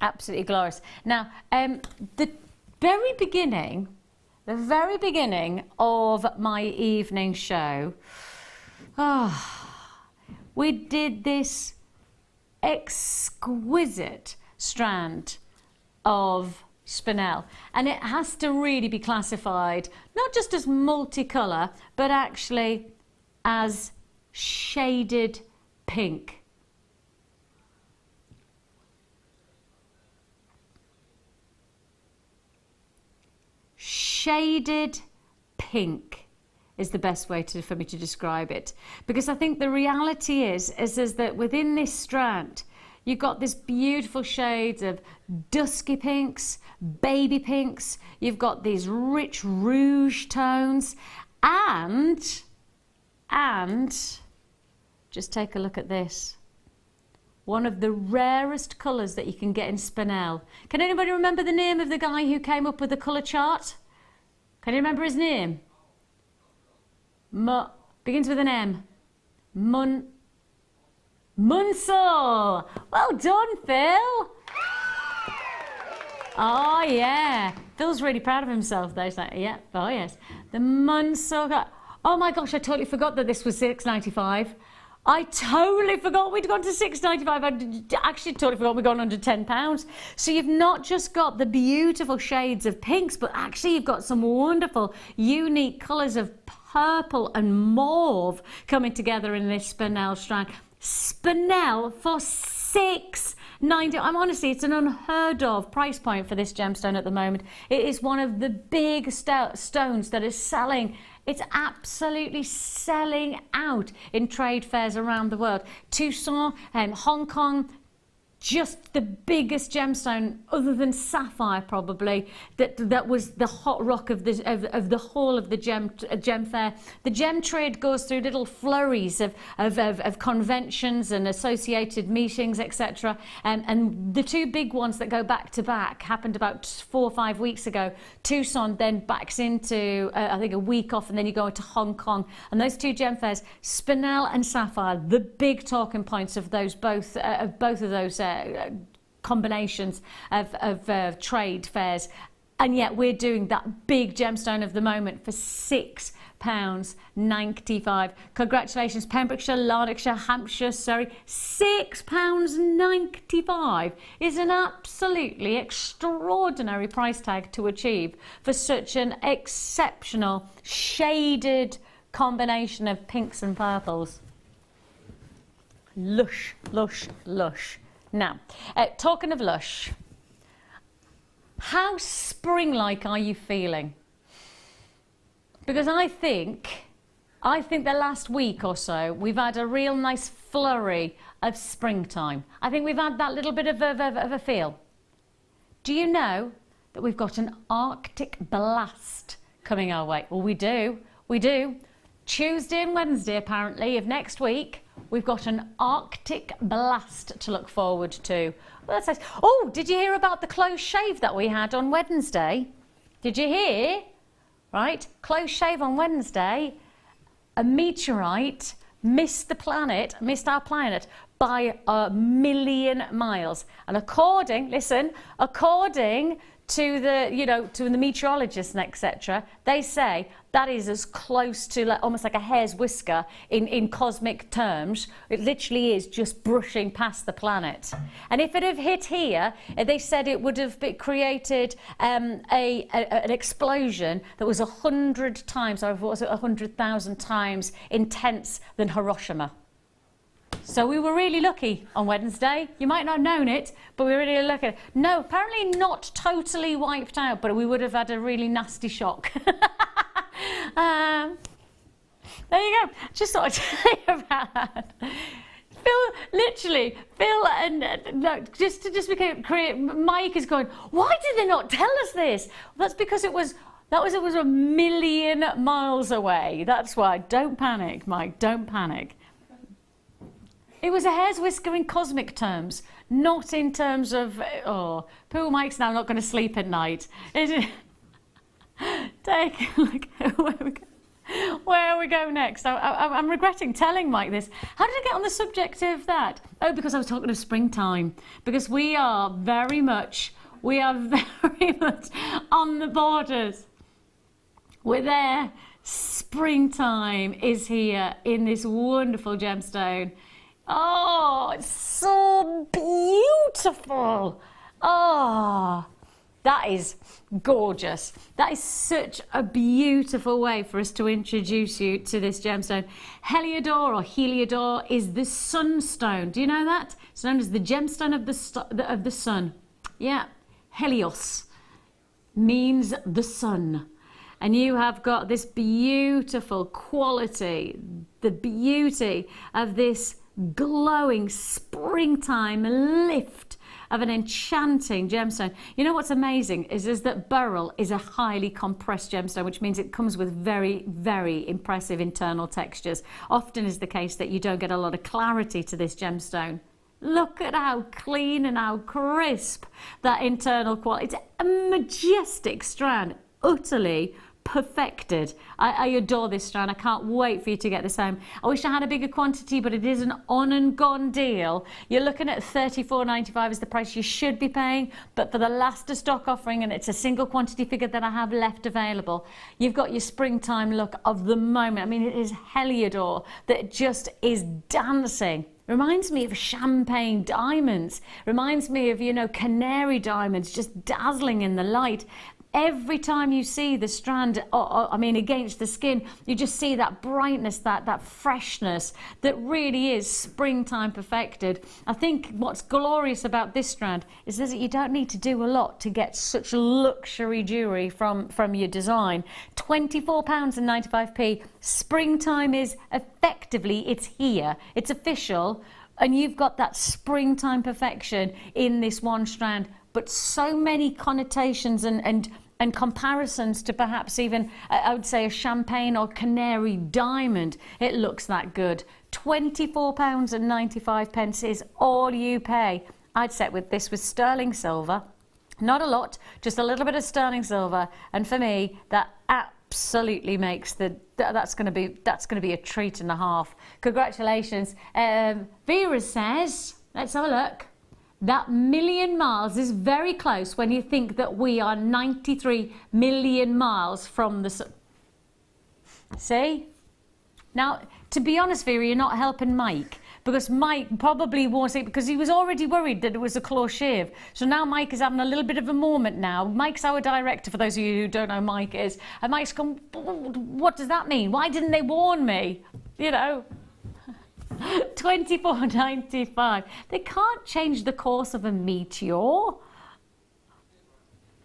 Absolutely glorious. Now, the very beginning of my evening show, we did this exquisite strand of Spinel, and it has to really be classified not just as multicolour, but actually as shaded pink. Shaded pink is the best way for me to describe it, because I think the reality is that within this strand you've got this beautiful shades of dusky pinks, baby pinks, you've got these rich rouge tones, and just take a look at this. One of the rarest colours that you can get in Spinel. Can anybody remember the name of the guy who came up with the colour chart? Can you remember his name? Begins with an M. Munsell. Well done, Phil. Oh yeah, Phil's really proud of himself though. Like, yeah, oh yes, the Munsell guy. Oh my gosh, I totally forgot that this was £6.95. I totally forgot we'd gone to £6.95. I actually totally forgot we'd gone under £10. So you've not just got the beautiful shades of pinks, but actually you've got some wonderful, unique colours of purple and mauve coming together in this Spinel strand. Spinel for $6.90. I'm honestly, it's an unheard of price point for this gemstone at the moment. It is one of the big stones that is selling. It's absolutely selling out in trade fairs around the world. Tucson, Hong Kong, just the biggest gemstone other than sapphire probably that was the hot rock of the whole of the gem fair. The gem trade goes through little flurries of conventions and associated meetings, etc. And the two big ones that go back to back happened about 4 or 5 weeks ago. Tucson then backs into I think a week off, and then you go to Hong Kong, and those two gem fairs, Spinel and Sapphire, the big talking points of those both of those combinations of trade fairs. And yet we're doing that big gemstone of the moment for £6.95. Congratulations, Pembrokeshire, Lanarkshire, Hampshire, Surrey. £6.95 is an absolutely extraordinary price tag to achieve for such an exceptional shaded combination of pinks and purples. Lush, lush, lush. Now, talking of lush, how spring-like are you feeling? Because I think the last week or so we've had a real nice flurry of springtime. I think we've had that little bit of a feel. Do you know that we've got an Arctic blast coming our way? Well, we do. Tuesday and Wednesday, apparently, of next week, we've got an Arctic blast to look forward to. Well, that's nice. Oh, did you hear about the close shave that we had on Wednesday? Did you hear? Right, close shave on Wednesday. A meteorite missed our planet by 1,000,000 miles. And according to the meteorologists and etc., they say that is as close to almost like a hair's whisker in cosmic terms. It literally is just brushing past the planet. And if it had hit here, they said it would have created an explosion that was 100 times, or was it 100,000 times intense than Hiroshima. So we were really lucky on Wednesday. You might not have known it, but we were really lucky. No, apparently not totally wiped out, but we would have had a really nasty shock. There you go. Just thought I'd tell you about that. Phil, and Mike is going, why did they not tell us this? Well, that's because it was 1,000,000 miles away. That's why. Don't panic, Mike. Don't panic. It was a hair's whisker in cosmic terms, not in terms of, poor Mike's now not going to sleep at night. Take a look at where we go next. I'm regretting telling Mike this. How did I get on the subject of that? Oh, because I was talking of springtime. Because we are very much on the borders. We're there. Springtime is here in this wonderful gemstone. Oh, it's so beautiful. Oh, that is gorgeous. That is such a beautiful way for us to introduce you to this gemstone. Heliodor or Heliodor is the sunstone. Do you know that? It's known as the gemstone of the sun. Yeah, Helios means the sun. And you have got this beautiful quality, the beauty of this glowing springtime lift of an enchanting gemstone. You know what's amazing is that beryl is a highly compressed gemstone, which means it comes with very, very impressive internal textures. Often is the case that you don't get a lot of clarity to this gemstone. Look at how clean and how crisp that internal quality. It's a majestic strand, utterly perfected. I adore this strand. I can't wait for you to get this home. I wish I had a bigger quantity, but it is an on and gone deal. You're looking at $34.95 is the price you should be paying, but for the last of stock offering, and it's a single quantity figure that I have left available, you've got your springtime look of the moment. I mean, it is Heliodor that just is dancing. Reminds me of champagne diamonds. Reminds me of, canary diamonds just dazzling in the light. every time you see the strand, I mean, against the skin, you just see that brightness, that freshness that really is springtime perfected. I think what's glorious about this strand is that you don't need to do a lot to get such luxury jewellery from your design. £24.95. Springtime is effectively, it's here, it's official, and you've got that springtime perfection in this one strand, but so many connotations and comparisons to perhaps even, I would say, a champagne or canary diamond. It looks that good. £24.95 is all you pay. I'd set with this with sterling silver. Not a lot, just a little bit of sterling silver, and for me that absolutely makes that's going to be a treat and a half. Congratulations. Vera says, let's have a look. That million miles is very close when you think that we are 93 million miles from the sun. See? Now, to be honest, Vera, you're not helping Mike, because Mike probably won't say, because he was already worried that it was a claw shave. So now Mike is having a little bit of a moment now. Mike's our director, for those of you who don't know who Mike is. And Mike's gone, what does that mean? Why didn't they warn me? You know. £24.95. They can't change the course of a meteor.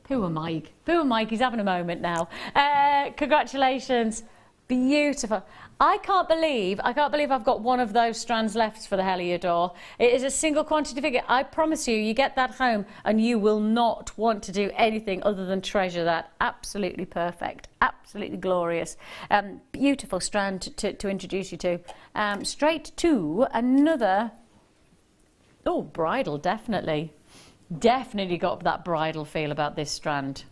Poor Mike. Poor Mike, he's having a moment now. Congratulations. Beautiful. I can't believe I've got one of those strands left for the Heliodor. It is a single quantity figure. I promise you get that home and you will not want to do anything other than treasure that. Absolutely perfect. Absolutely glorious. Beautiful strand to introduce you to. Straight to another. Oh, bridal, definitely. Definitely got that bridal feel about this strand.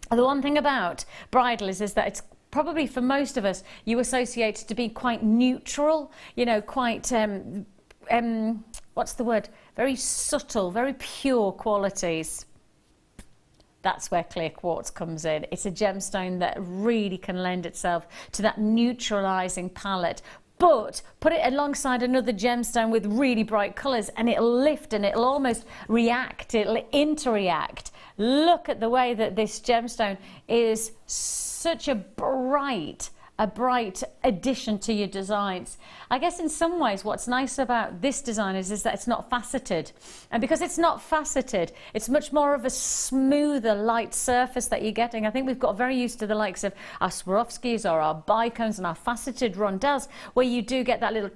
The one thing about bridal is that it's probably, for most of us, you associate it to be quite neutral, you know, quite, what's the word? Very subtle, very pure qualities. That's where clear quartz comes in. It's a gemstone that really can lend itself to that neutralizing palette. But put it alongside another gemstone with really bright colours and it'll lift and it'll almost react, it'll interact. Look at the way that this gemstone is such a bright addition to your designs. I guess in some ways what's nice about this design is that it's not faceted, and because it's not faceted, it's much more of a smoother light surface that you're getting. I think we've got very used to the likes of our Swarovskis or our bicones and our faceted rondelles, where you do get that little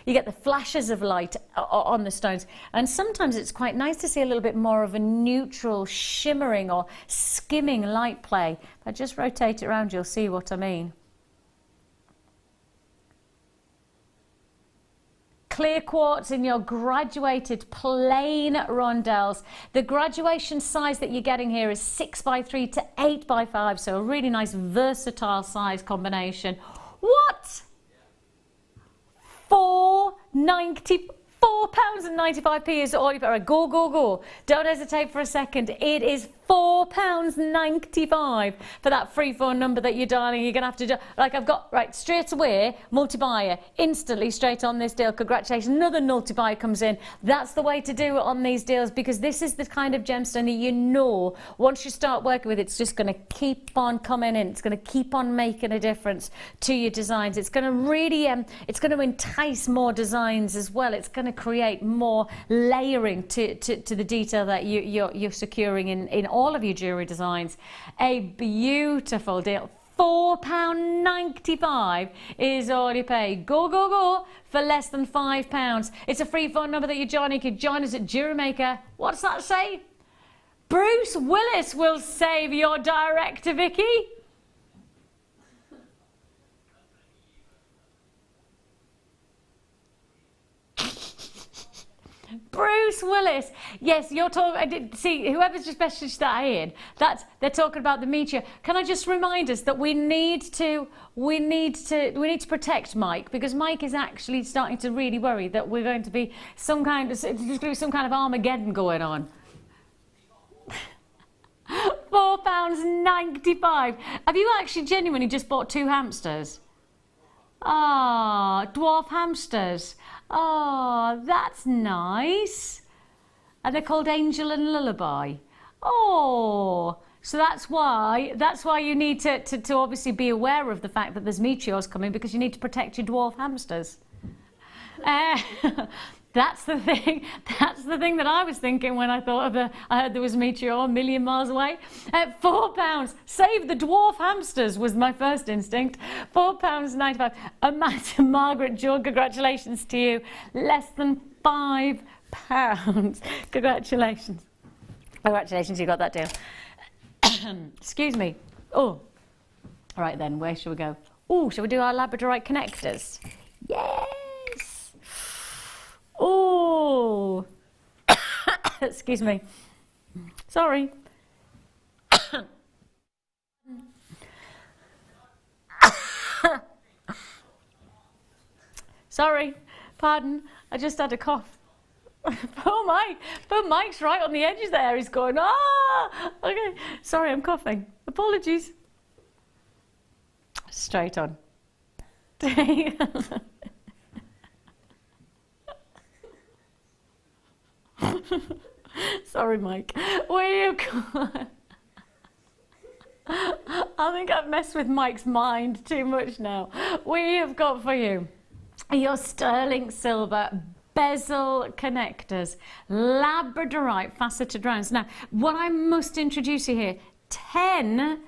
you get the flashes of light on the stones, and sometimes it's quite nice to see a little bit more of a neutral shimmering or skimming light play. If I just rotate it around, you'll see what I mean. Clear quartz in your graduated plain rondelles. The graduation size that you're getting here is 6x3 to 8x5, so a really nice versatile size combination. What? £4.95 is all you pay. Right, go. Don't hesitate for a second. It is £4.95 for that free phone number that you're dialing. You're going to have to do, like I've got, right, straight away, multi-buyer, instantly straight on this deal. Congratulations, another multi-buyer comes in. That's the way to do it on these deals, because this is the kind of gemstone that you know, once you start working with it, it's just going to keep on coming in. It's going to keep on making a difference to your designs. It's going to really, it's going to entice more designs as well. It's going to create more layering to the detail that you're securing in all of your jewellery designs. A beautiful deal. £4.95 is all you pay. Go for less than £5. It's a free phone number that you join. You can join us at Jewellery Maker. What does that say? Bruce Willis will save your director, Vicki. Bruce Willis. Yes, you're talking. I did see whoever's just messaged that in. They're talking about the meteor. Can I just remind us that we need to protect Mike, because Mike is actually starting to really worry that we're going to be some kind of Armageddon going on. £4.95. Have you actually genuinely just bought 2 hamsters? Ah, dwarf hamsters. Oh, that's nice. And they're called Angel and Lullaby. Oh, So that's why you need to obviously be aware of the fact that there's meteors coming, because you need to protect your dwarf hamsters. That's the thing that I was thinking when I heard there was a meteor a million miles away. At £4, save the dwarf hamsters was my first instinct. £4.95. Margaret George, congratulations to you. Less than £5. Congratulations. Congratulations, you got that deal. Excuse me. Oh, all right then, where shall we go? Oh, shall we do our Labradorite connectors? Yes. Oh, excuse me. Sorry. Sorry, pardon, I just had a cough. Poor Mike's right on the edges there. He's going, ah! Okay, sorry, I'm coughing. Apologies. Straight on. Sorry, Mike. Where you going? I think I've messed with Mike's mind too much now. We have got for you your sterling silver bezel connectors, Labradorite faceted rounds. Now, what I must introduce you here, 10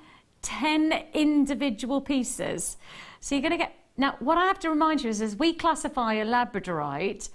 individual pieces. So you're going to get, now what I have to remind you is we classify a Labradorite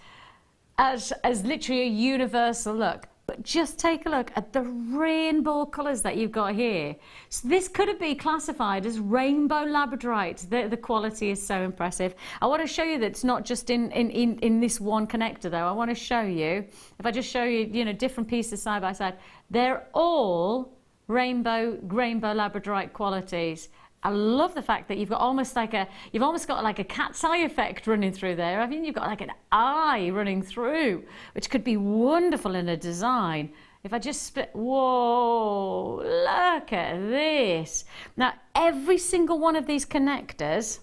as literally a universal look. But just take a look at the rainbow colours that you've got here. So this could be classified as rainbow Labradorite. The quality is so impressive. I want to show you that it's not just in this one connector though. I want to show you, if I just show you, different pieces side by side, they're all rainbow Labradorite qualities. I love the fact that you've almost got like a cat's eye effect running through there. I mean, you've got like an eye running through, which could be wonderful in a design. If I just split, whoa, look at this. Now, every single one of these connectors,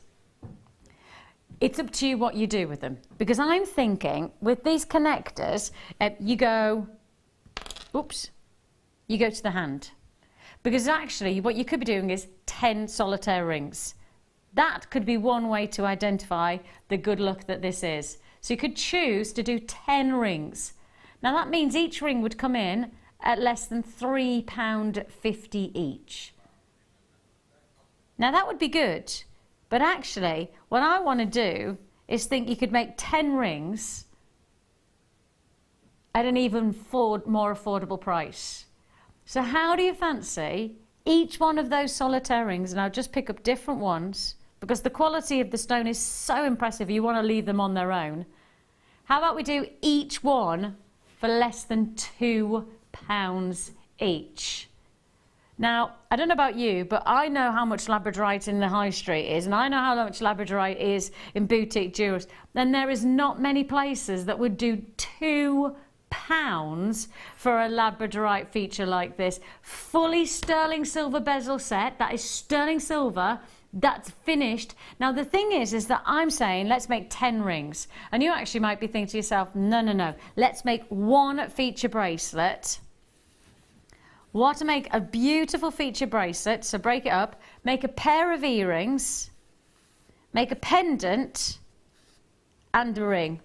it's up to you what you do with them. Because I'm thinking with these connectors, you go to the hand. Because actually what you could be doing is 10 solitaire rings. That could be one way to identify the good luck that this is. So you could choose to do 10 rings. Now that means each ring would come in at less than £3.50 each. Now that would be good, but actually what I want to do is think you could make 10 rings at an even more affordable price. So how do you fancy each one of those solitaire rings, and I'll just pick up different ones because the quality of the stone is so impressive you want to leave them on their own. How about we do each one for less than £2 each? Now, I don't know about you, but I know how much Labradorite in the high street is, and I know how much Labradorite is in boutique jewelers. Then there is not many places that would do £2 for a Labradorite feature like this. Fully sterling silver bezel set, that is sterling silver, that's finished. Now the thing is that I'm saying let's make 10 rings, and you actually might be thinking to yourself, no, let's make one feature bracelet. What to make a beautiful feature bracelet, so break it up, make a pair of earrings, make a pendant and a ring.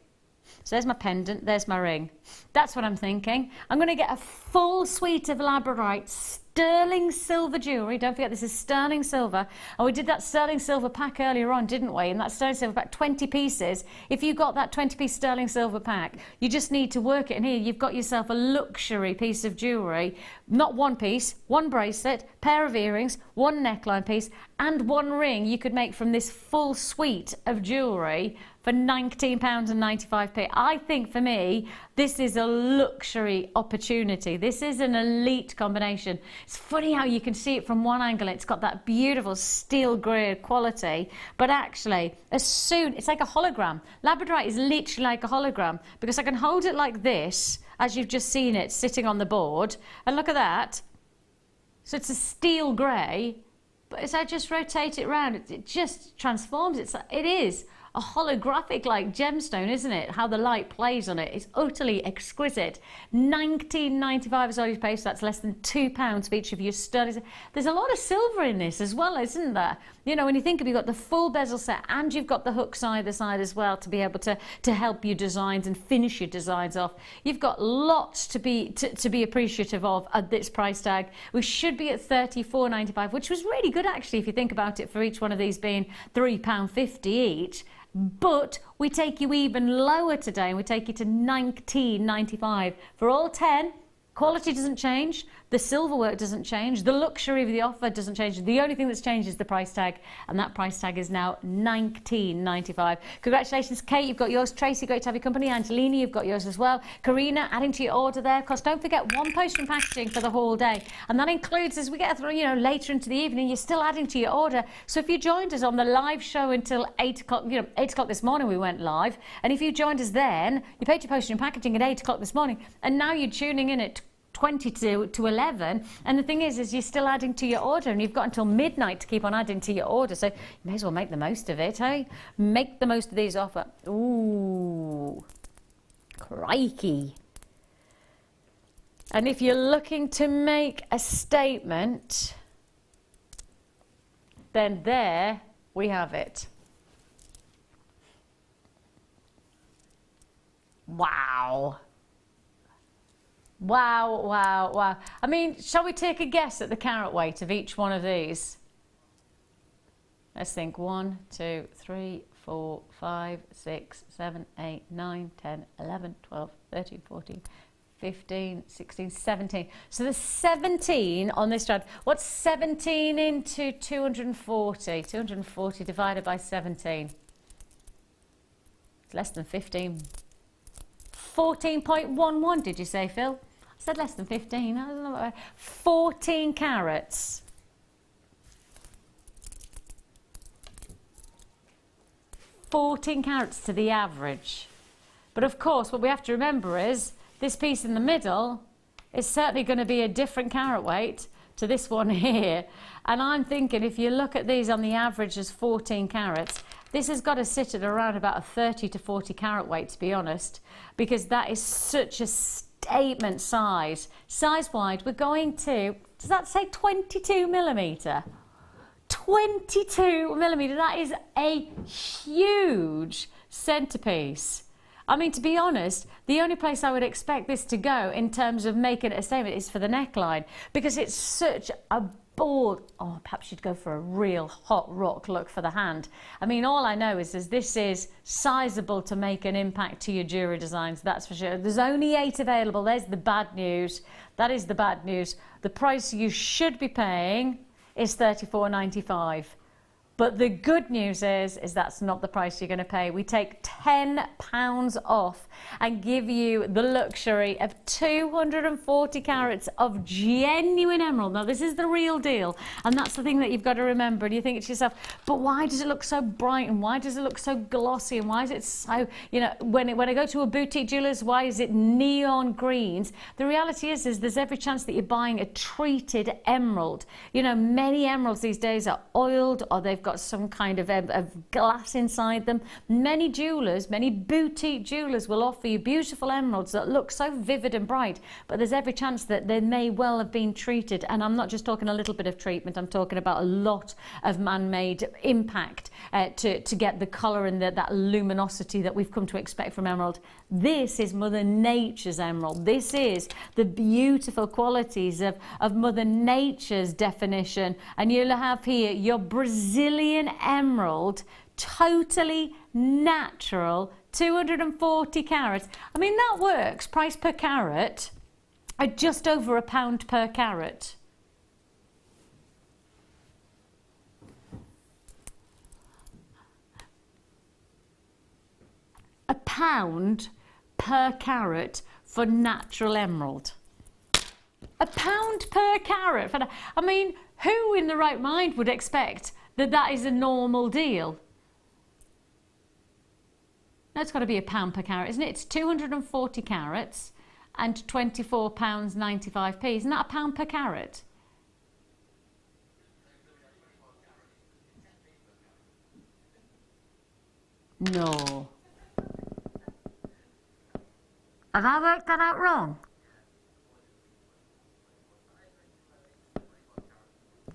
So there's my pendant, there's my ring. That's what I'm thinking. I'm going to get a full suite of Labradorite sterling silver jewellery. Don't forget this is sterling silver. And we did that sterling silver pack earlier on, didn't we? And that sterling silver pack, 20 pieces. If you got that 20-piece sterling silver pack, you just need to work it. And here you've got yourself a luxury piece of jewellery. Not one piece, one bracelet, pair of earrings, one neckline piece, and one ring you could make from this full suite of jewellery for £19.95. I think for me, this is a luxury opportunity. This is an elite combination. It's funny how you can see it from one angle. It's got that beautiful steel grey quality, but actually, it's like a hologram. Labradorite is literally like a hologram because I can hold it like this, as you've just seen it sitting on the board, and look at that. So it's a steel grey, but as I just rotate it around, it just transforms. It is a holographic like gemstone, isn't it? How the light plays on it is utterly exquisite. £19.95 is all you pay, so that's less than £2 for each of your studs. There's a lot of silver in this as well, isn't there? You know, when you think of, you've got the full bezel set and you've got the hooks either side as well to be able to help your designs and finish your designs off. You've got lots to be appreciative of at this price tag. We should be at $34.95, which was really good actually if you think about it, for each one of these being £3.50 each. But we take you even lower today, and we take you to $19.95 for all 10. Quality doesn't change, the silver work doesn't change, the luxury of the offer doesn't change. The only thing that's changed is the price tag, and that price tag is now $19.95. Congratulations, Kate, you've got yours. Tracy, great to have your company. Angelina, you've got yours as well. Karina, adding to your order there. Of course, don't forget one post and packaging for the whole day, and that includes, as we get through, you know, later into the evening, you're still adding to your order. So if you joined us on the live show until 8 o'clock, you know, 8 o'clock this morning we went live, and if you joined us then, you paid your postage and packaging at 8 o'clock this morning, and now you're tuning in at 20 to 11, and the thing is you're still adding to your order, and you've got until midnight to keep on adding to your order, so you may as well make the most of it, hey? Make the most of these offer. Ooh, crikey. And if you're looking to make a statement, then there we have it. Wow. Wow, wow, wow. I mean, shall we take a guess at the carat weight of each one of these? Let's think. 1, 2, 3, 4, 5, 6, 7, 8, 9, 10, 11, 12, 13, 14, 15, 16, 17. So there's 17 on this strand. What's 17 into 240? 240 divided by 17. It's less than 15. 14.11, did you say, Phil? I said less than 15. I don't know what 14 carats. $14 to the average. But of course, what we have to remember is this piece in the middle is certainly going to be a different carat weight to this one here. And I'm thinking, if you look at these on the average as 14 carats, this has got to sit at around about a 30 to 40 carat weight, to be honest, because that is such a statement size. Size-wise, we're going to, does that say 22 millimetre? 22 millimetre, that is a huge centrepiece. I mean, to be honest, the only place I would expect this to go in terms of making it a statement is for the neckline, because it's such a bold, oh, perhaps you'd go for a real hot rock look for the hand. I mean, all I know is this is sizable to make an impact to your jewellery designs, that's for sure. There's only 8 available. There's the bad news. That is the bad news. The price you should be paying is $34.95. But the good news is that's not the price you're going to pay. We take £10 off and give you the luxury of 240 carats of genuine emerald. Now, this is the real deal, and that's the thing that you've got to remember. And you think to yourself, but why does it look so bright, and why does it look so glossy, and why is it so, you know, when I go to a boutique jeweller's, why is it neon greens? The reality is there's every chance that you're buying a treated emerald. You know, many emeralds these days are oiled, or they've got some kind of glass inside them. Many jewellers, many boutique jewellers will offer you beautiful emeralds that look so vivid and bright, but there's every chance that they may well have been treated. And I'm not just talking a little bit of treatment, I'm talking about a lot of man-made impact to get the colour and that luminosity that we've come to expect from emerald. This is Mother Nature's emerald. This is the beautiful qualities of Mother Nature's definition. And you'll have here your Brazilian emerald, totally natural, 240 carats. I mean, that works, price per carat, at just over £1 per carat. £1 per carat for natural emerald. £1 per carat. I mean, who in the right mind would expect that is a normal deal? No, it's got to be £1 per carat, isn't it? It's 240 carats and £24.95p. Isn't that £1 per carat? No. Have I worked that out wrong?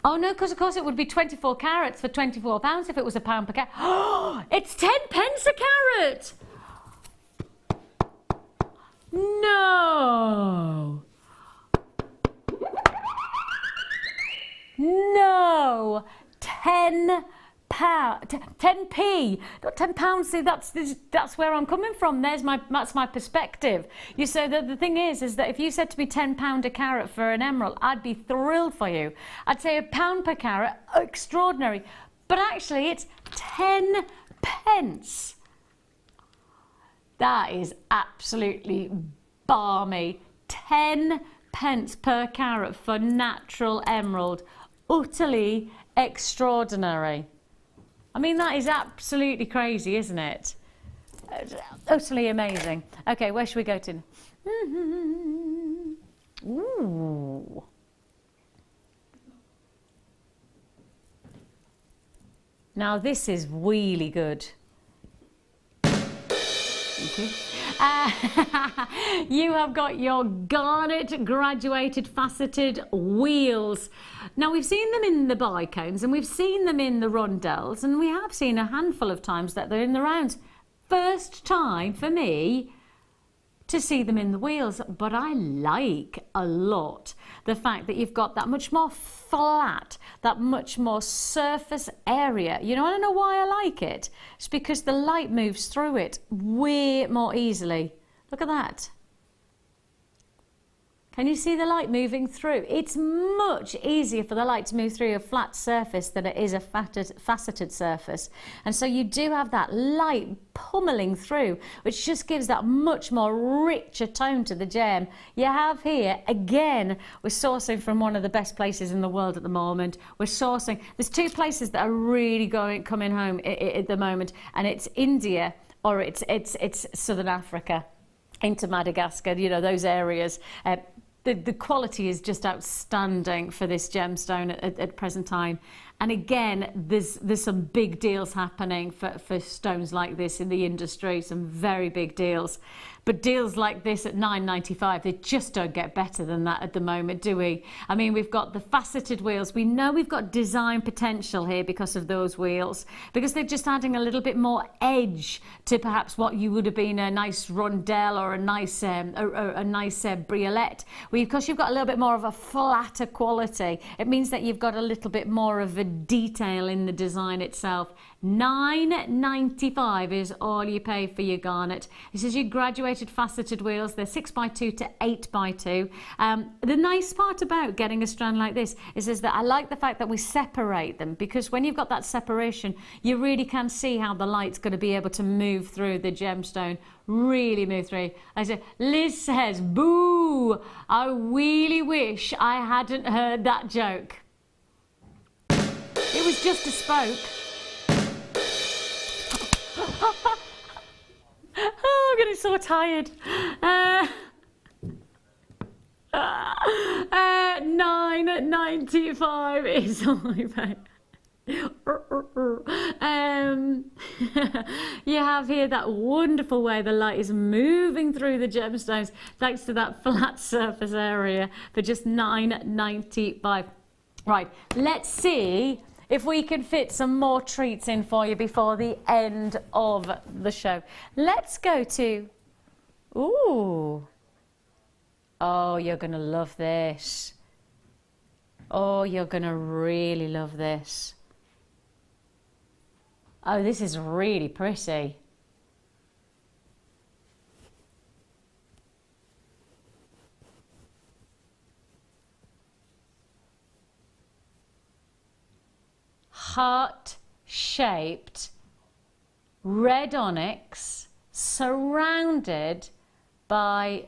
Oh no, because of course it would be 24 carats for £24 if it was £1 per carat. Oh, it's 10 pence a carat! No! No! £10. 10p, not £10. See, that's where I'm coming from. That's my perspective. You say that the thing is that if you said to me £10 a carat for an emerald, I'd be thrilled for you. I'd say £1 per carat, extraordinary. But actually, it's 10 pence. That is absolutely balmy. 10 pence per carat for natural emerald. Utterly extraordinary. I mean, that is absolutely crazy, isn't it? Utterly amazing. Okay, where should we go to? Ooh. Now this is really good. Thank you. You have got your garnet graduated faceted wheels. Now we've seen them in the bicones and we've seen them in the rondelles, and we have seen a handful of times that they're in the rounds. First time for me to see them in the wheels, but I like a lot the fact that you've got that much more flat, that much more surface area. You know, I don't know why I like it. It's because the light moves through it way more easily. Look at that. Can you see the light moving through? It's much easier for the light to move through a flat surface than it is a faceted surface. And so you do have that light pummeling through, which just gives that much more richer tone to the gem. You have here, again, we're sourcing from one of the best places in the world at the moment. We're sourcing, there's two places that are really coming home at the moment, and it's India or it's Southern Africa into Madagascar, you know, those areas. The quality is just outstanding for this gemstone at present time. And again, there's some big deals happening for stones like this in the industry, some very big deals. But deals like this at £9.95, they just don't get better than that at the moment, do we? I mean, we've got the faceted wheels. We know we've got design potential here because of those wheels, because they're just adding a little bit more edge to perhaps what you would have been a nice rondelle or a nice briolette. Because you've got a little bit more of a flatter quality, it means that you've got a little bit more of a detail in the design itself. £9.95 is all you pay for your garnet. This is your graduated faceted wheels. They're 6x2 to 8x2. The nice part about getting a strand like this is that I like the fact that we separate them, because when you've got that separation, you really can see how the light's going to be able to move through the gemstone. Really move through. I said, Liz says, boo! I really wish I hadn't heard that joke. It was just a spoke. Oh, I'm getting so tired. £9.95 is all I pay. You have here that wonderful way the light is moving through the gemstones thanks to that flat surface area for just £9.95. Right, let's see if we can fit some more treats in for you before the end of the show. Let's go to, ooh, oh, you're gonna love this. Oh, you're gonna really love this. Oh, this is really pretty. Heart-shaped red onyx surrounded by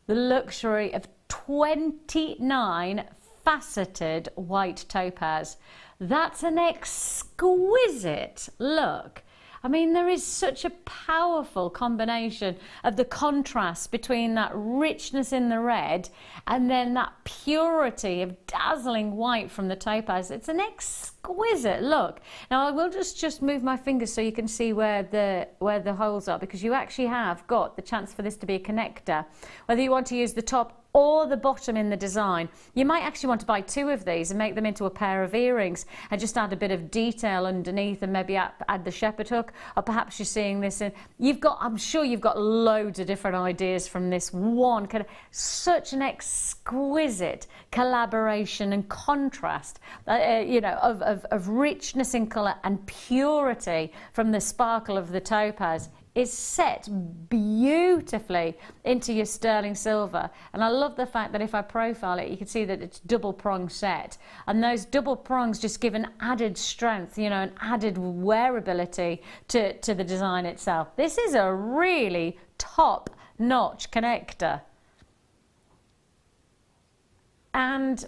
the luxury of 29 faceted white topaz. That's an exquisite look. I mean, there is such a powerful combination of the contrast between that richness in the red and then that purity of dazzling white from the topaz. It's an exquisite look. Now I will just move my fingers so you can see where the holes are, because you actually have got the chance for this to be a connector, whether you want to use the top or the bottom in the design. You might actually want to buy 2 of these and make them into a pair of earrings and just add a bit of detail underneath and maybe add the shepherd hook, or perhaps you're seeing this in, I'm sure you've got loads of different ideas from this one, kind of such an exquisite collaboration and contrast, you know, of richness in colour and purity from the sparkle of the topaz is set beautifully into your sterling silver. And I love the fact that if I profile it, you can see that it's double prong set, and those double prongs just give an added strength, you know, an added wearability to the design itself. This is a really top-notch connector, and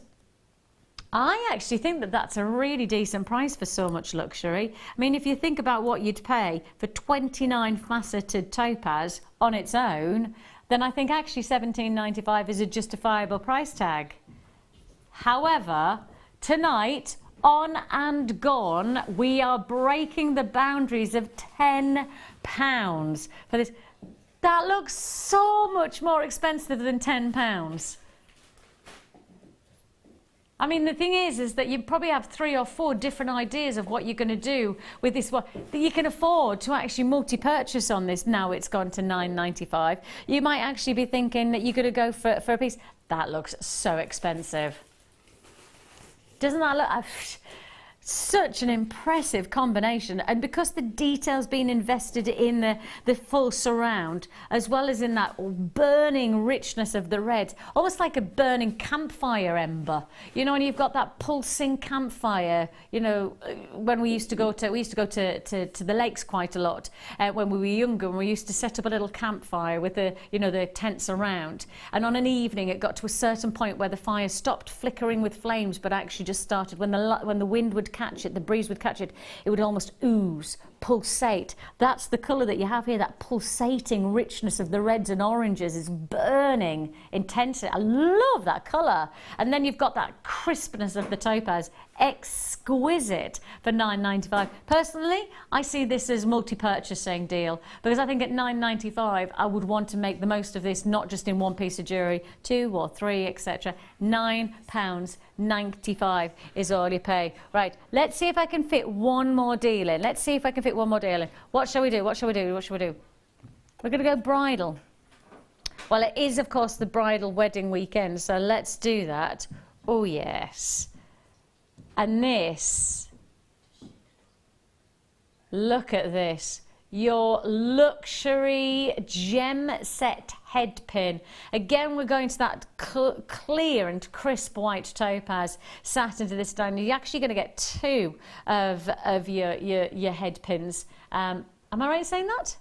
I actually think that that's a really decent price for so much luxury. I mean, if you think about what you'd pay for 29 faceted topaz on its own, then I think actually $17.95 is a justifiable price tag. However, tonight, on and gone, we are breaking the boundaries of £10 for this. That looks so much more expensive than £10. I mean, the thing is that you probably have 3 or 4 different ideas of what you're going to do with this one that you can afford to actually multi-purchase on this. Now it's gone to $9.95. You might actually be thinking that you're going to go for a piece. That looks so expensive. Doesn't that look... Such an impressive combination, and because the detail's been invested in the full surround, as well as in that burning richness of the red, almost like a burning campfire ember, you know, and you've got that pulsing campfire, you know, when we used to go to the lakes quite a lot when we were younger, and we used to set up a little campfire with the, you know, the tents around, and on an evening it got to a certain point where the fire stopped flickering with flames but actually just started when the wind would catch it, the breeze would catch it, it would almost ooze, pulsate. That's the colour that you have here, that pulsating richness of the reds and oranges is burning intensity. I love that colour. And then you've got that crispness of the topaz, exquisite for $9.95. Personally, I see this as multi-purchasing deal, because I think at $9.95 I would want to make the most of this, not just in one piece of jewellery, 2 or 3, etc. £9.95 is all you pay. Right, let's see if I can fit one more deal in. Let's see if I can fit one more deal in. What shall we do? What shall we do? What shall we do? We're going to go bridal. Well, it is, of course, the bridal wedding weekend, so let's do that. Oh, yes. And this, look at this, your luxury gem set head pin. Again, we're going to that clear and crisp white topaz sat into this stone. You're actually going to get 2 of your head pins. Am I right in saying that?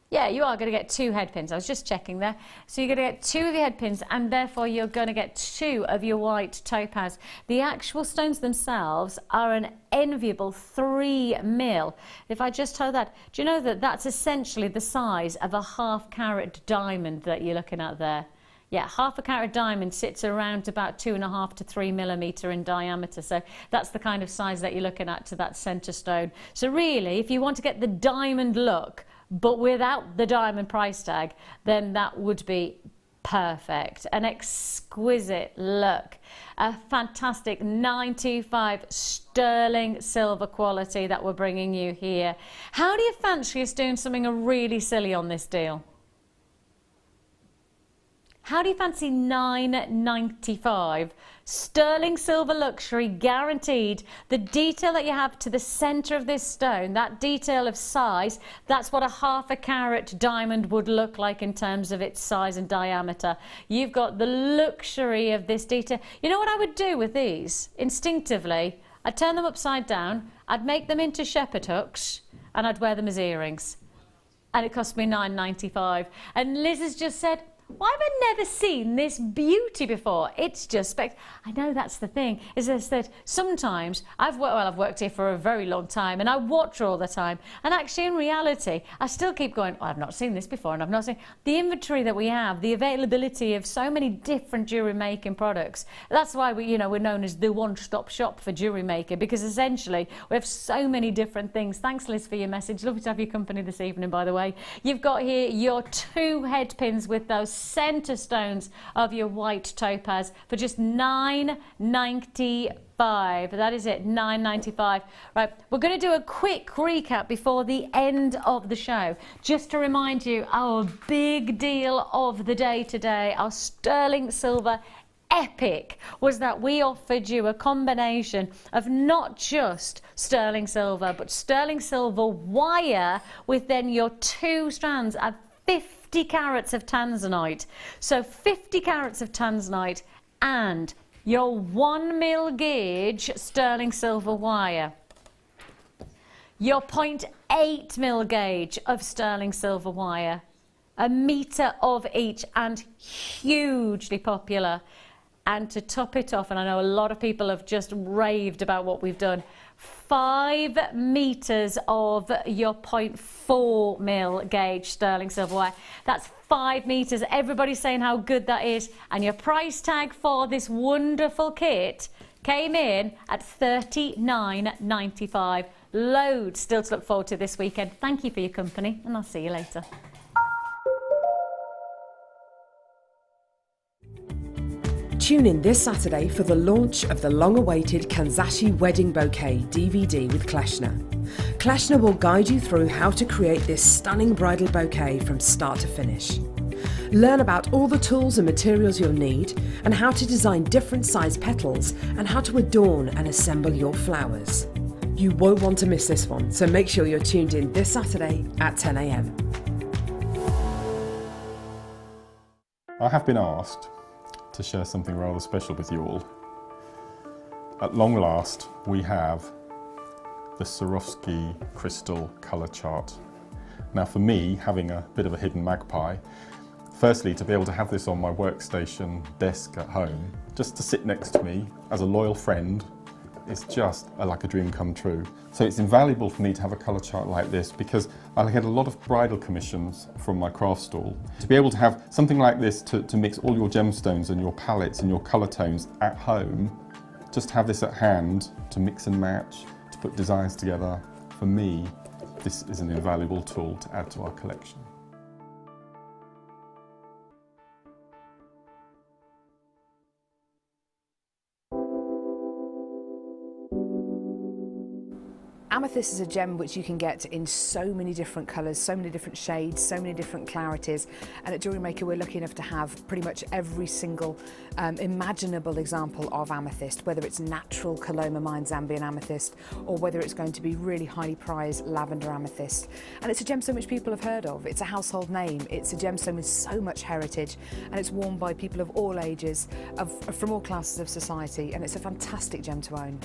Yeah, you are going to get 2 head pins. I was just checking there. So you're going to get 2 of your head pins, and therefore you're going to get 2 of your white topaz. The actual stones themselves are an enviable 3 mil. If I just hold that, do you know that that's essentially the size of a ½ carat diamond that you're looking at there? Yeah, ½ carat diamond sits around about 2.5 to 3 millimetre in diameter. So that's the kind of size that you're looking at to that centre stone. So really, if you want to get the diamond look, but without the diamond price tag, then that would be perfect. An exquisite look. A fantastic 925 sterling silver quality that we're bringing you here. How do you fancy us doing something really silly on this deal? How do you fancy $9.95? Sterling silver luxury guaranteed. The detail that you have to the centre of this stone, that detail of size, that's what a ½ carat diamond would look like in terms of its size and diameter. You've got the luxury of this detail. You know what I would do with these? Instinctively, I'd turn them upside down, I'd make them into shepherd hooks, and I'd wear them as earrings. And it cost me $9.95. And Liz has just said, why have I never seen this beauty before? It's just I know that's the thing, is that sometimes I've worked here for a very long time and I watch all the time, and actually in reality I still keep going, oh, I've not seen this before, and I've not seen the inventory that we have, the availability of so many different jewellery making products. That's why we're known as the one-stop shop for Jewellery Maker, because essentially we have so many different things. Thanks, Liz, for your message. Lovely to have your company this evening, by the way. You've got here your 2 head pins with those centre stones of your white topaz for just $9.95. That is it, $9.95. Right, we're going to do a quick recap before the end of the show, just to remind you our big deal of the day today, our sterling silver epic, was that we offered you a combination of not just sterling silver, but sterling silver wire with then your 2 strands of 50 carats of Tanzanite. So 50 carats of Tanzanite and your 1 mil gauge sterling silver wire, your 0.8 mil gauge of sterling silver wire, a metre of each, and hugely popular. And to top it off, and I know a lot of people have just raved about what we've done, 5 metres of your 0.4 mil gauge sterling silver wire. That's 5 metres. Everybody's saying how good that is. And your price tag for this wonderful kit came in at $39.95. Loads still to look forward to this weekend. Thank you for your company, and I'll see you later. Tune in this Saturday for the launch of the long-awaited Kanzashi Wedding Bouquet DVD with Kleshner. Kleshner will guide you through how to create this stunning bridal bouquet from start to finish. Learn about all the tools and materials you'll need, and how to design different size petals, and how to adorn and assemble your flowers. You won't want to miss this one, so make sure you're tuned in this Saturday at 10 AM. I have been asked to share something rather special with you all. At long last, we have the Swarovski crystal colour chart. Now for me, having a bit of a hidden magpie, firstly to be able to have this on my workstation desk at home, just to sit next to me as a loyal friend, is just like a dream come true. So it's invaluable for me to have a colour chart like this, because I get a lot of bridal commissions from my craft stall. To be able to have something like this to mix all your gemstones and your palettes and your colour tones at home, just have this at hand to mix and match, to put designs together, for me, this is an invaluable tool to add to our collection. Amethyst is a gem which you can get in so many different colours, so many different shades, so many different clarities, and at Jewellery Maker we're lucky enough to have pretty much every single imaginable example of amethyst, whether it's natural Coloma Mine Zambian amethyst or whether it's going to be really highly prized lavender amethyst. And it's a gemstone which people have heard of, it's a household name, it's a gemstone with so much heritage, and it's worn by people of all ages, from all classes of society, and it's a fantastic gem to own.